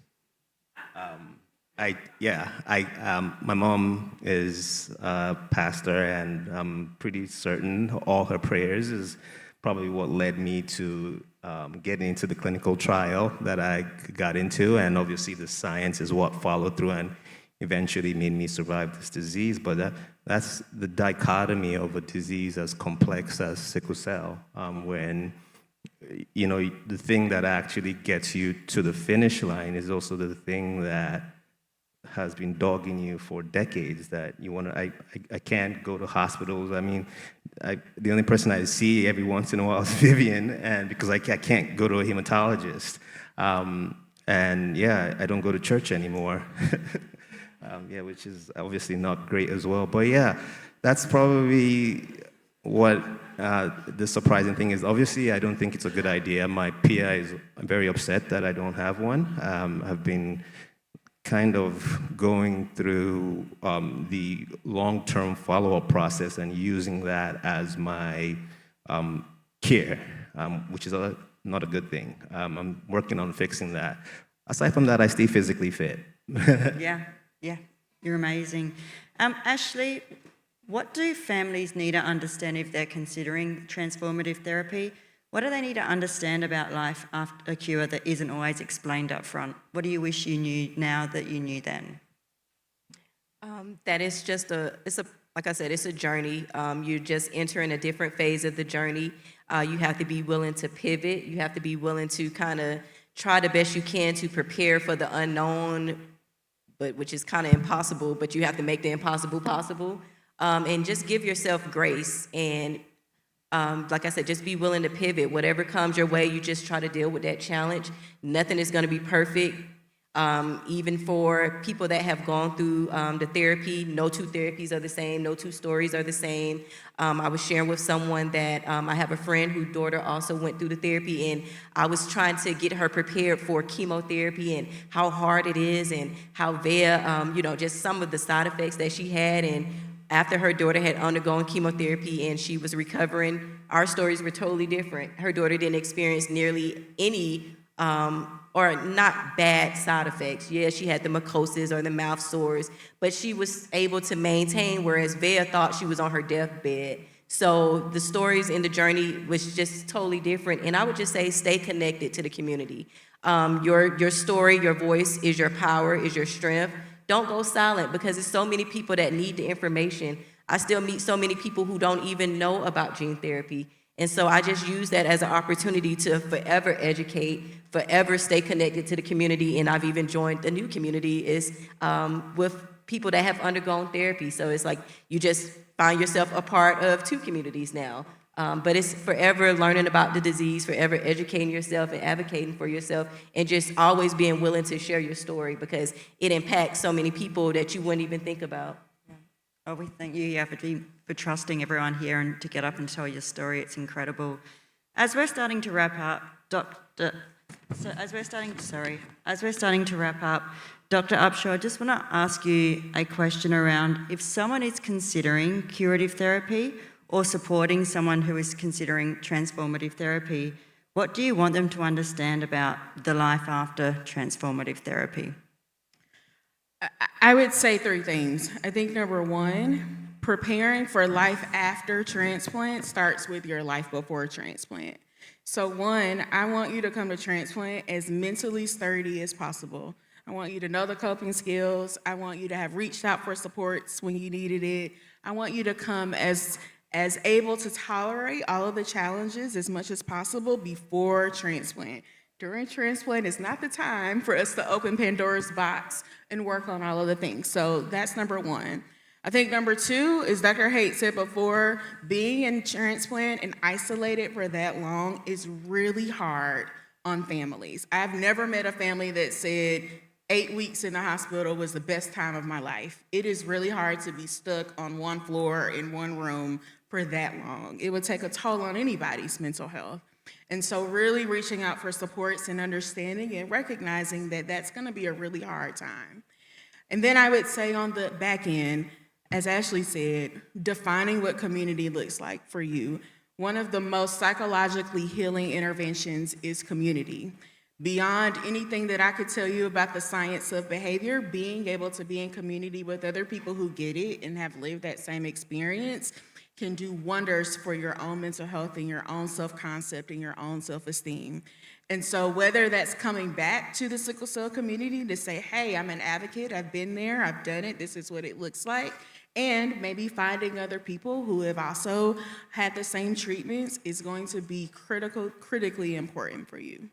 My mom is a pastor, and I'm pretty certain all her prayers is probably what led me to getting into the clinical trial that I got into, and obviously the science is what followed through and eventually made me survive this disease. But that's the dichotomy of a disease as complex as sickle cell, when the thing that actually gets you to the finish line is also the thing that has been dogging you for decades, that you want to, I can't go to hospitals. I mean, the only person I see every once in a while is Vivian, and because I can't go to a hematologist. I don't go to church anymore. Which is obviously not great as well. But yeah, that's probably what the surprising thing is. Obviously, I don't think it's a good idea. My PI is very upset that I don't have one. I've been kind of going through the long-term follow-up process and using that as my care, which is not a good thing. I'm working on fixing that. Aside from that, I stay physically fit. Yeah, you're amazing. Ashley, what do families need to understand if they're considering transformative therapy? What do they need to understand about life after a cure that isn't always explained up front? What do you wish you knew now that you knew then? That is just like I said, it's a journey. You're just entering a different phase of the journey. You have to be willing to pivot. You have to be willing to kind of try the best you can to prepare for the unknown, which is kind of impossible, but you have to make the impossible possible. And just give yourself grace. And like I said, just be willing to pivot. Whatever comes your way, you just try to deal with that challenge. Nothing is going to be perfect. Even for people that have gone through the therapy, no two therapies are the same, no two stories are the same. I was sharing with someone that I have a friend whose daughter also went through the therapy, and I was trying to get her prepared for chemotherapy and how hard it is and how just some of the side effects that she had. And after her daughter had undergone chemotherapy and she was recovering, our stories were totally different. Her daughter didn't experience nearly any or not bad side effects. Yeah, she had the mucosis or the mouth sores, but she was able to maintain, whereas Vea thought she was on her deathbed. So the stories in the journey was just totally different. And I would just say stay connected to the community. Your story, your voice is your power, is your strength. Don't go silent because there's so many people that need the information. I still meet so many people who don't even know about gene therapy. And so I just use that as an opportunity to forever educate, forever stay connected to the community. And I've even joined a new community is with people that have undergone therapy. So it's like you just find yourself a part of two communities now. But it's forever learning about the disease, forever educating yourself and advocating for yourself, and just always being willing to share your story because it impacts so many people that you wouldn't even think about. Oh, we thank you for trusting everyone here and to get up and tell your story. It's incredible. As we're starting to wrap up, Dr. Upshaw, I just want to ask you a question around if someone is considering curative therapy or supporting someone who is considering transformative therapy, what do you want them to understand about the life after transformative therapy? I would say three things. I think number one, preparing for life after transplant starts with your life before transplant. So one, I want you to come to transplant as mentally sturdy as possible. I want you to know the coping skills. I want you to have reached out for supports when you needed it. I want you to come as able to tolerate all of the challenges as much as possible before transplant. During transplant is not the time for us to open Pandora's box and work on all of the things. So that's number one. I think number two is Dr. Haight said before, being in transplant and isolated for that long is really hard on families. I've never met a family that said 8 weeks in the hospital was the best time of my life. It is really hard to be stuck on one floor in one room for that long. It would take a toll on anybody's mental health. And so really reaching out for supports and understanding and recognizing that that's gonna be a really hard time. And then I would say on the back end, as Ashley said, defining what community looks like for you. One of the most psychologically healing interventions is community. Beyond anything that I could tell you about the science of behavior, being able to be in community with other people who get it and have lived that same experience can do wonders for your own mental health and your own self-concept and your own self-esteem. And so whether that's coming back to the sickle cell community to say, hey, I'm an advocate, I've been there, I've done it, this is what it looks like, and maybe finding other people who have also had the same treatments is going to be critically important for you.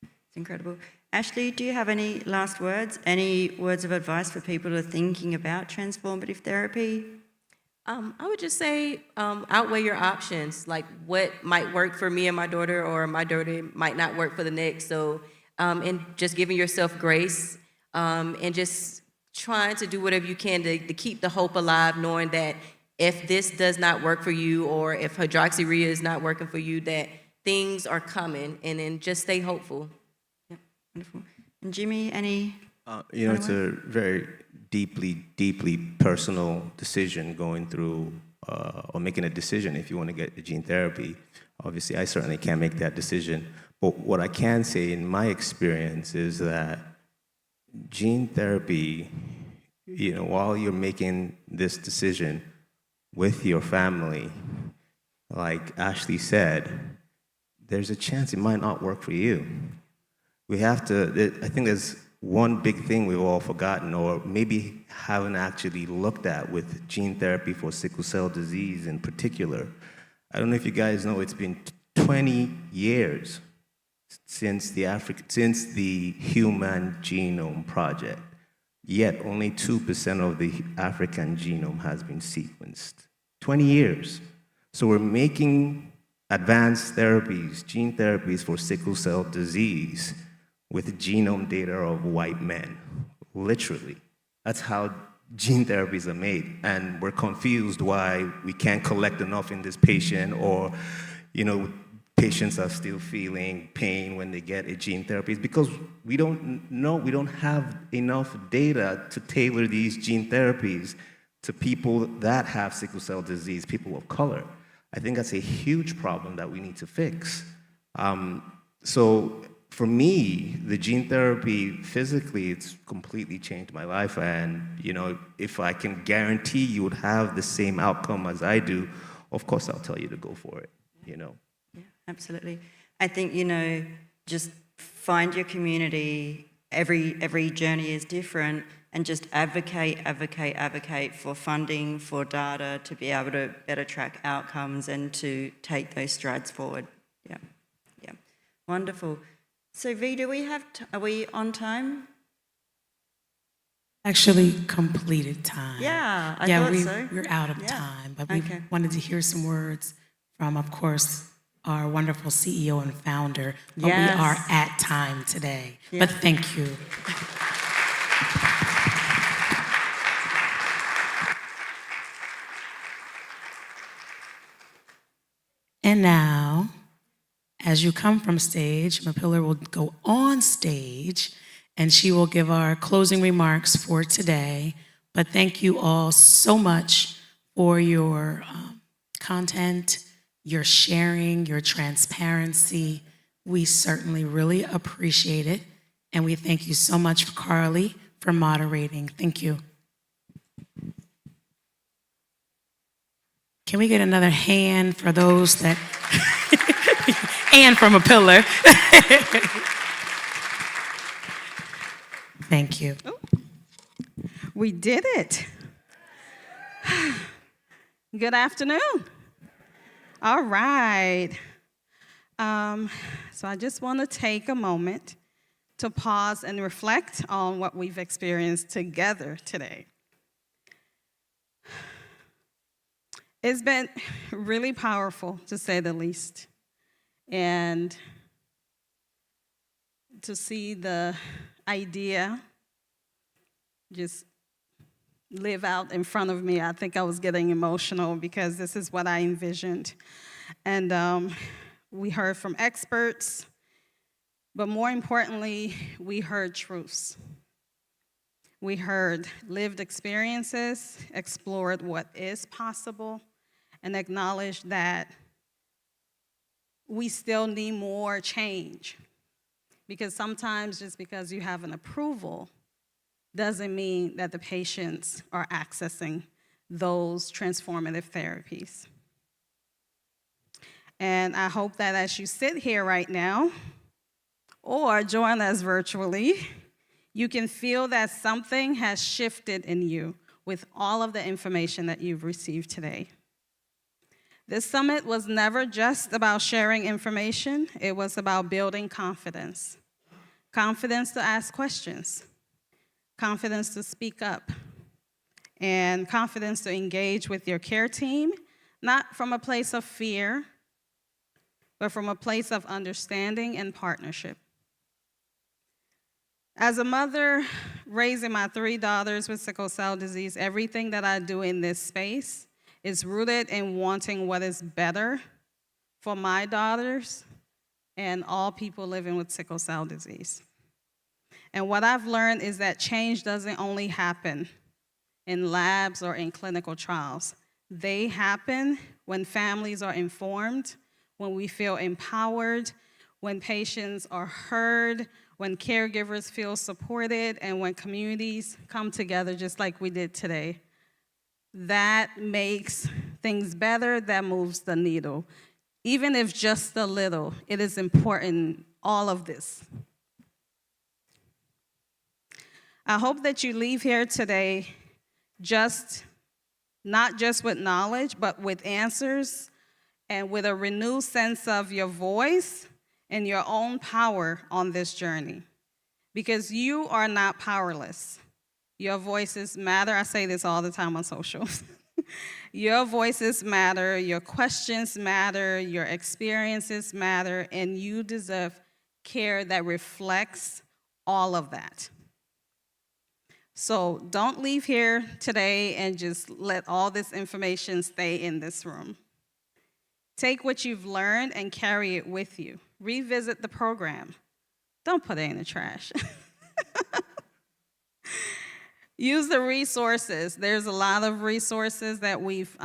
It's incredible. Ashley, do you have any last words? Any words of advice for people who are thinking about transformative therapy? I would just say outweigh your options, like what might work for me and my daughter or my daughter might not work for the next. So, and just giving yourself grace and just trying to do whatever you can to keep the hope alive, knowing that if this does not work for you or if hydroxyurea is not working for you, that things are coming, and then just stay hopeful. Yep, wonderful. And Jimmy, any? It's a very deeply personal decision going through or making a decision if you want to get the gene therapy. Obviously, I certainly can't make that decision. But what I can say in my experience is that gene therapy, while you're making this decision with your family, like Ashley said, there's a chance it might not work for you. We have to, I think there's one big thing we've all forgotten or maybe haven't actually looked at with gene therapy for sickle cell disease in particular. I don't know if you guys know, it's been 20 years since the Human Genome Project, yet only 2% of the African genome has been sequenced. 20 years. So we're making advanced therapies, gene therapies for sickle cell disease with genome data of white men, literally. That's how gene therapies are made. And we're confused why we can't collect enough in this patient, or, patients are still feeling pain when they get a gene therapy. It's because we don't have enough data to tailor these gene therapies to people that have sickle cell disease, people of color. I think that's a huge problem that we need to fix. So for me, the gene therapy physically, it's completely changed my life. And, you know, if I can guarantee you would have the same outcome as I do, of course I'll tell you to go for it, you know. Yeah, absolutely. I think, you know, just find your community. Every journey is different, and just advocate for funding, for data, to be able to better track outcomes and to take those strides forward. Yeah, yeah, wonderful. So V, are we on time? Actually completed time. Yeah, I yeah, thought so. We're out of time, but we wanted to hear some words from, of course, our wonderful CEO and founder, but we are at time today. Yeah. But thank you. And now, as you come from stage, Mapilla will go on stage and she will give our closing remarks for today. But thank you all so much for your content, your sharing, your transparency. We certainly really appreciate it. And we thank you so much, Carly, for moderating. Thank you. Can we get another hand for those that, and from a pillar. Thank you. We did it. Good afternoon. All right. So I just want to take a moment to pause and reflect on what we've experienced together today. It's been really powerful, to say the least. And to see the idea just live out in front of me, I think I was getting emotional because this is what I envisioned. And we heard from experts, but more importantly, we heard truths. We heard lived experiences, explored what is possible, and acknowledged that we still need more change. Because sometimes just because you have an approval doesn't mean that the patients are accessing those transformative therapies. And I hope that as you sit here right now, or join us virtually, you can feel that something has shifted in you with all of the information that you've received today. This summit was never just about sharing information, it was about building confidence. Confidence to ask questions, confidence to speak up, and confidence to engage with your care team, not from a place of fear, but from a place of understanding and partnership. As a mother raising my 3 daughters with sickle cell disease, everything that I do in this space is rooted in wanting what is better for my daughters and all people living with sickle cell disease. And what I've learned is that change doesn't only happen in labs or in clinical trials. They happen when families are informed, when we feel empowered, when patients are heard, when caregivers feel supported, and when communities come together just like we did today. That makes things better, that moves the needle. Even if just a little, it is important, all of this. I hope that you leave here today not just with knowledge, but with answers and with a renewed sense of your voice and your own power on this journey. Because you are not powerless. Your voices matter. I say this all the time on social. Your voices matter, your questions matter, your experiences matter, and you deserve care that reflects all of that. So don't leave here today and just let all this information stay in this room. Take what you've learned and carry it with you. Revisit the program. Don't put it in the trash. Use the resources. There's a lot of resources that we've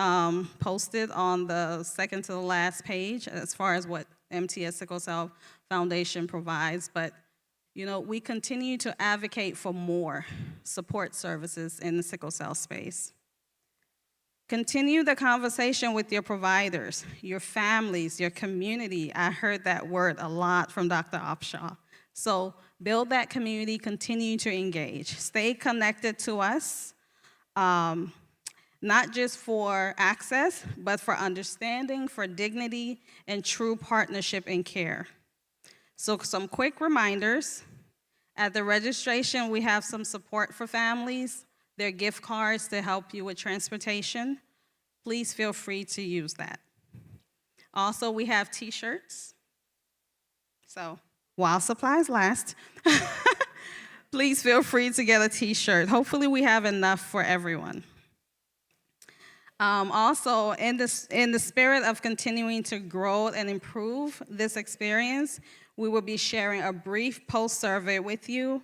posted on the second to the last page as far as what MTS Sickle Cell Foundation provides, but we continue to advocate for more support services in the sickle cell space. Continue the conversation with your providers, your families, your community. I heard that word a lot from Dr. Opshaw. So build that community, continue to engage. Stay connected to us, not just for access, but for understanding, for dignity, and true partnership in care. So some quick reminders. At the registration, we have some support for families. There are gift cards to help you with transportation. Please feel free to use that. Also, we have t-shirts. So while supplies last, please feel free to get a t-shirt. Hopefully we have enough for everyone. Also, in the spirit of continuing to grow and improve this experience, we will be sharing a brief post survey with you.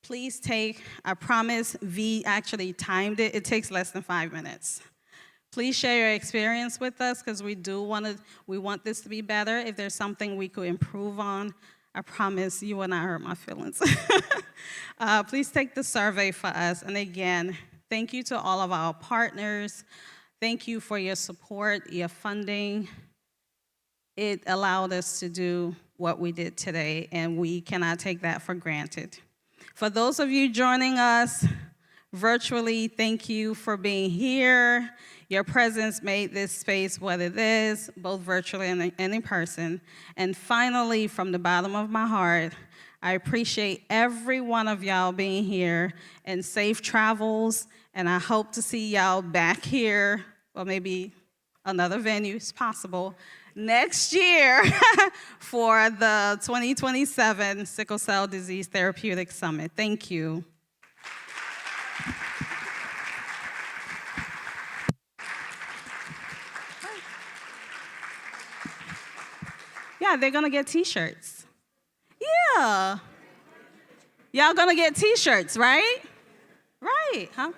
Please take, I promise, V actually timed it. It takes less than 5 minutes. Please share your experience with us because we want this to be better. If there's something we could improve on, I promise you will not hurt my feelings. Please take the survey for us. And again, thank you to all of our partners. Thank you for your support, your funding. It allowed us to do what we did today, and we cannot take that for granted. For those of you joining us virtually, thank you for being here. Your presence made this space what it is, both virtually and in person. And finally, from the bottom of my heart, I appreciate every one of y'all being here, and safe travels, and I hope to see y'all back here, or maybe another venue is possible, next year for the 2027 Sickle Cell Disease Therapeutics Summit. Thank you. Yeah, they're gonna get t-shirts. Yeah. Y'all gonna get t-shirts, right? Right, huh?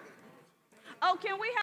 Oh, can we have